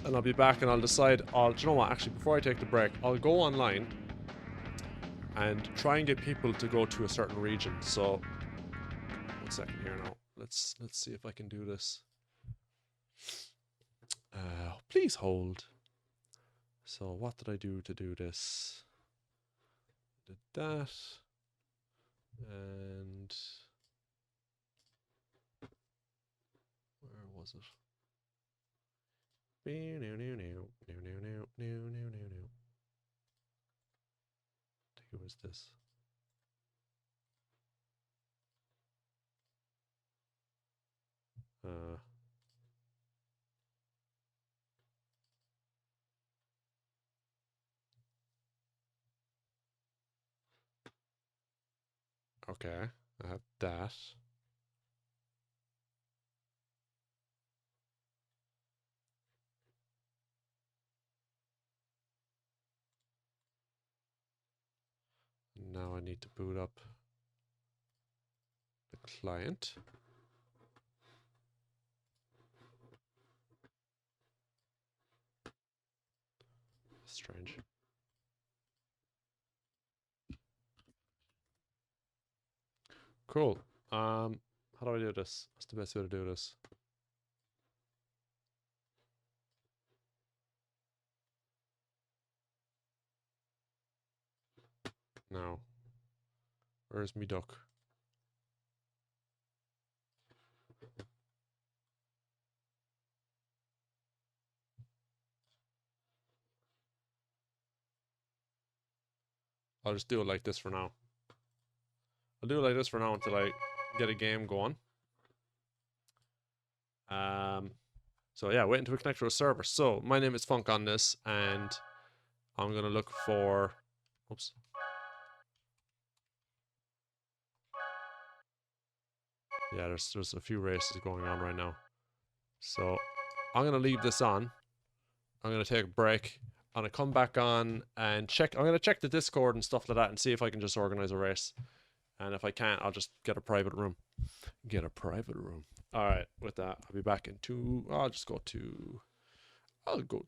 And I'll be back and I'll decide, do you know what, actually, before I take the break, I'll go online and try and get people to go to a certain region. So, 1 second here now. Let's see if I can do this. Please hold. So, what did I do to do this? Did that. And... where was it? I think it was this. Okay, I have that. Now I need to boot up the client. Strange. Cool. How do I do this? What's the best way to do this? No. Where's me duck? I'll just do it like this for now. I'll do it like this for now until I get a game going. So yeah, waiting to connect to a server. So my name is Funk on this, and I'm gonna look for. Oops. Yeah, there's a few races going on right now. So I'm gonna leave this on. I'm gonna take a break, I'm gonna come back on and check. I'm gonna check the Discord and stuff like that and see if I can just organize a race. And if I can't, I'll just get a private room. Get a private room. All right. With that, I'll be back in 2. I'll go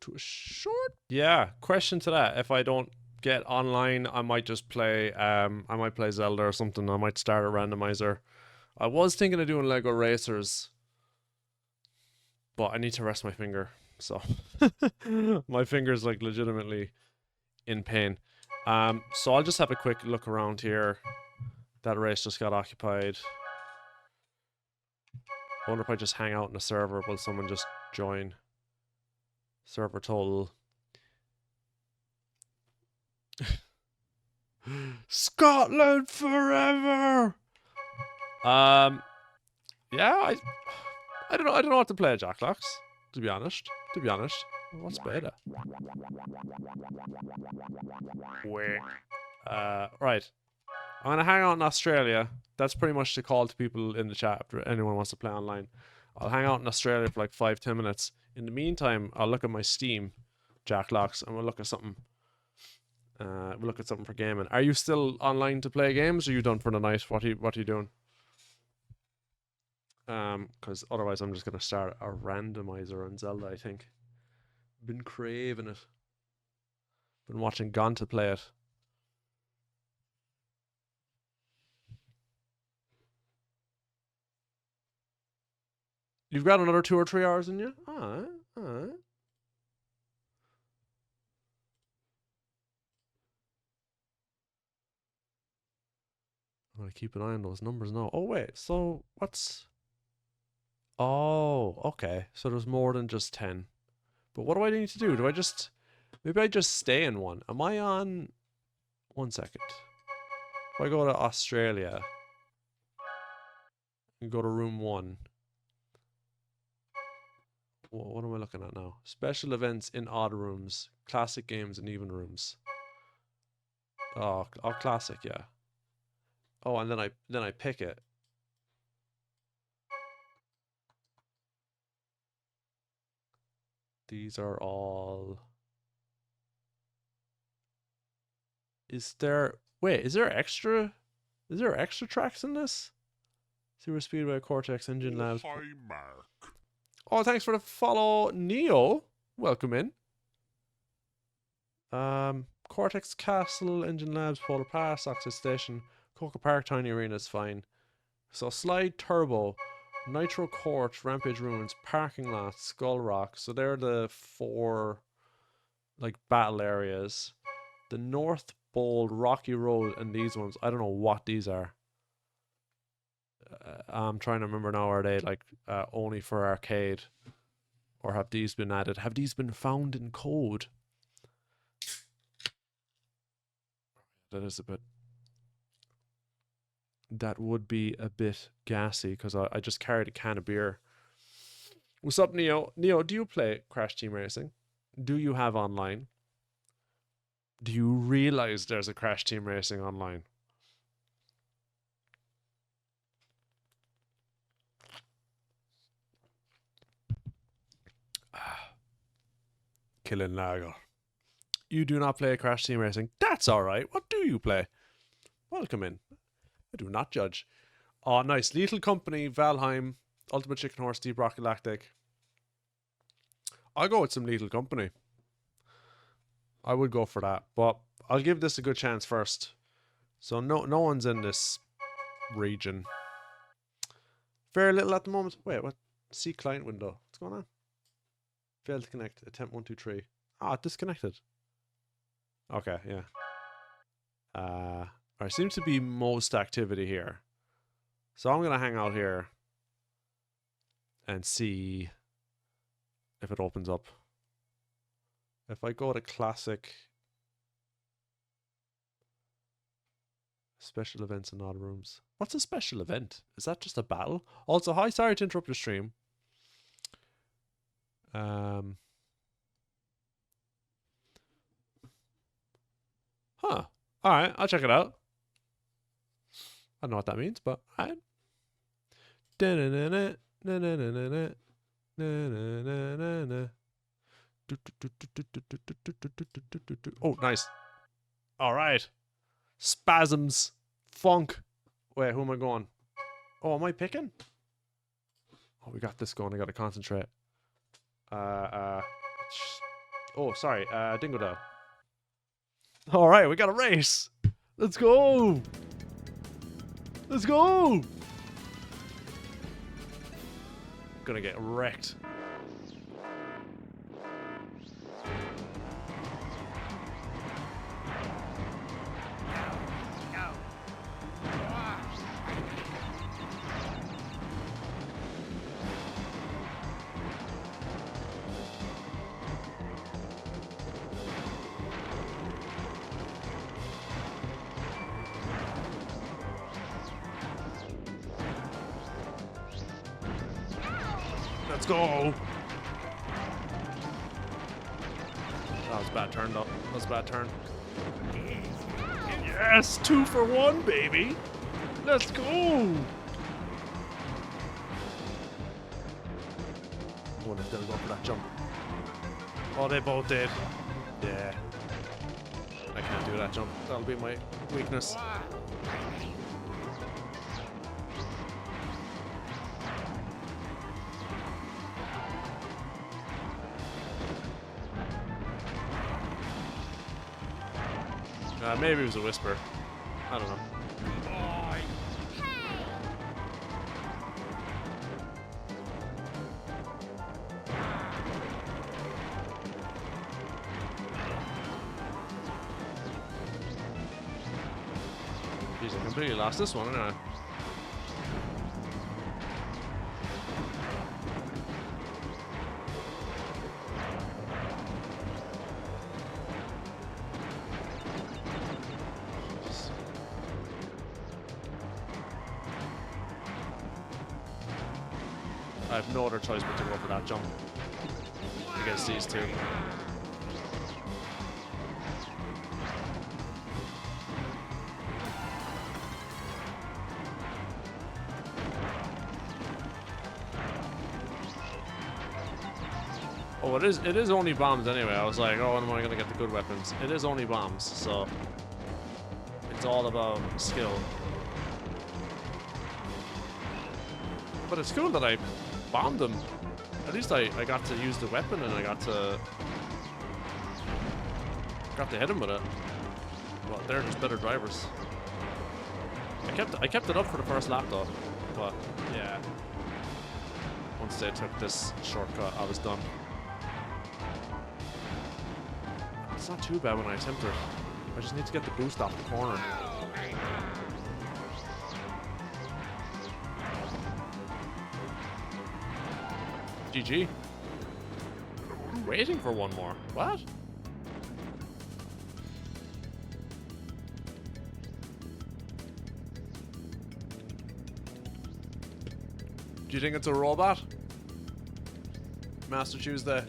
to a short. Yeah. Question to that: if I don't get online, I might just play. I might play Zelda or something. I might start a randomizer. I was thinking of doing Lego Racers, but I need to rest my finger. So my finger's like legitimately in pain. So I'll just have a quick look around here. That race just got occupied. I wonder if I just hang out in a server while someone just join. Server total. Scotland forever. Yeah, I don't know. I don't know what to play, Jacklocks. To be honest. What's beta? Where? Right. I'm gonna hang out in Australia. That's pretty much the call to people in the chat if anyone wants to play online. I'll hang out in Australia for like 5-10 minutes. In the meantime, I'll look at my Steam, Jacklocks, and we'll look at something. We'll look at something for gaming. Are you still online to play games, or are you done for the night? What are you doing? Because otherwise I'm just gonna start a randomizer on Zelda, I think. Been craving it. Been watching Gonta play it. You've got another 2 or 3 hours in you? Alright, alright. I'm gonna keep an eye on those numbers now. Oh wait, so what's... Oh, okay. So there's more than just 10. But what do I need to do? Do I just... Maybe I just stay in one. Am I on... 1 second. If I go to Australia... and go to room 1... What am I looking at now? Special events in odd rooms. Classic games in even rooms. Oh, classic, yeah. Oh, and then I pick it. These are all... Is there... Wait, is there extra tracks in this? Super Speedway, Cortex, Engine Labs. Hi, Mark. Oh, thanks for the follow, Neo. Welcome in. Cortex Castle, Engine Labs, Polar Pass, Oxford Station, Coca Park, Tiny Arena is fine. So Slide Turbo, Nitro Court, Rampage Ruins, Parking Lot, Skull Rock. So they're the 4 like battle areas. The North Bowl, Rocky Road, and these ones. I don't know what these are. I'm trying to remember now. Are they like only for arcade, or have these been added? Have these been found in code? That is a bit. That would be a bit gassy because I just carried a can of beer. What's up, Neo? Neo, do you play Crash Team Racing? Do you have online? Do you realize there's a Crash Team Racing online? Killing Lager. You do not play Crash Team Racing. That's alright. What do you play? Welcome in. I do not judge. Oh, nice. Lethal Company, Valheim, Ultimate Chicken Horse, Deep Rock Galactic. I'll go with some Lethal Company. I would go for that, but I'll give this a good chance first. So no one's in this region. Very little at the moment. Wait, what? See client window. What's going on? Failed to connect. Attempt 1, 2, 3. Ah, disconnected. Okay, yeah. There seems to be most activity here. So I'm gonna hang out here and see if it opens up. If I go to classic special events in odd rooms. What's a special event? Is that just a battle? Also, hi, sorry to interrupt your stream. Huh. Alright, I'll check it out. I don't know what that means, but alright. Oh, nice. All right. Spasms. Funk. Wait, who am I going? Oh, am I picking? Oh, we got this going. I gotta concentrate. Oh, sorry. Dingo Dell. All right, we got a race. Let's go. Let's go. Gonna get wrecked. Let's go. That was a bad turn, though. That was a bad turn. Yes, 2 for 1, baby. Let's go. One is gonna go for that jump. Oh, they both did. Yeah. I can't do that jump. That'll be my weakness. Maybe it was a whisper. I don't know. Jeez, I completely lost this one, didn't I? I have no other choice but to go for that jump against these two. Oh, it is only bombs anyway. I was like, oh, when am I gonna get the good weapons? It is only bombs, so it's all about skill. But it's cool that I bombed them. At least I got to use the weapon and I got to hit him with it. Well, they're just better drivers. I kept it up for the first lap though, but yeah. Once they took this shortcut, I was done. It's not too bad when I attempt it. I just need to get the boost off the corner. GG. Waiting for one more. What? Do you think it's a robot? Master Tuesday.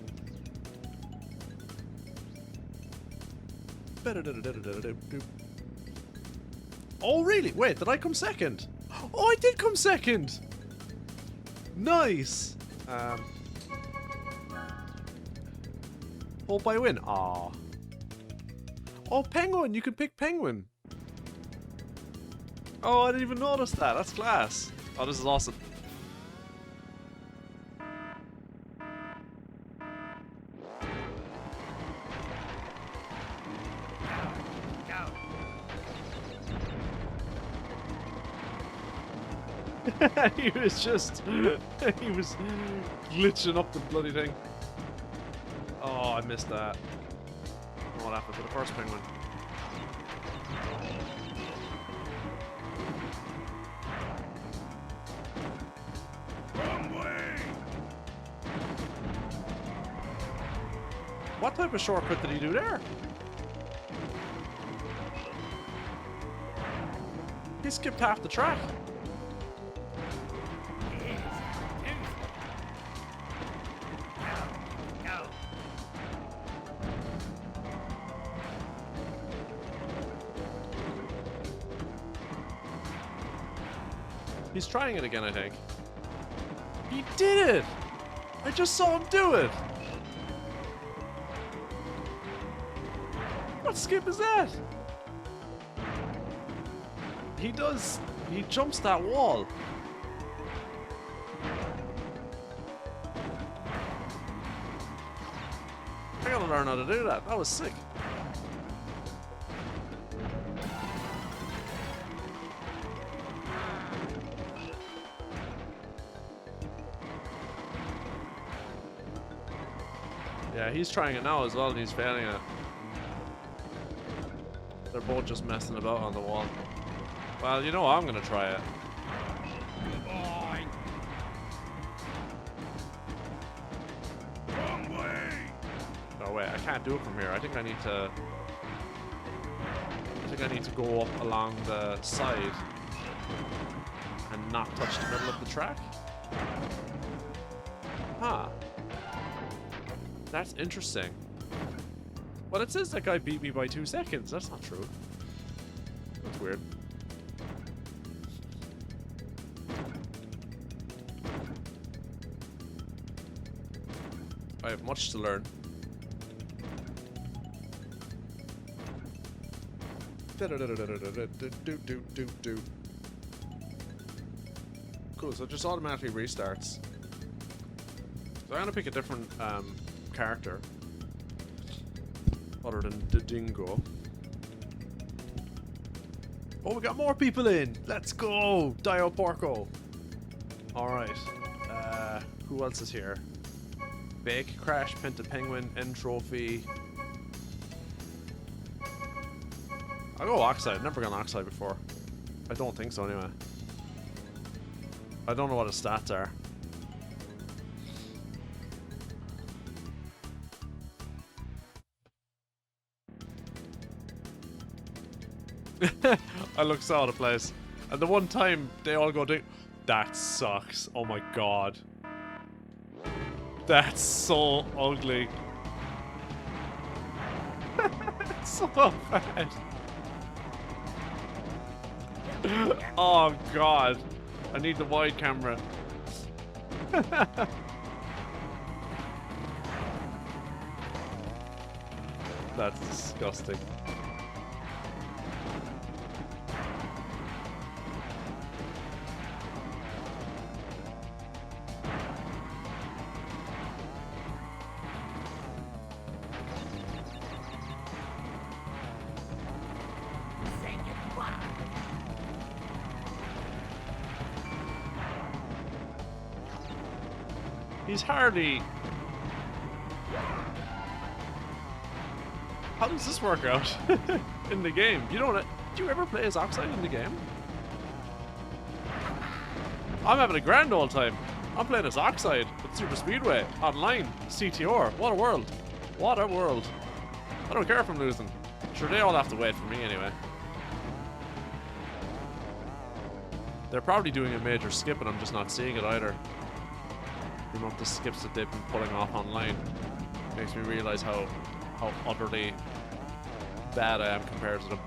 Oh really? Wait, did I come second? Oh, I did come second! Nice! Hope I win. Aw. Oh, Penguin! You can pick Penguin! Oh, I didn't even notice that. That's class. Oh, this is awesome. He was just... he was glitching up the bloody thing. Oh, I missed that. I don't know what happened to the first penguin. Wrong way! What type of shortcut did he do there? He skipped half the track. He's trying it again, I think. He did it! I just saw him do it! What skip is that? He jumps that wall. I gotta learn how to do that. That was sick. Yeah, he's trying it now as well and he's failing it. They're both just messing about on the wall. Well, you know what? I'm gonna try it. Wrong way! Oh wait, I can't do it from here. I think I need to go up along the side and not touch the middle of the track. Huh. That's interesting. Well, it says that guy beat me by 2 seconds. That's not true. That's weird. I have much to learn. Cool, so it just automatically restarts. So I'm gonna pick a different character other than the dingo. Oh, we got more people in! Let's go! Dio Porco! Alright. Who else is here? Bake, Crash, Penta Penguin, End Trophy. I'll go Oxide. I've never gone Oxide before. I don't think so anyway. I don't know what his stats are. I look so out of place. And the one time they all go do... That sucks. Oh my god. That's so ugly. It's so bad. Oh god. I need the wide camera. That's disgusting. He's hardly... How does this work out in the game? You don't... Do you ever play as Oxide in the game? I'm having a grand old time. I'm playing as Oxide with Super Speedway online. CTR. What a world. What a world. I don't care if I'm losing. Sure, they all have to wait for me anyway. They're probably doing a major skip and I'm just not seeing it either. The amount of skips that they've been pulling off online makes me realize how utterly bad I am compared to them.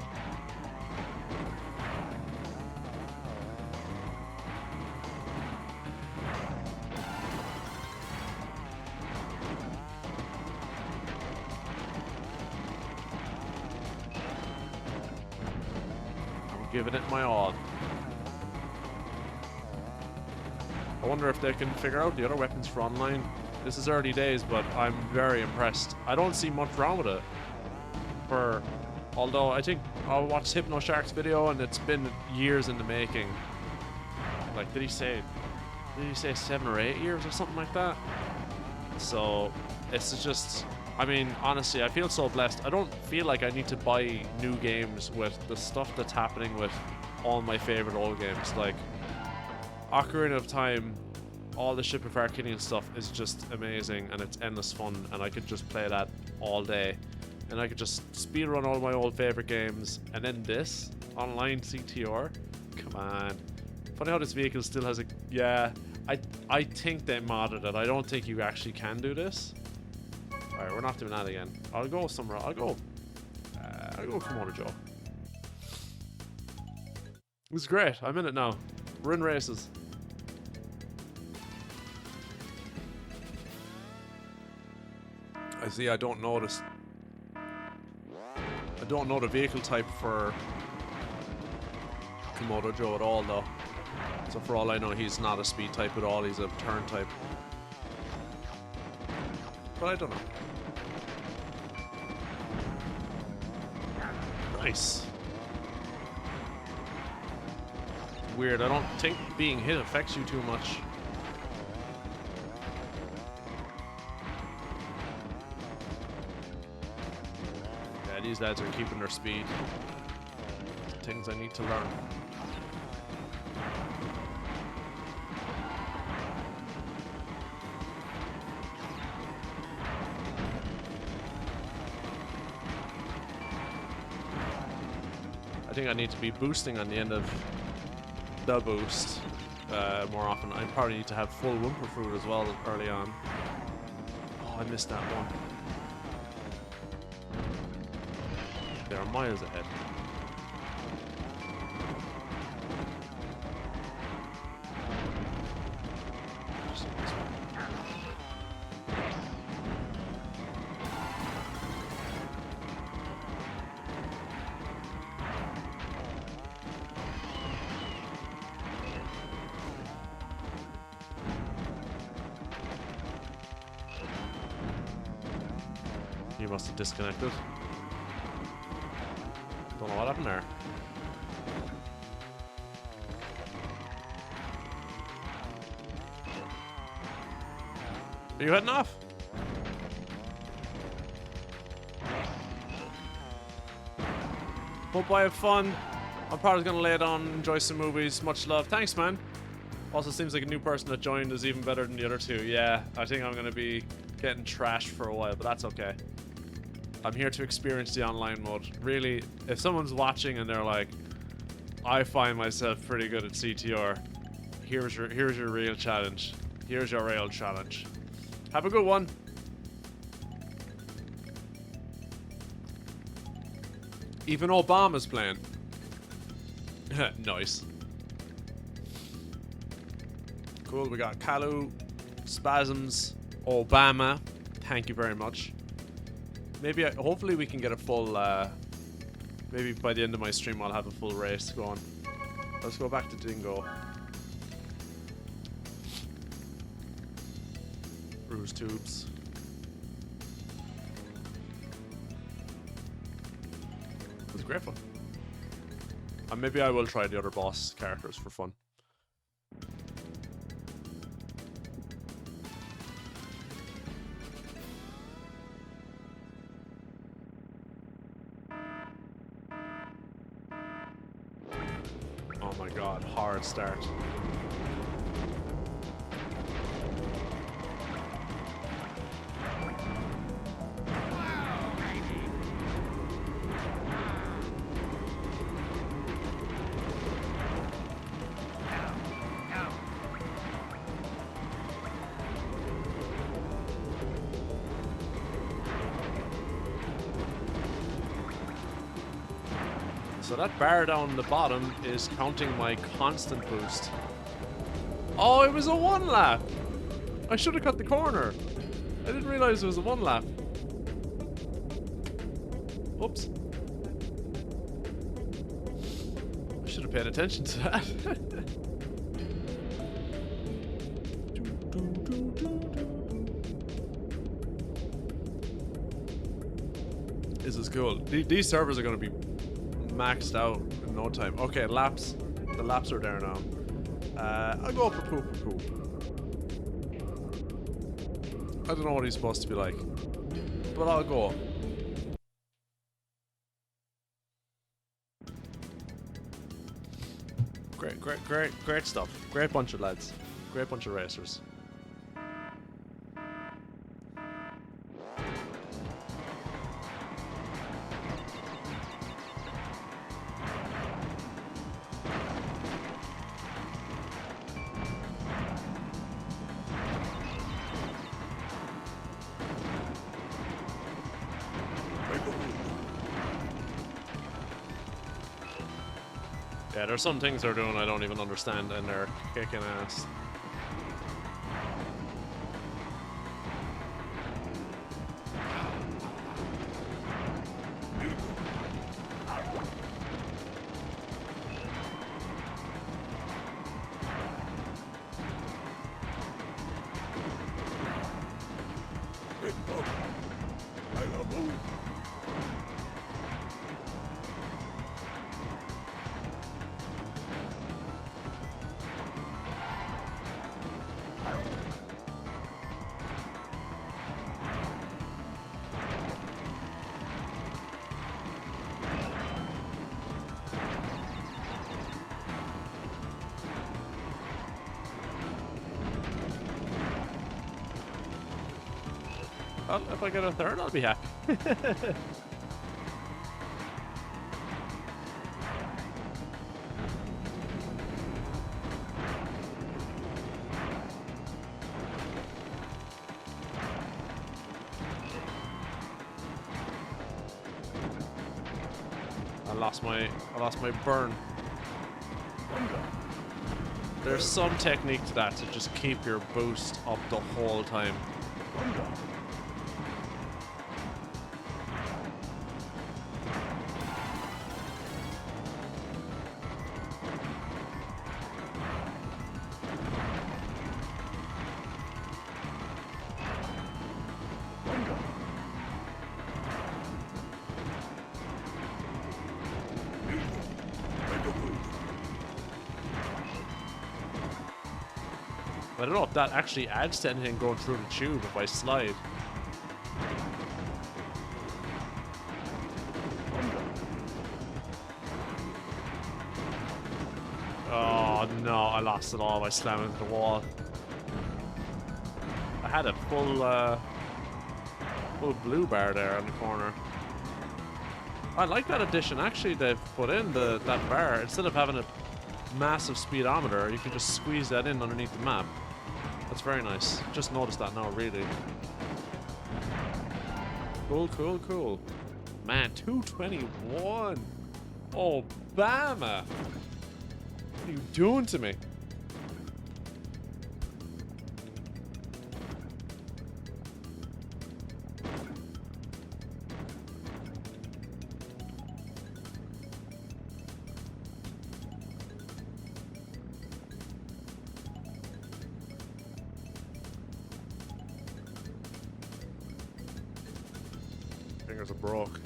I'm giving it my all. I wonder if they can figure out the other weapons for online. This is early days, but I'm very impressed. I don't see much wrong with it. Although I think I watched Hypno Shark's video and it's been years in the making. Like, did he say 7 or 8 years or something like that? So it's just, I mean, honestly, I feel so blessed. I don't feel like I need to buy new games with the stuff that's happening with all my favorite old games. Like, Ocarina of Time, all the Ship of Arcadian stuff is just amazing and it's endless fun and I could just play that all day and I could just speedrun all my old favorite games. And then this online CTR, come on. Funny how this vehicle still has a... Yeah, I think they modded it. I don't think you actually can do this. Alright, we're not doing that again. I'll go somewhere. I'll go Komodo Joe. It was great. I'm in it now. We're in races. I see, I don't notice. I don't know the vehicle type for Komodo Joe at all, though. So for all I know, he's not a speed type at all. He's a turn type. But I don't know. Nice. Weird. I don't think being hit affects you too much. Yeah, these lads are keeping their speed. Things I need to learn. I think I need to be boosting on the end of the boost more often. I probably need to have full Wumper Fruit as well early on. Oh, I missed that one. They are miles ahead. You must have disconnected. Don't know what happened there. Are you heading off? Hope I have fun. I'm probably gonna lay it on, enjoy some movies. Much love. Thanks, man. Also seems like a new person that joined is even better than the other two. Yeah, I think I'm gonna be getting trashed for a while, but that's okay. I'm here to experience the online mode. Really, if someone's watching and they're like, I find myself pretty good at CTR, here's your real challenge. Here's your real challenge. Have a good one. Even Obama's playing. Nice. Cool, we got Kalu, Spasms, Obama. Thank you very much. Maybe, hopefully we can get a full, maybe by the end of my stream I'll have a full race going. Let's go back to Dingo. Ruse Tubes. It was great fun. And maybe I will try the other boss characters for fun. Oh my god, hard start. So that bar down the bottom is counting my constant boost. Oh, it was a one lap. I should have cut the corner. I didn't realize it was a one lap. Oops. I should have paid attention to that. This is cool. These servers are going to be maxed out in no time. Okay, laps. The laps are there now. I'll go for poop. I don't know what he's supposed to be like, but I'll go. Great stuff. Great bunch of lads. Great bunch of racers. Yeah, there's some things they're doing I don't even understand, and they're kicking ass. if I get a third, I'll be happy. I lost my burn. There's some technique to that to just keep your boost up the whole time. I don't know if that actually adds to anything going through the tube if I slide. Oh no, I lost it all by slamming into the wall. I had a full blue bar there on the corner. I like that addition actually they've put in that bar. Instead of having a massive speedometer, you can just squeeze that in underneath the map. That's very nice. Just noticed that now, really. Cool, cool, cool. Man, 221. Obama. What are you doing to me? Fingers are broke.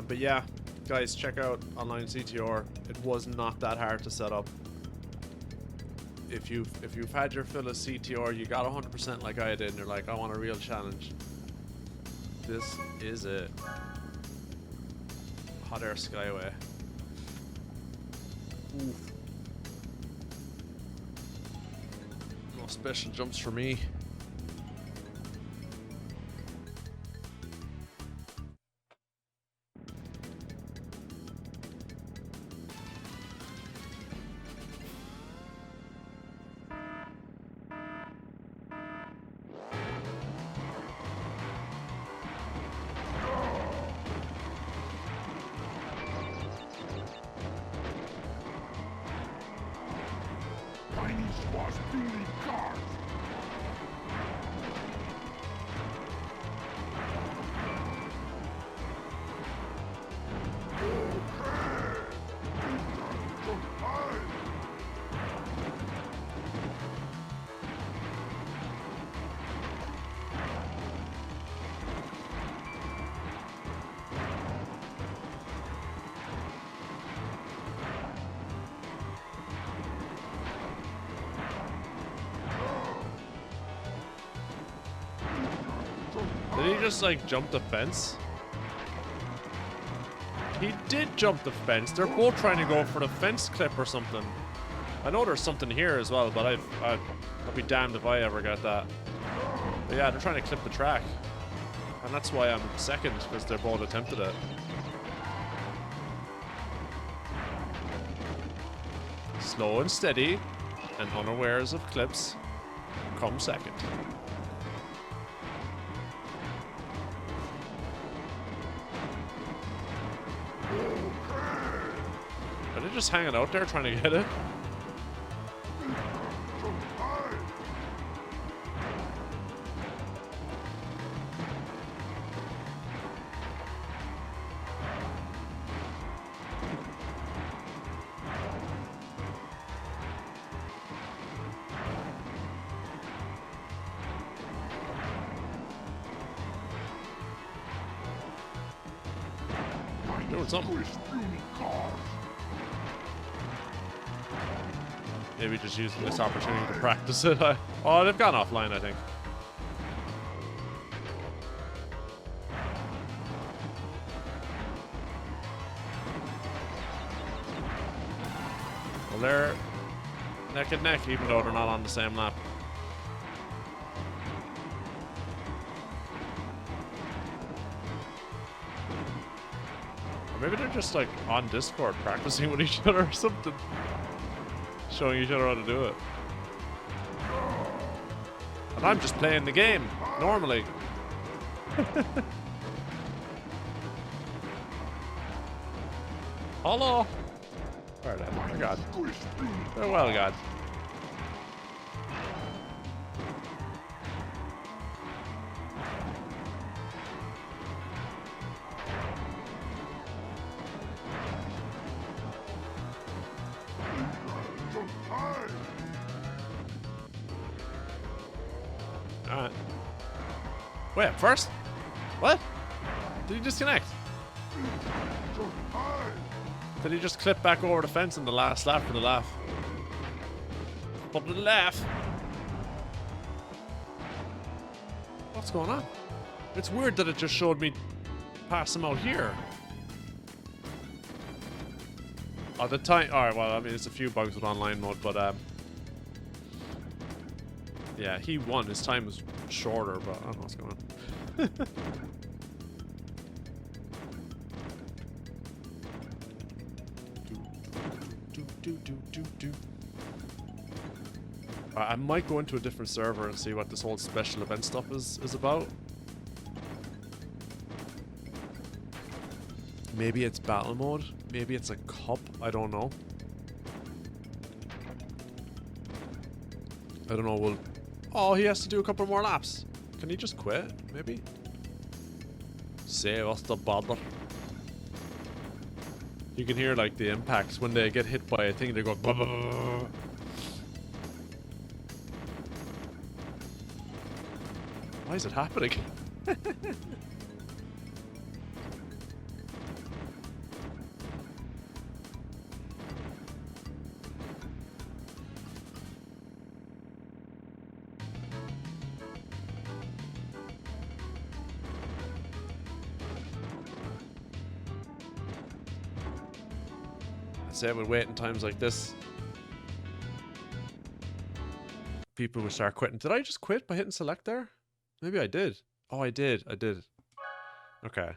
But yeah, guys, check out online CTR. It was not that hard to set up. If you've had your fill of CTR, you got 100% like I did, and you're like, I want a real challenge. This is it. Hot Air Skyway. Oof. No special jumps for me. Did he just like jump the fence? He did jump the fence. They're both trying to go for the fence clip or something. I know there's something here as well, but I'll be damned if I ever get that. But yeah, they're trying to clip the track. And that's why I'm second, because they both attempted it. Slow and steady, and unawares of clips, come second. Are they just hanging out there trying to get it? Doing something. Maybe just using this opportunity to practice it. Oh, they've gone offline, I think. Well, they're neck and neck, even though they're not on the same lap. maybe they're just like on Discord practicing with each other or something. Showing each other how to do it. And I'm just playing the game, normally. Hello. Where are they? Oh God. They're well, God. Alright. Wait, first? What? Did he disconnect? Did he just clip back over the fence in the last lap for the laugh? For the laugh? What's going on? It's weird that it just showed me pass him out here. Oh, the time. Alright, well, I mean, it's a few bugs with online mode, but, yeah, he won. His time was shorter, but I don't know what's going on. I might go into a different server and see what this whole special event stuff is about. Maybe it's battle mode. Maybe it's a cup. I don't know. I don't know. Well, oh, he has to do a couple more laps. Can he just quit? Maybe. Save us the bother. You can hear like the impacts when they get hit by a thing. They go. Bah, bah, bah, bah. Why is it happening? Say with waiting times like this, people will start quitting. Did I just quit by hitting select there? Maybe I did. Oh, I did. I did. Okay.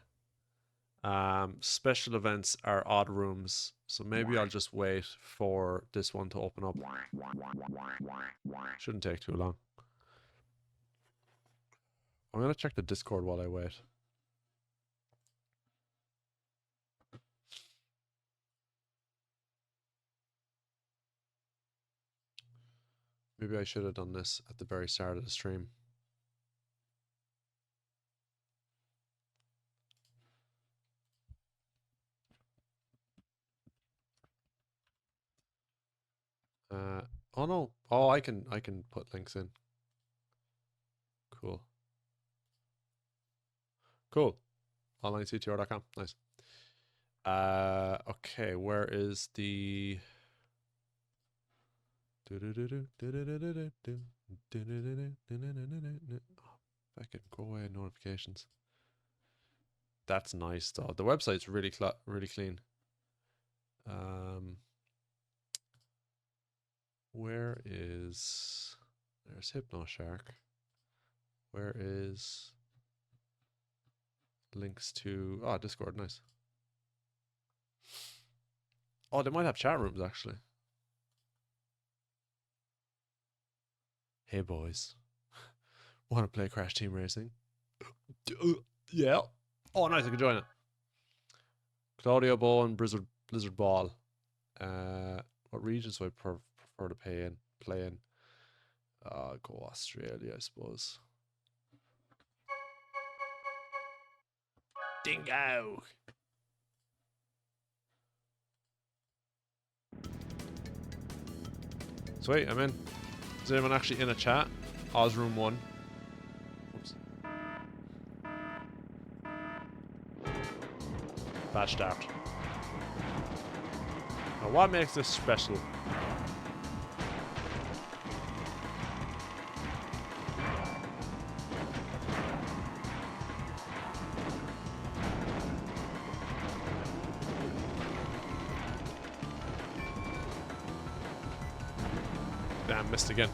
Special events are odd rooms, so maybe I'll just wait for this one to open up. Shouldn't take too long. I'm gonna check the Discord while I wait. Maybe I should have done this at the very start of the stream. Oh no. Oh, I can put links in. Cool. Cool. OnlineCTR.com. Nice. Okay, where is the fucking go away notifications. That's nice though. The website's really really clean. Where is there's HypnoShark. Where is links to Discord, nice. Oh, they might have chat rooms actually. Hey boys, want to play Crash Team Racing? Yeah. Oh, nice, I can join it. Claudio Bow and Blizzard Ball. What regions do I prefer to play in? Go Australia, I suppose. Dingo. Sweet, I'm in. Is anyone actually in a chat? Ozroom 1. Oops. Bad start. Now what makes this special? Damn, missed again.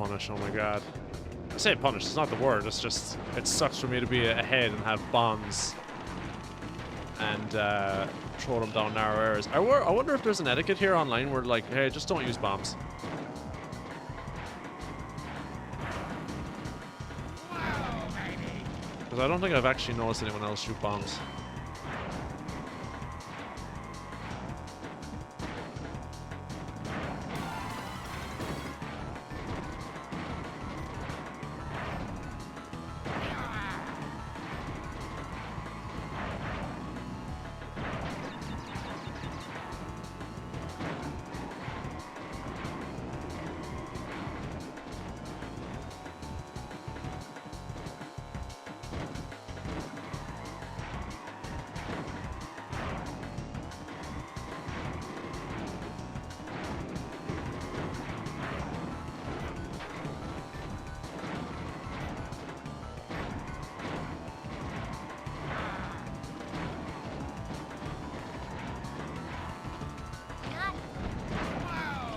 punish. Oh my god. I say punish, it's not the word. It's just, it sucks for me to be ahead and have bombs and throw them down narrow areas. I wonder if there's an etiquette here online where like, hey, just don't use bombs. Because I don't think I've actually noticed anyone else shoot bombs.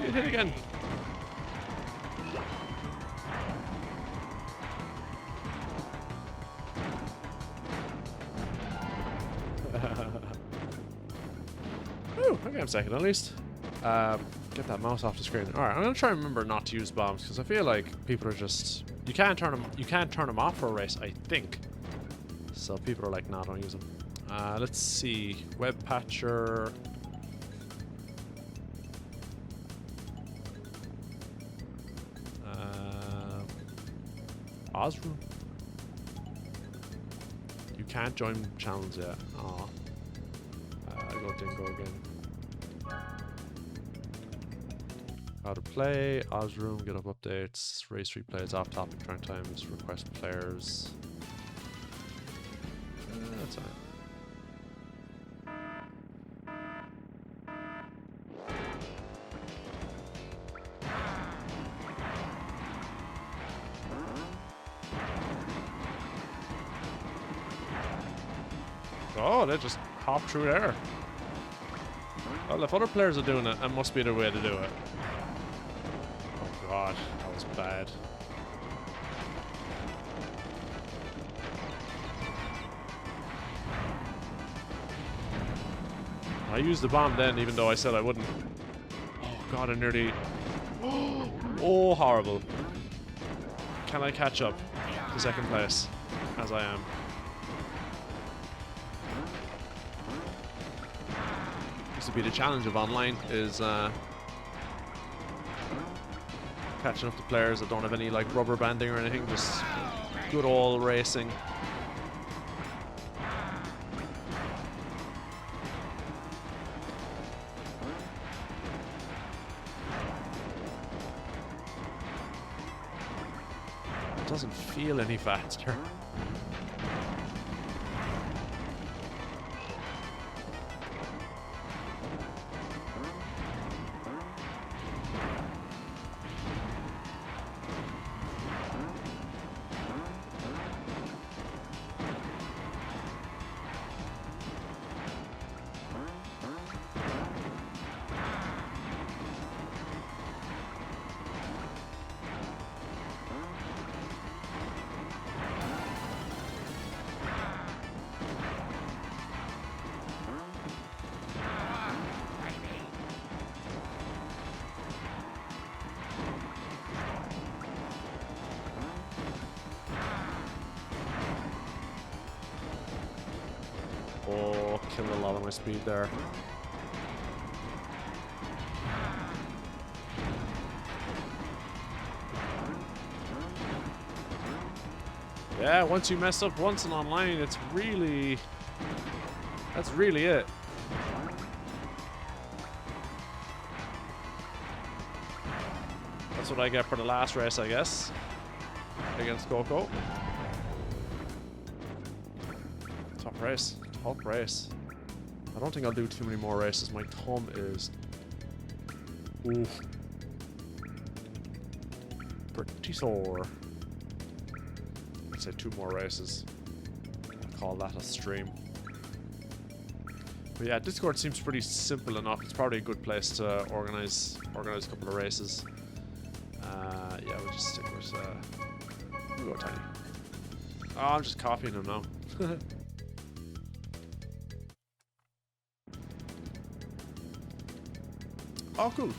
Hit it again. Ooh, okay, I'm second at least. Get that mouse off the screen. All right, I'm gonna try and remember not to use bombs because I feel like people are just you can't turn them off for a race. I think. So people are like, nah, don't use them. Let's see, web patcher. Osroom. You can't join channels yet. Aw. Didn't go again. How to play, Osroom, get up updates, race replays, off topic, turn times, request players. That's alright. Oh, they just hop through there. Well, if other players are doing it, that must be the way to do it. Oh god, that was bad. I used the bomb then, even though I said I wouldn't. Oh god, I nearly... Oh, horrible. Can I catch up to second place, as I am? To be the challenge of online is catching up to players that don't have any like rubber banding or anything, just good old racing. It doesn't feel any faster. Oh, killed a lot of my speed there. Yeah, once you mess up once in online, it's really... That's really it. That's what I get for the last race, I guess. Against Coco. Top race. Top race. I don't think I'll do too many more races. My thumb is... Oof. Pretty sore. I'd say 2 more races. I'll call that a stream. But yeah, Discord seems pretty simple enough. It's probably a good place to organize a couple of races. Yeah, we'll just stick with, we'll go tiny. Oh, I'm just copying him now. Oh, cool.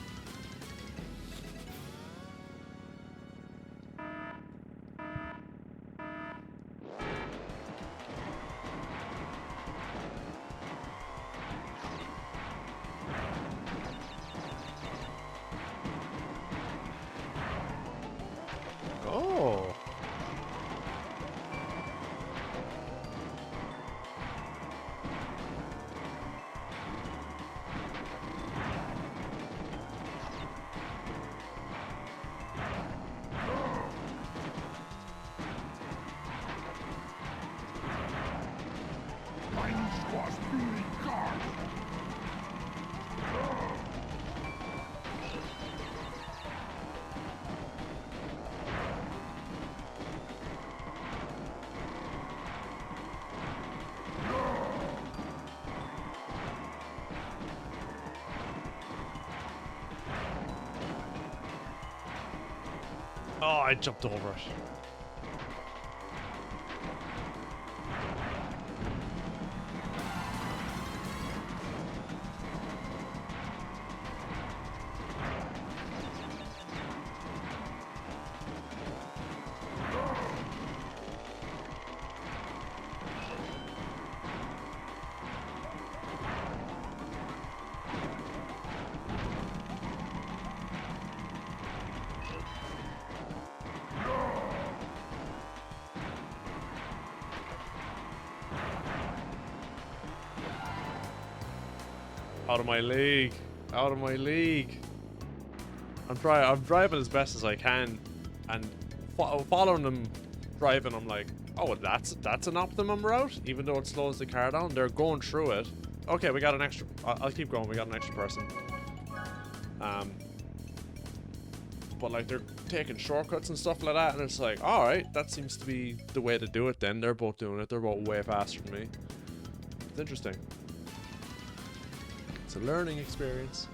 Oh. Mine squash beauty card. Oh, I jumped over it. Out of my league. Out of my league. I'm driving as best as I can, and following them driving, I'm like, oh, that's an optimum route, even though it slows the car down. They're going through it. Okay, we got an extra. I'll keep going. We got an extra person. But like they're taking shortcuts and stuff like that, and it's like, all right, that seems to be the way to do it. Then they're both doing it. They're both way faster than me. It's interesting. It's a learning experience.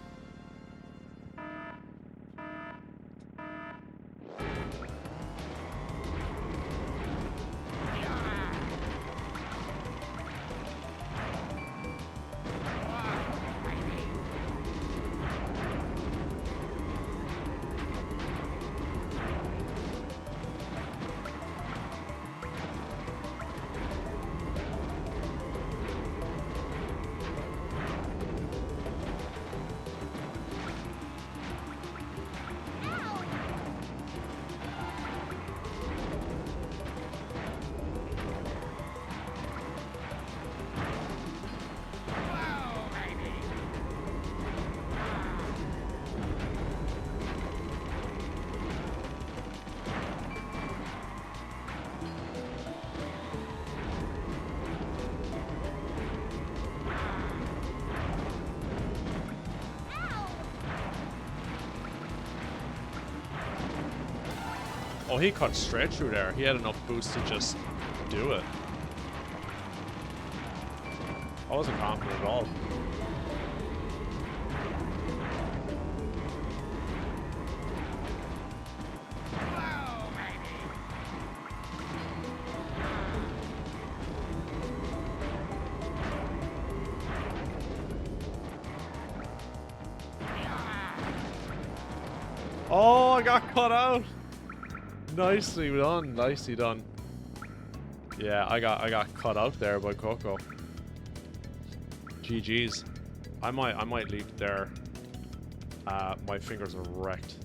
Oh, he cut straight through there. He had enough boost to just do it. I wasn't confident at all. Oh, I got cut out. Nicely done, nicely done. Yeah, I got cut out there by Coco. GG's. I might leave it there. My fingers are wrecked.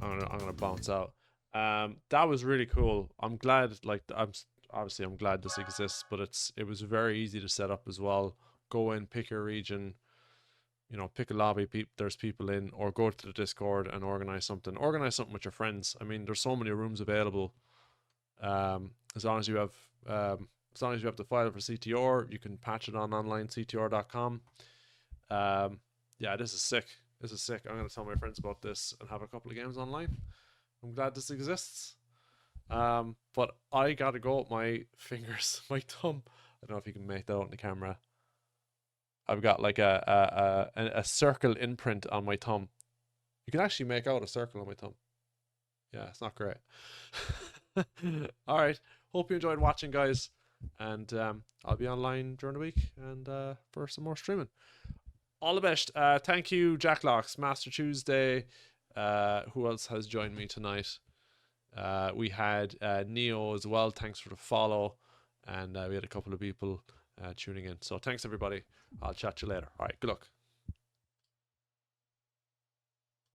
I'm gonna bounce out. That was really cool. I'm glad. Like, I'm glad this exists, but it was very easy to set up as well. Go in, pick your region. You know, pick a lobby, there's people in, or go to the Discord and organize something. Organize something with your friends. I mean, there's so many rooms available. As long as you have the file for CTR, you can patch it on online ctr.com. Yeah, this is sick. This is sick. I'm gonna tell my friends about this and have a couple of games online. I'm glad this exists. But I gotta go with my fingers, my thumb. I don't know if you can make that out in the camera. I've got like a circle imprint on my thumb. You can actually make out a circle on my thumb. Yeah, it's not great. All right. Hope you enjoyed watching, guys. And I'll be online during the week and for some more streaming. All the best. Thank you, Jack Locks, Master Tuesday. Who else has joined me tonight? We had Neo as well. Thanks for the follow. And we had a couple of people tuning in. So thanks, everybody. I'll chat to you later. All right. Good luck.